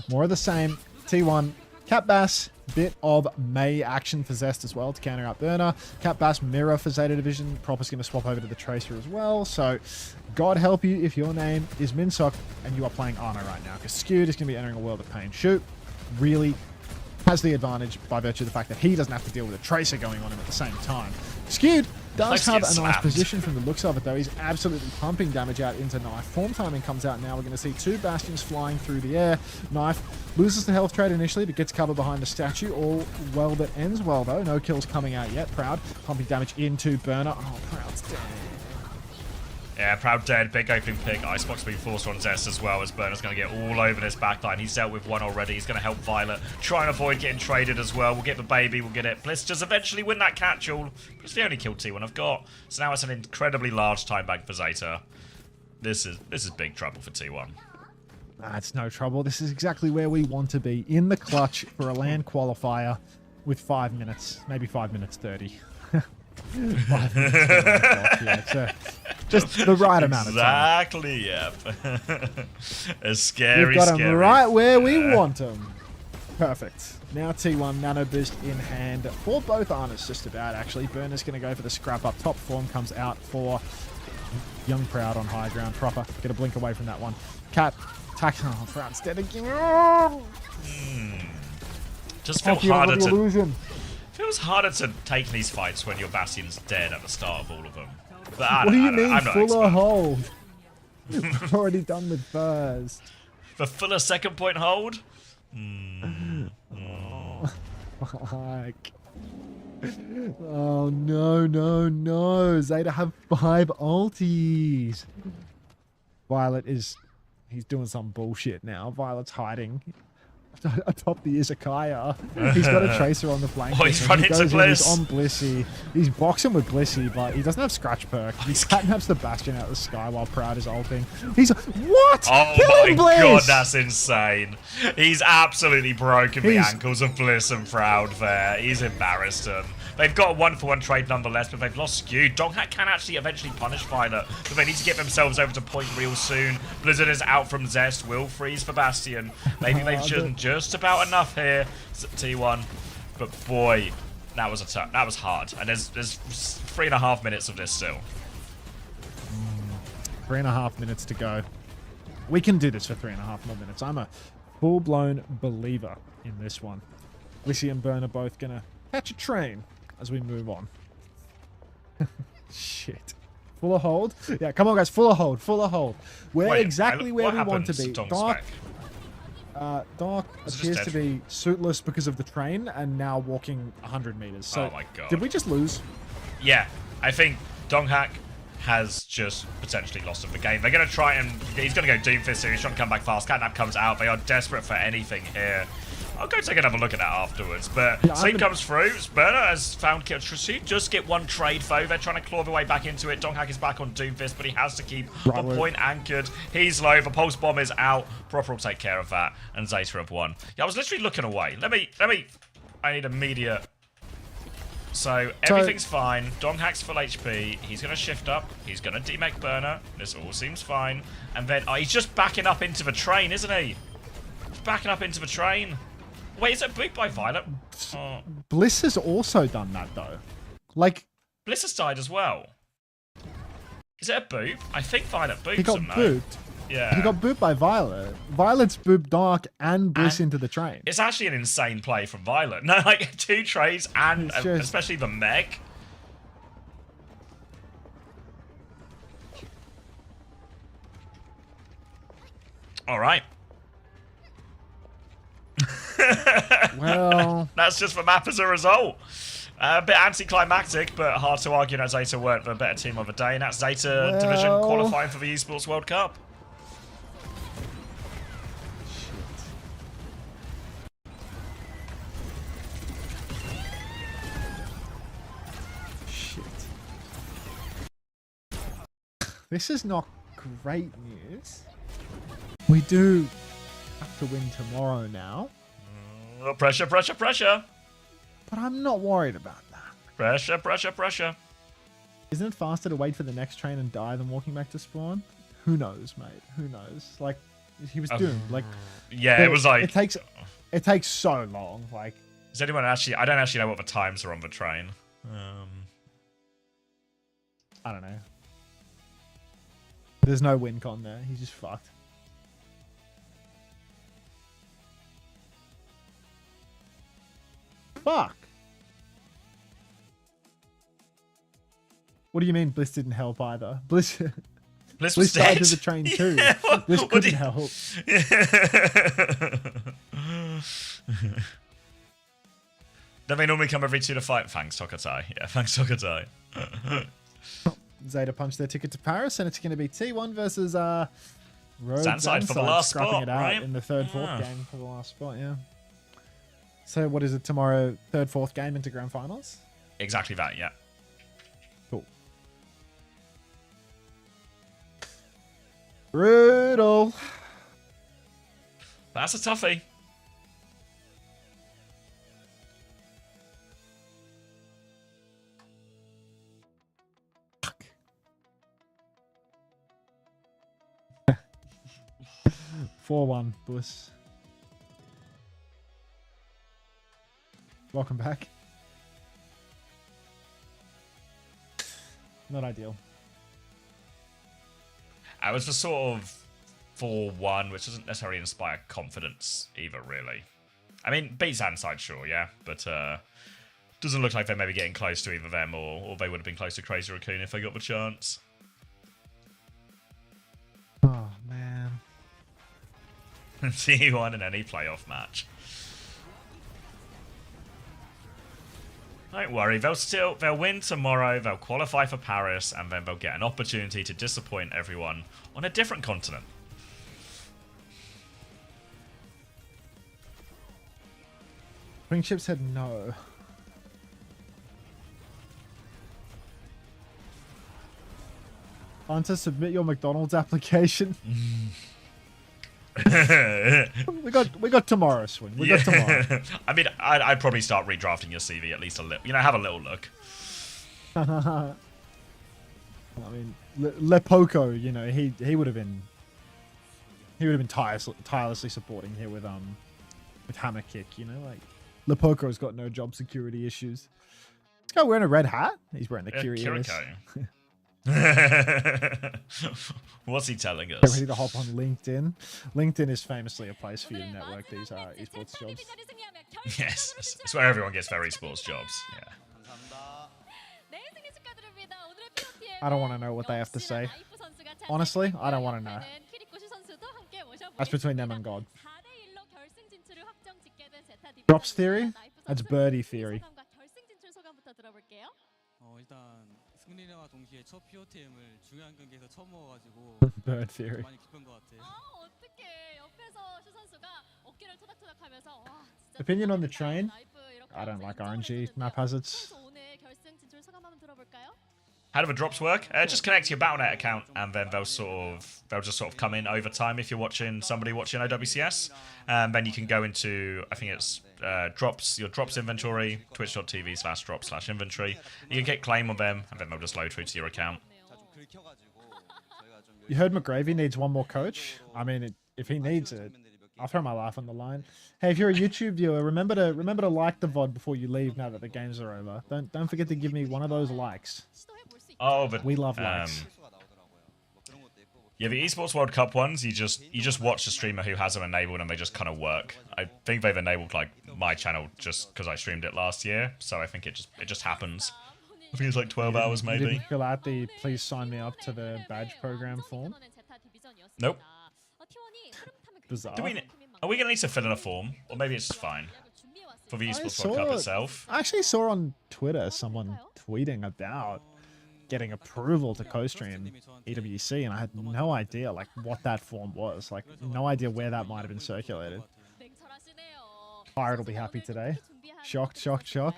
More of the same. T1, Cat Bass, bit of May action for Zest as well to counter out Burner. Cat Bass mirror for Zeta Division. Proper's going to swap over to the Tracer as well. So, God help you if your name is Minsok and you are playing Ana right now, because Skewed is going to be entering a world of pain. Shoot really has the advantage by virtue of the fact that he doesn't have to deal with a Tracer going on him at the same time. Skewed does have a nice position from the looks of it, though. He's absolutely pumping damage out into Knife. Form timing comes out now. We're going to see 2 Bastions flying through the air. Knife loses the health trade initially, but gets cover behind the statue. All well that ends well, though. No kills coming out yet. Proud pumping damage into Burner. Oh, Proud's dead. Yeah, Proud dead. Big opening pick. Icebox being forced on Zest as well, as Burner's going to get all over this backline. He's dealt with one already. He's going to help Violet. Try and avoid getting traded as well. We'll get the baby. We'll get it. Bliss does eventually win that catch-all. It's the only kill T1 I've got. So now it's an incredibly large time bank for Zeta. This is big trouble for T1. That's no trouble. This is exactly where we want to be. In the clutch for a LAN qualifier with 5 minutes. Maybe 5 minutes 30. 5 minutes 30 yeah, so just the right amount of time. Exactly, yep. A scary, We've got scary. them right where we want them. Perfect. Now T1 Nano Boost in hand for both Arnas, just about actually. Burner's going to go for the scrap up. Top form comes out for Young Proud on high ground. Proper. Get a blink away from that one. Cat. Tax. Oh, Proud's dead again. Just feel Hockey harder over the to... illusion. Feels harder to take these fights when your Bastion's dead at the start of all of them. But I What do you I mean I'm not fuller expert. hold? We've already done with first. The fuller second point hold? Fuck. Oh no, no, no. Zeta have 5 ultis. Violet is... He's doing some bullshit now. Violet's hiding atop the Izakaya. He's got a Tracer on the flank. Oh, he's and running he into goes in, Bliss. He's on Blissey. He's boxing with Blissey, but he doesn't have Scratch Perk. He catnaps the Bastion out of the sky while Proud is ulting. He's... What? Oh Killing my Bliss! god, that's insane. He's absolutely broken the He's- ankles of Bliss and Proud there. He's embarrassed them. They've got a 1-for-1 trade nonetheless, but they've lost Skew. Donghack can actually eventually punish Violet, but they need to get themselves over to point real soon. Blizzard is out from Zest. Will freeze for Bastion. Maybe they've done just about enough here, T1. But boy, that was that was hard. And there's 3.5 minutes of this still. 3.5 minutes to go. We can do this for 3.5 more minutes. I'm a full-blown believer in this one. Lissy and Burn are both going to catch a train as we move on. Shit. Fuller hold? Yeah, come on, guys. Fuller hold. Fuller hold. We're Wait, exactly where what we want to happened be. Dong's Dark, back? Dark Is it just appears dead? to be suitless because of the train and now walking 100 meters. So, Oh my god. did we just lose? Yeah, I think Donghack has just potentially lost him the game. They're going to try and... He's going to go Doomfist here. He's trying to come back fast. Catnap comes out. They are desperate for anything here. I'll go take another look at that afterwards. But Yeah, Sleep comes through. Burner has found kill. Just get one trade, though. They're trying to claw their way back into it. Donghack is back on Doomfist, but he has to keep the Right, point anchored. He's low. The pulse bomb is out. Proper will take care of that. And Zeta have won. Yeah, I was literally looking away. Let me... I need immediate... So, everything's fine. Donghack's full HP. He's going to shift up. He's going to demake Burner. This all seems fine. And then... Oh, he's just backing up into the train, isn't he? He's backing up into the train. Wait, is it booped by Violet? Oh. Bliss has also done that, though. Like, Bliss has died as well. Is it a boop? I think Violet boops he got him, no? booped. Yeah. He got booped by Violet. Violet's booped Dark and Bliss into the train. It's actually an insane play from Violet. No, like, 2 trades and It's just- especially the mech. All right. Well, That's just the map as a result. A bit anticlimactic, but hard to argue that Zeta weren't the better team of the day, and that's Zeta Division Well- qualifying for the Esports World Cup. shit. This is not great news. We do have to win tomorrow now, Oh, pressure, pressure, pressure. but I'm not worried about that. Pressure, pressure, pressure. Isn't it faster to wait for the next train and die than walking back to spawn? Who knows, mate? Who knows? Like, he was doomed. Like, Yeah, it was like... it takes so long. Like, Does anyone actually... I don't actually know what the times are on the train. I don't know. There's no win con there. He's just fucked. Fuck. What do you mean Bliss didn't help either? Bliss Bliss was died dead. to the train too. Yeah, Bliss what couldn't do you- help. Don't they normally come every 2 to 5? Thanks, Tokatai. Yeah, thanks, Tokatai. Zeta punch their ticket to Paris, and it's going to be T1 versus Road Zandside for the last scrapping spot, it out right? in the third, fourth Yeah. game for the last spot, yeah. So what is it tomorrow? Third, fourth game into grand finals? Exactly that, yeah. Cool. Brutal. That's a toughie. Fuck. 4-1, Buss. Welcome back. Not ideal. I was for sort of 4-1, which doesn't necessarily inspire confidence either, really. I mean, beat Zandside, sure, yeah, but doesn't look like they're maybe getting close to either them, or they would have been close to Crazy Raccoon if they got the chance. Oh, man. T1 in any playoff match. Don't worry, they'll win tomorrow, they'll qualify for Paris, and then they'll get an opportunity to disappoint everyone on a different continent. Springship said no. Hunter, submit your McDonald's application. we got tomorrow, Swing. We got tomorrow. I mean, I'd probably start redrafting your CV at least a little. You know, have a little look. I mean, Le Poco, you know, he would have been tirelessly supporting here with Hammer Kick, you know, like Le Poco's got no job security issues. This guy wearing a red hat? He's wearing the Curious. What's he telling Get us? ready to hop on LinkedIn. LinkedIn is famously a place for you to network these esports jobs. Yes, it's where everyone gets their esports jobs. Yeah. I don't want to know what they have to say. Honestly, I don't want to know. That's between them and God. Drops theory? That's birdie theory. 일단 승리와 동시에 첫 POTM을 중요한 경기에서 처음 먹어가지고 Bird theory. 많이 기쁜 것 같아. Opinion on the train? I don't like RNG map hazards. How do the drops work? Just connect to your Battle.net account, and then they'll just sort of come in over time if you're watching somebody watching OWCS. Then you can go into, I think it's your drops inventory, twitch.tv/drops/inventory. You can claim on them, and then they'll just load through to your account. You heard McGravy needs one more coach? I mean, if he needs it, I'll throw my life on the line. Hey, if you're a YouTube viewer, remember to like the VOD before you leave now that the games are over. Don't forget to give me one of those likes. Oh, but We love likes. Yeah, the Esports World Cup ones, you just watch the streamer who has them enabled and they just kind of work. I think they've enabled like my channel just because I streamed it last year, so I think it just happens. I think it's like 12 hours You maybe. didn't fill out the please sign me up to the badge program form? Nope. Bizarre. Are we gonna need to fill in a form, or maybe it's just fine for the Esports World Cup itself? I actually saw on Twitter someone tweeting about getting approval to co-stream EWC, and I had no idea like what that form was. Like no idea where that might have been circulated. Pirate will be happy today. Shocked. So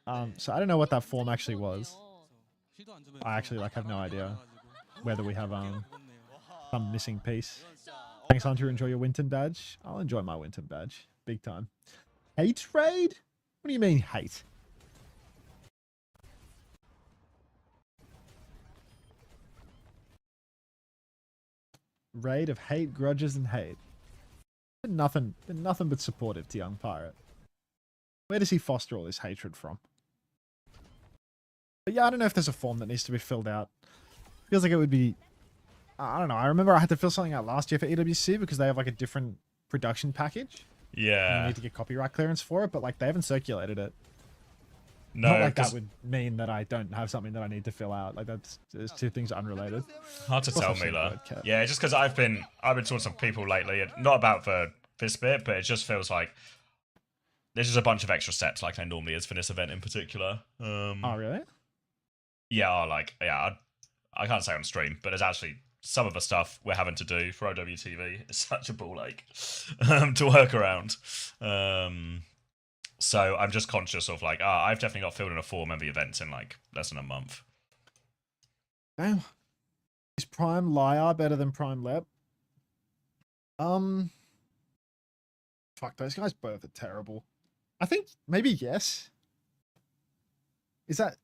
I don't know what that form actually was. I actually have no idea whether we have some missing piece. Thanks, Hunter. Enjoy your Winton badge. I'll enjoy my Winton badge. Big time. Hate raid? What do you mean hate? Raid of hate, grudges, and hate. Been nothing but supportive to young Pirate. Where does he foster all this hatred from? But yeah, I don't know if there's a form that needs to be filled out. Feels like it would be... I don't know. I remember I had to fill something out last year for EWC because they have like a different production package. And you Yeah. need to get copyright clearance for it, but like they haven't circulated it. No, Not like 'cause that would mean that I don't have something that I need to fill out. Like there's two things unrelated. hard to tell, Also Mila. word cat. Yeah, just because I've been talking to some people lately, and not about this bit, but it just feels like there's just a bunch of extra steps like there normally is for this event in particular. Oh really? yeah, like, yeah, I can't say on stream, but it's actually some of the stuff we're having to do for OWTV is such a ball ache to work around. So I'm just conscious of like, I've definitely got filled in a 4-member event in like less than a month. Damn. Is Prime Liar better than Prime Lep? Fuck, those guys both are terrible. I think maybe yes. Is that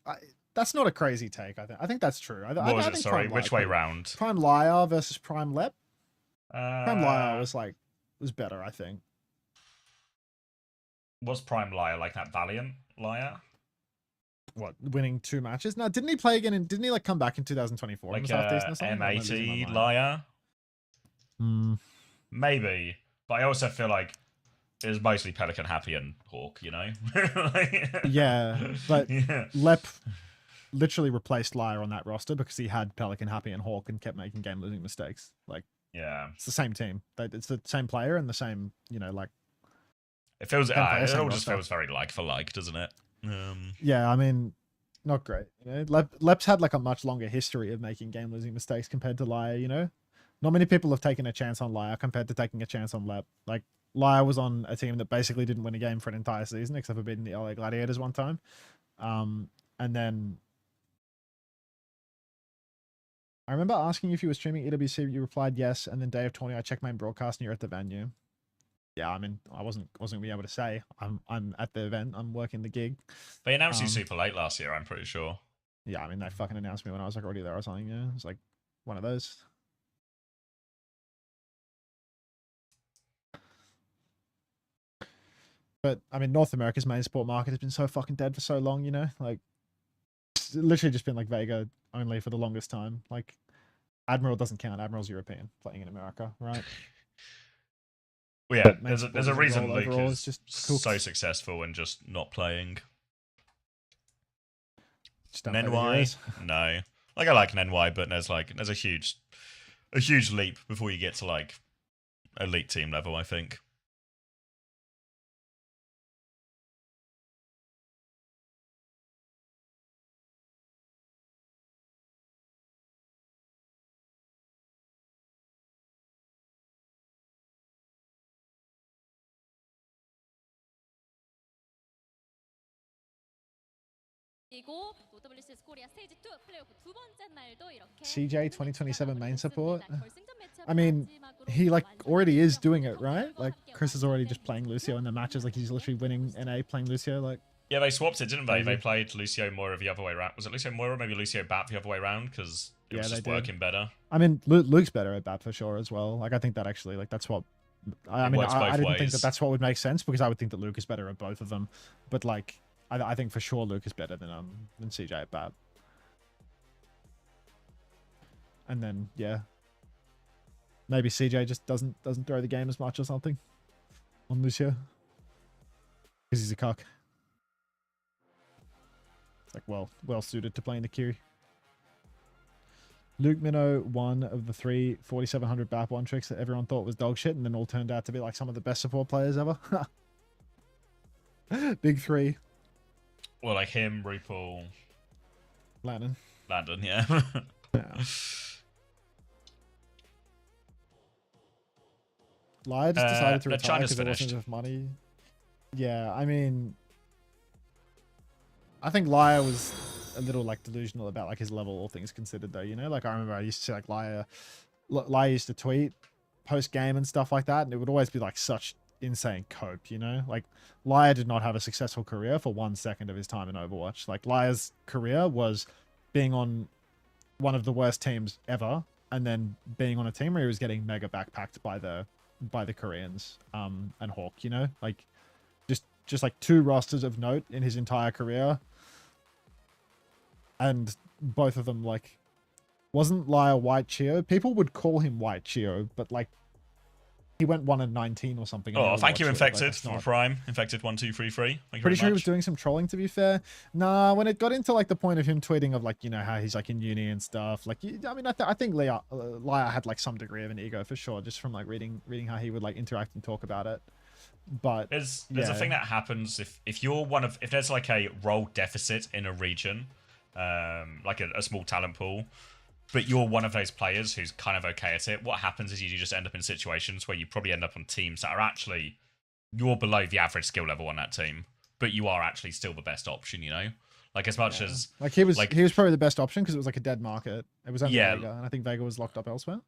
that's not a crazy take? I think that's true. What was it? Sorry, which way round? Prime Liar versus Prime Lep. Prime Liar was better, I think. Was Prime Liar like that Valiant Liar? What, winning 2 matches? No, didn't he play again? Didn't he like come back in 2024? Like M80 M80 Liar? Hmm. Maybe, but I also feel like it was mostly Pelican Happy and Hawk, you know? Yeah, but yeah. Lep literally replaced Liar on that roster because he had Pelican Happy and Hawk and kept making game losing mistakes. Like, Yeah. it's the same team. It's the same player and the same, you know, like. It feels, Same player, it same all just roster. feels very like for like, doesn't it? Yeah, I mean, not great. You know, Lep's had like a much longer history of making game losing mistakes compared to Liar. You know, not many people have taken a chance on Liar compared to taking a chance on Lep. Like, Liar was on a team that basically didn't win a game for an entire season except for beating the LA Gladiators one time, and then I remember asking you if you were streaming EWC. You replied yes, and then day of 20, I checked my broadcast and you're at the venue. Yeah, I mean, I wasn't gonna be able to say I'm at the event. I'm working the gig. They announced you super late last year, I'm pretty sure. Yeah, I mean, they fucking announced me when I was like already there or something. Yeah, it was like one of those. But I mean, North America's main sport market has been so fucking dead for so long. You know, like it's literally just been like Vega only for the longest time. Like, Admiral doesn't count. Admiral's European, playing in America, right? Well, yeah, Main there's a sport reason overall Luke is just so cooked. successful and just not playing. Just don't play the Nenwai? heroes. No. Like, I like Nenwai, but there's a huge leap before you get to like elite team level, I think. 그리고 OWCS 코리아 스테이지 2 플레이오프 두 번째 날도 이렇게 CJ 2027 main support. 결승전 매치업을 I mean, 마지막으로 he like 완성하는 already is doing it, 성공을 right? Like, 함께 Chris is already just 완성된 playing Lucio in the matches. Like, he's literally winning NA playing Lucio. Like, Yeah, they swapped it, didn't they? They Crazy. played Lucio Moira the other way around. Was it Lucio Moira or maybe Lucio Bat the other way around? Because it Yeah, was they just did. working better. I mean, Luke's better at that for sure as well. Like, I think that actually, like, that's what. I mean, works I both didn't think that ways. that's what would make sense because I would think that Luke is better at both of them. But like, I think for sure Luke is better than CJ at bat. And then yeah, maybe CJ just doesn't throw the game as much or something on Lucio because he's a cock. It's like well suited to playing the Kiri. Luke Minnow, one of the 3 4700 BAP one tricks that everyone thought was dog shit and then all turned out to be like some of the best support players ever. Big 3. Well, like him, RuPaul, Landon. yeah. Yeah. Lyle just decided to no, retire China's because there wasn't finished. enough money. Yeah, I mean, I think Lyle was a little like delusional about like his level, all things considered, though. You know, like I remember I used to see like Lyle used to tweet post game and stuff like that, and it would always be like such insane cope. You know, like Lyle did not have a successful career for 1 second of his time in Overwatch. Like Lyle's career was being on one of the worst teams ever, and then being on a team where he was getting mega backpacked by the Koreans and Hawk, you know, like just like 2 rosters of note in his entire career, and both of them like wasn't Lyle White Chio. People would call him White Chio, but like he went 1-19 or something. in Oh, thank Overwatch, you, so, like, Infected, that's for not- Prime. Infected 1233. Thank you Pretty very sure he was much. doing some trolling, to be fair. Nah, when it got into like the point of him tweeting of like, you know, how he's like in uni and stuff, like, I mean, I think Lyle had like some degree of an ego for sure, just from like reading how he would like interact and talk about it. But There's yeah. a thing that happens if you're if there's like a role deficit in a region, like a small talent pool, but you're one of those players who's kind of okay at it, what happens is you just end up in situations where you probably end up on teams that are actually, you're below the average skill level on that team, but you are actually still the best option, you know? Like, as much as... Like, he was like, probably the best option because it was like a dead market. It was only Yeah. Vega, and I think Vega was locked up elsewhere.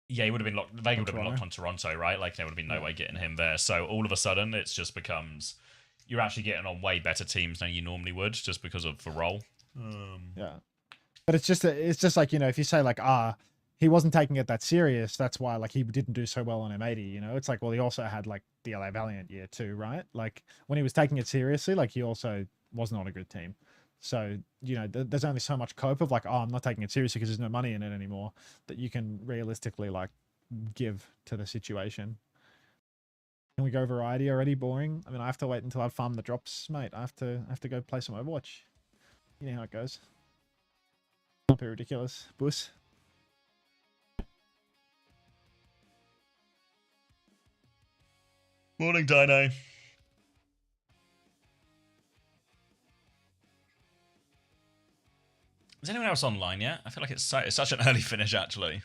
Yeah, he would have been locked. Vega would have been locked Toronto. on Toronto, right? Like, there would have been no way getting him there. So all of a sudden, it's just becomes you're actually getting on way better teams than you normally would, just because of the role. Yeah, but it's just like, you know, if you say like, he wasn't taking it that serious, that's why like he didn't do so well on M80. You know, it's like, well, he also had like the LA Valiant year too, right? Like when he was taking it seriously, like he also wasn't on a good team. So, you know, there's only so much cope of like, I'm not taking it seriously because there's no money in it anymore, that you can realistically like give to the situation. Can we go variety already? Boring. I mean, I have to wait until I've farmed the drops, mate. I have to go play some Overwatch. You know how it goes. Not be ridiculous, Bus. Morning, Dino. Is anyone else online yet? I feel like it's such an early finish, actually.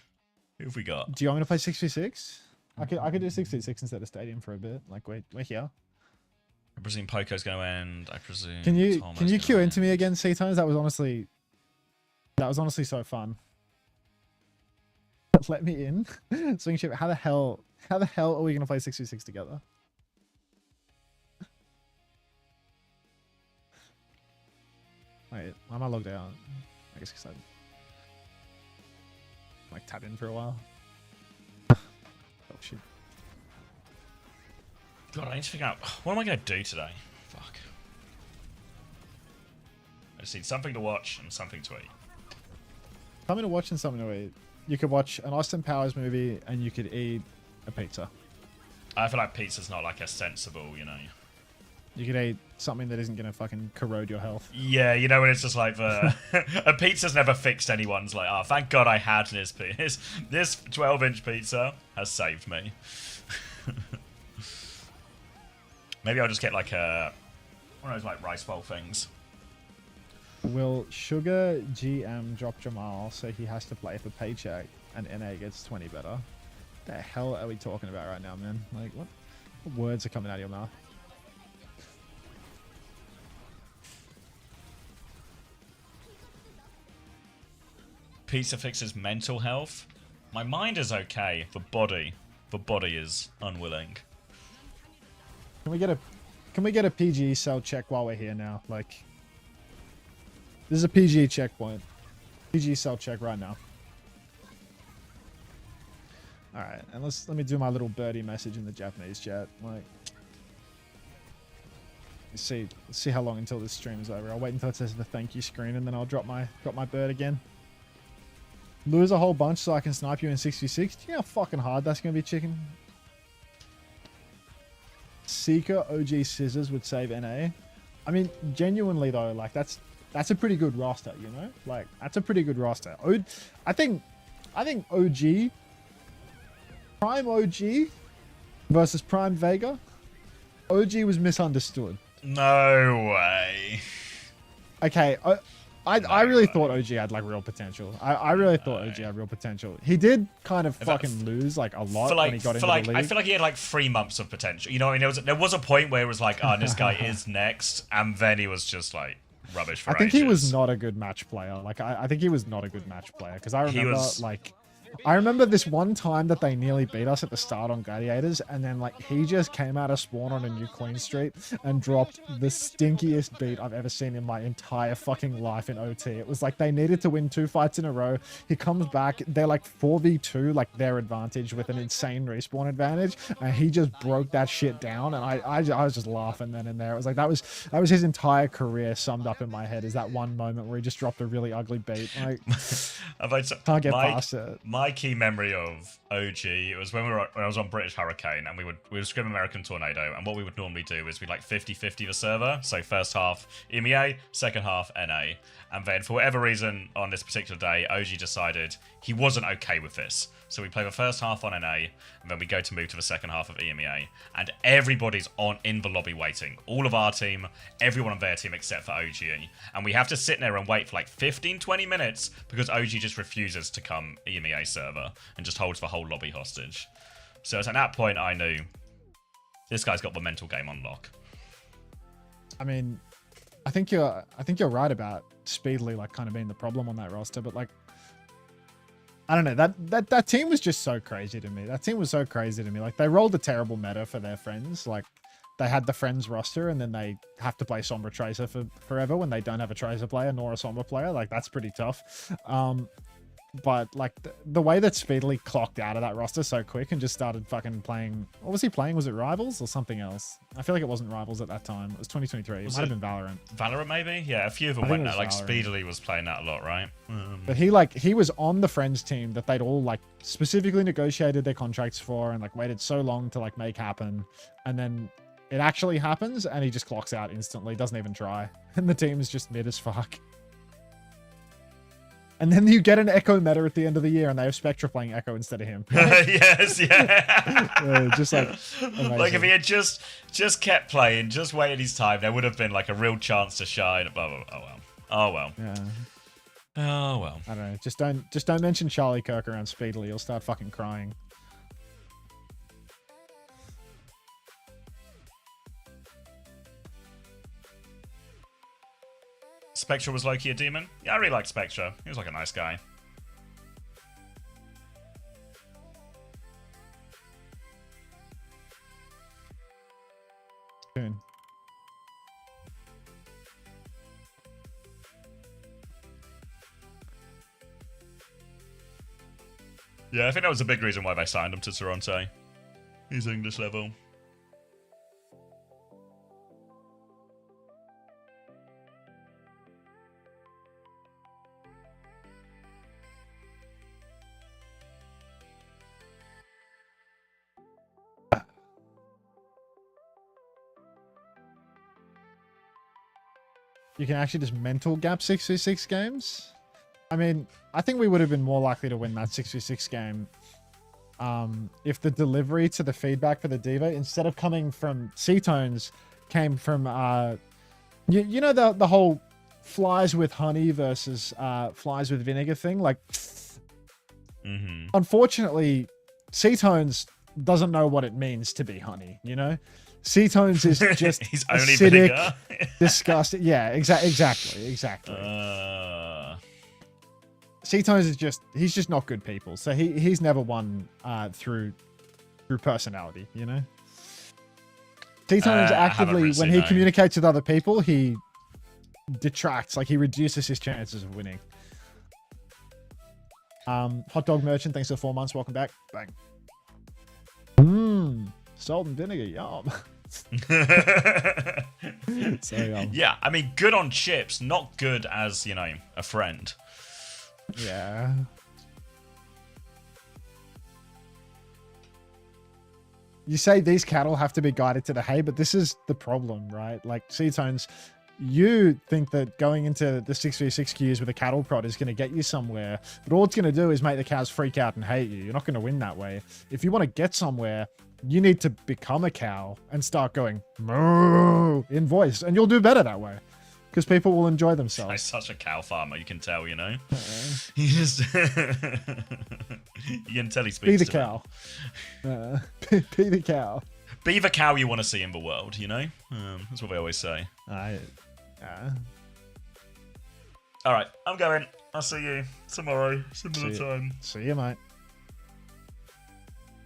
Who have we got? Do you want me to play 6v6? I could do 6v6 instead of Stadium for a bit. Like, we're here. I presume Poco's going to end. I presume. Can you Tomo's can you gonna queue end. into me again, C-Tones? That was honestly so fun. Let me in. Swing ship. How the hell are we gonna play 6v6 together? Wait, why am I logged out? I guess because I like tapped in for a while. Oh shit. God, I need to figure out what am I going to do today. Fuck. I just need something to watch and something to eat. Something to watch and something to eat. You could watch an Austin Powers movie and you could eat a pizza. I feel like pizza's not like a sensible, you know. You could eat something that isn't gonna fucking corrode your health. Yeah, you know when it's just like the a pizza's never fixed anyone's like, oh, thank God I had this 12-inch pizza has saved me. Maybe I'll just get like one of those like rice bowl things. Will Sugar GM drop Jamal so he has to play for paycheck and NA gets 20 better? The hell are we talking about right now, man? Like, what words are coming out of your mouth? Pizza fixes mental health. My mind is okay. The body is unwilling. Can we get a PG cell check while we're here now? Like, this is a PG checkpoint. PG cell check right now. All right, and let me do my little birdie message in the Japanese chat. Like, let's see how long until this stream is over. I'll wait until it says the thank you screen, and then I'll drop my bird again. Lose a whole bunch so I can snipe you in 6v6. Do you know how fucking hard that's gonna be, chicken? Seeker OG Scissors would save NA. I mean, genuinely though, like that's a pretty good roster, you know? Like, that's a pretty good roster. I think OG, Prime OG versus Prime Vega, OG was misunderstood. No way. Okay, I really thought OG had like real potential. I really thought OG had real potential. He did kind of fucking lose like a lot when he got into the league. I feel like he had like 3 months of potential. You know what I mean? There was a point where it was like, oh, this guy is next, and then he was just like rubbish for I think ages. he was not a good match player. Like, I think he was not a good match player because I remember like I remember this one time that they nearly beat us at the start on Gladiators, and then like he just came out of spawn on a new Queen Street and dropped the stinkiest beat I've ever seen in my entire fucking life in OT. It was like they needed to win 2 fights in a row. He comes back, they're like 4v2, like their advantage with an insane respawn advantage, and he just broke that shit down. And I was just laughing then and there. It was like that was his entire career summed up in my head. Is that one moment where he just dropped a really ugly beat? Like, can't get past it. my key memory of OG, it was when I was on British Hurricane, and we would scrim American Tornado, and what we would normally do is we'd like 50-50 the server, so first half EMEA, second half NA, and then for whatever reason on this particular day, OG decided he wasn't okay with this. So we play the first half on NA, and then we go to move to the second half of EMEA, and everybody's in the lobby waiting. All of our team, everyone on their team except for OG, and we have to sit there and wait for like 15-20 minutes because OG just refuses to come EMEA server and just holds the whole lobby hostage. So at that point, I knew this guy's got the mental game on lock. I mean, I think you're right about Speedily like kind of being the problem on that roster, but like, I don't know, that team was just so crazy to me. That team was so crazy to me. Like, they rolled a terrible meta for their friends. Like, they had the friends roster, and then they have to play Sombra Tracer for forever when they don't have a Tracer player nor a Sombra player. Like, that's pretty tough. But like the way that Speedily clocked out of that roster so quick and just started fucking playing. What was he playing? Was it Rivals or something else? I feel like it wasn't Rivals at that time. It was 2023. It might have been Valorant. Valorant, maybe? Yeah, a few of them went that. Like, Speedily was playing that a lot, right? But he was on the Friends team that they'd all like specifically negotiated their contracts for and like waited so long to like make happen. And then it actually happens and he just clocks out instantly, doesn't even try. And the team's just mid as fuck. And then you get an Echo meta at the end of the year, and they have Spectra playing Echo instead of him. Right? Yes, yeah. Just like amazing. Like if he had just kept playing, just waited his time, there would have been like a real chance to shine. Oh well. Oh well. Yeah. Oh well. I don't know. Just don't mention Charlie Kirk around Speedily. You'll start fucking crying. Spectra was low-key a demon? Yeah, I really liked Spectra. He was like a nice guy. Soon. Yeah, I think that was a big reason why they signed him to Toronto. He's English level. You can actually just mental gap 6v6 games. I mean, I think we would have been more likely to win that 6v6 game if the delivery to the feedback for the Diva, instead of coming from C-Tones, came from, you know, the whole flies with honey versus flies with vinegar thing? Like, unfortunately, C-Tones doesn't know what it means to be honey, you know? C-Tones is just He's only acidic, vinegar. disgusting. Yeah, exactly. C-Tones is he's just not good people. So he's never won through personality, you know? C-Tones actively, when he communicates with other people, he detracts, like he reduces his chances of winning. Hot Dog Merchant, thanks for 4 months. Welcome back. Bang. Salt and vinegar, yum. So yum. Yeah, I mean, good on chips, not good as, you know, a friend. Yeah. You say these cattle have to be guided to the hay, but this is the problem, right? Like, C-Tones, you think that going into the 6v6 queues with a cattle prod is going to get you somewhere, but all it's going to do is make the cows freak out and hate you. You're not going to win that way. If you want to get somewhere, you need to become a cow and start going moo in voice, and you'll do better that way because people will enjoy themselves. He's such a cow farmer, you can tell, you know. He just you can tell he speaks. Be the to cow. Be the cow. Be the cow you want to see in the world, you know. That's what we always say. All right, I'm going. I'll see you tomorrow, similar time. See you, mate.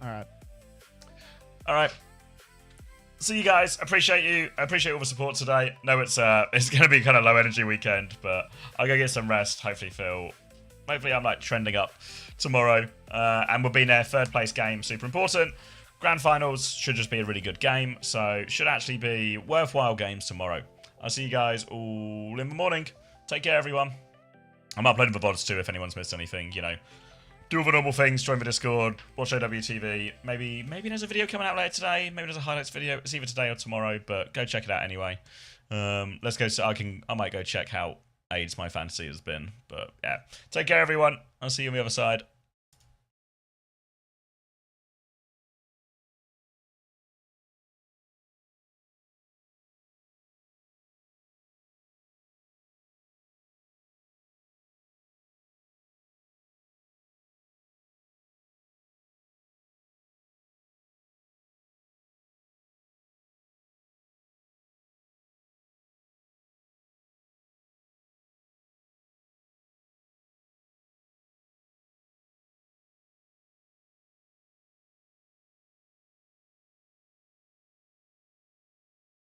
All right. See you guys. Appreciate you. I appreciate all the support today. No, it's going to be kind of low energy weekend, but I'll go get some rest. Hopefully I'm like trending up tomorrow, and we'll be in there. Third place game, super important. Grand finals should just be a really good game, so should actually be worthwhile games tomorrow. I'll see you guys all in the morning. Take care, everyone. I'm uploading the VODs too if anyone's missed anything, you know. do all the normal things. Join the Discord. Watch OWTV. Maybe there's a video coming out later today. Maybe there's a highlights video. It's either today or tomorrow. But go check it out anyway. Let's go. So I might go check how AIDS my fantasy has been. But yeah, take care, everyone. I'll see you on the other side.